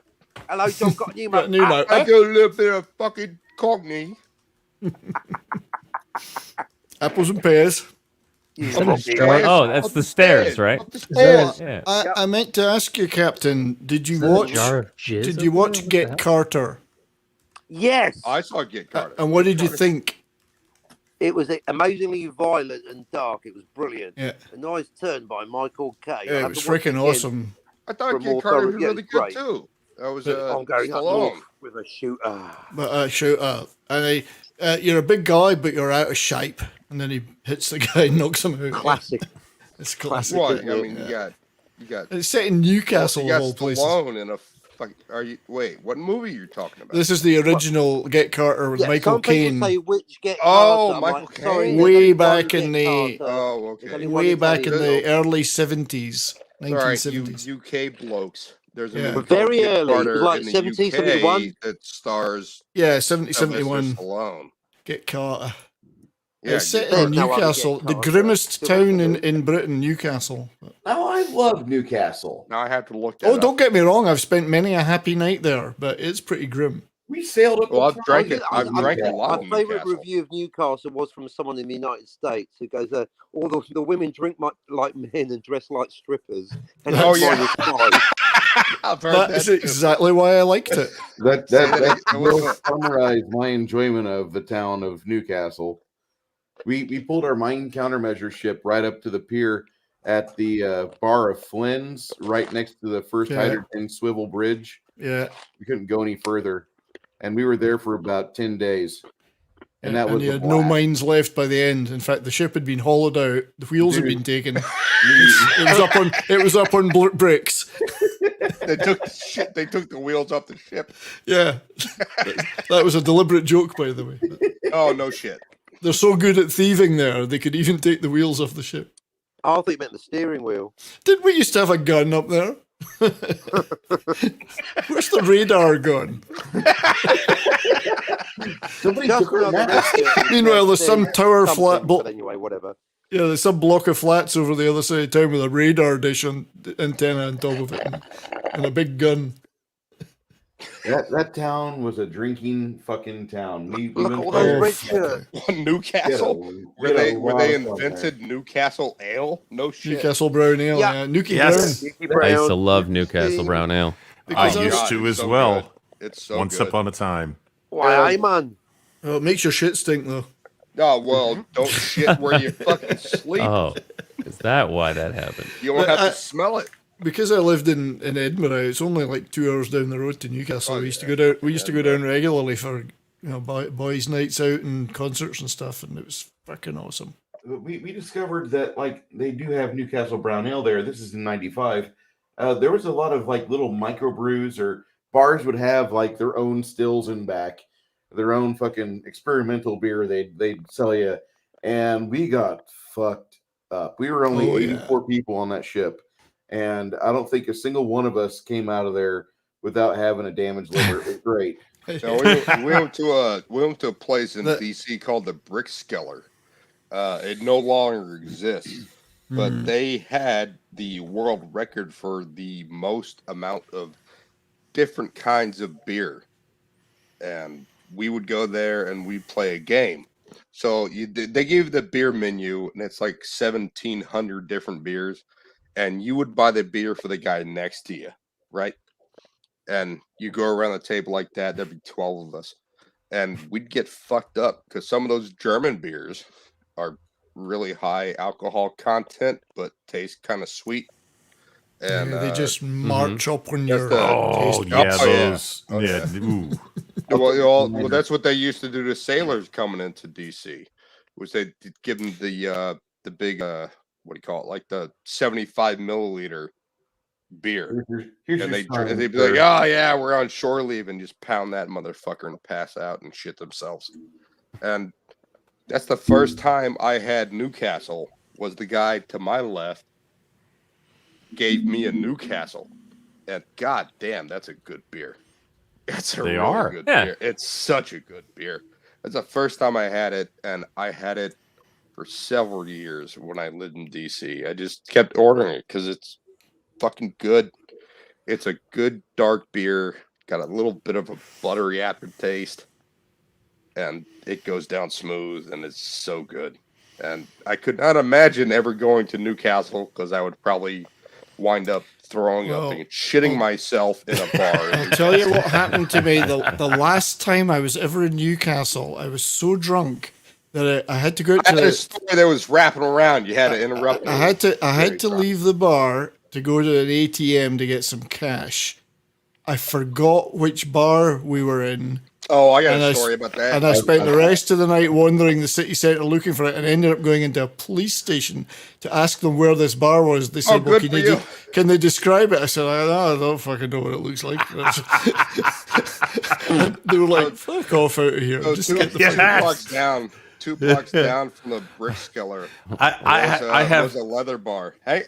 Hello, John, got a new Got a motor. new motor. I do a little bit of fucking cockney. Apples and pears. Oh, that's the stairs, right? Yeah. I meant to ask you, Captain. Did you Is that a watch? jar of jizz Did over you there? watch What's Get that? Carter? Yes. I saw Get Carter. And what did you think? It was amazingly violent and dark. It was brilliant. Yeah. A nice turn by Michael Caine. I'll Yeah, have it was to watch freaking again awesome. I thought for Get more Carter was thorough- yeah, really it's good great. too. That was I'm going up Stallone. north with a shooter. But shout out, and you're a big guy, but you're out of shape. And then he hits the guy and knocks him out. Classic. It's classic. What? isn't I it? mean, you got. It's set in Newcastle, You of got all places. Stallone in a. Wait, what movie are you talking about? This is the original Get Carter with Yeah, Michael some people Caine. say which Get Oh, Carter. I'm Michael like, sorry, Caine. there's Way only one back in Get the Carter. Oh, There's okay. only one way back in Italian. the early 70s, It's all right, 1970s. you UK blokes. There's a Yeah. movie But very called Get early, it was Carter like in the 70, UK 71. that stars Yeah, 70, Sylvester 71. Stallone. Get Carter. Yeah, It's set Get in Carter. No, I would Newcastle, get the Carter. grimmest town in Britain, Newcastle. Oh, I love Newcastle. Now I have to look that Oh, up. don't get me wrong, I've spent many a happy night there, but it's pretty grim. We sailed up. Well, the I've drank Thames. it. I've drank a lot My in favourite Newcastle. review of Newcastle was from someone in the United States who goes, all the women drink like men and dress like strippers. And Oh, that's yeah. mine is fine. I've heard That's that too. exactly why I liked it. That that will summarize my enjoyment of the town of Newcastle. We pulled our mine countermeasure ship right up to the pier at the bar of Flynn's, right next to the first Yeah. hydrogen swivel bridge. Yeah. We couldn't go any further, and we were there for about 10 days. And that was you a had no blast. mines left by the end. In fact, the ship had been hollowed out. The wheels had Dude. been taken. It was up on bricks. They took shit. They took the wheels off the ship. Yeah, that was a deliberate joke, by the way. Oh no shit. They're so good at thieving there, they could even take the wheels off the ship. I think it meant the steering wheel. Did we used to have a gun up there? Where's the radar gone? Somebody Just took our another mask. biscuit. Meanwhile, there's some tower Something, flat. but anyway, whatever. Yeah, there's some block of flats over the other side of town with a radar dish antenna on top of it and a big gun. That town was a drinking fucking town. We Look went at all there. those red shirts. Newcastle, where get a they lot of fun invented Newcastle Ale. No shit. Newcastle Brown Ale. Yeah. Yeah, Nuki Yes. Brown. I used to love Newcastle Brown Ale. I Because used God, to it's as so well. good. It's so Once good. upon a time. Why, man? Oh, it makes your shit stink though. Oh well, don't shit where you fucking sleep. Oh, is that why that happened? You won't But have to smell it. Because I lived in Edinburgh, it's only like 2 hours down the road to Newcastle. Oh, We used to go down. We used to go down regularly for boys' nights out and concerts and stuff, and it was fucking awesome. We discovered that like they do have Newcastle Brown Ale there. This is in '95. There was a lot of like little microbrews or bars would have like their own stills in back, their own fucking experimental beer they'd sell you, and we got fucked up. We were only 84 people on that ship, and I don't think a single one of us came out of there without having a damaged liver. It was great. So we went to a place in DC called the Brickskeller. It no longer exists, but they had the world record for the most amount of different kinds of beer, and we would go there and we'd play a game. So they gave the beer menu, and it's like 1,700 different beers, and you would buy the beer for the guy next to you, right? And you go around the table like that. There'd be 12 of us, and we'd get fucked up because some of those German beers are really high alcohol content, but taste kind of sweet. And they just march up when you're. Oh yeah, those. Yeah. Ooh. Well, that's what they used to do to sailors coming into DC. Was they give them the big what do you call it, like the 75 milliliter beer, and they'd be like, oh yeah, we're on shore leave, and just pound that motherfucker and pass out and shit themselves. And that's the first time I had Newcastle. Was the guy to my left gave me a Newcastle, and god damn, that's a good beer. It's a really good beer. It's such a good beer. That's the first time I had it, and I had it for several years when I lived in DC. I just kept ordering it because it's fucking good. It's a good dark beer, got a little bit of a buttery aftertaste, and it goes down smooth, and it's so good. And I could not imagine ever going to Newcastle because I would probably wind up throwing up and shitting myself in a bar. I'll tell you what happened to me the last time I was ever in Newcastle. I was so drunk that I had to go to a story that was wrapping around. You had to interrupt. I had to leave the bar to go to an ATM to get some cash. I forgot which bar we were in. Oh, I got a story about that. And I spent the rest of the night wandering the city centre looking for it, and ended up going into a police station to ask them where this bar was. They said, "Well, can they describe it?" I said, "I don't fucking know what it looks like." They were like, "Fuck off out of here! Just get the two blocks down." 2 blocks down from the Brickskeller. I have was a leather bar. Hang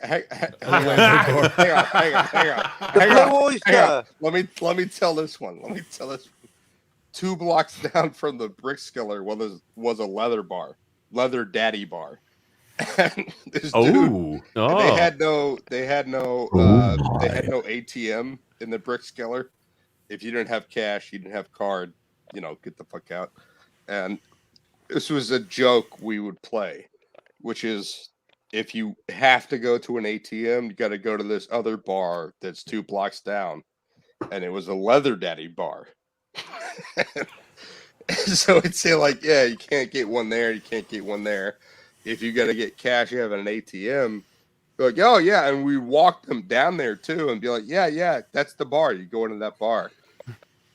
on. Let me tell this one. 2 blocks down from the Brickskeller was a leather bar, leather daddy bar. And this dude, they had no ATM in the Brickskeller. If you didn't have cash, you didn't have card, get the fuck out. And this was a joke we would play, which is if you have to go to an ATM, you got to go to this other bar that's 2 blocks down. And it was a leather daddy bar. So it'd say like, yeah, you can't get one there. You can't get one there. If you got to get cash, you have an ATM. They're like, oh yeah. And we walked them down there too and be like, yeah, that's the bar. You go into that bar.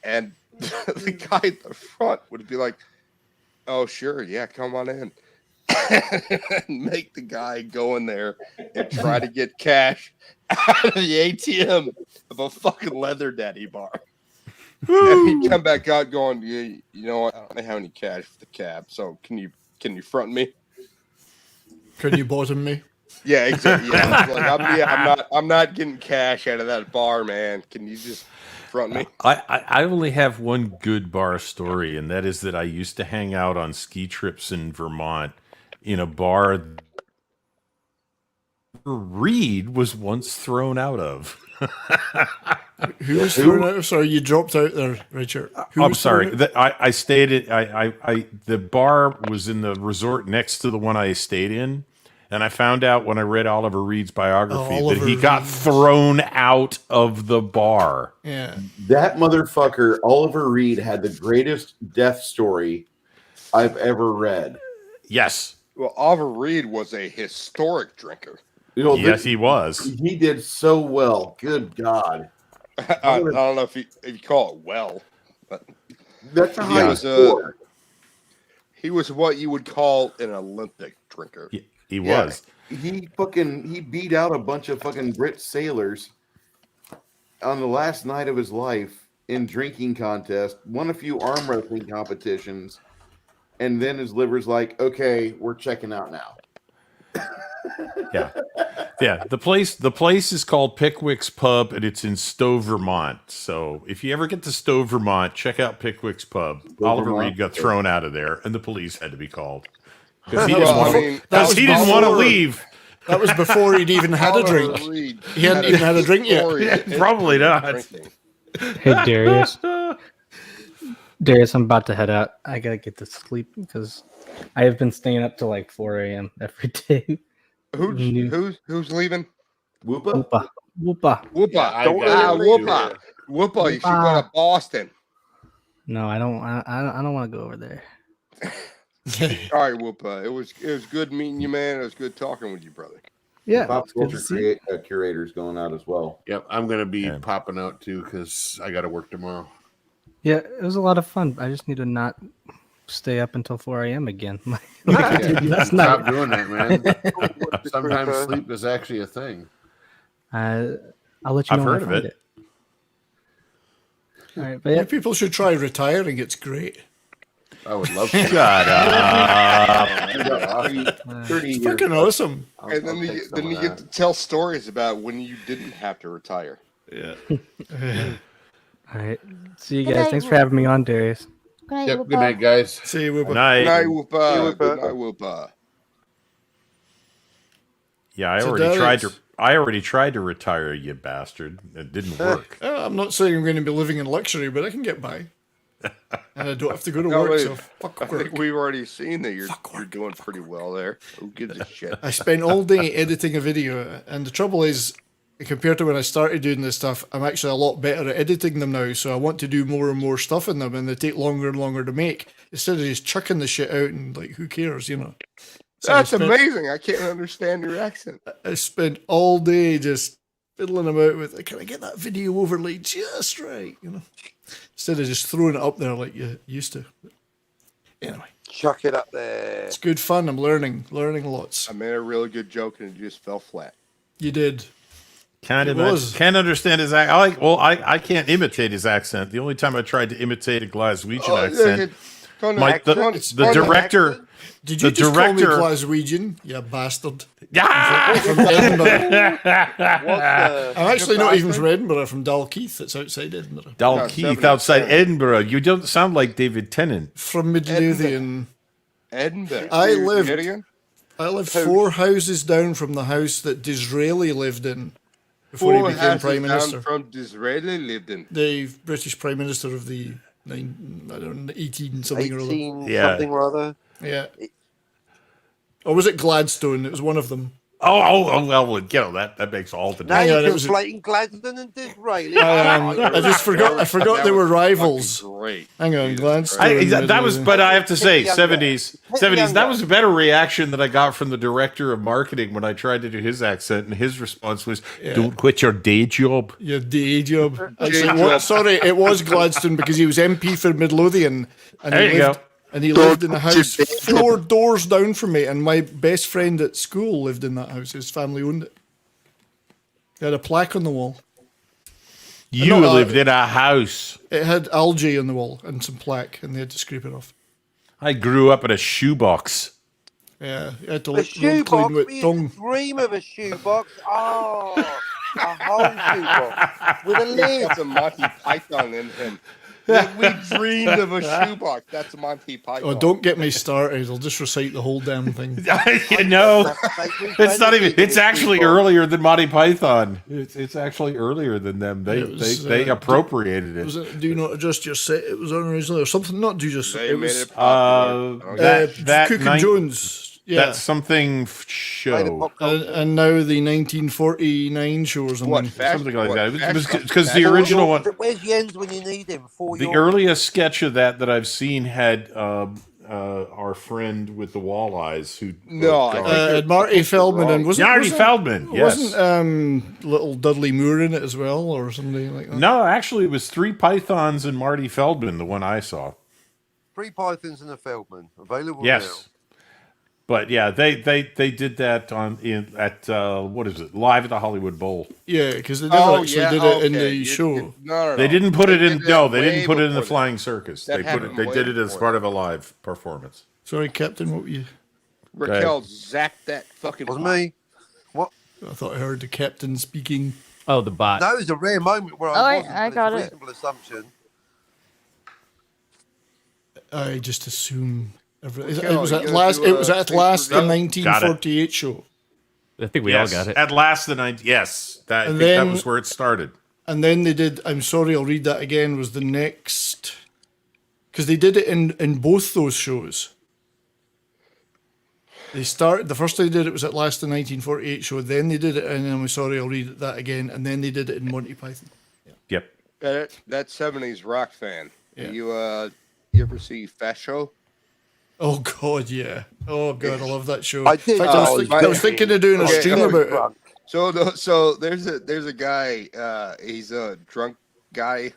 And the guy at the front would be like, oh, sure. Yeah, come on in. And make the guy go in there and try to get cash out of the ATM of a fucking leather daddy bar. And he'd come back out going, yeah, you know what? I don't have any cash for the cab. So can you front me? Can you bottom me? Yeah, exactly. Yeah, like, I'm not getting cash out of that bar, man. Can you just front me? I only have one good bar story, and that is that I used to hang out on ski trips in Vermont in a bar Reed was once thrown out of. Who was thrown out? Sorry, you dropped out there, Richard. Who I'm was sorry. thrown out? I stayed at the bar was in the resort next to the one I stayed in, and I found out when I read Oliver Reed's biography that Oliver he got thrown out of the bar. Yeah. That motherfucker, Oliver Reed, had the greatest death story I've ever read. Yes. Well, Oliver Reed was a historic drinker. You know, Yes, he was. He did so well. Good God. I don't know if you call it well, but That's a he high was score. he was what you would call an Olympic drinker. He was. He beat out a bunch of fucking Brit sailors on the last night of his life in drinking contest, won a few arm wrestling competitions, and then his liver's like, okay, we're checking out now. Yeah. The place is called Pickwick's Pub, and it's in Stowe, Vermont. So if you ever get to Stowe, Vermont, check out Pickwick's Pub. Oliver Reed got thrown out of there, and the police had to be called because he didn't want to leave. That was before he'd even had a drink. He hadn't even had a drink yet. Probably not. Hey, Darius. Darius, I'm about to head out. I gotta get to sleep because I have been staying up till like 4 a.m. every day. Who's leaving? Whoopa? Whoopa. Whoopa. You should go to Boston. No, I don't. I don't want to go over there. All right, Whoopa. It was good meeting you, man. It was good talking with you, brother. Yeah, Pop culture curators going out as well. Yep, I'm gonna be popping out too because I got to work tomorrow. Yeah, it was a lot of fun. I just need to not stay up until 4 a.m. again. Like I did last night. Stop doing that, man. Sometimes sleep is actually a thing. I'll let you know. I've heard of it. All right, but yeah. People should try retiring. It's great. I would love to. Shut up. 30 It's years. fucking awesome. And then you get to tell stories about when you didn't have to retire. Yeah. All right. See you guys. Thanks for having me on, Darius. Yep, good night, guys. See you, Whoopa. Good night, Whoopa. Good night, Whoopa. Yeah, So Darius- I already tried to retire, you bastard. It didn't work. I'm not saying I'm going to be living in luxury, but I can get by. And I don't have to go to work, so fuck I work. think we've already seen that you're doing pretty well there. Who gives a shit? I spent all day editing a video, and the trouble is, compared to when I started doing this stuff, I'm actually a lot better at editing them now, so I want to do more and more stuff in them, and they take longer and longer to make, instead of just chucking the shit out and, like, who cares, you know? So That's amazing. I can't understand your accent. I spent all day just fiddling about with, can I get that video overlaid just right, you know? Instead of just throwing it up there like you used to. But anyway. Chuck it up there. It's good fun. I'm learning lots. I made a really good joke and it just fell flat. You did. Can't understand his accent. I can't imitate his accent. The only time I tried to imitate a Glaswegian accent, the director. Did you just call me Glaswegian? You bastard. Yeah. From Edinburgh. I'm actually not even from Edinburgh. From Dalkeith. It's outside Edinburgh. Dalkeith, outside Edinburgh. You don't sound like David Tennant. From Midlothian. Edinburgh. I lived 4 houses down from the house that Disraeli lived in before he became Prime Minister. From Disraeli lived in. The British Prime Minister of the 18 something or other. 18 something or other. Yeah. Or was it Gladstone? It was one of them. Oh, well, that makes all the Now difference. you're conflating Gladstone and Disraeli. I just forgot. I forgot they were rivals. Great. Hang on, Gladstone. That was, but I have to say, Hit me 70s. That was a better reaction that I got from the director of marketing when I tried to do his accent, and his response was, "Don't quit your day job." Your day job. Sorry, it was Gladstone because he was MP for Midlothian, and There you go. And he lived in a house 4 doors down from me, and my best friend at school lived in that house. His family owned it. They had a plaque on the wall. You lived in a house. It had algae on the wall and some plaque, and they had to scrape it off. I grew up in a shoebox. Yeah, you had to A look clean shoebox. with We used to tongue. dream of a shoebox. Oh, a whole shoebox with a He's lid. got some Monty Python in him. We dreamed of a shoebox. That's Monty Python. Oh, don't get me started. I'll just recite the whole damn thing. No, it's not even. It's actually earlier than Monty Python. It's actually earlier than them. They appropriated it. Was it, do you not adjust your set? It was on originally or something. Not do just. They It made was it popular. that Cook and nine- Jones. Yeah, That's something show. and now the 1949 show or something. Something like that. Because the original one, Where's Jens when you need him? For the your... earliest sketch of that I've seen had our friend with the walleyes who Marty Feldman and wasn't Marty Feldman. Yes, wasn't little Dudley Moore in it as well or something like that? No, actually, it was Three Pythons and Marty Feldman. The one I saw. 3 Pythons and a Feldman available Yes. now. But yeah, they did that at what is it? Live at the Hollywood Bowl. Yeah, because they never actually did it in the show. No. They didn't put it in. No, they way didn't put it in the before Flying Circus. That They happened They way did it as before part of a live performance. Sorry, Captain, what were you? Raquel zapped that fucking. Was me? What? I thought I heard the captain speaking. Oh, the bot. That was a rare moment where Oh, I wasn't. I but got it's a it. reasonable assumption. I just assume. It Raquel, was you at gonna last. do It was a at thing last for the me? 1948 show. I think we all got it. At last, the night. Yes, I And think that then- was where it started. And then they did. I'm sorry, I'll read that again. Was the next because they did it in both those shows. They started the first they did it was at last the 1948 show. Then they did it, and I'm sorry, I'll read that again. And then they did it in Monty Python. Yep. That 70s rock fan. Yeah. You ever see Fast Show? Oh God, yeah. Oh God, I love that show. I did. In fact, I was thinking of doing a Okay, stream okay. about it. So there's a guy. He's a drunk guy.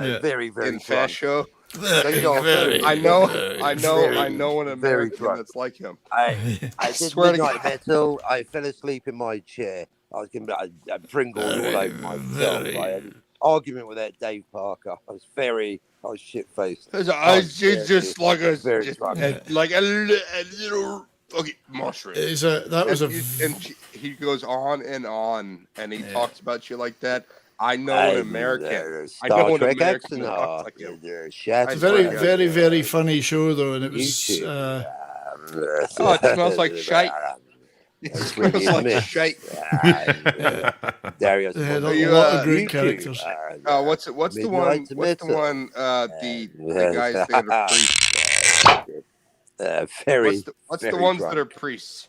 Yeah. Very, very in drunk. Fast Show. Very, I know an very American drunk. that's like him. I did swear to midnight God. metal. I fell asleep in my chair. I was getting a Pringle all over myself. I had an argument with that Dave Parker. I was shit faced. It's just like a very drunk. like a little fucking mushroom. That was a He goes on, and he talks about you like that. I know an American. I know an American that talks like him. It's a very, very, very funny show though, and it was. Oh, it smells like shite. It smells like shite. Darius, They had a lot of great characters. What's the one? What's the one? The guys that are priests. Very. What's the ones that are priests?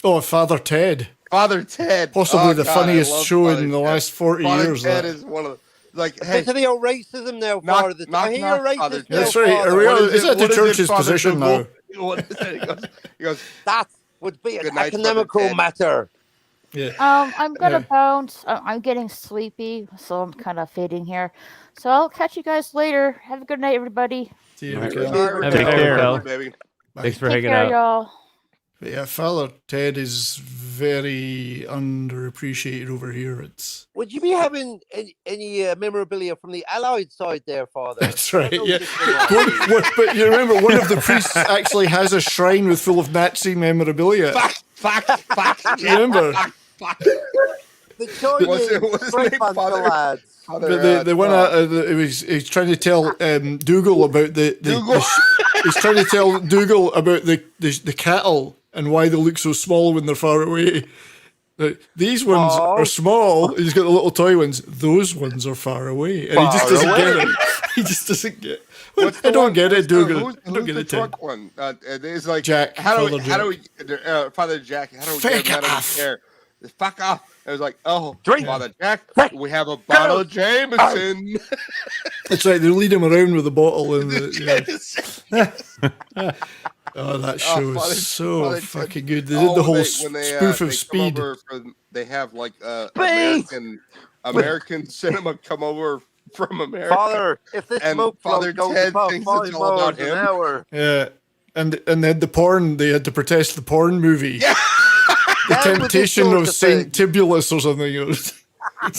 Oh, Father Ted. Father Ted. Possibly Oh, the God, I funniest love show Father in the Ted. last 40 Father years. Ted that. is one of the, like, hey, To the old racism now, knock- Father. knock, I hear knock, you're Father racist Ted. now, That's right. Father. Are we What all- is is it- that the what is it, church's Father position now? Google? What is it? He goes, That would be an Good night, Father economical Ted. matter. Yeah. I'm gonna bounce. I'm getting sleepy, so I'm kind of fading here. So I'll catch you guys later. Have a good night, everybody. See you, All right. Raquel. Have a good day, Raquel. baby. Thanks for Take hanging care, out. y'all. But yeah, Father Ted is very underappreciated over here. It's Would you be having any memorabilia from the Allied side there, Father? That's right. Yeah, but you remember one of the priests actually has a shrine with full of Nazi memorabilia. Fuck. You remember? The Chinese What's his name, Father? lads. But the one he's trying to tell Dougal about he's trying to tell Dougal about the cattle and why they look so small when they're far away. These ones are small. He's got the little toy ones. Those ones are far away, and he just doesn't get it. He just doesn't get. I don't get it, Dougal. I don't get it. Ted. Drunk one. It's like Jack, How do Father we? Father Jack. How do we Fuck get him out off. of the chair? Fuck off. It was like, oh, Drink. Father Jack, we have a bottle of Jameson. That's right. They lead him around with a bottle and oh, that show Father- is so Father fucking good. They did the whole spoof of Speed. They have like Speed! American cinema come over from America. Father, if this and smoke Father goes Ted above thinks 5 it's all about miles an him. hour. Yeah, and they had the porn. They had to protest the porn movie. The Down with this Temptation sort of of Saint Tibulus or something. It was-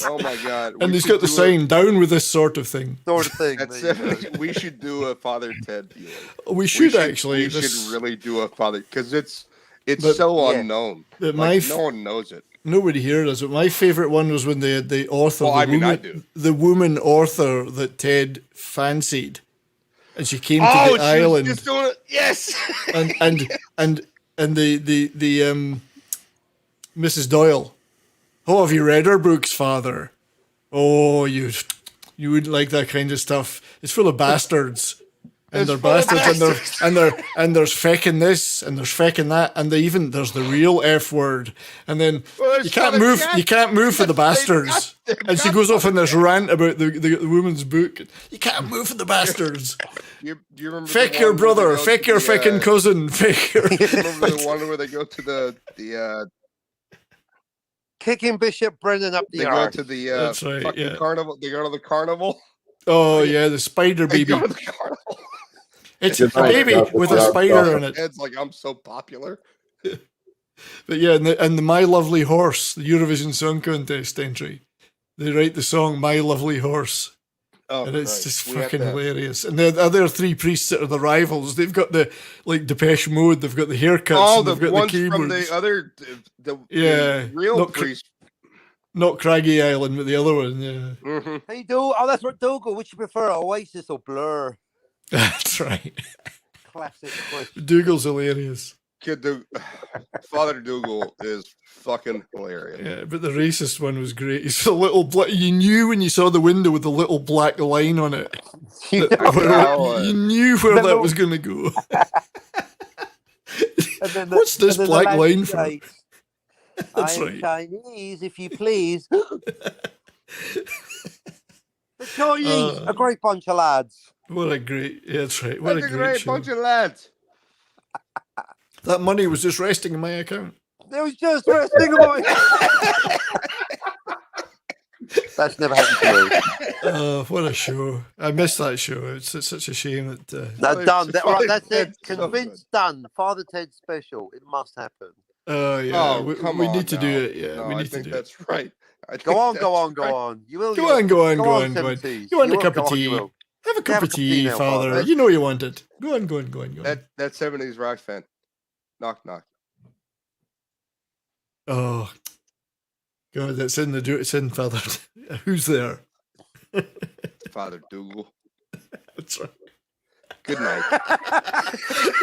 Oh my God! And We he's should got the do sign down with this sort of thing. Sort of thing. That's there you go. we should do a Father Ted viewing. We should actually. We This- should really do a Father because it's But- so Yeah. unknown. But Like, my no one knows it. Nobody here does it. My favorite one was when the author, Well, the I mean, I woman, do. the woman author that Ted fancied, and she came to Oh, the she was island, just doing it. Yes. and the Mrs. Doyle. Oh, have you read her books, Father? Oh, you wouldn't like that kind of stuff. It's full of bastards. And It's they're full of bastards, and there's fecking this, and there's fecking that, and there's the real F word, and then Well, you can't move for the bastards. And she goes off on this rant about the woman's book. You can't move for the bastards. Do you remember Feck the your one where they brother, go feck to your the, fecking cousin, feck your. Remember the one where they go to the Kicking Bishop Brennan up the they go arse. to the That's right, fucking yeah. carnival. They go to the carnival. Oh yeah, the spider They baby. go to the carnival. It's a baby with a spider in it. It's like I'm so popular. But yeah, and the My Lovely Horse, the Eurovision Song Contest entry, they write the song My Lovely Horse. Oh, and it's Christ. just We have fucking to- hilarious. And the other three priests that are the rivals, they've got the like Depeche Mode, they've got the haircuts, Oh, and the they've got ones the from keyboards. the other, the Yeah, real not priest. Not Craggy Island, but the other one. Yeah, Mm-hmm. Hey, oh, that's what Dougal. Which you prefer, Oasis or Blur? that's right. Classic question. Dougal's hilarious. Father Dougal is fucking hilarious. Yeah, but the racist one was great. It's a little black. You knew when you saw the window with the little black line on it. You knew where that was going to go. What's this black line for? I That's am right. Chinese, if you please. The Chinese, a great bunch of lads. What a great, yeah, that's right. What That's a great show. bunch of lads. That money was just resting in my account. It was just resting on my. That's never happened to me. What a show! I missed that show. It's such a shame that. No, done. That's it. Convinced, done. Father Ted special. It must happen. Yeah, Oh, we come need on to now. do it. Yeah, No, we I need to think do that's it. right. Go on. You will. Go on, go on. 70s. You want a will, cup go of on, tea? you will. Have a cup Have of tea, now, Father. You know you want it. Go on. That 70s rock fan. Knock knock. Oh, God, that's in the it's in Father. Who's there? Father Dougal. That's right. Good night.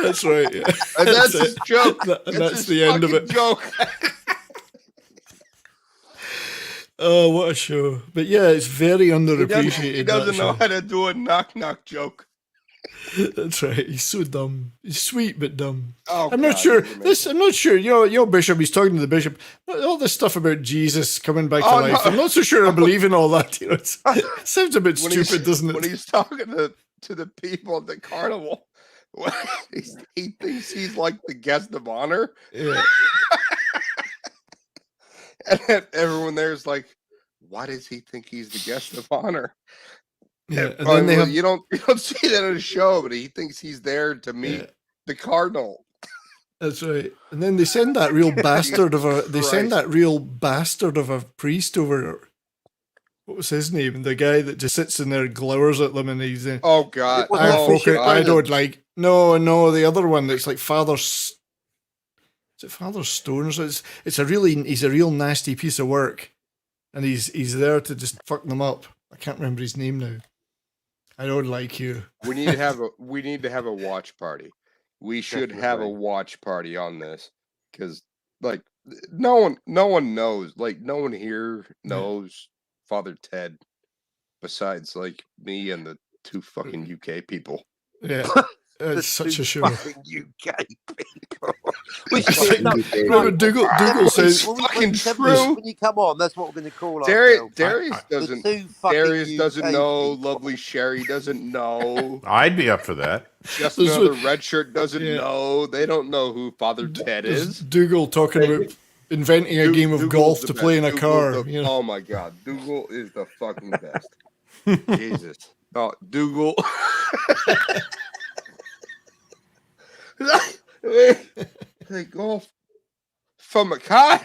That's right. Yeah. And that's his it. joke. And that's his the end of fucking it. Joke. Oh, what a show! But yeah, it's very underappreciated. He doesn't that know show. how to do a knock knock joke. That's right. He's so dumb. He's sweet but dumb. Oh, I'm not God, sure. he's I'm not sure. You know, Bishop. He's talking to the bishop. All this stuff about Jesus coming back to Oh, life. no. I'm not so sure I believe in all that. You know, it sounds a bit When he's- stupid, doesn't it? When he's talking to the people at the carnival, he thinks he's like the guest of honor. Yeah. And then everyone there's like, why does he think he's the guest of honor? Yeah, and then they have. you don't see that in a show, but he thinks he's there to meet the cardinal. That's right. And then they send that real bastard of a. They send Christ. that real bastard of a priest over. What was his name? The guy that just sits in there, glowers at them, and he's. Oh God! I don't like. No, the other one that's like Father. Is it Father Stones? He's a real nasty piece of work, and he's there to just fuck them up. I can't remember his name now. I don't like you. We need to have a watch party. We should have a watch party on this because, like, no one knows. Like, no one here knows Father Ted besides like me and the two fucking UK people. Yeah, it's such a show. UK people. Dougal says fucking true. When you come on, that's what we're going to call Darius ourselves. doesn't know. Lovely Sherry doesn't know. I'd be up for that. Just another red shirt doesn't know. They don't know who Father Ted is. Dougal talking about inventing a game of Dougal's golf the to play in a best. car. Dougal's the- You know? Oh my God, Dougal is the fucking best. Jesus. Oh, Dougal. Play golf from a car.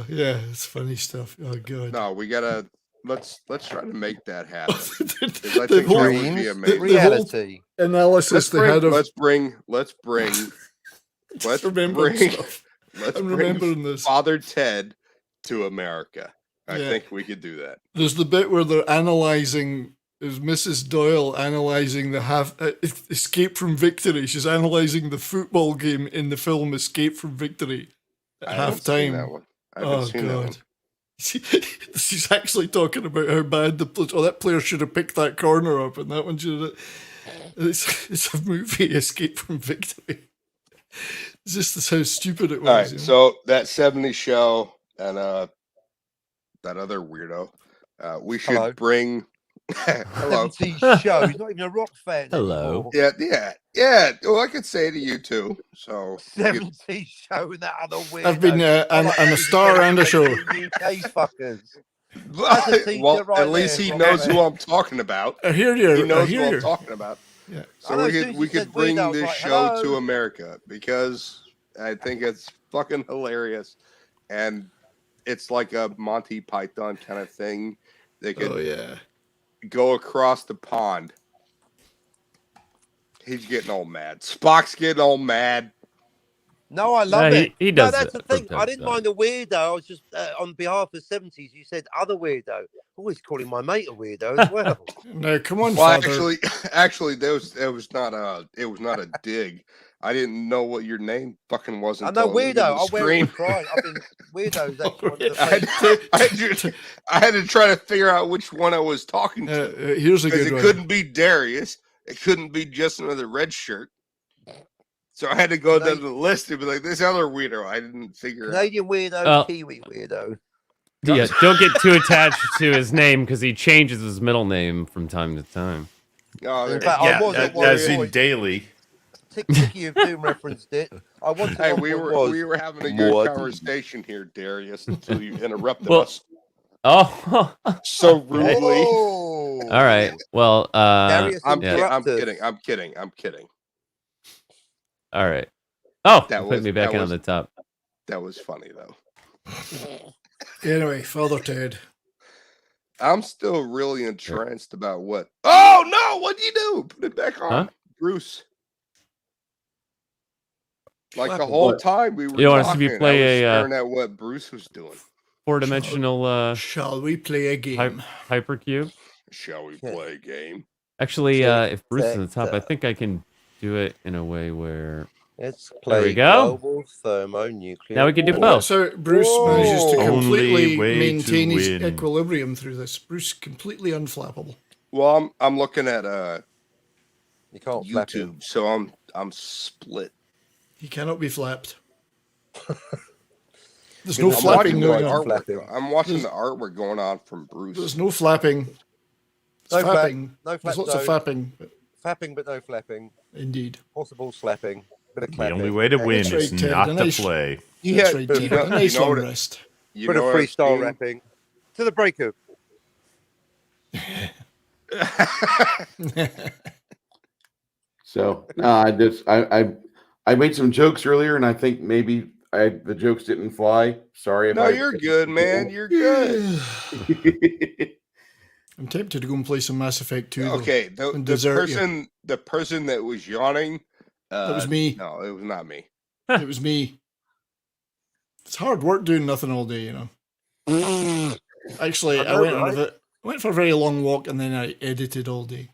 Yeah, it's funny stuff. Oh god. No, we gotta let's try to make that happen. 'Cause I The think whole- that would be the- amazing. the whole analysis they had of Let's bring remembering stuff. let's I'm bring remembering this. Father Ted to America. I Yeah. think we could do that. There's the bit where they're analyzing. Is Mrs. Doyle analyzing the Escape from Victory? She's analyzing the football game in the film Escape from Victory at I haven't seen that halftime. one. I haven't seen that one. She's actually talking about how bad that player should have picked that corner up, and that one should have. It's a movie, Escape from Victory. It's just how stupid it was. All right, you know? so that 70s show and that other weirdo, we should Hello. bring. Hello. 70s show. He's not even a rock fan. Hello. Anymore. Yeah. Well, I could say to you too. So 70s show and that other weirdo. I've been I'm a star and a show. UK fuckers. That's a teacher well, right at least there, he rock knows fan. who I'm talking about. I hear you. He knows I who hear I'm you. talking about. Yeah. So I know, we as soon could as we you said could bring weirdo, I was this like, show hello. to America because I think it's fucking hilarious, and it's like a Monty Python kind of thing. They could Oh yeah. go across the pond. He's getting all mad. Spock's getting all mad. No, I love Yeah, it. he does No, that's it the thing. from I time to didn't time. mind the weirdo. I was just on behalf of 70s. You said other weirdo. Always calling my mate a weirdo as well. No, come on, Well, Father. actually, it was not a dig. I didn't know what your name fucking was I until know I looked weirdo. at the I'll wear it screen. with pride. I've been weirdos. Actually one of the I had to try to figure out which one I was talking to. Here's a Because good it one. couldn't be Darius. It couldn't be just another red shirt. So I had to go down the list and be like, this other weirdo. I didn't figure out. Canadian weirdo, Oh. Kiwi weirdo. Yeah, don't get too attached to his name because he changes his middle name from time to time. Oh, In fact, I was at one as in point. daily. Ticky of Doom referenced it. I wanted Hey, one we point were was, we were having a good What? conversation here, Darius, until you interrupted Well- us Oh, so rudely. Oh. all right. Well, Darius I'm interrupted. kidding. All right. Oh, That put was- me back that in on was- the top. That was funny though. Anyway, Father Ted. I'm still really entranced about what. Oh no! What'd you do? Put it back on, Huh? Bruce. Like the What? whole time we were You want us to be talking, play I was a, staring at what Bruce was doing. Four-dimensional Shall we play a game? hypercube. Shall we play a game? Actually, if Bruce is on the top, I Tic-tac-toe. think I can do it in a way where Let's There we play go. global thermonuclear. Now we can do war. both. So Bruce manages to Whoa. completely Only way to maintain his win. equilibrium through this. Bruce completely unflappable. Well, I'm looking at You can't flap him. YouTube, so I'm split. He cannot be flapped. There's I'm no watching flapping the going artwork. on. Flapping. I'm watching There's- the artwork going on from Bruce. There's no flapping. It's No flap- flapping. no flap There's lots of zone. flapping. Fapping but no flapping. Indeed. Possible slapping. Bit of The clapping. only way to win That's is right, Ted. not A to nice- play. Yeah, That's right, bit Ted. of- A nice you know long what it- rest. You bit of know what I've freestyle seen? rapping. To the breakup. So I made some jokes earlier, and I think maybe the jokes didn't fly. Sorry. No, you're good, man. You're good. I'm tempted to go and play some Mass Effect 2. though, Okay, and the desert you. person that was yawning. That was me. No, it was not me. It was me. It's hard work doing nothing all day, you know. Actually, I went for a very long walk and then I edited all day.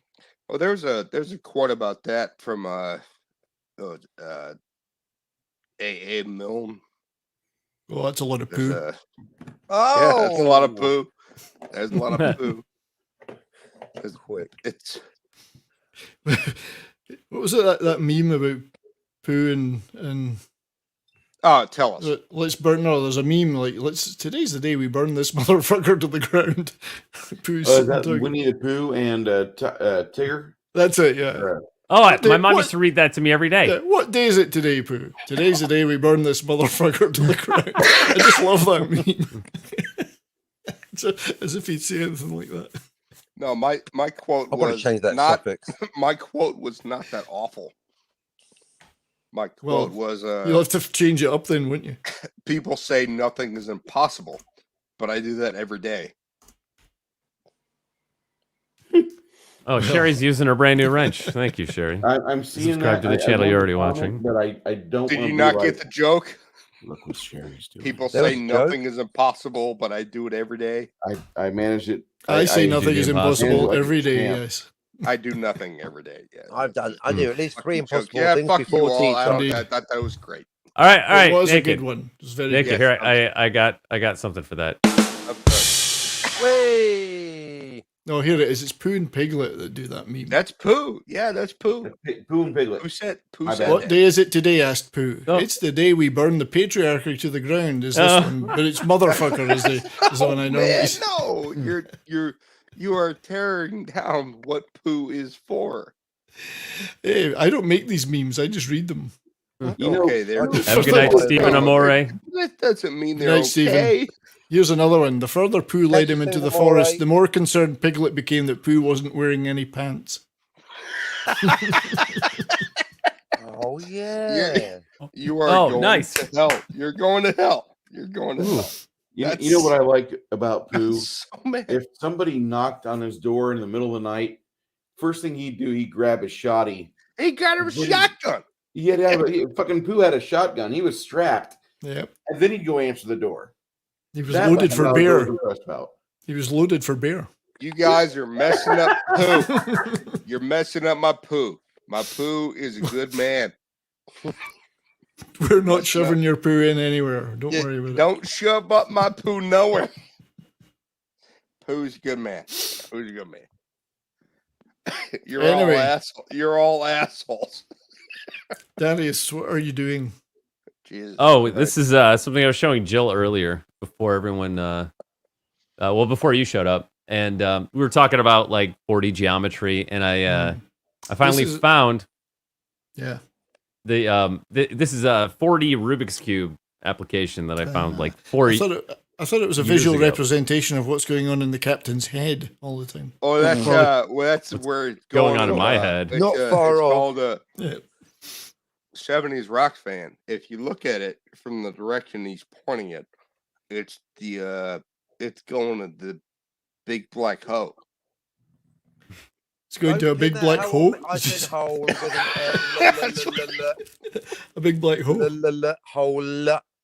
Well, there's a quote about that from A.A. Milne. Well, that's a lot of There's poo. a- Oh, Yeah, that's a lot of poo. There's a lot of poo. It's quick. It's What was it that meme about poo and tell us. let's burn. No, there's a meme like today's the day we burn this motherfucker to the ground. Poo's Is that talking- Winnie the Pooh and Tigger? That's it. Yeah. Oh, What day- my mom what- used to read that to me every day. Yeah, what day is it today, Pooh? Today's the day we burn this motherfucker to the ground. I just love that meme. As if he'd say anything like that. No, my quote I'm gonna was change that not. suffix. My quote was not that awful. My Well, quote was, you'll have to change it up then, wouldn't you? people say nothing is impossible, but I do that every day. Oh, Sherry's using her brand new wrench. Thank you, Sherry. I'm seeing Subscribe that. to the I channel want you're to already comment, watching. but I don't. Did wanna you be not like, get the joke? Look what Sherry's doing. People There was say a joke? nothing is impossible, but I do it every day. I manage it. I say nothing the is impossible. impossible like a every day. champ. Yes. I do nothing every day. Yeah, I do at least 3 fucking joke. impossible Yeah, things fuck you before all. tea I time. don't, that was great. All right. It was a Naked. good one. It was very Naked. good. Here, I got something for that. Whee! No, here it is. It's Pooh and Piglet that do that meme. That's Pooh. Yeah, that's Pooh. Pooh and Piglet. Who said What that? day is it today? Asked Pooh. Oh. It's the day we burn the patriarchy to the ground. Is this Oh. one? But it's motherfucker is the one I know. Man, no, you are tearing down what Pooh is for. Hey, I don't make these memes. I just read them. Okay, there. Have a good night, Stephen Amore. That doesn't mean Good they're night, Stephen. okay. Here's another one. The further Pooh led him into the Stephen forest, Amore. the more concerned Piglet became that Pooh wasn't wearing any pants. Oh yeah. You are Oh, going nice. to hell. You're going to hell. You're going to hell. You know what I like about Pooh? So mad. If somebody knocked on his door in the middle of the night, first thing he'd do, he'd grab his shotty. He got a shotgun. He had to have fucking Pooh had a shotgun. He was strapped. Yep. And then he'd go answer the door. He was That loaded was for what I was beer. really impressed about. He was loaded for beer. You guys are messing up Pooh. You're messing up my Pooh. My Pooh is a good man. We're not shoving your Pooh in anywhere. Don't Yeah, worry about it. don't shove up my Pooh nowhere. Pooh's a good man. Pooh's a good man. Anyway. You're all assholes. Darius, what are you doing? Jesus. Oh, this is something I was showing Jill earlier before everyone. Before you showed up, and we were talking about like 4D geometry, and I finally found. Yeah. This is a 4D Rubik's Cube application that I found like 4 I thought it was a years visual ago. representation of what's going on in the captain's head all the time. Oh, that's that's where it's going on in my head. It's, Not far it's off. called a Yeah. 70s rock fan. If you look at it from the direction he's pointing it, it's it's going to the big black hole. It's going to a big black hole. I said hole. A big black hole.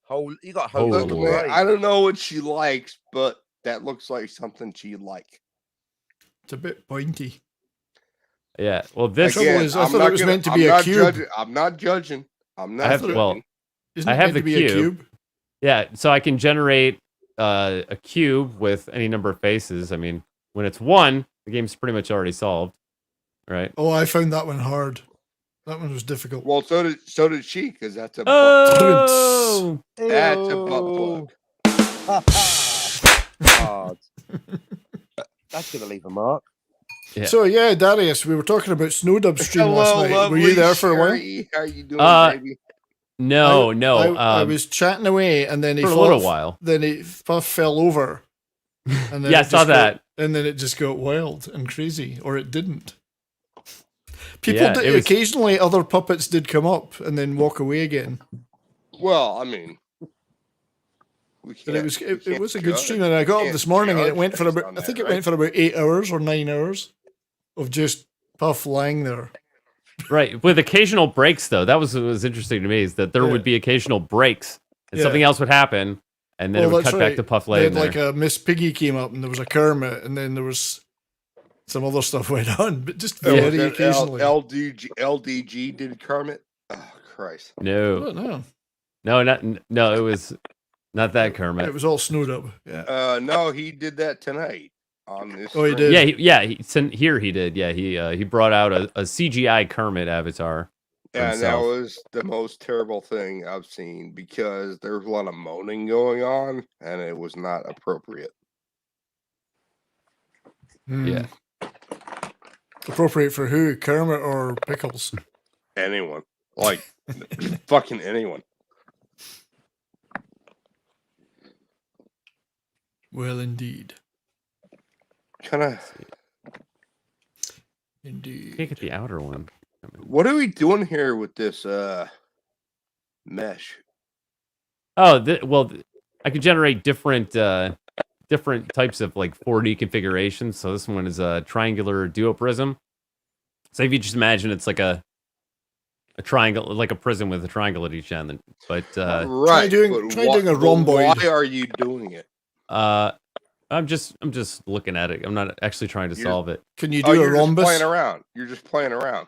Hole. You got hole. Look, man, I don't know what she likes, but that looks like something she like. It's a bit pointy. Yeah. Well, this Again, is, I thought it was meant to be a cube. I'm not judging. I'm not. I have judging. well, Isn't I it have meant the to be a cube. cube? Yeah, so I can generate a cube with any number of faces. I mean, when it's one, the game's pretty much already solved, right? Oh, I found that one hard. That one was difficult. Well, so did she, because that's a Oh! that's a butt plug. Hard. That's gonna leave a mark. Yeah. So yeah, Darius, we were talking about Snowdub stream last night. Were lovely you there for a while? Sherry. How you doing, baby? No. I was chatting away, and then he for a fell little off- while. Then he fell over. And Yeah, I it saw just that. and then it just got wild and crazy, or it didn't. People Yeah, did, it was- occasionally other puppets did come up and then walk away again. Well, I mean, But it was a good stream, and I got up this morning and it went for about it went for about 8 hours or 9 hours of just Puff lying there. Right. With occasional breaks, though, that was what was interesting to me is that there would be occasional breaks, and Yeah. something else would happen, and then it would that's cut back right. to Puff They laying had there. like a Miss Piggy came up, and there was a Kermit, and then there was some other stuff went on, but just very occasionally. LDG did Kermit. Oh Christ! No. No, it was not that Kermit. It was all Snowdub. Yeah. No, he did that tonight on this. Oh, he stream. did? Yeah, he did. Yeah, he brought out a CGI Kermit avatar. for And that himself. was the most terrible thing I've seen because there was a lot of moaning going on, and it was not appropriate. Yeah. Appropriate for who? Kermit or Pickles? Anyone, like fucking anyone. Well, indeed. Kind of. Indeed. Can't get the outer one. What are we doing here with this Mesh. Oh, I could generate different types of like 4D configurations. So this one is a triangular duoprism. So if you just imagine it's like a triangle, like a prism with a triangle at each end. But Right. Try doing a rhomboid. Why are you doing it? I'm just looking at it. I'm not actually trying to solve it. Can you do a you're rhombus? Just playing around. You're just playing around.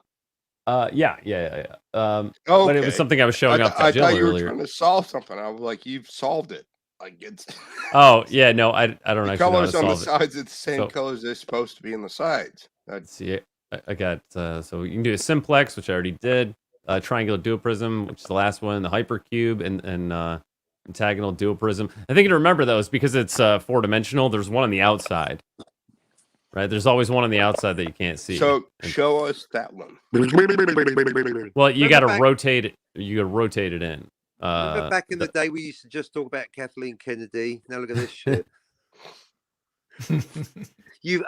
Yeah. But it was something I was showing off to I Jill thought you were earlier. trying to solve something. I was like, you've solved it. Like it's. Oh yeah, no, I don't the actually know how to colors on the solve it. sides are the same colors they're supposed to be on the sides. Let's see. I got so you can do a simplex, which I already did. Triangular duoprism, which is the last one. The hypercube and pentagonal duoprism. I think to remember those because it's 4-dimensional. There's one on the outside, right? There's always one on the outside that you can't see. So show us that one. Well, you got to back- rotate it. You got to rotate it in. Remember back in the day, we used to just talk about Kathleen Kennedy. Now look at this shit. You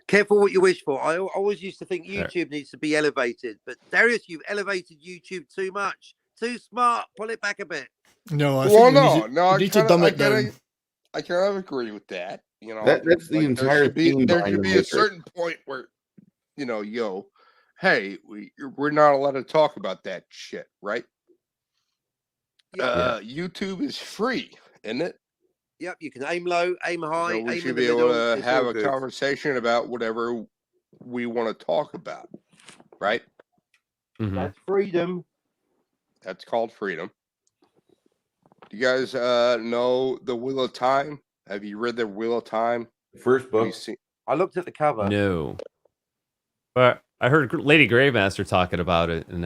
careful what you wish for. I always used to think YouTube needs to be elevated, but Darius, you've elevated YouTube too much. Too smart. Pull it back a bit. No, I Well, think no, you no. need to dumb it I down. kind of agree with that. You know, That's the entire theme There behind should the be a Matrix. certain point where, hey, we're not allowed to talk about that shit, right? YouTube is free, isn't it? Yep, you can aim low, aim high, So we aim should in the be able middle. to It's have all a good. conversation about whatever we want to talk about, right? That's freedom. That's called freedom. Do you guys know the Wheel of Time? Have you read the Wheel of Time? First book. I looked at the cover. No, but I heard Lady Gravemaster talking about it, and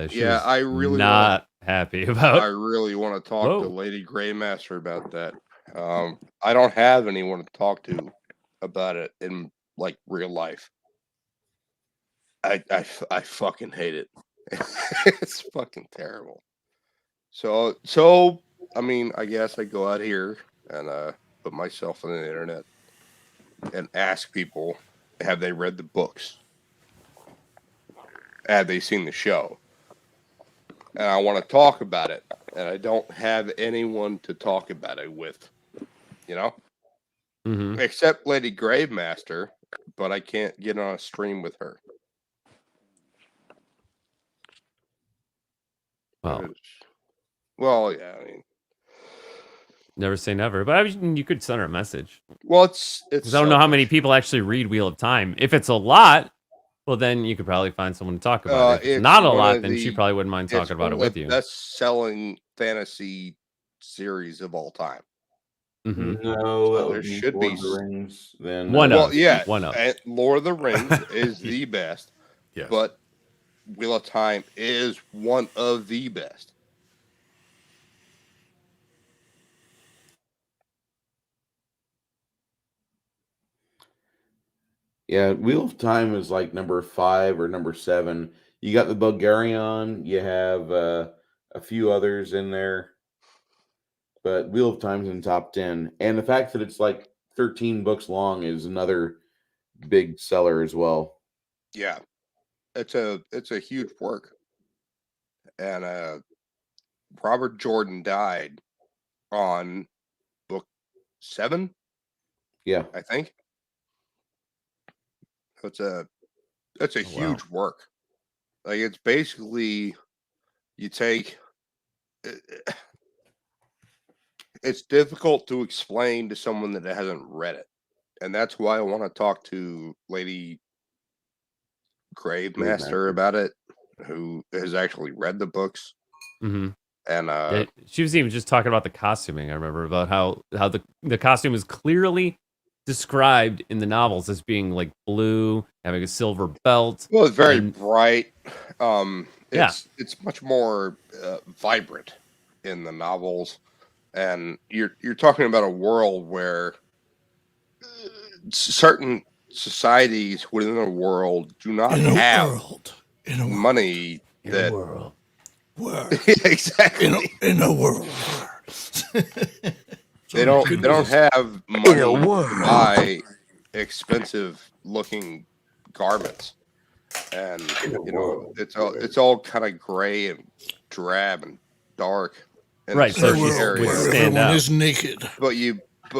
she was I really not happy about. I really want to talk Whoa. to Lady Greymaster about that. I don't have anyone to talk to about it in like real life. I fucking hate it. It's fucking terrible. So I mean, I guess I go out here and put myself on the internet and ask people, have they read the books? Have they seen the show? And I want to talk about it, and I don't have anyone to talk about it with, except Lady Gravemaster, but I can't get on a stream with her. Well, yeah, I mean, Never say never, but I mean, you could send her a message. well, it's 'Cause I don't know how many people actually read Wheel of Time. If it's a lot, well, then you could probably find someone to talk about it. If it's not a one lot, of then she the- probably wouldn't mind it's talking about it one of with you. the best-selling fantasy series of all time. Mhm. No, So that there would be should Lord be of the Rings. Then One of. Well, yeah, One of. and Lord of the Rings is the best. Yes. But Wheel of Time is one of the best. Yeah, Wheel of Time is like number 5 or number 7. You got the Bulgarian. You have a few others in there, but Wheel of Time's in top 10. And the fact that it's like 13 books long is another big seller as well. Yeah, it's a huge work. And Robert Jordan died on book 7, Yeah. I think. So it's a huge work. Like it's basically you take. It's difficult to explain to someone that hasn't read it, and that's why I want to talk to Lady Gravemaster about it, who has actually read the books. Mm-hmm. And she was even just talking about the costuming. I remember about how the costume is clearly described in the novels as being like blue, having a silver belt. well, it's very and- bright. It's much more vibrant in the novels, and you're talking about a world where certain societies within a world do not have money that exactly in a world. they don't have money to buy expensive looking garments, and it's all kind of gray and drab and dark and Right, so certain she's areas. would stand Everyone out. is naked. But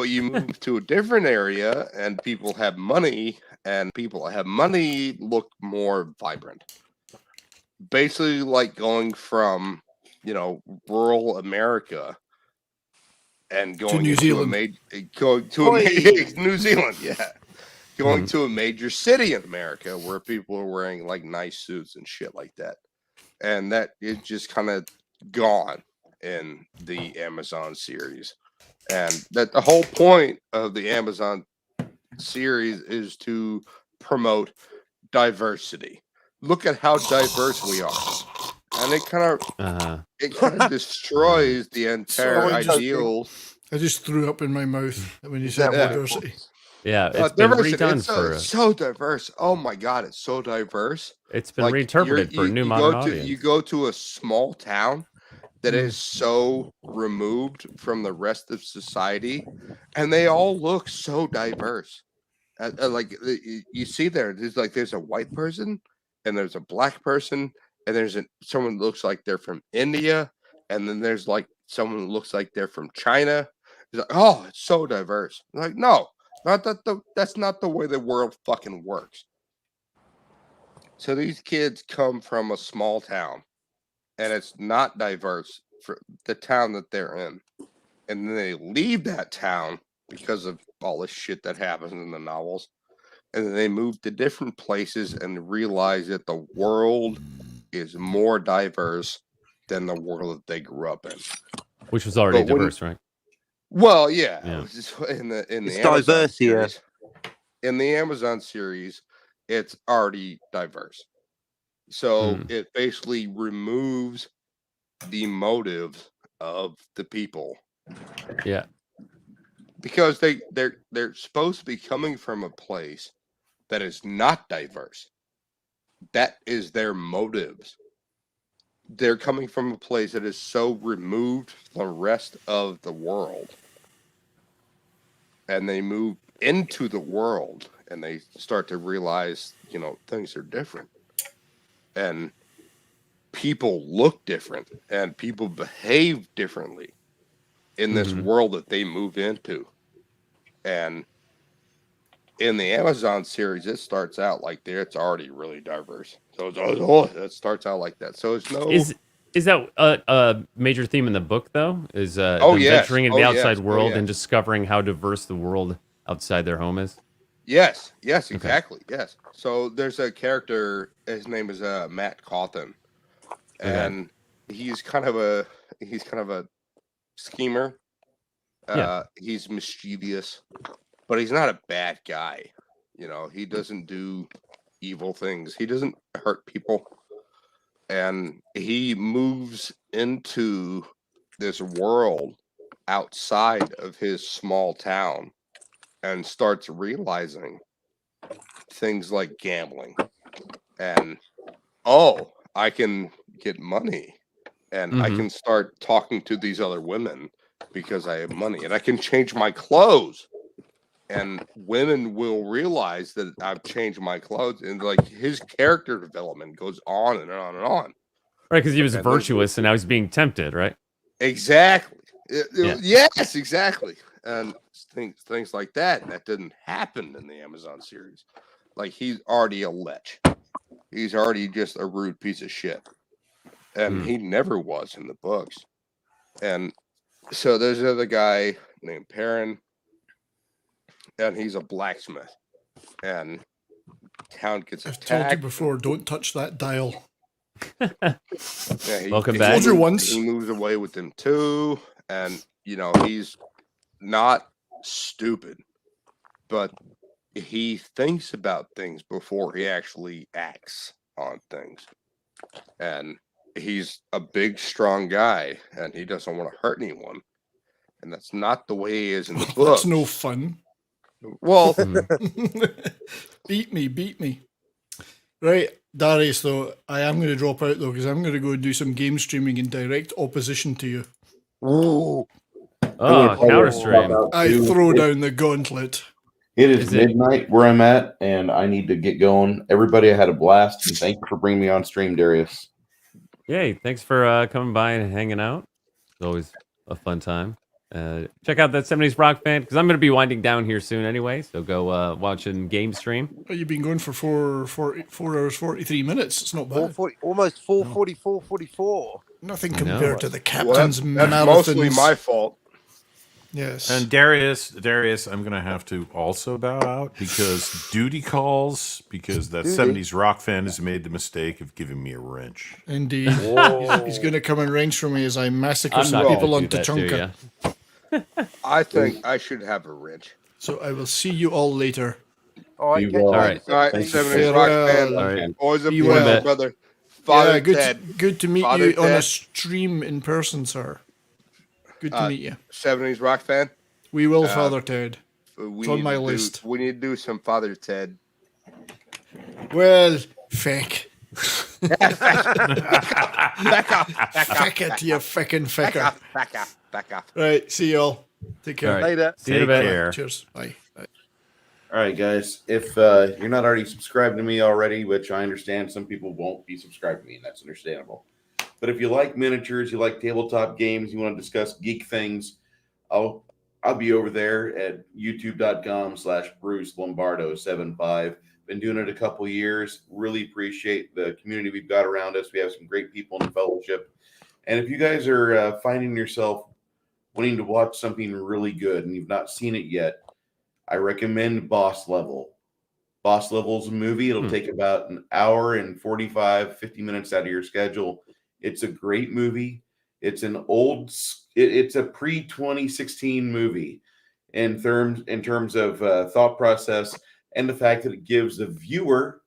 you move to a different area and people have money, and people that have money look more vibrant. Basically like going from, rural America and going New into Zealand. New Zealand, yeah. Going to a major city in America where people are wearing like nice suits and shit like that. And that is just kind of gone in the Amazon series. And that the whole point of the Amazon series is to promote diversity. Look at how diverse we are. And it kind of destroys the entire ideal. I just threw up in my mouth when you said diversity. Yeah, it's been diversity. redone It's for. so diverse. Oh my god, it's so diverse. It's been reinterpreted for a new modern audience. You go to a small town that is so removed from the rest of society, and they all look so diverse. Like you see there's a white person, and there's a black person, and there's someone that looks like they're from India, and then there's like someone that looks like they're from China. It's like, oh, it's so diverse. I'm like, no, that's not the way the world fucking works. So these kids come from a small town, and it's not diverse for the town that they're in. And then they leave that town because of all this shit that happens in the novels. And then they move to different places and realize that the world is more diverse than the world that they grew up in. Which was already diverse, right? Well, yeah. In the It's Amazon diverse here. series, in the Amazon series, it's already diverse. So it basically removes the motives of the people. Yeah. Because they're supposed to be coming from a place that is not diverse. That is their motives. They're coming from a place that is so removed from the rest of the world. And they move into the world and they start to realize, things are different. And people look different and people behave differently in this world that they move into. And in the Amazon series, it starts out like it's already really diverse. So it starts out like that. So it's no. Is that a major theme in the book though? Is them yes. venturing into the outside yes. world yes. and discovering how diverse the world outside their home is? Yes, exactly. Yes. So there's a character. His name is Matt Cawthon, and he's kind of a schemer. He's mischievous, but he's not a bad guy. He doesn't do evil things. He doesn't hurt people. And he moves into this world outside of his small town and starts realizing things like gambling and, I can get money and I can start talking to these other women because I have money and I can change my clothes. And women will realize that I've changed my clothes, and like his character development goes on and on and on. Right, because he was virtuous and now he's being tempted, right? Exactly. Yes, exactly. And things like that didn't happen in the Amazon series. Like he's already a lech. He's already just a rude piece of shit. And he never was in the books. And so there's another guy named Perrin. And he's a blacksmith, and town gets attacked. I've told you before, don't touch that dial. Welcome back. Told you once. He moves away with them too, and he's not stupid, but he thinks about things before he actually acts on things. And he's a big, strong guy, and he doesn't want to hurt anyone. And that's not the way he is in the book. That's no fun. Well, beat me. Right, Darius, though, I am going to drop out, though, because I'm going to go do some game streaming in direct opposition to you. Ooh. Counter stream. I throw down the gauntlet. It is midnight where I'm at, and I need to get going. Everybody, I had a blast, and thank you for bringing me on stream, Darius. Yay! Thanks for coming by and hanging out. It's always a fun time. Check out that 70s Rock Fan because I'm going to be winding down here soon anyway. So go watching game stream. Well, you've been going for 4 hours 43 minutes. It's not bad. 440, almost 444, 44. Nothing I know. compared to the Well, captain's that's marathons. mostly my fault. Yes. And Darius, I'm going to have to also bow out because duty calls, because that Duty. 70s Rock Fan has made the mistake of giving me a wrench. Indeed. Whoa. He's going to come and range for me as I massacre I'm some not people going on to do that to Tachanka. I think I should have a wrench. So I will see you all later. All right, Be catch well. you All right. All right, Thank you. 70s Rock Fan. Farewell. All right. Always a Be pleasure, well. brother. Father Ted. Good to meet Father you on a Ted. stream in person, sir. Good to meet you. 70s Rock Fan. We will, Father Ted. We It's on need my to list. we need to do some Father Ted. Well, feck. Back off. Feck it, you feckin' fecker. Back off. Right, see y'all. Take care. All right. Later. See you in a bit. care. Cheers. Bye. Bye. All right, guys. If you're not already subscribed to me already, which I understand some people won't be subscribed to me, and that's understandable. But if you like miniatures, you like tabletop games, you want to discuss geek things, I'll be over there at youtube.com/BruceLombardo75. Been doing it a couple years. Really appreciate the community we've got around us. We have some great people in the fellowship. And if you guys are finding yourself wanting to watch something really good and you've not seen it yet, I recommend Boss Level. Boss Level is a movie. It'll take about an hour and 50 minutes out of your schedule. It's a great movie. It's an it's a pre-2016 movie in terms of thought process and the fact that it gives the viewer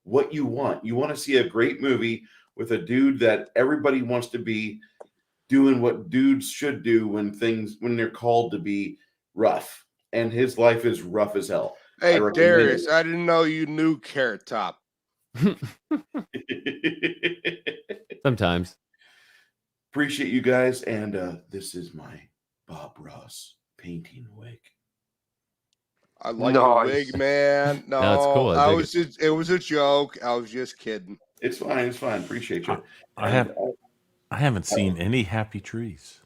what you want. You want to see a great movie with a dude that everybody wants to be doing what dudes should do when they're called to be rough. And his life is rough as hell. Hey, I recommend Darius, it. I didn't know you knew Carrot Top. Sometimes. Appreciate you guys. And this is my Bob Ross painting wig. I like Nice. the wig, man. No, No, it's cool. I dig it was a joke. I was just kidding. It's fine. It's fine. Appreciate you. I haven't seen any happy trees.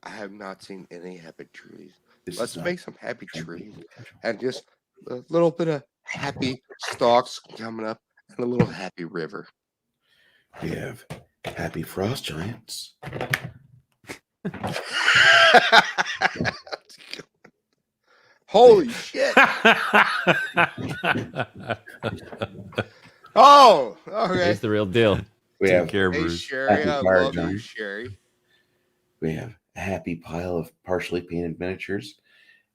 I have not seen any happy trees. This Let's is not- make some happy trees and just a little bit of happy stalks coming up and a little happy river. We have happy frost giants. Holy shit. Oh, okay. It's the real deal. We have care, Hey, Bruce. Sherry, Happy I fire love you, giant. Sherry. We have a happy pile of partially painted miniatures,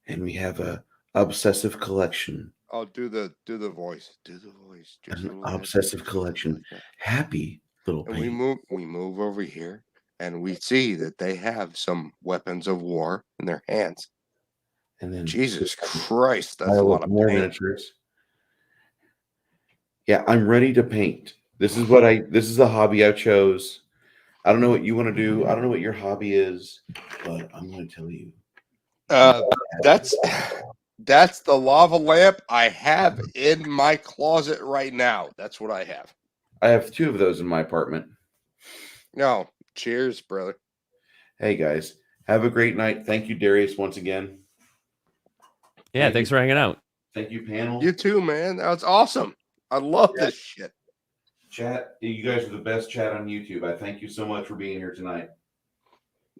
and we have a obsessive collection. Oh, do the voice. Do the voice. Just a An little obsessive bit. collection. Happy little And we paint. move over here and we see that they have some weapons of war in their hands. And then Jesus Christ, that's a pile lot of of more paint. miniatures. Yeah, I'm ready to paint. This is a hobby I chose. I don't know what you want to do. I don't know what your hobby is, but I'm going to tell you. That's the lava lamp I have in my closet right now. That's what I have. I have 2 of those in my apartment. No, cheers, brother. Hey guys, have a great night. Thank you, Darius, once again. Yeah, thanks for hanging out. Thank you, panel. You too, man. That was awesome. I love this shit. Chat, you guys are the best chat on YouTube. I thank you so much for being here tonight.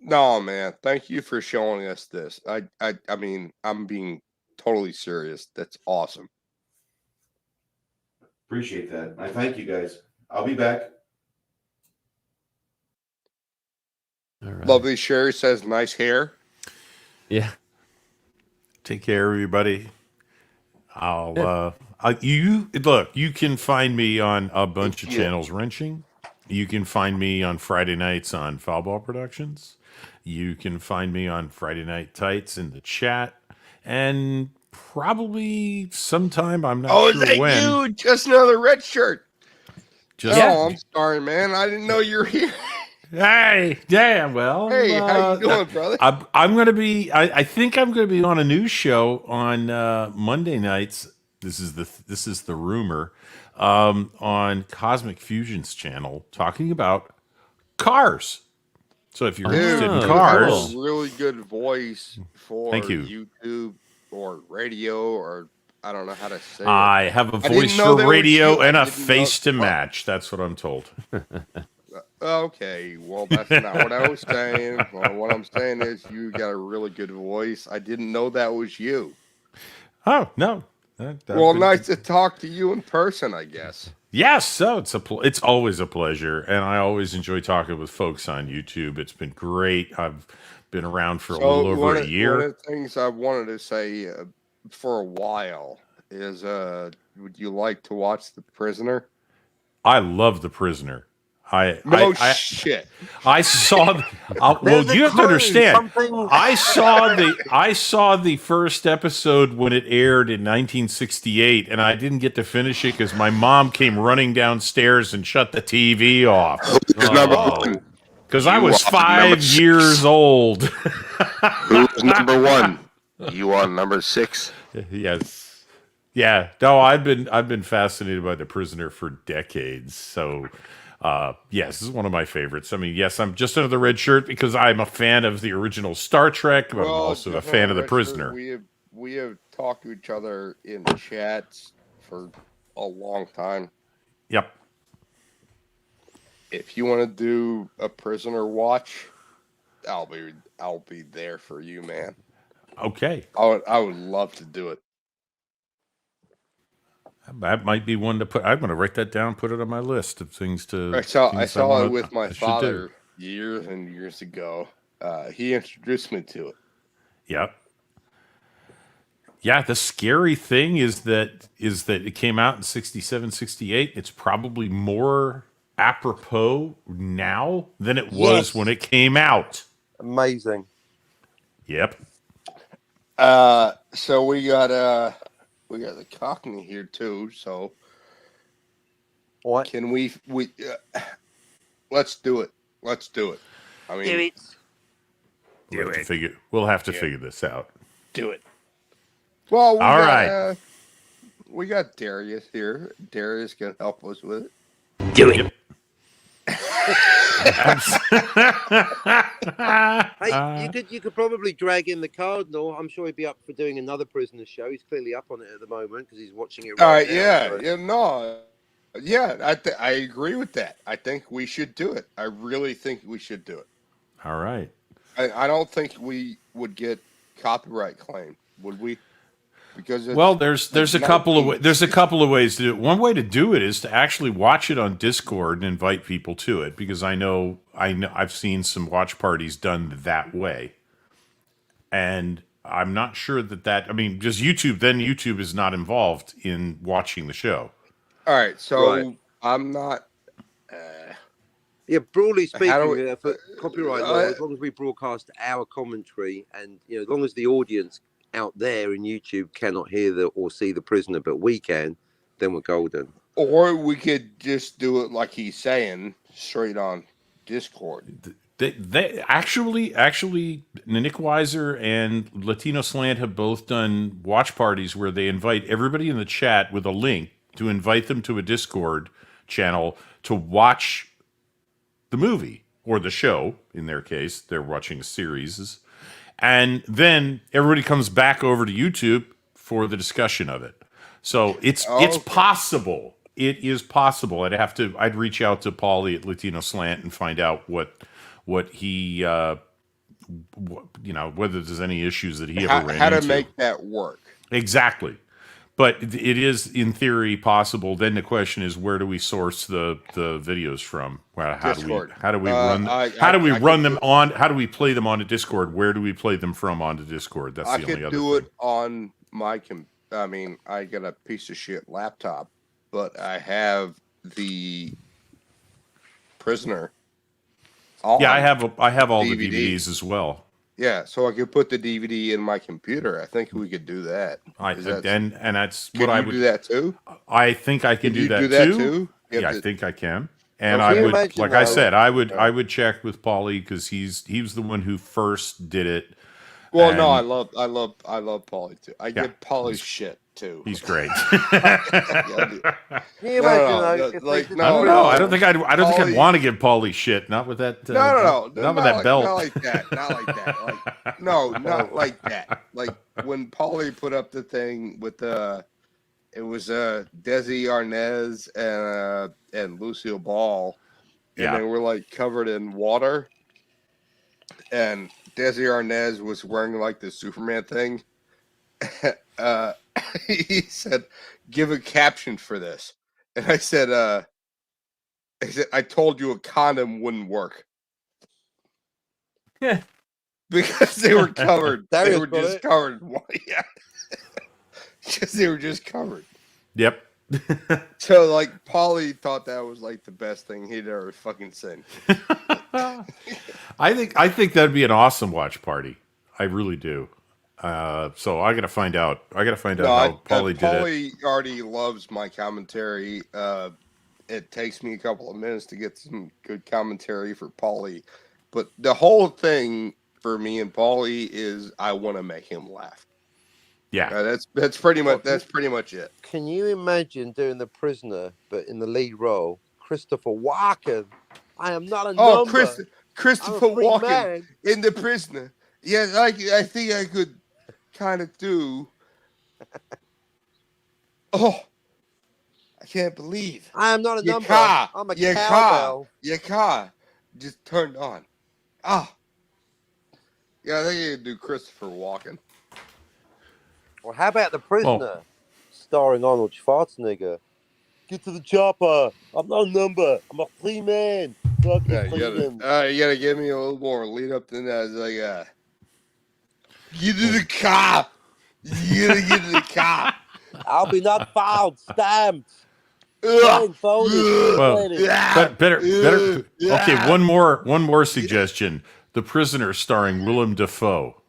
No, man. Thank you for showing us this. I mean, I'm being totally serious. That's awesome. Appreciate that. I thank you guys. I'll be back. All right. Lovely Sherry says, nice hair. Yeah. Take care, everybody. You can find me on a bunch of channels wrenching. You can find me on Friday nights on Foulball Productions. You can find me on Friday Night Tights in the chat. And probably sometime, I'm not Oh, sure is that when. you? Just another red shirt. Just- Oh, I'm sorry, man. I didn't know you were here. Hey, yeah, well. Hey, how you doing, brother? I'm going to be. I think I'm going to be on a news show on Monday nights. This is the rumor on Cosmic Fusion's channel, talking about cars. So if you're Dude, interested in you cars, have a really good voice for Thank you. YouTube or radio, or I don't know how to say it. I have a I didn't voice know for that was radio you. I and a didn't know- face to match. That's what I'm told. Okay, well, that's not what I was saying. Well, what I'm saying is you got a really good voice. I didn't know that was you. Oh, no. Well, nice to talk to you in person, I guess. Yes, so it's always a pleasure, and I always enjoy talking with folks on YouTube. It's been great. I've been around for a little over a year. One of the things I wanted to say for a while is, would you like to watch The Prisoner? I love The Prisoner. Shit. I saw. Well, There's a you have to clue, understand. something- I saw the first episode when it aired in 1968, and I didn't get to finish it because my mom came running downstairs and shut the TV off. Because I was 5 years old. Who's number one? You on number 6? Yes. Yeah. No, I've been fascinated by The Prisoner for decades. So. Yes, this is one of my favorites. I mean, yes, I'm just under the red shirt because I'm a fan of the original Star Trek, but I'm also a fan of The Prisoner. We have talked to each other in chats for a long time. Yep. If you want to do a Prisoner watch, I'll be there for you, man. Okay. I would love to do it. That might be one to put. I'm going to write that down, put it on my list of things to. I saw things it with my father years and years ago. He introduced me to it. Yep. Yeah, the scary thing is that it came out in 67, 68. It's probably more apropos now than it was when it came out. Amazing. Yep. So we got the Cockney here too. So what can we let's do it. Let's do it. I mean, We'll have to figure this out. Do it. Well, All right. We got Darius here. Darius can help us with it. Do it. Hey, you could probably drag in the Cardinal. I'm sure he'd be up for doing another Prisoner show. He's clearly up on it at the moment because he's watching it. All Right right. now, I agree with that. I think we should do it. I really think we should do it. All right. I don't think we would get copyright claim, would we? Because there's a couple of ways to do it. One way to do it is to actually watch it on Discord and invite people to it, because I know I've seen some watch parties done that way, and I'm not sure that I mean, just YouTube. Then YouTube is not involved in watching the show. All right, so I'm not. Yeah, broadly How do speaking, for copyright law, as long as we broadcast our commentary, and as long as the audience out there in YouTube cannot hear or see the Prisoner, but we can, then we're golden. Or we could just do it like he's saying, straight on Discord. They actually, Nick Weiser and Latino Slant have both done watch parties where they invite everybody in the chat with a link to invite them to a Discord channel to watch the movie or the show. In their case, they're watching a series. And then everybody comes back over to YouTube for the discussion of it. So it's possible. It is possible. I'd reach out to Paulie at Latino Slant and find out what he whether there's any issues that he ever ran how into. to make that work. Exactly. But it is in theory possible. Then the question is, where do we source the videos from? How do we run them on? How do we play them onto Discord? Where do we play them from onto Discord? That's the only other I could do it on my I got a piece of shit laptop, but I have the Prisoner. Yeah, I have all the DVDs as well. Yeah, so I could put the DVD in my computer. I think we could do that. And that's what I would do. That too. I think I can do that too. Yeah, I think I can. And I would, like I said, I would check with Paulie because he was the one who first did it. Well, no, I love Paulie too. I get Paulie's shit. too. He's great. Can you imagine though, if they did I don't know. I don't think I'd want to give Paulie shit. Not with that. No, Not with that belt. Not like that. Not like that. Like no, not like that. Like when Paulie put up the thing with it was Desi Arnaz and Lucille Ball, and Yeah. they were like covered in water, and Desi Arnaz was wearing like the Superman thing. He said, "Give a caption for this," and I said, "I told you a condom wouldn't work." Because they were covered. They were just covered. Yeah. Because they were just covered. Yep. So like Paulie thought that was like the best thing he'd ever fucking seen. I think that'd be an awesome watch party. I really do. So I gotta find out. I gotta find out how Paulie did it. Paulie already loves my commentary. It takes me a couple of minutes to get some good commentary for Paulie, but the whole thing for me and Paulie is I want to make him laugh. Yeah, that's pretty much it. Can you imagine doing The Prisoner, but in the lead role, Christopher Walken? I am not a number. Christopher I'm a free Walken man. in The Prisoner. Yeah, I think I could kind of do. Oh, I can't believe. I am not a Your number. car, I'm a your cowbell. Your car just turned on. Ah. Yeah, I think you could do Christopher Walken. Well, how about The Prisoner, starring Arnold Schwarzenegger? Get to the chopper. I'm not a number. I'm a free man. Yeah, you gotta give me a little more lead up than that. It's like, get to the car. You gotta get to the car. I'll be not found, stamped. Well, but better. Okay, one more suggestion: The Prisoner, starring Willem Dafoe.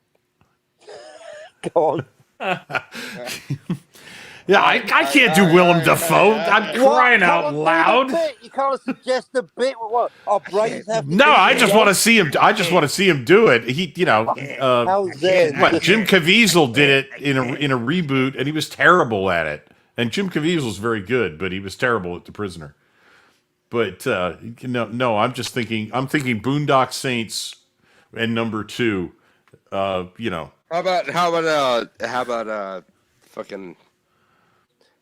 Go on. Yeah, I can't do Willem Dafoe. I'm crying out loud. You can't suggest a bit. What? Our brains have. No, I just want to see him. I just want to see him do it. He, what Jim Caviezel did it in a reboot, and he was terrible at it. And Jim Caviezel's very good, but he was terrible at The Prisoner. But no, I'm just thinking. I'm thinking Boondock Saints and number 2. How about fucking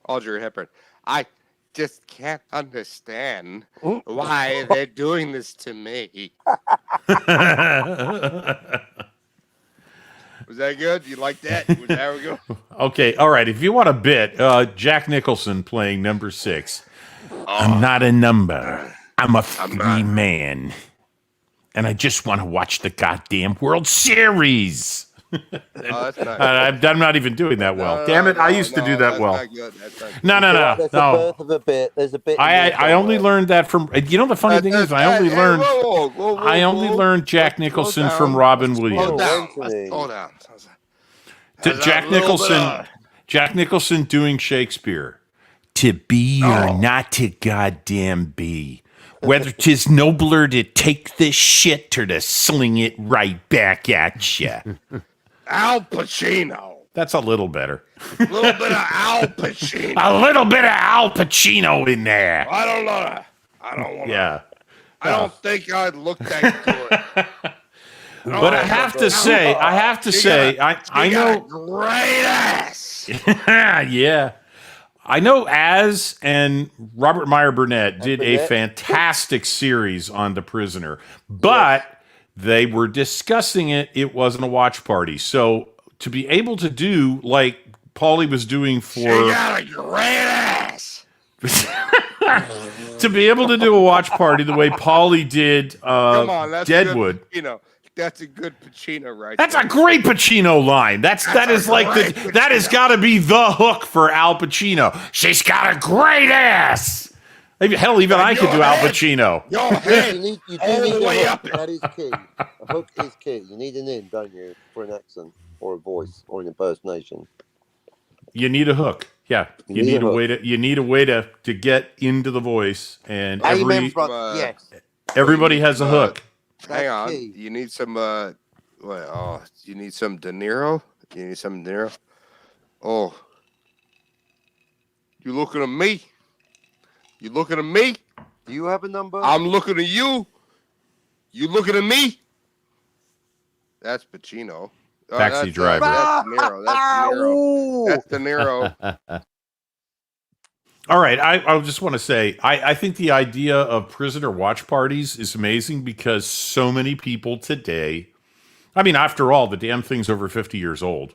Audrey Hepburn? I just can't understand why they're doing this to me. Was that good? You like that? There we go. Okay, all right. If you want a bit, Jack Nicholson playing number 6. I'm not a number. I'm a free man. And I just want to watch the goddamn World Series. That's not I'm not even doing that well. Damn it! I used to do that well. No. There's a birth of a bit. There's a bit. I only learned that from. You know the funny thing is, I only learned Jack Nicholson from Robin Williams. Hold on. Jack Nicholson doing Shakespeare. To be or not to goddamn be. Whether 'tis nobler to take this shit or to sling it right back at you. Al Pacino. That's a little better. A little bit of Al Pacino. A little bit of Al Pacino in there. I don't know. I don't want to. Yeah. I don't think I'd look that good. But I have to say, I know. Great ass. Yeah. I know Az and Robert Meyer Burnett did a fantastic series on The Prisoner, but they were discussing it. It wasn't a watch party. So to be able to do like Paulie was doing for... She got a great ass. To be able to do a watch party the way Paulie did Come on, that's Deadwood... Good, that's a good Pacino right That's there. a great Pacino line. That has got to be the hook for Al Pacino. She's got a great ass. Hell, even I could do Al Pacino. You need a hook. That is key. A hook is key. You need an in, don't you, for an accent or a voice or an impersonation. You need a hook. Yeah, you need a way to. You need a way to get into the voice, and everybody has a hook. Hang on. You need some you need some De Niro? You need some De Niro? Oh. You looking at me? You looking at me? Do you have a number? I'm looking at you. You looking at me? That's Pacino. Taxi driver. That's De Niro. That's De Niro. That's De Niro. All right, I just want to say, I think the idea of prisoner watch parties is amazing because so many people today, I mean, after all, the damn thing's over 50 years old.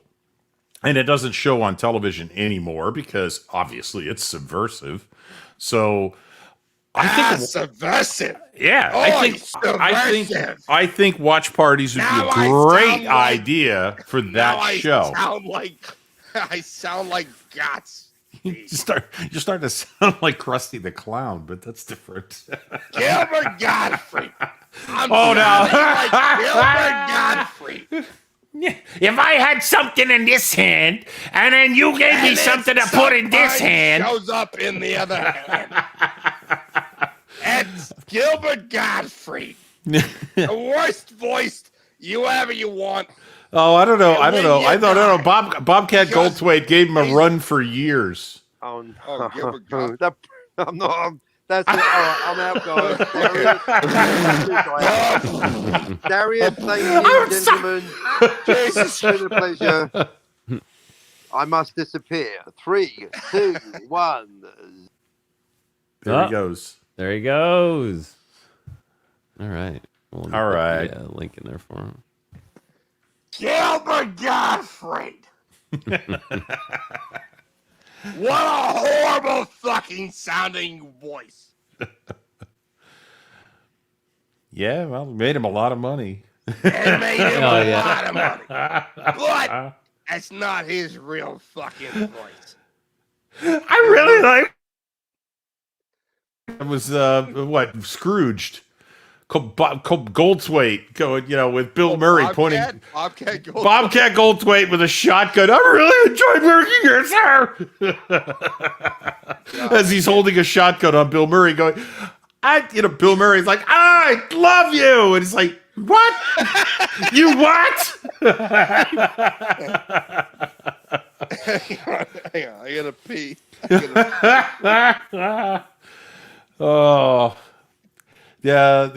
And it doesn't show on television anymore because obviously it's subversive. So I think subversive. Yeah, Oh, I think watch parties would be a great idea for that show. I sound like Guts. You start to sound like Krusty the Clown, but that's different. Gilbert Godfrey. Oh no, Gilbert Godfrey. If I had something in this hand, and then you gave me something to put in this hand, shows up in the other hand. It's Gilbert Godfrey, the worst voiced you ever you want. Oh, I don't know. I don't know. Bobcat Goldthwait gave him a run for years. Oh no! Oh, Gilbert Godfrey. I'm not. That's it. All right, I'm out, guys. Darius, thank you, gentlemen. It's been a pleasure. I must disappear. 3, 2, 1. There he goes. There he goes. All right. We'll All right. put the, link in there for him. Gilbert Godfrey. What a horrible fucking sounding voice. Yeah, well, it made him a lot of money. It made him a lot of money. But that's not his real fucking voice. I really like. It was what Scrooged, Goldthwait going, with Bill Murray pointing. Bobcat Goldthwait with a shotgun. I really enjoyed working here, sir. As he's holding a shotgun on Bill Murray, going, Bill Murray's like, I love you, and he's like, what? You what? Hang on, I gotta pee. Oh, yeah.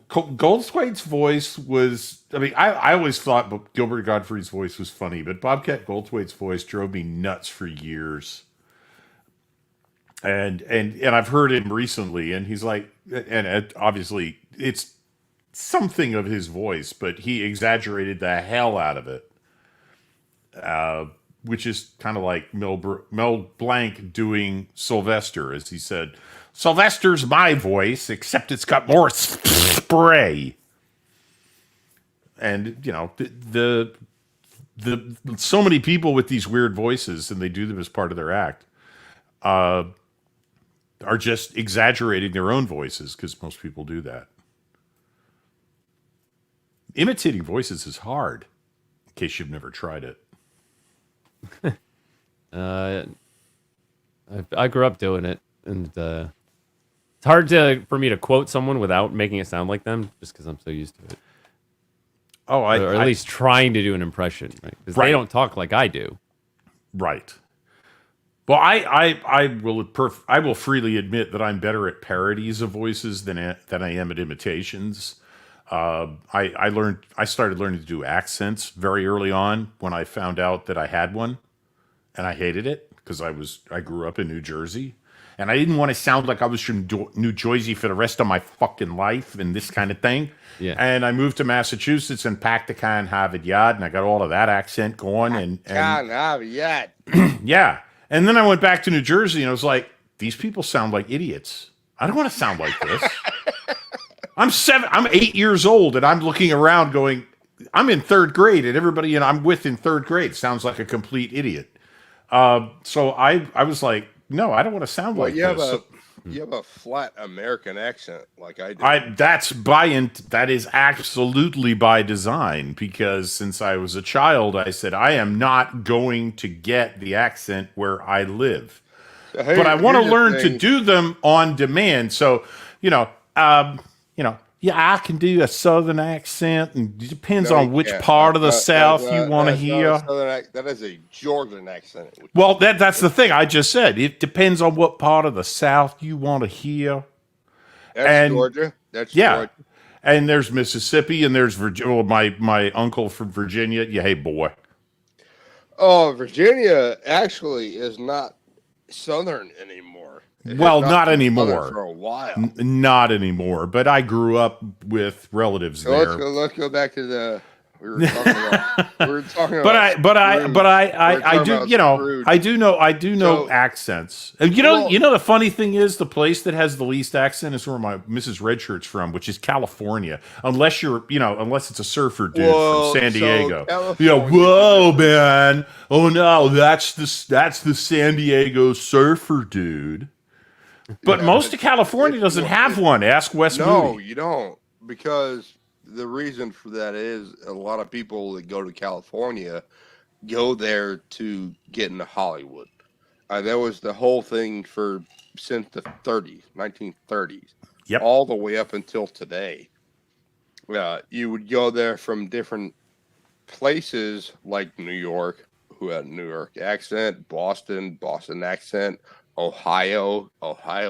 Goldthwait's voice was. I mean, I always thought Gilbert Godfrey's voice was funny, but Bobcat Goldthwait's voice drove me nuts for years. And I've heard him recently, and he's like, and obviously it's something of his voice, but he exaggerated the hell out of it. Which is kind of like Mel Blanc doing Sylvester, as he said, Sylvester's my voice, except it's got more spray. And, the so many people with these weird voices, and they do them as part of their act, are just exaggerating their own voices, because most people do that. Imitating voices is hard, in case you've never tried it. I grew up doing it, and it's hard for me to quote someone without making it sound like them, just because I'm so used to it. Oh, or at least trying to do an impression, right? Because they don't talk like I do. Right. Well, I will freely admit that I'm better at parodies of voices than I am at imitations. I started learning to do accents very early on when I found out that I had one, and I hated it because I grew up in New Jersey, and I didn't want to sound like I was from New Jersey for the rest of my fucking life and this kind of thing. Yeah. And I moved to Massachusetts and packed a can Harvard Yard, and I got all of that accent going. And yeah. Yeah. And then I went back to New Jersey, and I was like, these people sound like idiots. I don't want to sound like this. I'm 8 years old, and I'm looking around going, I'm in third grade, and everybody I'm with in third grade sounds like a complete idiot. So I was like, no, I don't want to sound like this. You have a flat American accent like I do. That is absolutely by design, because since I was a child, I said, I am not going to get the accent where I live. But I want to learn to do them on demand. So, yeah, yeah, I can do a southern accent, and it depends No, on you which can't. part of the That South is you not- want to that is not a hear. that is a Georgian accent. Well, that's the thing I just said. It depends on what part of the South you want to hear. That's Georgia. That's yeah, Georgia. and there's Mississippi, and there's Virginia. Well, my uncle from Virginia. Yeah, hey boy. Oh, Virginia actually is not southern anymore. It Well, has not been anymore. southern for a while. Not anymore. But I grew up with relatives So there. let's go back to the we were talking about. We were talking But about. I do, you know, I do know accents. And you know the funny thing is, the place that has the least accent is where my Mrs. Redshirt's from, which is California. Unless it's a surfer dude Well, from San so Diego. California- Whoa, man. Oh no, that's the San Diego surfer dude. But most of California doesn't have one. Ask Wes No, Moody. you don't, because the reason for that is a lot of people that go to California go there to get into Hollywood. That was the whole thing since the 1930s, all the way up until today. You would go there from different places like New York, who had a New York accent, Boston accent, Ohio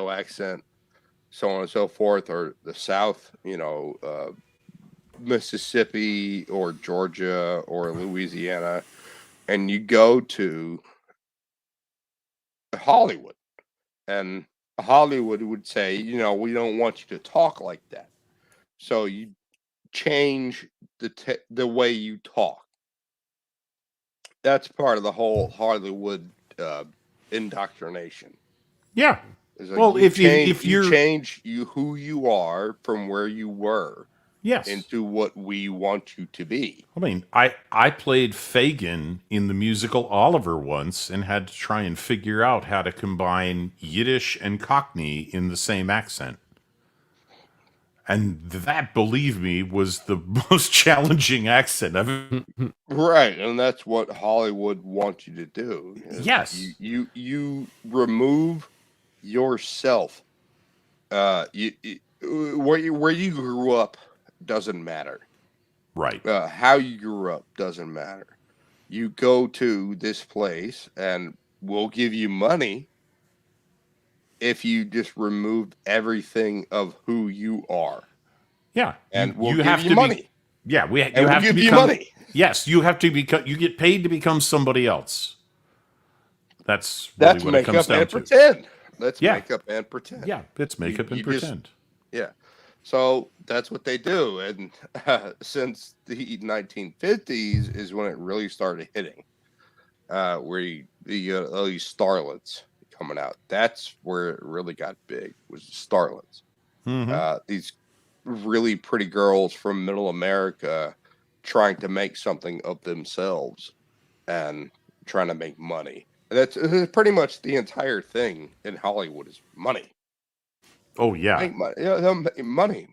accent, so on and so forth, or the South, Mississippi or Georgia or Louisiana, and you go to Hollywood, and Hollywood would say, we don't want you to talk like that, so you change the way you talk. That's part of the whole Hollywood indoctrination. Yeah. Well, if you change who you are from where you were, yes, into what we want you to be. I mean, I played Fagin in the musical Oliver once and had to try and figure out how to combine Yiddish and Cockney in the same accent. And that, believe me, was the most challenging accent I've ever. Right, and that's what Hollywood wants you to do. Yes. You remove yourself. Where you grew up doesn't matter. Right. How you grew up doesn't matter. You go to this place and we'll give you money if you just remove everything of who you are. Yeah. And we'll you give you money. Yeah, you have to become money. Yes, you have to become. You get paid to become somebody else. That's really what it comes down to. Pretend. Let's make up and pretend. Yeah, let's make up and pretend. Yeah. So that's what they do. And since the 1950s is when it really started hitting, where all these starlets coming out. That's where it really got big, was the starlets. Mm-hmm. These really pretty girls from middle America trying to make something of themselves and trying to make money. That's pretty much the entire thing in Hollywood is money. Oh yeah, Make money.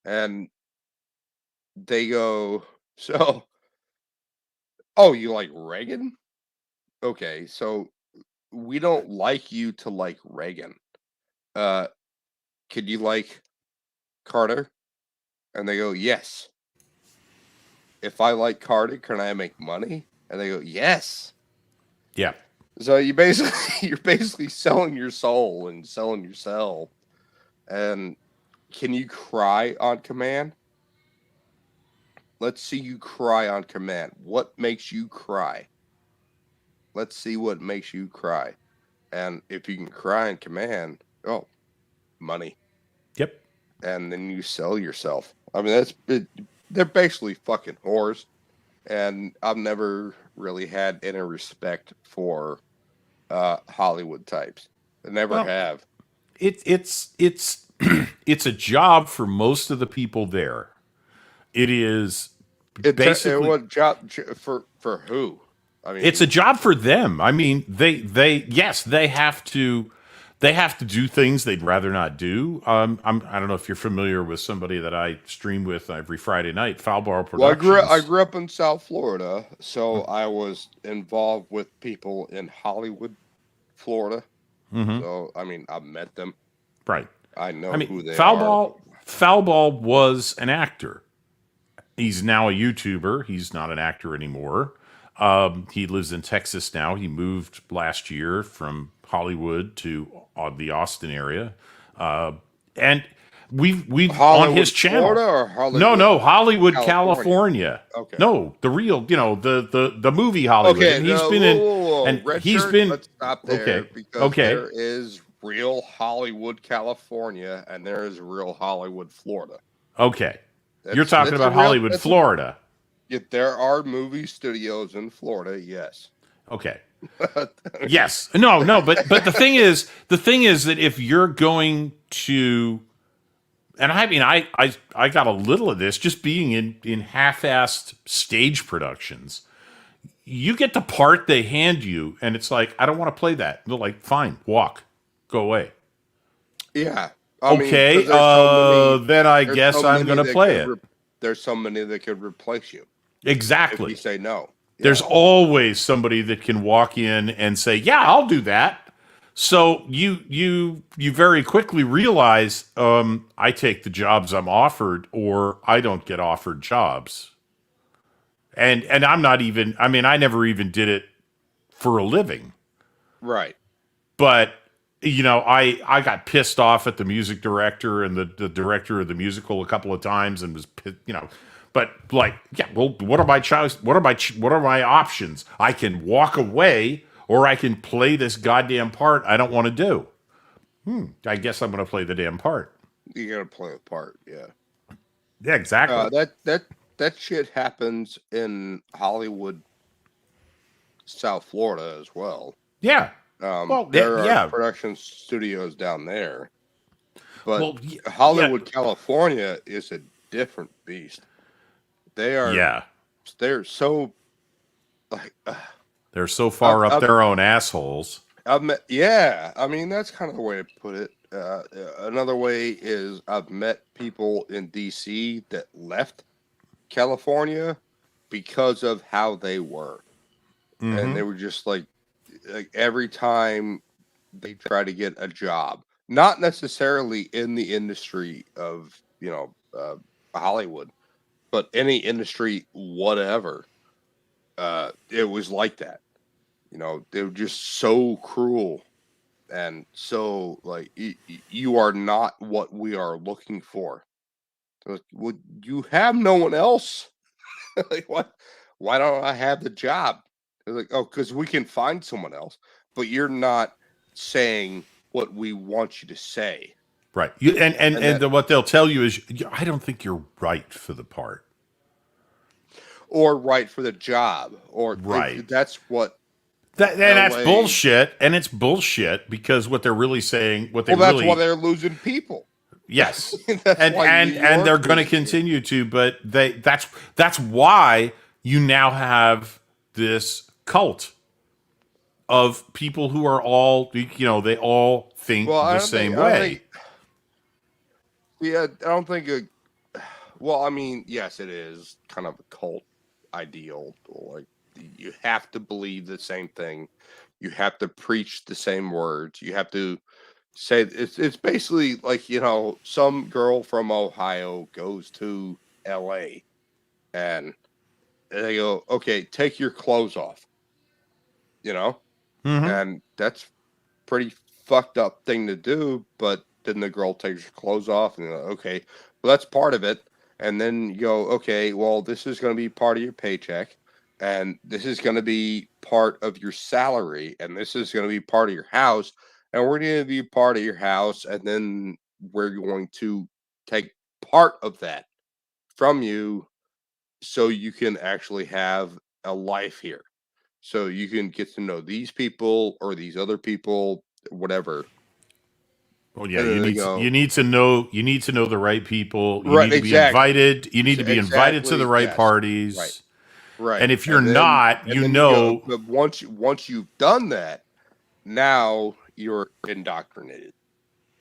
And they go, so, oh, you like Reagan? Okay, so we don't like you to like Reagan. Could you like Carter? And they go, yes. If I like Carter, can I make money? And they go, yes. Yeah. So you're basically selling your soul and selling yourself. And can you cry on command? Let's see you cry on command. What makes you cry? Let's see what makes you cry. And if you can cry on command, oh, money. Yep. And then you sell yourself. I mean, they're basically fucking whores. And I've never really had any respect for Hollywood types. I never have. It's it's a job for most of the people there. It is basically what job for who? I mean, it's a job for them. I mean, they have to do things they'd rather not do. I don't know if you're familiar with somebody that I stream with every Friday night, Foulbar Productions. Well, I grew up in South Florida, so I was involved with people in Hollywood, Florida. Mm-hmm. So I mean, I've met them. Right. I know I mean, who they Foulball Foulball was an actor. He's now a YouTuber. He's not an actor anymore. He lives in Texas now. He moved last year from Hollywood to the Austin area, and we've Hollywood, on his channel. Florida or Hollywood? No, Hollywood, California. Okay. No, the real, the movie Hollywood. Okay, and he's no, been whoa. in, and Red he's shirt, been. Let's stop there Okay. because Okay. there is real Hollywood, California, and there is real Hollywood, Florida. Okay. You're talking That's about a real- Hollywood, that's a- Florida. Yeah, there are movie studios in Florida. Yes. Okay. Yes. No, but the thing is that if you're going to, and I mean, I got a little of this just being in half-assed stage productions. You get the part they hand you, and it's like, I don't want to play that. They're like, fine, walk, go away. Yeah. Okay, then I guess I'm going to play it. There's so many that could replace you. Exactly. If you say no. There's always somebody that can walk in and say, "Yeah, I'll do that." So you very quickly realize, I take the jobs I'm offered, or I don't get offered jobs. And I'm not even. I mean, I never even did it for a living. Right. But I got pissed off at the music director and the director of the musical a couple of times, and was But like, yeah, well, what are my options? I can walk away, or I can play this goddamn part I don't want to do. I guess I'm going to play the damn part. You got to play the part, yeah. Yeah, exactly. That shit happens in Hollywood, South Florida as well. Yeah. There are production studios down there, but Hollywood, California is a different beast. They're so like they're so far up their own assholes. I mean that's kind of the way to put it. Another way is I've met people in DC that left California because of how they were, and they were just like every time they try to get a job, not necessarily in the industry of Hollywood, but any industry, whatever, it was like that. They were just so cruel and so like, you are not what we are looking for. Like, well, you have no one else. Like, what? Why don't I have the job? They're like, oh, because we can find someone else, but you're not saying what we want you to say. Right. What they'll tell you is, I don't think you're right for the part. Or right for the job. Or right. That's what. That's bullshit. And it's bullshit because what they're really saying, that's why they're losing people. Yes. and they're going to continue to, but that's why you now have this cult of people who are all, they all think the same way. I don't think well, I mean, yes, it is kind of a cult ideal. Like, you have to believe the same thing. You have to preach the same words. You have to say it's basically like, some girl from Ohio goes to LA and they go, okay, take your clothes off. And that's pretty fucked up thing to do, but then the girl takes her clothes off and okay, well, that's part of it. And then you go, okay, well, this is going to be part of your paycheck, and this is going to be part of your salary, and this is going to be part of your house, and we're going to be part of your house, and then we're going to take part of that from you so you can actually have a life here. So you can get to know these people or these other people, whatever. Well, yeah, you need to know the right people. You right, need to be invited. You need to be invited to the right parties. Right. And if you're not, but once you've done that, now you're indoctrinated.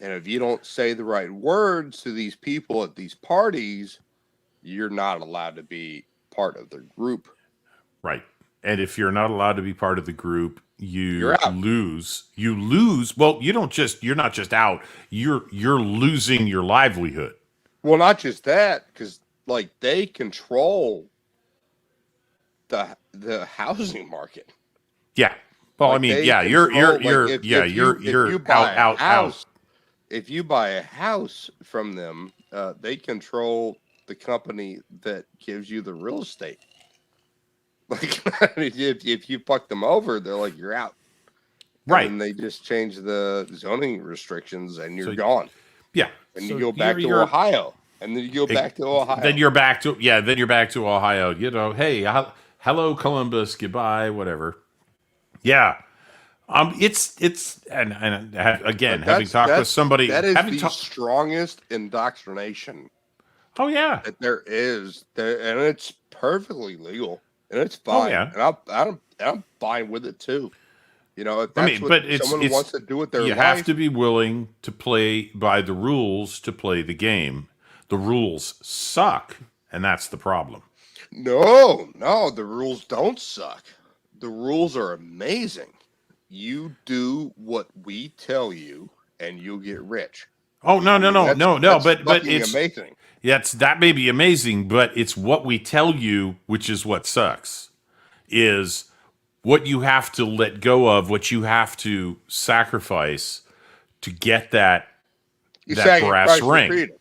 And if you don't say the right words to these people at these parties, you're not allowed to be part of their group. Right. And if you're not allowed to be part of the group, you lose. You lose. Well, you're not just out. You're losing your livelihood. Well, not just that, because like they control the housing market. Yeah. Well, Like, I mean, they yeah, control, you're like, you're buy a out. house, if you buy a house from them, they control the company that gives you the real estate. Like, if you fuck them over, they're like, you're out. Right. And then they just change the zoning restrictions, and you're So- gone. Yeah. And So you go back to you're- Ohio, and then you go back to Ohio. Then you're back to Then you're back to Ohio. You know, hey, hello Columbus, goodbye, whatever. Yeah. It's and again, But having talked with somebody, that is having the talked. strongest indoctrination. Oh yeah, that there is, and it's perfectly legal, and it's Oh, fine. yeah. And I'm fine with it too. You know, if that's what but it's someone wants to do with their you life, have to be willing to play by the rules to play the game. The rules suck, and that's the problem. No, the rules don't suck. The rules are amazing. You do what we tell you, and you'll get rich. Oh no, That's but fucking it's amazing. that may be amazing, but it's what we tell you, which is what sucks. Is what you have to let go of, what you have to sacrifice to get that brass your ring. freedom.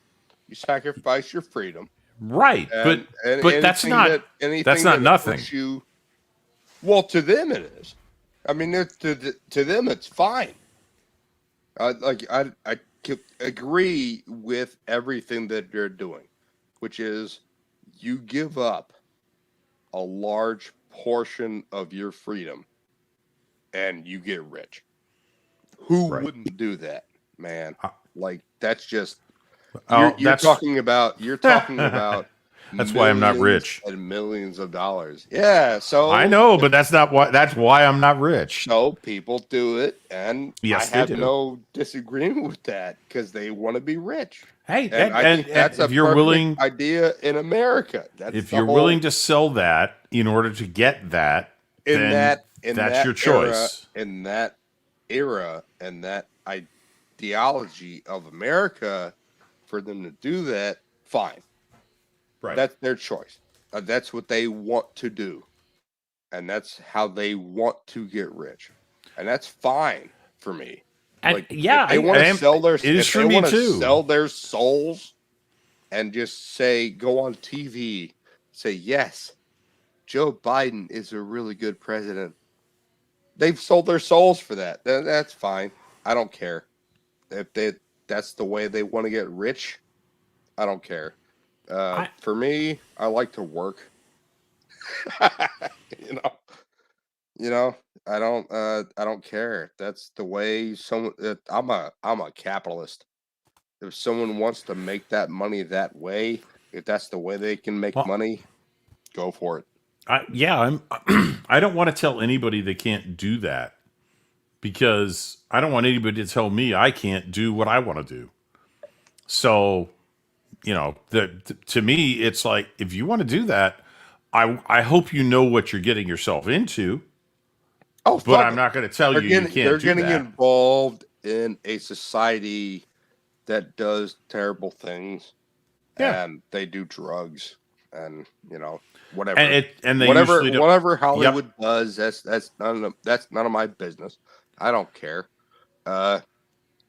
You sacrifice your freedom. Right, And but that's anything not anything that's not that nothing. puts you, well, to them it is. I mean, to them it's fine. I agree with everything that they're doing, which is you give up a large portion of your freedom, and you get rich. Who wouldn't do that, man? Like, that's just you're talking about That's why I'm not millions rich. and millions of dollars. Yeah, so I know, but that's why I'm not rich. So people do it, and Yes, I they have do. no disagreement with that because they want to be rich. Hey, and I think that's if a you're perfect willing, idea in America. That's if the you're whole- willing to sell that in order to get that, in then that that's your choice. in that era, and that ideology of America, for them to do that, fine. Right. That's their choice. That's what they want to do, and that's how they want to get rich, and that's fine for me. And Like, yeah, if they want to sell their, it is if for they me want to too. sell their souls, and just say, go on TV, say yes, Joe Biden is a really good president. They've sold their souls for that. That's fine. I don't care. If that's the way they want to get rich, I don't care. For me, I like to work. you know, I don't care. That's the way someone. I'm a capitalist. If someone wants to make that money that way, if that's the way they can make money, go for it. I don't want to tell anybody they can't do that, because I don't want anybody to tell me I can't do what I want to do. So, to me, it's like, if you want to do that, I hope you know what you're getting yourself into. Oh, but I'm not going to tell you can't They're do getting that. involved in a society that does terrible things, and they do drugs, and whatever. And they whatever usually don't- whatever Hollywood does, that's none of my business. I don't care.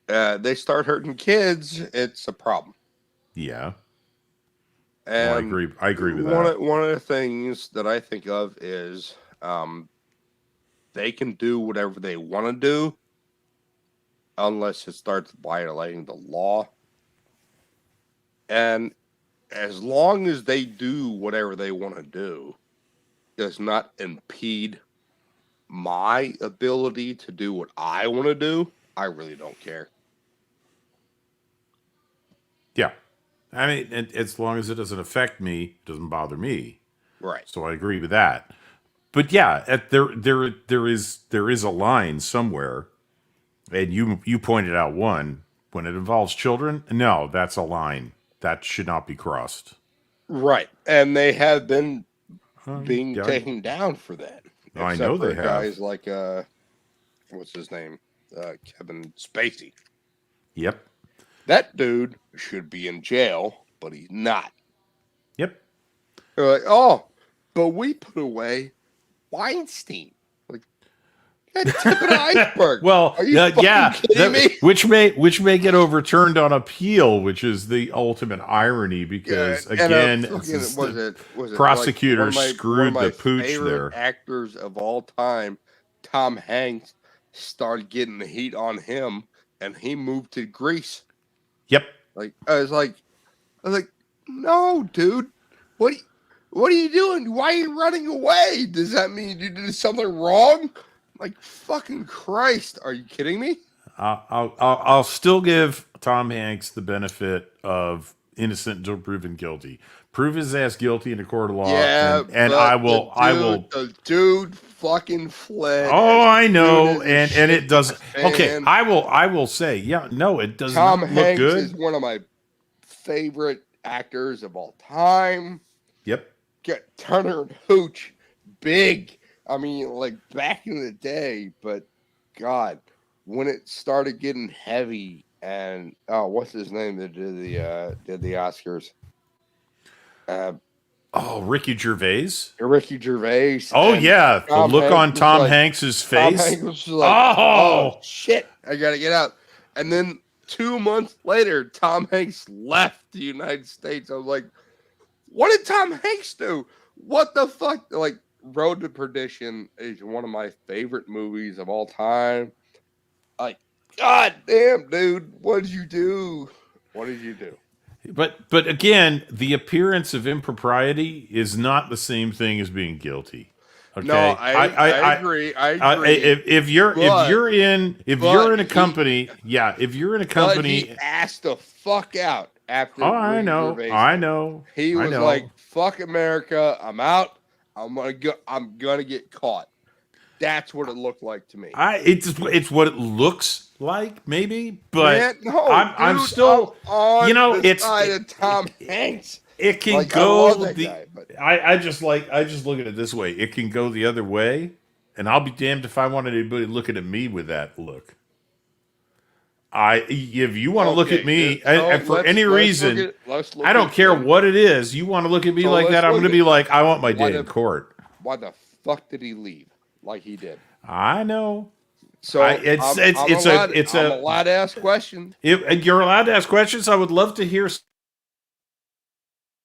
They start hurting kids, it's a problem. Yeah. And I agree with that. One of the things that I think of is they can do whatever they want to do unless it starts violating the law. And as long as they do whatever they want to do, does not impede my ability to do what I want to do, I really don't care. Yeah. I mean, as long as it doesn't affect me, it doesn't bother me. Right. So I agree with that. But yeah, there is a line somewhere, and you pointed out one. When it involves children, no, that's a line that should not be crossed. Right. And they have been being taken down for that. I know they have. Guys like what's his name? Kevin Spacey. Yep. That dude should be in jail but he's not. Yep. They're like, oh, but we put away Weinstein. Like, that's tip of the iceberg. Well, are you fucking kidding me? which may get overturned on appeal, which is the ultimate irony because again, prosecutors screwed the pooch favorite there. Actors of all time, Tom Hanks, started getting the heat on him, and he moved to Greece. Yep. Like I was like, no, dude, what are you doing? Why are you running away? Does that mean you did something wrong? Like, fucking Christ, are you kidding me? I'll still give Tom Hanks the benefit of innocent until proven guilty. Prove his ass guilty in a court of law, and I will. The dude fucking fled. Oh, I know, and it doesn't. Okay, I will say, yeah, no, it does Tom not Hanks look good. is one of my favorite actors of all time. Yep. Get Turner and Hooch, big. I mean, like back in the day, but God, when it started getting heavy, and what's his name that did the Oscars? Ricky Gervais. Ricky Gervais. Oh yeah, the Tom look Hanks on was Tom like- Hanks's Tom face. Hanks was like, Oh! Shit, I gotta get out. And then 2 months later, Tom Hanks left the United States. I was like, what did Tom Hanks do? What the fuck? Like, Road to Perdition is one of my favorite movies of all time. Like, God damn, dude, what did you do? What did you do? But again, the appearance of impropriety is not the same thing as being guilty. Okay, No, I agree. I agree. If you're in a company, But he asked the fuck out after. Oh, I Ricky know. Gervais. I know. He I was know. like, "Fuck America, I'm out. I'm gonna get caught." That's what it looked like to me. It's what it looks like, maybe, but Man, no, I'm dude, still, I'm on the it's side of Tom Hanks. It can Like, I go love that the. guy, but- I just look at it this way. It can go the other way, and I'll be damned if I want anybody looking at me with that look. If you want to look at me, and for any reason, I don't care what it is. You want to look at me So like let's that? I'm look going to be at- like, I want my Why day in court. Why the fuck did he leave like he did? I know. So I'm allowed to ask questions. If you're allowed to ask questions, I would love to hear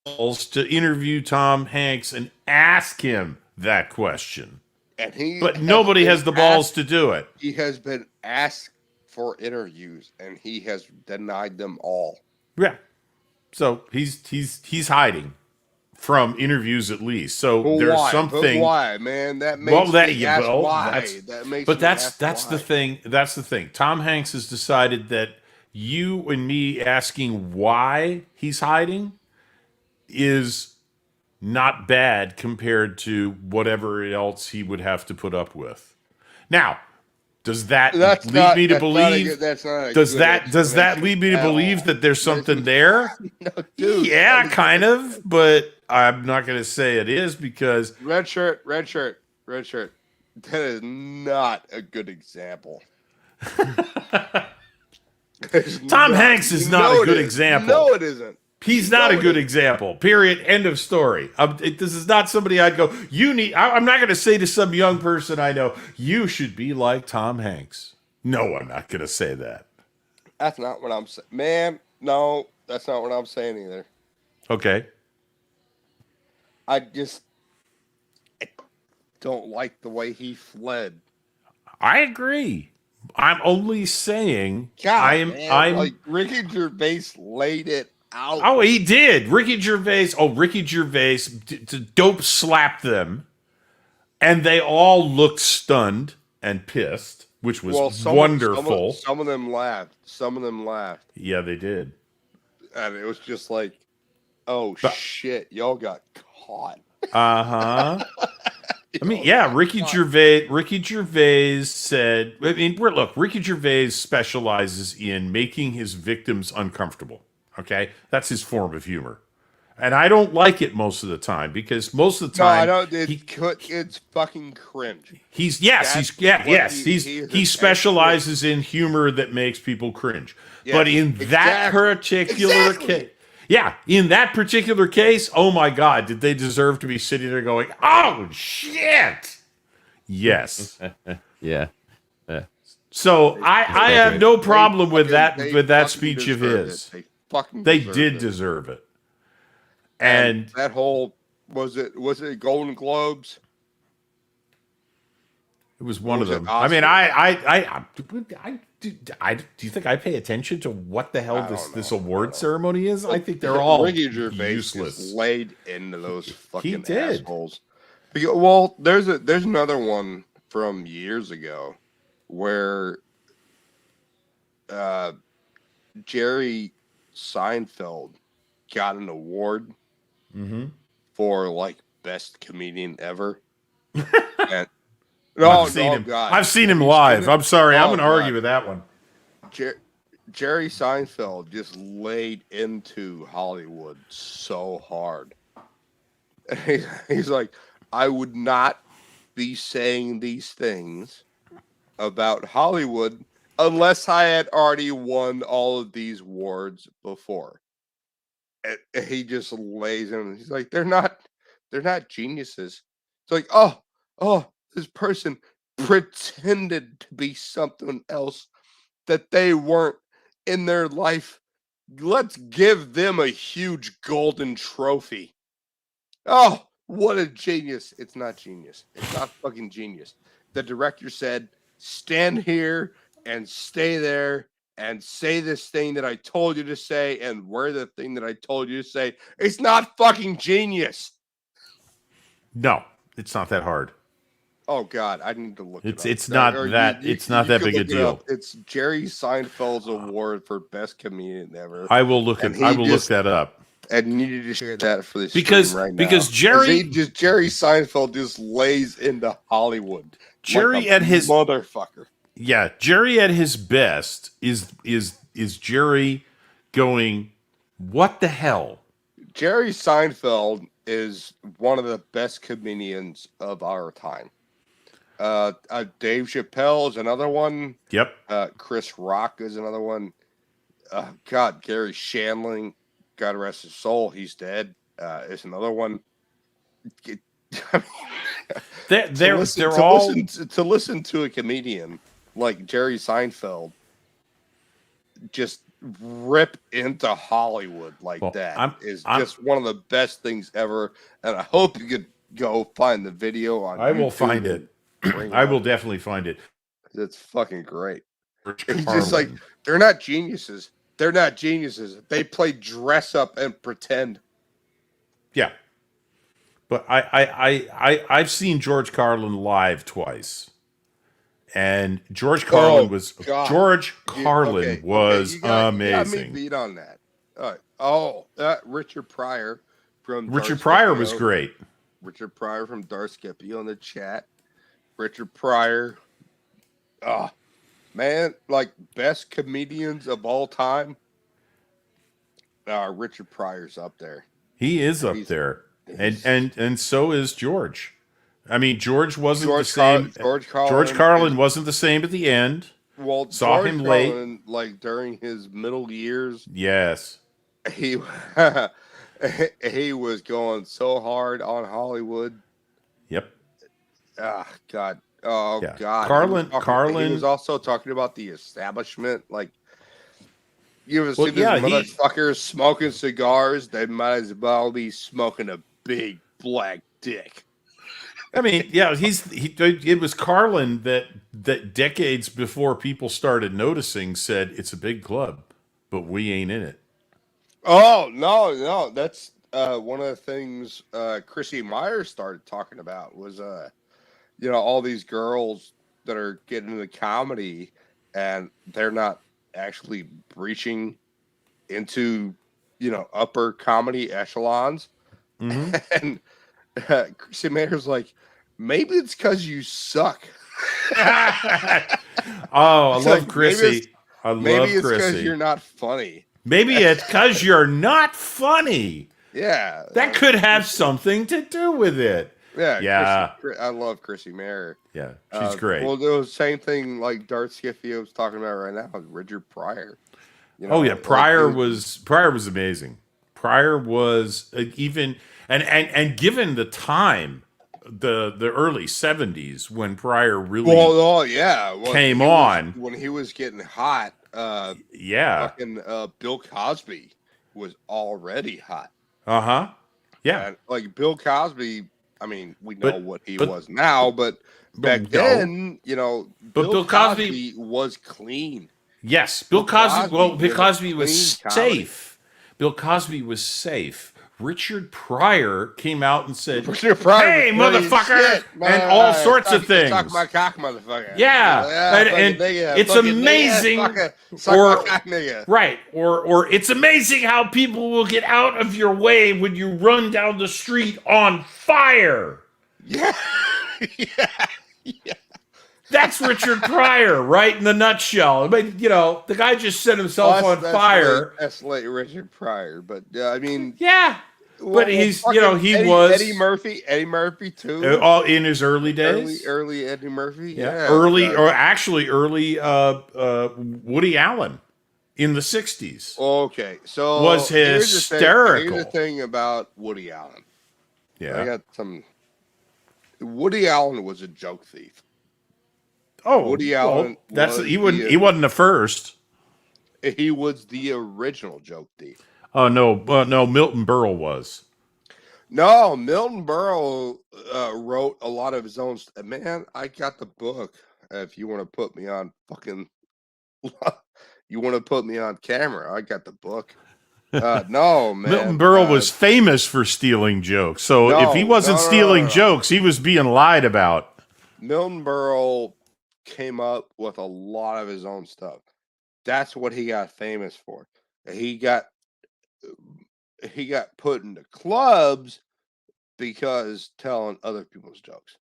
to interview Tom Hanks and ask him that question. But nobody has the balls to do it. He has been asked for interviews, and he has denied them all. Yeah. So he's hiding from interviews at least. So But there's why? something. But why, man? That makes me ask why. That makes me ask that's why. the thing. That's the thing. Tom Hanks has decided that you and me asking why he's hiding is not bad compared to whatever else he would have to put up with. Now, does that lead me to believe? Does that lead me to believe that there's something there? Dude, Yeah, kind of, but I'm not going to say it is because red shirt. That is not a good example. Tom Hanks is not a good example. No, it isn't. He's not a good example. Period. End of story. This is not somebody I'd go, I'm not going to say to some young person I know, you should be like Tom Hanks. No, I'm not going to say that. That's not what I'm saying. Man, no, that's not what I'm saying either. Okay. I don't like the way he fled. I agree. I'm only saying God, man, like Ricky Gervais laid it out. Oh, he did. Ricky Gervais dope slapped them, and they all looked stunned and pissed, which was wonderful. Some of them laughed. Yeah, they did. And it was just like, oh shit, y'all got caught. Uh-huh. I mean, yeah, Ricky Gervais said, Ricky Gervais specializes in making his victims uncomfortable. Okay? That's his form of humor. And I don't like it most of the time because most of the time it's fucking cringe. He specializes in humor that makes people cringe. Yes, But in that particular case, Yeah, in that particular case, oh my God, did they deserve to be sitting there going, "Oh shit"? Yes. Yeah. So I have no problem with that fucking speech of deserved his. They fucking They deserved did it. deserve it. And that whole was it Golden Globes? It was Or one of was it them. I mean, Oscars? do you think I pay attention to what the hell I don't this award ceremony is? I think they're Look, all Ricky Gervais useless. just laid into those fucking did. assholes. Well, there's another one from years ago where Jerry Seinfeld got an award for like best comedian ever. And I've seen him. God. I've seen him Have you live. seen it? I'm sorry. I'm Oh, going to argue God. with that one. Jerry Seinfeld just laid into Hollywood so hard. He's like, I would not be saying these things about Hollywood unless I had already won all of these awards before. And he just lays in. He's like, they're not geniuses. It's like, oh, this person pretended to be something else that they weren't in their life. Let's give them a huge golden trophy. Oh, what a genius. It's not genius. It's not fucking genius. The director said, stand here and stay there and say this thing that I told you to say and wear the thing that I told you to say. It's not fucking genius. No, it's not that hard. Oh God, I need to look it up. It's not that You big can a look it deal. up. It's Jerry Seinfeld's award for best comedian ever. I will look And look that up. And you need to share that for the Because- stream right now. because Jerry- Jerry Seinfeld just lays into Hollywood. Jerry like a at his motherfucker. Yeah, Jerry at his best is Jerry going, what the hell? Jerry Seinfeld is one of the best comedians of our time. Dave Chappelle is another one. Yep. Chris Rock is another one. God, Gary Shandling, God rest his soul, he's dead. Is another one. They're to listen to a comedian like Jerry Seinfeld just rip into Hollywood like that is just one of the best things ever. And I hope you could go find the video on I will YouTube find it. and bring I will up. definitely find it. It's fucking great. It's Carlin. just like they're not geniuses. They're not geniuses. They play dress up and pretend. Yeah. But I've seen George Carlin live twice. And George Carlin was God. was You got amazing. me beat on that. Richard Pryor from Richard Dark Pryor Scipio. was great. Richard Pryor from Dark Scipio in the chat. Richard Pryor. Man, like best comedians of all time. Richard Pryor's up there. He is up there. And so is George. I mean, George wasn't the same. George Carlin wasn't the same at the end. Well, saw George him late. Carlin, like during his middle years, Yes. he he was going so hard on Hollywood. Yep. God. Oh Yeah. God. Carlin. He was also talking about the establishment. Like, you ever Well, see these motherfuckers smoking cigars? They might as well be smoking a big black dick. I mean, yeah, it was Carlin that decades before people started noticing said it's a big club, but we ain't in it. Oh no, that's one of the things Chrissy Myers started talking about was all these girls that are getting into comedy and they're not actually reaching into upper comedy echelons. And Chrissy Myers like, maybe it's because you suck. I love Chrissy. Maybe it's because you're not funny. Maybe it's because you're not funny. Yeah. That could have something to do with it. Yeah. I love Chrissy Mayer. Yeah, she's great. Well, the same thing like Darth Scipio was talking about right now with Richard Pryor. Pryor was amazing. Pryor was even and given the time, the early 70s when Pryor really came when he was getting hot. Fucking Bill Cosby was already hot. Yeah. And, like Bill Cosby, I mean, we know what he was now, but back then, you know, Bill Cosby was clean. Yes, Bill Cosby. Well, Bill Cosby was clean safe. Bill Cosby was safe. Richard Pryor came out and said, Richard Pryor "Hey, was brilliant motherfucker," shit, and all sorts of things. Suck my cock, motherfucker. Yeah, and it's amazing. Suck my cock, nigga. Right, or it's amazing how people will get out of your way when you run down the street on fire. Yeah. That's Richard Pryor, right in the nutshell. I mean, you know, the guy just set himself on fire. That's late Richard Pryor, but I mean, yeah. But he's, you know, he was Eddie Murphy too. All in his early days, early Eddie Murphy, early Woody Allen in the 60s. Okay, so was hysterical. Here's the thing about Woody Allen. Yeah, I got some. Woody Allen was a joke thief. Oh, Woody Allen. He wasn't the first. He was the original joke thief. Oh no, no, Milton Berle was. No, Milton Berle wrote a lot of his own. Man, I got the book. If you want to put me on fucking, you want to put me on camera, I got the book. No, man. Milton Berle was famous for stealing jokes. So if he wasn't stealing jokes, he was being lied about. Milton Berle came up with a lot of his own stuff. That's what he got famous for. He got put into clubs because telling other people's jokes.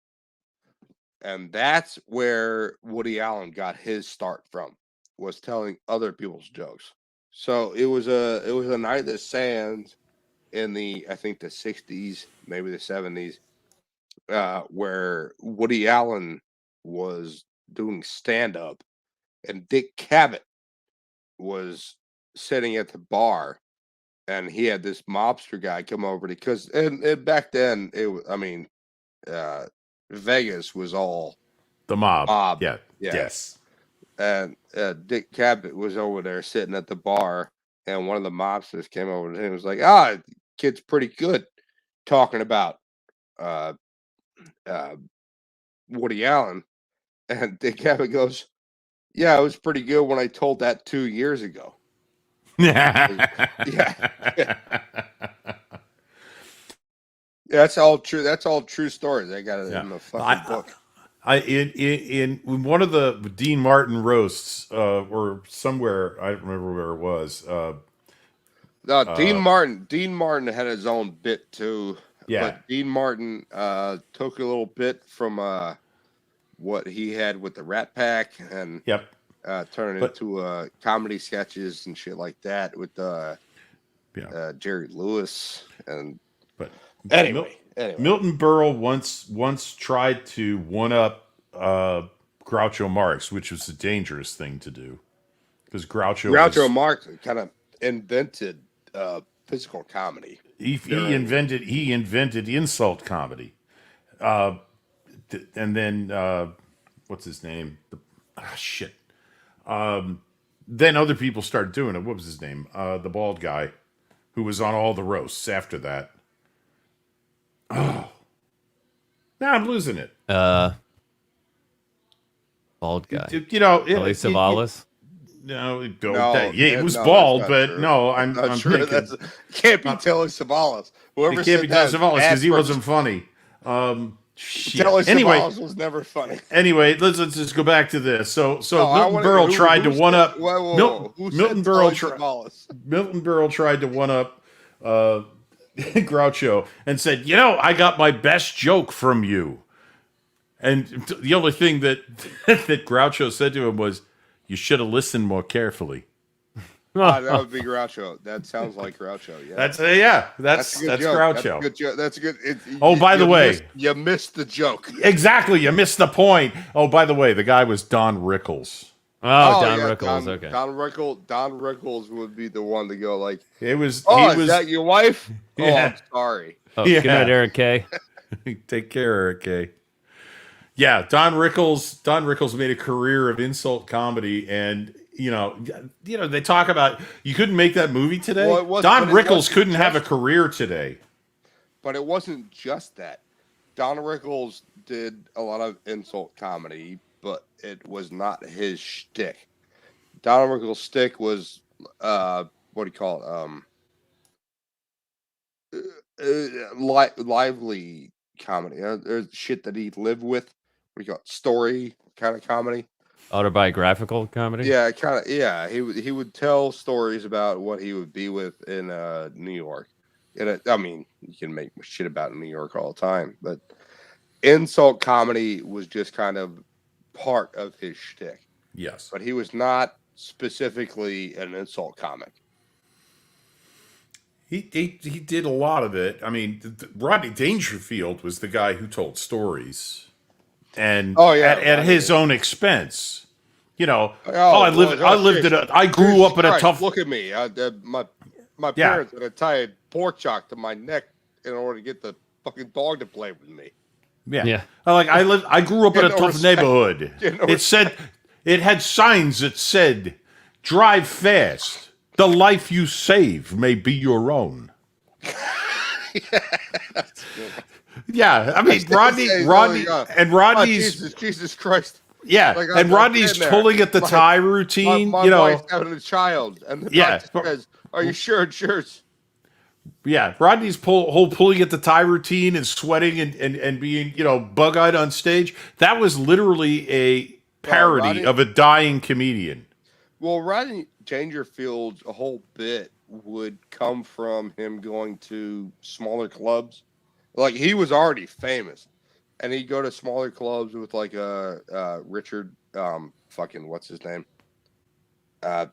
And that's where Woody Allen got his start from, was telling other people's jokes. So it was a night of the sands in I think the 60s, maybe the 70s, where Woody Allen was doing stand-up and Dick Cavett was sitting at the bar, and he had this mobster guy come over because and back then it was, I mean, Vegas was all the mob. Yeah. Yes. And Dick Cavett was over there sitting at the bar, and one of the mobsters came over to him and was like, kid's pretty good talking about Woody Allen. And Dick Cavett goes, yeah, it was pretty good when I told that 2 years ago. Yeah. That's all true. That's all true stories. I got it in the fucking book. In one of the Dean Martin roasts, or somewhere, I don't remember where it was. Dean Martin had his own bit too. Yeah. But Dean Martin took a little bit from what he had with the Rat Pack and turned it into comedy sketches and shit like that with Jerry Lewis Anyway. Milton Berle once tried to one-up Groucho Marx, which was a dangerous thing to do, because Groucho Marx kind of invented physical comedy. He invented insult comedy, and then what's his name? Then other people started doing it. What was his name? The bald guy who was on all the roasts after that. Oh, now I'm losing it. Bald guy. You know, Telly Savalas. It was bald, but true. no, I'm I'm not sure. thinking, Can't be Telly Savalas. Whoever it can't be said Telly Savalas because he wasn't funny. Telly Savalas was never funny. Anyway, let's just go back to this. So Milton Berle tried to one up. Milton Berle tried to one up Groucho and said, I got my best joke from you. And the only thing that Groucho said to him was, you should have listened more carefully. That would be Groucho. That sounds like Groucho. Yeah, that's Groucho. That's a good. By the way, you missed the joke. Exactly, you missed the point. Oh, by the way, the guy was Don Rickles. Oh, Don Rickles. Okay. Don Rickles would be the one to go like, It was. "Oh, he is was, that your wife? Oh, Yeah. I'm sorry." Oh, good night, Eric K. Take care, Eric K. Yeah, Don Rickles made a career of insult comedy, and they talk about you couldn't make that movie today. Well, Don Rickles couldn't have a career today. But it wasn't just that. Don Rickles did a lot of insult comedy, but it was not his shtick. Don Rickles' shtick was what do you call it? Lively comedy. There's shit that he lived with. What do you call it? Story kind of comedy. Autobiographical comedy. Yeah, kind of. Yeah, he would tell stories about what he would be with in New York. And I mean, you can make shit about New York all the time, but insult comedy was just kind of part of his shtick. Yes, but he was not specifically an insult comic. He did a lot of it. I mean, Rodney Dangerfield was the guy who told stories, and at his own expense. I grew up at a tough. Look at me. My parents had to tie a pork chop to my neck in order to get the fucking dog to play with me. Yeah. I grew up in a tough neighborhood. It had signs that said, "Drive fast. The life you save may be your own." Yeah, I mean, Rodney's Jesus Christ. Yeah, and Rodney's pulling at the tie routine. My wife's having a child, and the doctor says, "Are you sure insurance?" Yeah, Rodney's pulling at the tie routine and sweating and being bug-eyed on stage. That was literally a parody of a dying comedian. Well, Rodney Dangerfield's whole bit would come from him going to smaller clubs. Like, he was already famous, and he'd go to smaller clubs with like Richard, what's his name? I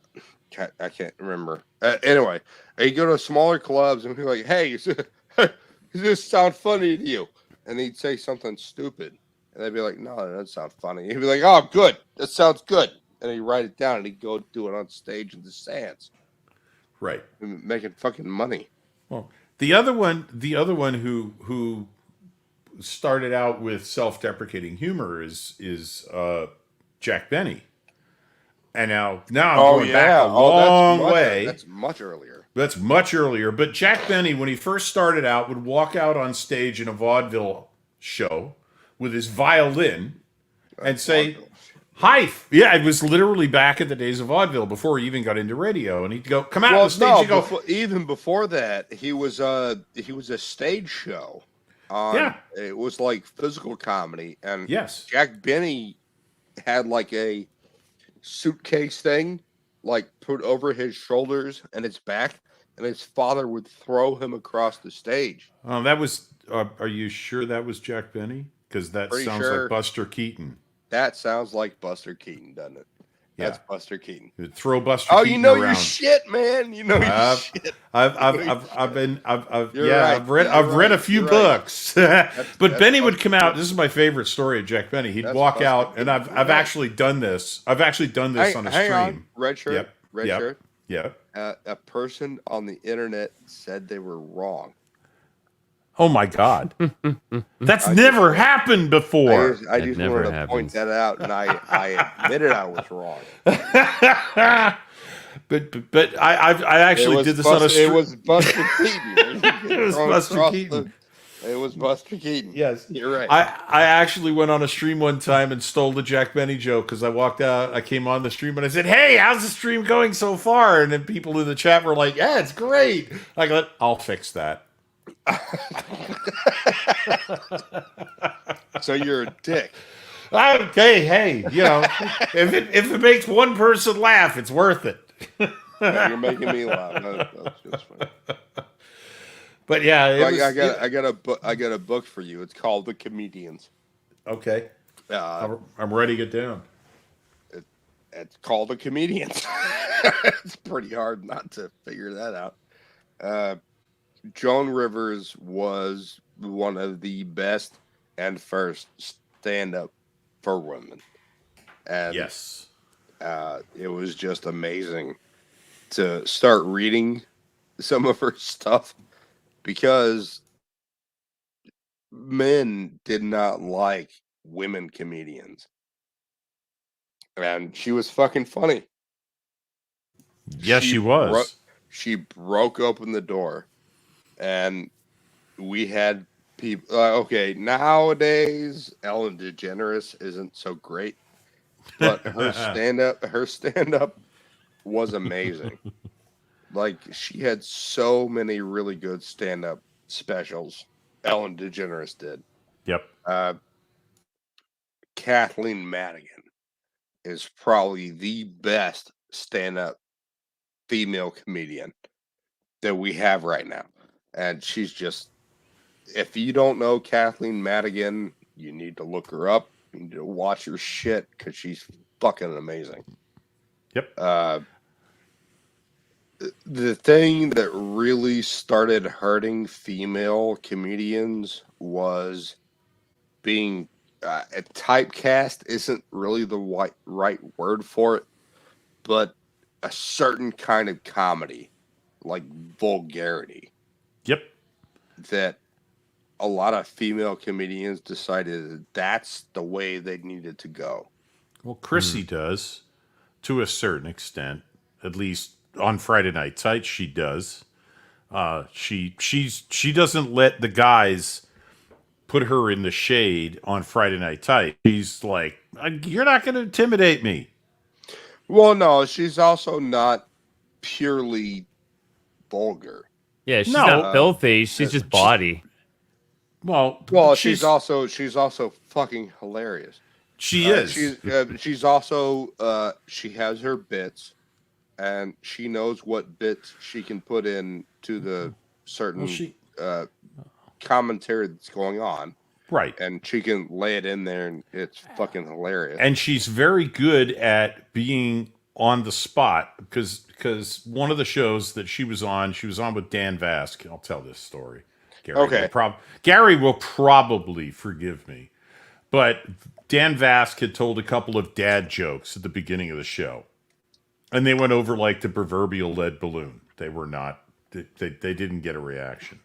can't remember. Anyway, he'd go to smaller clubs and be like, "Hey, does this sound funny to you?" And he'd say something stupid, and they'd be like, "No, that doesn't sound funny." He'd be like, "Oh, good, that sounds good." And he'd write it down, and he'd go do it on stage in the sands. Right. Making fucking money. Well, the other one who started out with self-deprecating humor is Jack Benny. And now I'm going back a long way. That's much earlier. That's much earlier. But Jack Benny, when he first started out, would walk out on stage in a vaudeville show with his violin and say, "Hi." Yeah, it was literally back in the days of vaudeville before he even got into radio. And he'd go, "Come out on stage." No, even before that, he was a stage show. It was like physical comedy. And Jack Benny had like a suitcase thing like put over his shoulders and his back, and his father would throw him across the stage. That was are you sure that was Jack Benny? Because that sounds like Buster Keaton. That sounds like Buster Keaton, doesn't it? That's Buster Keaton. You'd throw Buster Keaton you know around. your shit, man. You know your shit. I've read a few books. But Benny would come out. This is my favorite story of Jack Benny. He'd walk out, and I've actually done this. I've actually done this on a stream. On. Red shirt. Red shirt. Yeah. A person on the internet said they were wrong. Oh my God. That's never happened before. I just wanted to point that out, and I admitted I was wrong. But I actually did this on a stream. It was Buster Keaton. It was Buster Keaton. It was Buster Keaton. Yes, you're right. I actually went on a stream one time and stole the Jack Benny joke because I walked out. I came on the stream and I said, "Hey, how's the stream going so far?" And then people in the chat were like, "Yeah, it's great." I go, "I'll fix that." So you're a dick. Okay, hey, if it makes one person laugh, it's worth it. You're making me laugh. That's just funny. But yeah, I got a book for you. It's called The Comedians. Okay. I'm ready to get down. It's called The Comedians. It's pretty hard not to figure that out. Joan Rivers was one of the best and first stand-up for women. And it was just amazing to start reading some of her stuff because men did not like women comedians. And she was fucking funny. Yes, she was. She broke open the door, and we had people. Okay, nowadays Ellen DeGeneres isn't so great, but her stand up was amazing. Like, she had so many really good stand up specials. Ellen DeGeneres did. Yep. Kathleen Madigan is probably the best stand up female comedian that we have right now. And she's just, if you don't know Kathleen Madigan, you need to look her up. You need to watch her shit because she's fucking amazing. Yep. The thing that really started hurting female comedians was being a typecast isn't really the right word for it, but a certain kind of comedy, like vulgarity. Yep. That a lot of female comedians decided that's the way they needed to go. Well, Chrissy does, to a certain extent, at least on Friday Night Tights. She does. She doesn't let the guys put her in the shade on Friday Night Tights. She's like, you're not going to intimidate me. Well, no, she's also not purely vulgar. Yeah, she's not filthy. She's just body. Well, she's also fucking hilarious. She is. She's also she has her bits, and she knows what bits she can put in to the certain commentary that's going on. Right. And she can lay it in there, and it's fucking hilarious. And she's very good at being on the spot because one of the shows that she was on with Dan Vask. I'll tell this story. Gary will probably forgive me, but Dan Vask had told a couple of dad jokes at the beginning of the show, and they went over like the proverbial lead balloon. They were not. They didn't get a reaction,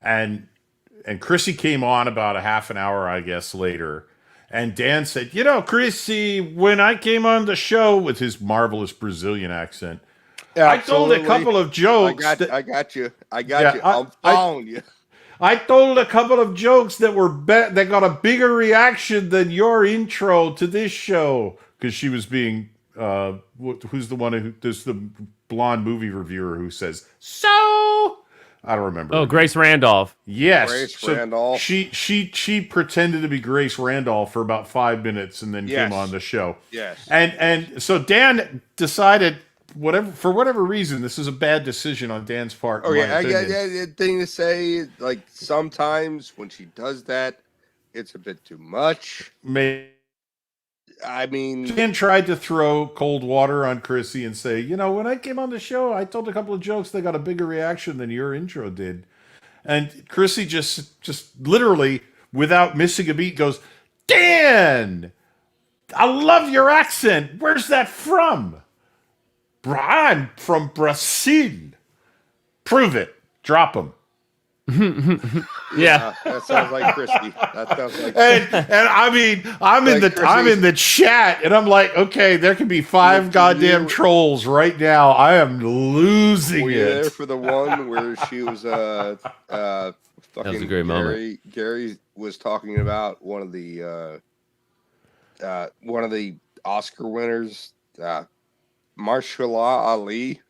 and Chrissy came on about a half an hour, I guess, later. And Dan said, Chrissy, when I came on the show with his marvelous Brazilian accent, I told a couple of jokes. I got you. I'm following you. I told a couple of jokes that that got a bigger reaction than your intro to this show. Because she was being, who's the one who does the blonde movie reviewer who says, so... I don't remember. Oh, Grace Randolph. Yes. Grace Randolph. She pretended to be Grace Randolph for about 5 minutes and then came on the show. Yes. And so Dan decided, for whatever reason, this is a bad decision on Dan's part. Okay, I got a thing to say. Like, sometimes when she does that, it's a bit too much. I mean, Dan tried to throw cold water on Chrissy and say, when I came on the show, I told a couple of jokes that got a bigger reaction than your intro did. And Chrissy just literally, without missing a beat, goes, Dan, I love your accent. Where's that from? I'm from Brazil. Prove it. Drop him. Yeah, that sounds like Christy. That sounds like. And I mean, I'm in the chat, and I'm like, okay, there can be 5 goddamn trolls right now. I am losing Were it. you there for the one where she was fucking? That was a great moment. Gary was talking about one of the Oscar winners, Mahershala Ali.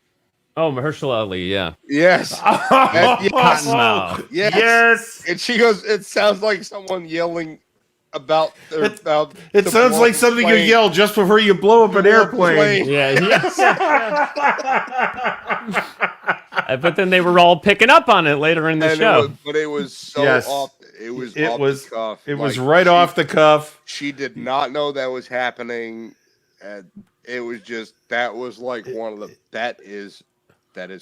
Oh, Mahershala Ali, yeah. Yes. Cottonmouth. Yes. And she goes, it sounds like someone yelling about It sounds like something you yell just before you blow up an airplane. But then they were all picking up on it later in the show. It was so off. It was It off was the cuff. It was right off the cuff. She did not know that was happening. And it was just, that was like one of the, that is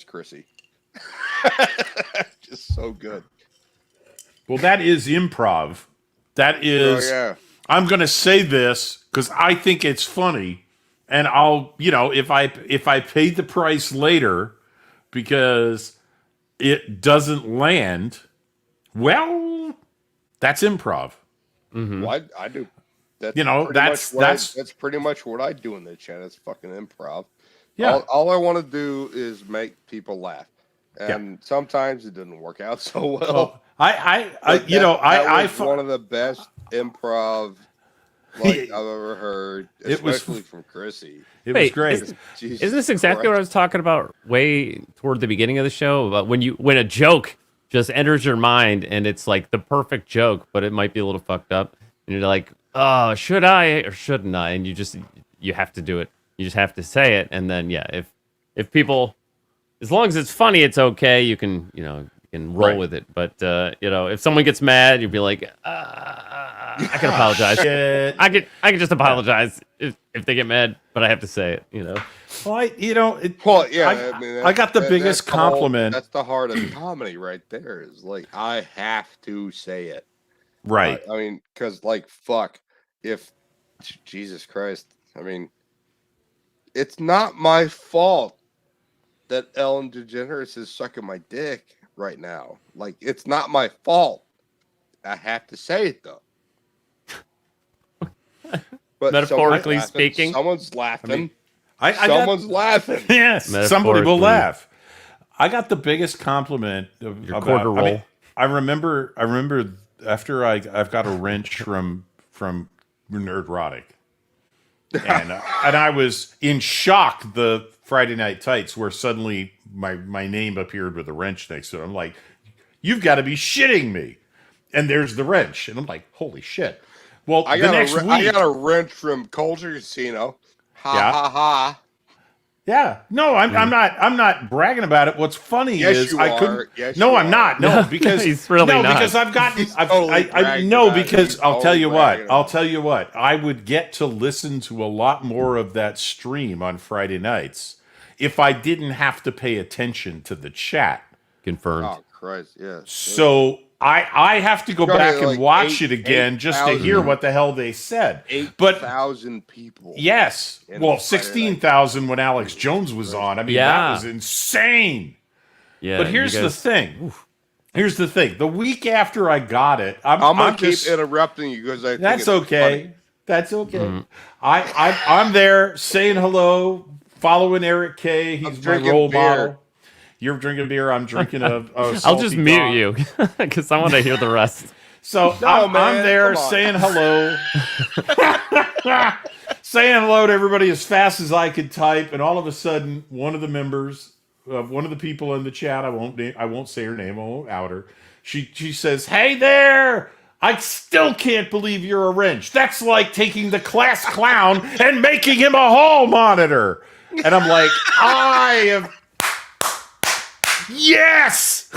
Chrissy. Just so good. Well, that is improv. That is. Oh, yeah. I'm going to say this because I think it's funny, and I'll, if I pay the price later because it doesn't land, well, that's improv. Well, I do. That's that's pretty much what I do in the chat. It's fucking improv. Yeah. All I want to do is make people laugh, and sometimes it doesn't work out so well. Well, I was one of the best improv I've ever heard, especially from Chrissy. It was great. Isn't this exactly what I was talking about way toward the beginning of the show? About when a joke just enters your mind and it's like the perfect joke, but it might be a little fucked up, and you're like, oh, should I or shouldn't I? And you have to do it. You just have to say it, and then if people, as long as it's funny, it's okay. You can roll with it. But if someone gets mad, you'll be like, I can apologize. I can just apologize if they get mad, but I have to say it. Well, I got the biggest compliment. That's the heart of comedy, right there. Is like I have to say it. Right. I mean, because fuck, if Jesus Christ, I mean, it's not my fault that Ellen DeGeneres is sucking my dick right now. It's not my fault. I have to say it though. But metaphorically speaking, someone's laughing. Someone's laughing. Yes, somebody will laugh. I got the biggest compliment Your quarter roll. I remember after I've got a wrench from Nerdrotic, and I was in shock the Friday Night Tights where suddenly my name appeared with a wrench next to it. I'm like, you've got to be shitting me. And there's the wrench, and I'm like, holy shit. Well, I got a wrench from Culture Casino. Ha ha. Yeah. No, I'm not bragging about it. What's funny is you I are. couldn't. Yes, no, you I'm not. No, are. because He's really not. because I've gotten. I'll tell you what. I would get to listen to a lot more of that stream on Friday nights if I didn't have to pay attention to the chat. Confirmed. Oh Christ, yeah. So I have to go back and watch it again just to hear what the hell they said. 8,000 people. Yes. Well, 16,000 when Alex Jones was on. I mean, that was insane. Yeah. But here's the thing. Here's the thing. The week after I got it, I'm gonna just, keep interrupting you because I think that's it's okay. funny. That's okay. I'm there saying hello, following Eric K. He's my role model. You're drinking beer. I'm drinking a I'll just mute you because I want to hear the rest. So I'm there saying hello, saying hello to everybody as fast as I could type, and all of a sudden, one of the members, one of the people in the chat, I won't say her name, I won't out her. She says, "Hey there! I still can't believe you're a wrench. That's like taking the class clown and making him a hall monitor." And I'm like, I have. Yes.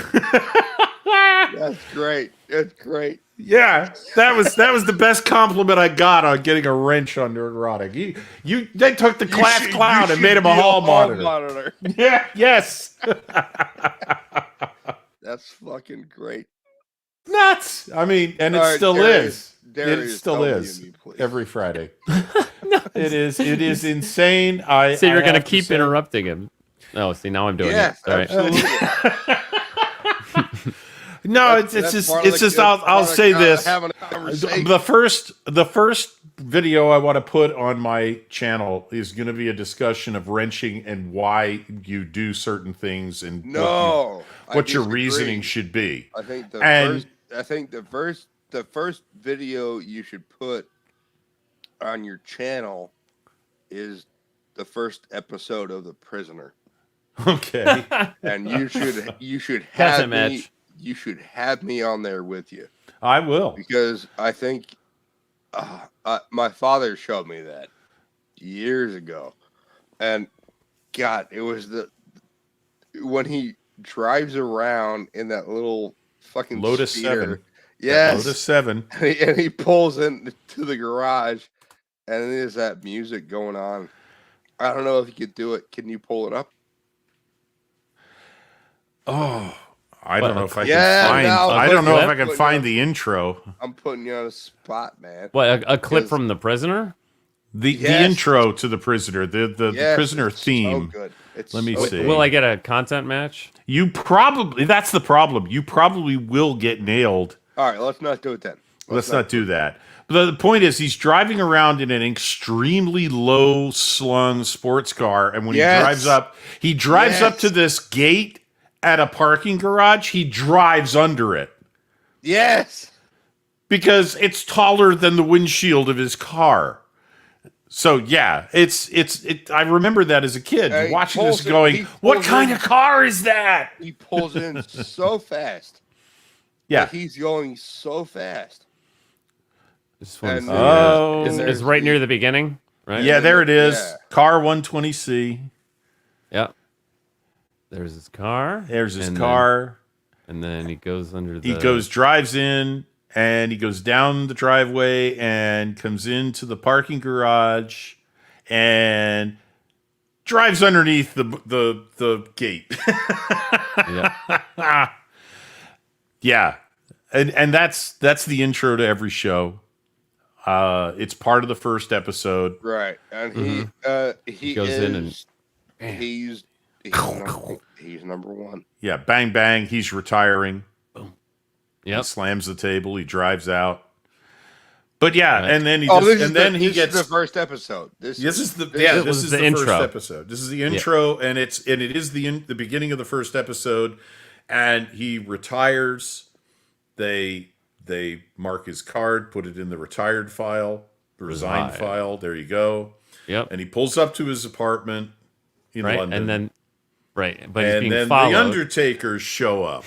That's great. That's great. Yeah, that was the best compliment I got on getting a wrench on Nerdrotic. They took the class clown and made him a hall monitor. Yeah, yes. That's fucking great. Nuts. I mean, and it still is. It still is every Friday. It is insane. So you're gonna keep interrupting him. Oh, see, now I'm doing it. All right. No, it's just. I'll say this: the first video I want to put on my channel is going to be a discussion of wrenching and why you do certain things and what your reasoning should be. I think the first video you should put on your channel is the first episode of The Prisoner. Okay. And you should have me on there with you. I will. Because I think my father showed me that years ago. And God, it was when he drives around in that little fucking Lotus speeder. 7. Yes. Lotus 7. And he pulls into the garage and there's that music going on. I don't know if you could do it. Can you pull it up? Oh, I don't know if I can find. I don't know if I can find the intro. I'm putting you on a spot, man. What, a clip from The Prisoner? The Yes. intro to the prisoner, the Yes, prisoner it's so theme. good. It's Let me so see. Will I get a content match? You probably, that's the problem. You probably will get nailed. All right, let's not do it then. Let's not do that. But the point is, he's driving around in an extremely low slung sports car, and when Yes. he drives up Yes. to this gate at a parking garage. He drives under it Yes. because it's taller than the windshield of his car. So yeah, I remember that as a kid He watching pulls this, it- going, he "What pulls kind in- of car is that?" He pulls in so fast. Yeah. Like, he's going so fast. This one's And is right near the beginning, right? Yeah, there it is. Yeah. Car 120C. Yep. There's his car. There's his and car. and then he goes under the. He drives in, and he goes down the driveway and comes into the parking garage, and drives underneath the gate. Yeah. Yeah, and that's the intro to every show. It's part of the first episode. Right, and he goes in and he's number one. Yeah, bang bang. He's retiring. Boom. He slams the table. He drives out. But yeah, and then he This gets is the first episode. This is the intro. first episode. This is the intro, and it is the beginning of the first episode, and he retires. They mark his card, put it in the retired file, resigned Right. file. There you go. Yep. And he pulls up to his apartment in right, London, and then but he's and being then followed. the Undertakers show up.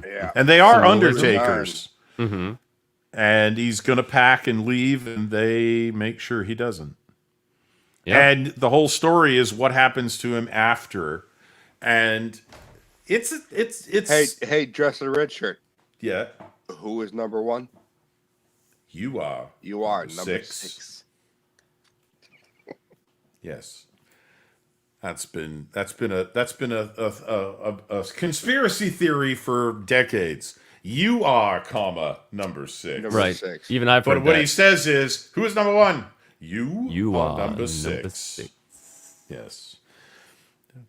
Yeah, and they are So Undertakers. Mm-hmm. And he's going to pack and leave, and they make sure he doesn't. Yep. And the whole story is what happens to him after. And it's Hey, dress in a red shirt. Yeah. Who is number one? You are. You are Number number six. 6. Yes. That's been a conspiracy theory for decades. You are, number 6. Number Right. 6. Even I've heard But what that. he says is, who is number 1? You are number number 6. 6. Yes.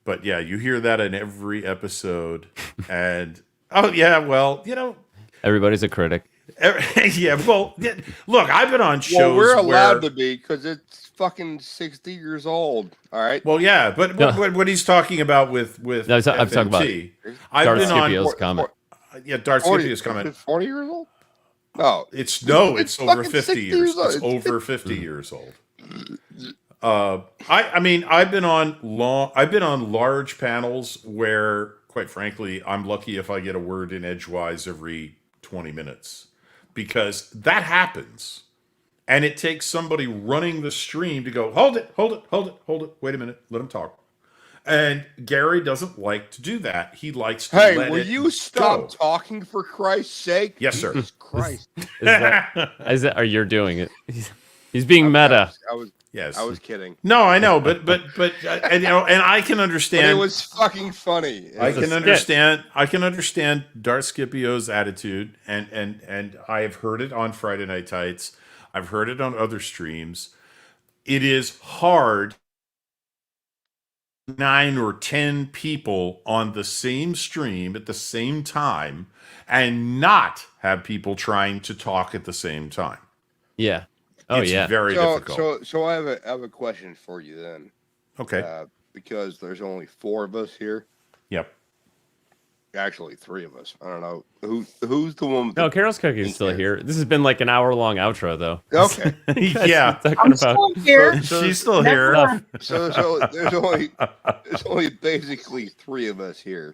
But yeah, you hear that in every episode. And, oh yeah, well, Everybody's a critic. yeah, well, look, I've been on shows Well, we're allowed where, to be because it's fucking 60 years old. All right. well, yeah, but what he's talking about with No, I'm talking about FMT, Darth been on Scipio's comment. Yeah, Darth 40 Scipio's comment. is it 40 years old? No, It's it's over fucking 50 60 years. years old. It's It's over 50 years old. I mean, I've been on large panels where, quite frankly, I'm lucky if I get a word in edgewise every 20 minutes, because that happens, and it takes somebody running the stream to go, hold it, wait a minute, let him talk. And Gary doesn't like to do that. He likes to Hey, let will it you stop go. talking for Christ's sake? Yes, sir. Jesus Christ. Is that or you're doing it? He's being meta. Yes, I was kidding. No, I know, but and I can understand. But it was fucking funny. I can understand Darth Scipio's attitude, and I have heard it on Friday Night Tights. I've heard it on other streams. It is hard 9 or 10 people on the same stream at the same time and not have people trying to talk at the same time. Yeah. Oh, It's yeah. very difficult. So I have a question for you then. Okay. Because there's only 4 of us here. Yep. Actually, 3 of us. I don't know who's the one. With No, the Carol's Cookie's still here. This has been like an hour-long outro, though. Okay. Yeah. I'm still here. She's still here. So there's only basically 3 of us here.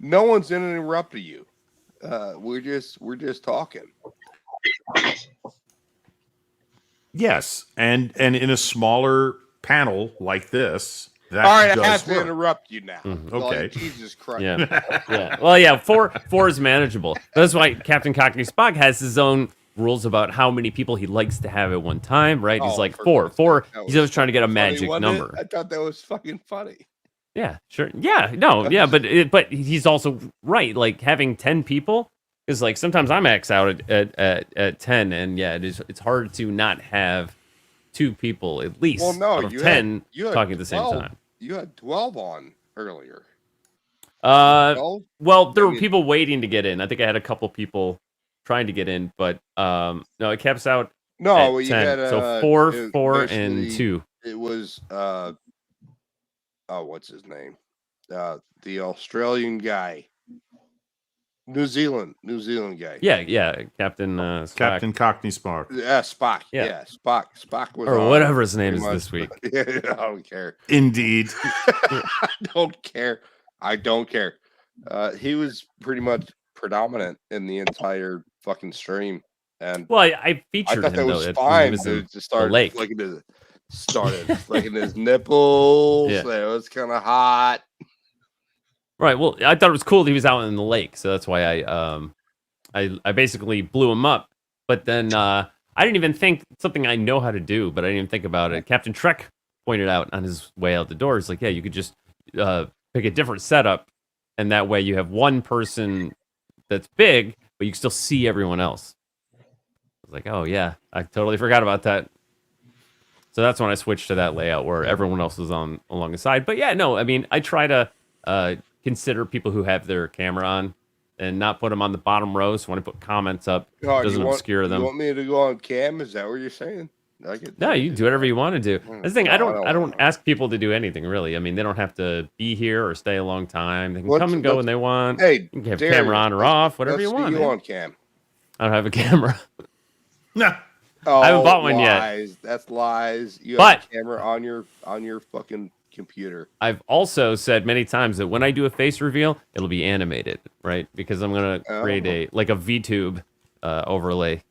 No one's interrupted you. We're just talking. Yes, and in a smaller panel like this, that All right, I does have to work. interrupt you now. Okay. Like, Jesus Christ. Yeah. Well, yeah. Four is manageable. That's why Captain Cockney Spock has his own rules about how many people he likes to have at one time. Right? He's like four. He's always trying to get a magic wasn't number. it? I thought that was fucking funny. Yeah. Sure. Yeah. No. Yeah. But he's also right. Like having 10 people is like sometimes I max out at 10, and yeah, it's hard to not have 2 people at least Well, no, out of you 10 had talking at the same 12 time. You had 12 on earlier. Well, there were mean- people waiting to get in. I think I had a couple people trying to get in, but no, it caps out No, at you 10. had So 4, it 4, basically- and 2. It was what's his name? The Australian guy. New Zealand guy. Yeah, Captain Spock. Captain Cockney Spock. Yeah, Spock. Yeah. Yeah, Spock. Spock was Or on whatever his name pretty is much. this week. Yeah, I don't care. Indeed. I don't care. I don't care. He was pretty much predominant in the entire fucking stream, and Well, I featured thought him that though. was when he fine was in to start the lake. flicking his nipples. Yeah. It was kind of hot. Right. Well, I thought it was cool that he was out in the lake, so that's why I basically blew him up. But then I didn't even think something I know how to do, but I didn't even think about it. Captain Trek pointed out on his way out the door. He's like, yeah, you could just pick a different setup, and that way you have one person that's big, but you can still see everyone else. I was like, oh yeah, I totally forgot about that. So that's when I switched to that layout where everyone else was on along the side. But yeah, no, I mean, I try to consider people who have their camera on and not put them on the bottom row. So when I put comments up, it doesn't obscure them. You want me to go on cam? Is that what you're saying? No, you do whatever you want to do. That's the thing. No, I don't ask people to do anything really. I mean, they don't have to be here or stay a long time. They can come and go when they want. Hey, you can have Darius, camera on or off, whatever you let's see want. you man. on cam. I don't have a camera. No. Oh, I haven't bought one lies. yet. That's lies. You But- have a camera on your fucking computer. I've also said many times that when I do a face reveal, it'll be animated, right? Because I'm gonna create a VTube overlay.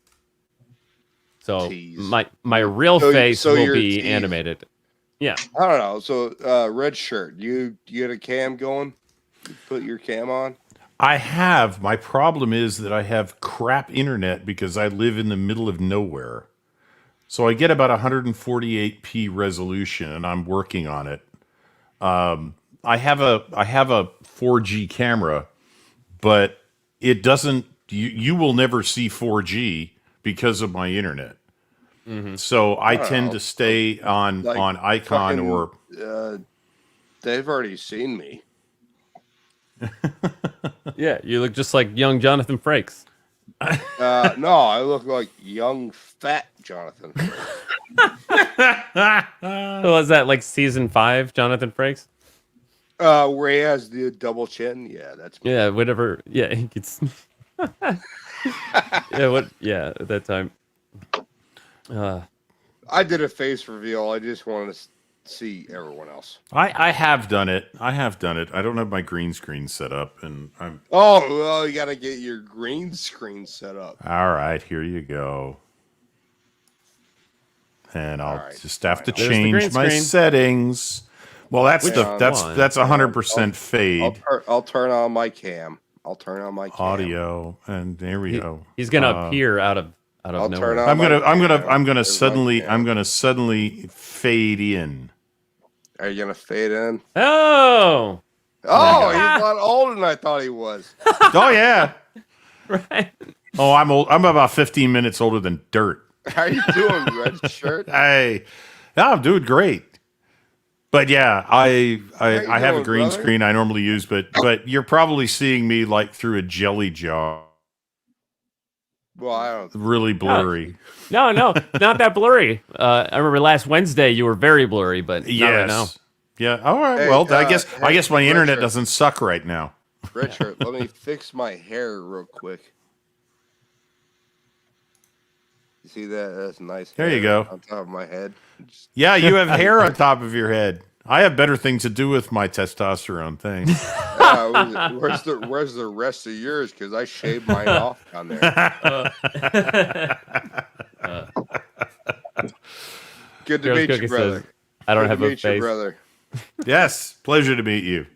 So my real face will you're be teased. animated. Yeah. I don't know. So red shirt. You get a cam going? You put your cam on? I have. My problem is that I have crap internet because I live in the middle of nowhere. So I get about 148p resolution, and I'm working on it. I have a 4G camera, but it doesn't. You will never see 4G because of my internet. So I tend to stay on Icon fucking, or. They've already seen me. Yeah, you look just like young Jonathan Frakes. No, I look like young fat Jonathan. Was that like season 5, Jonathan Frakes? Where he has the double chin. Yeah, that's me. Yeah, whatever. Yeah, he gets. Yeah, at that time. I did a face reveal. I just wanted to see everyone else. I have done it. I don't have my green screen set up, and I'm. Oh, well, you got to get your green screen set up. All right, here you go. And I'll just have to change my settings. Well, that's that's 100% fade. I'll turn on my cam. I'll turn on my cam. Audio, and there we go. He's gonna appear out of nowhere. I'm gonna suddenly fade in. Are you gonna fade in? Oh, he's a lot older than I thought he was. Oh yeah. Right. Oh, I'm old. I'm about 15 minutes older than dirt. How you doing, red shirt? Hey, I'm doing great. But yeah, I have a green brother? screen I normally use, but you're probably seeing me like through a jelly jar. Well, I don't. Really blurry. No, not that blurry. I remember last Wednesday you were very blurry, but not right now. Yeah. All right. Hey, well, I guess my red internet shirt. doesn't suck right now. Red shirt, let me fix my hair real quick. You see that? That's nice. There you hair go. On top of my head. Yeah, you have hair on top of your head. I have better things to do with my testosterone thing. Where's the rest of yours? Because I shaved mine off down there. Good to Girls meet Cookie you, brother. says, I don't Good have to a meet you, face. brother. Yes, pleasure to meet you.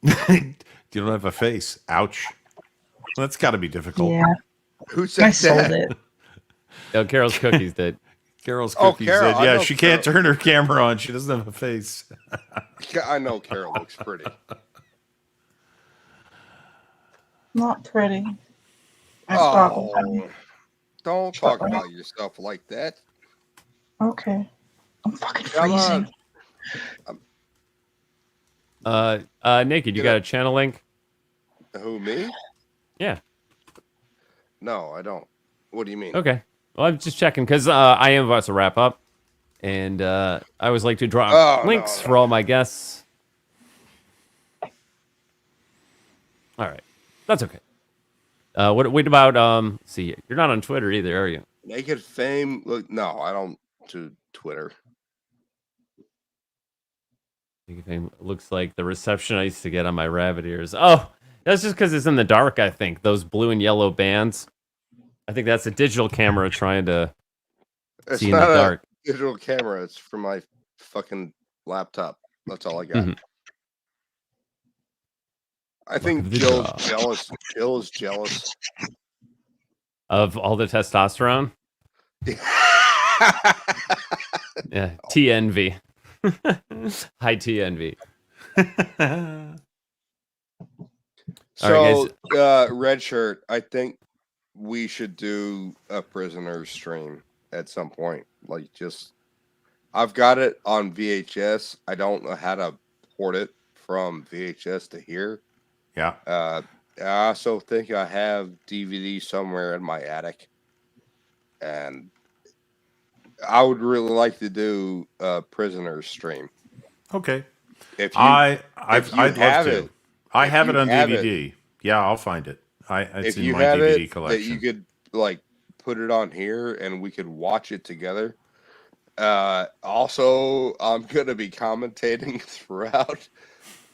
You don't have a face. Ouch. Well, that's got to be difficult. Yeah. Who said I sold that? it. Oh, Carol's Cookies did. Carol's Oh, Cookies Carol, did. I Yeah, know she can't Carol. turn her camera on. She doesn't have a face. I know Carol looks pretty. Not pretty. I stalk them. Don't talk about yourself like that. Okay. I'm fucking Come on. freezing. Naked, you got a channel link? Who, me? Yeah. No, I don't. What do you mean? Okay. Well, I'm just checking because I am about to wrap up, and I always like to drop Oh, links no. for all my guests. All right, that's okay. What about see, you're not on Twitter either, are you? Naked Fame? Look, no, I don't do Twitter. Naked Fame looks like the reception I used to get on my rabbit ears. Oh, that's just because it's in the dark. I think those blue and yellow bands. I think that's a digital camera trying to It's see in the not dark. a digital camera. It's from my fucking laptop. That's all I got. Mhm. I think Jill's jealous. Jill is jealous. Of all the testosterone. Yeah, TNV. High TNV. So, Red Shirt, I think we should do a prisoner stream at some point. Like, just, I've got it on VHS. I don't know how to port it from VHS to here. Yeah. I also think I have DVD somewhere in my attic, and I would really like to do a prisoner stream. Okay. If you, I'd if you love have to. it, I if have you it on have DVD. Yeah, I'll find it. It's if in you my have DVD it, collection. that you could like put it on here and we could watch it together. Also, I'm gonna be commentating throughout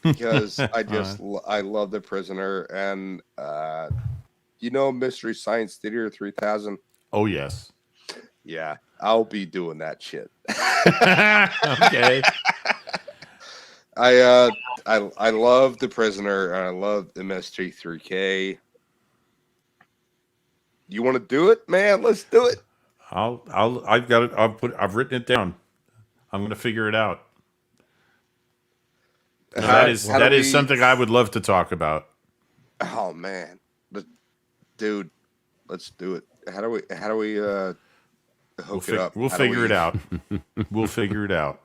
because I love The Prisoner, and Mystery Science Theater 3000. Oh yes. Yeah, I'll be doing that shit. Okay. I love The Prisoner, and I love MST3K. You want to do it, man? Let's do it. I've got it. I've written it down. I'm going to figure it out. No, that is something I would love to talk about. Oh man, dude, let's do it. How do we hook it up? We'll figure it out. We'll figure it out.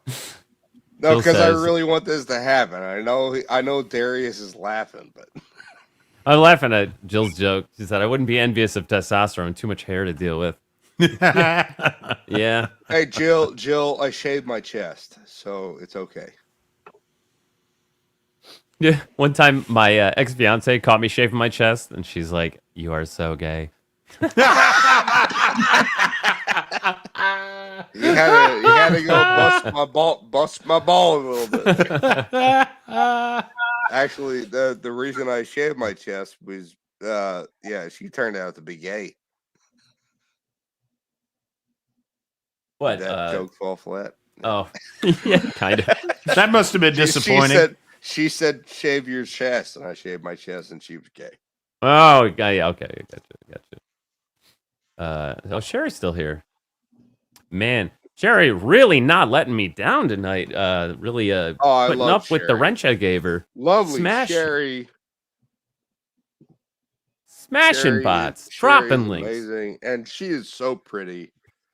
No, because I really want this to happen. I know Darius is laughing, but I'm laughing at Jill's joke. She said, I wouldn't be envious of testosterone. Too much hair to deal with. Yeah. Hey, Jill, I shaved my chest, so it's okay. Yeah. One time, my ex-fiance caught me shaving my chest, and she's like, "You are so gay." You had to go bust my ball a little bit. Actually, the reason I shaved my chest was, she turned out to be gay. What? That joke fall flat. Oh, yeah, kind of. That must have been disappointing. She said, shave your chest, and I shaved my chest, and she was gay. Oh, yeah, okay, gotcha. Sherry's still here. Man, Sherry really not letting me down tonight. Really putting up with the wrench I gave her. Lovely Sherry. Smashing bots, dropping links. Amazing, and she is so pretty.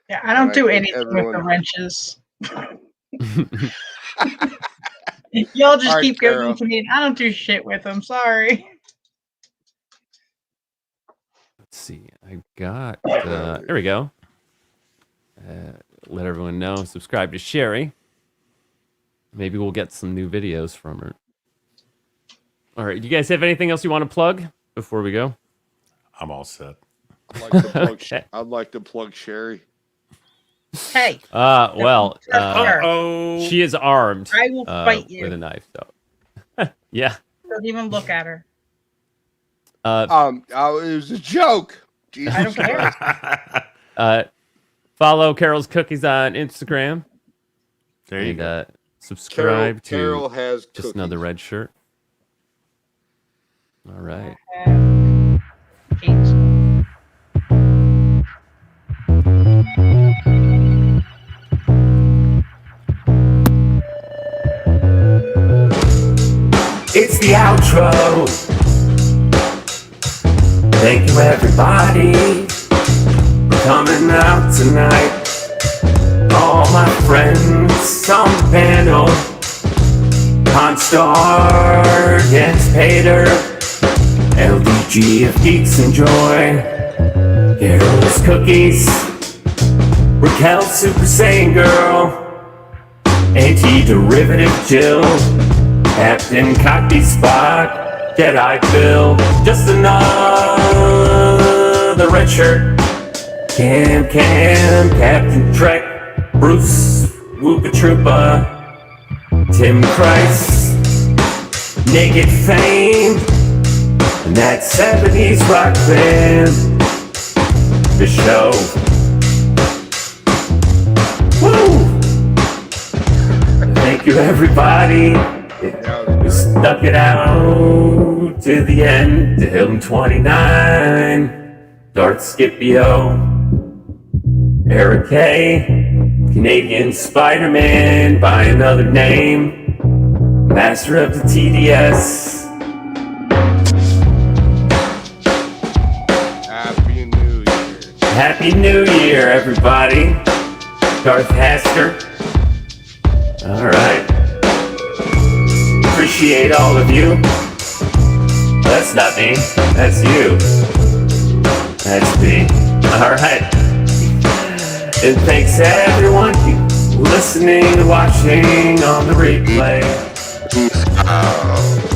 Yeah, I don't do anything with the wrenches. Y'all just keep giving them to me, and I don't do shit with them. Sorry. Let's see. I got. There we go. Let everyone know. Subscribe to Sherry. Maybe we'll get some new videos from her. All right. Do you guys have anything else you want to plug before we go? I'm all set. I'd like to plug Sherry. Hey. Well, Uh-oh. she is armed. I will fight you with a knife. So, yeah. Don't even look at her. It was a joke. Jesus I don't care. Follow Carol's Cookies on Instagram. There you go. Subscribe Carol to has Just Another Red Shirt. All right. It's the outro. Thank you, everybody, for coming out tonight. Oh, all my friends on the panel. Constar against Pater. LDG of Geeks Enjoy. Carol's Cookies. Raquel Super Saiyan Girl. Anti-Derivative Jill. Captain Cocky Spot. Jedi Bill. Just another red shirt. Cam, Captain Trek, Bruce, Woopa Troopa, Tim Christ, Naked Fame, and that 70s rock band, The Show. Woo! Thank you, everybody. We stuck it out to the end, to Hilton 29, Darth Scipio, Eric K, Canadian Spider-Man by another name, Master of the TDS. Happy New Year. Happy New Year, everybody. Darth Hasker. All right. Appreciate all of you. That's not me. That's you. That's me. All right. And thanks to everyone listening and watching on the replay. Peace out.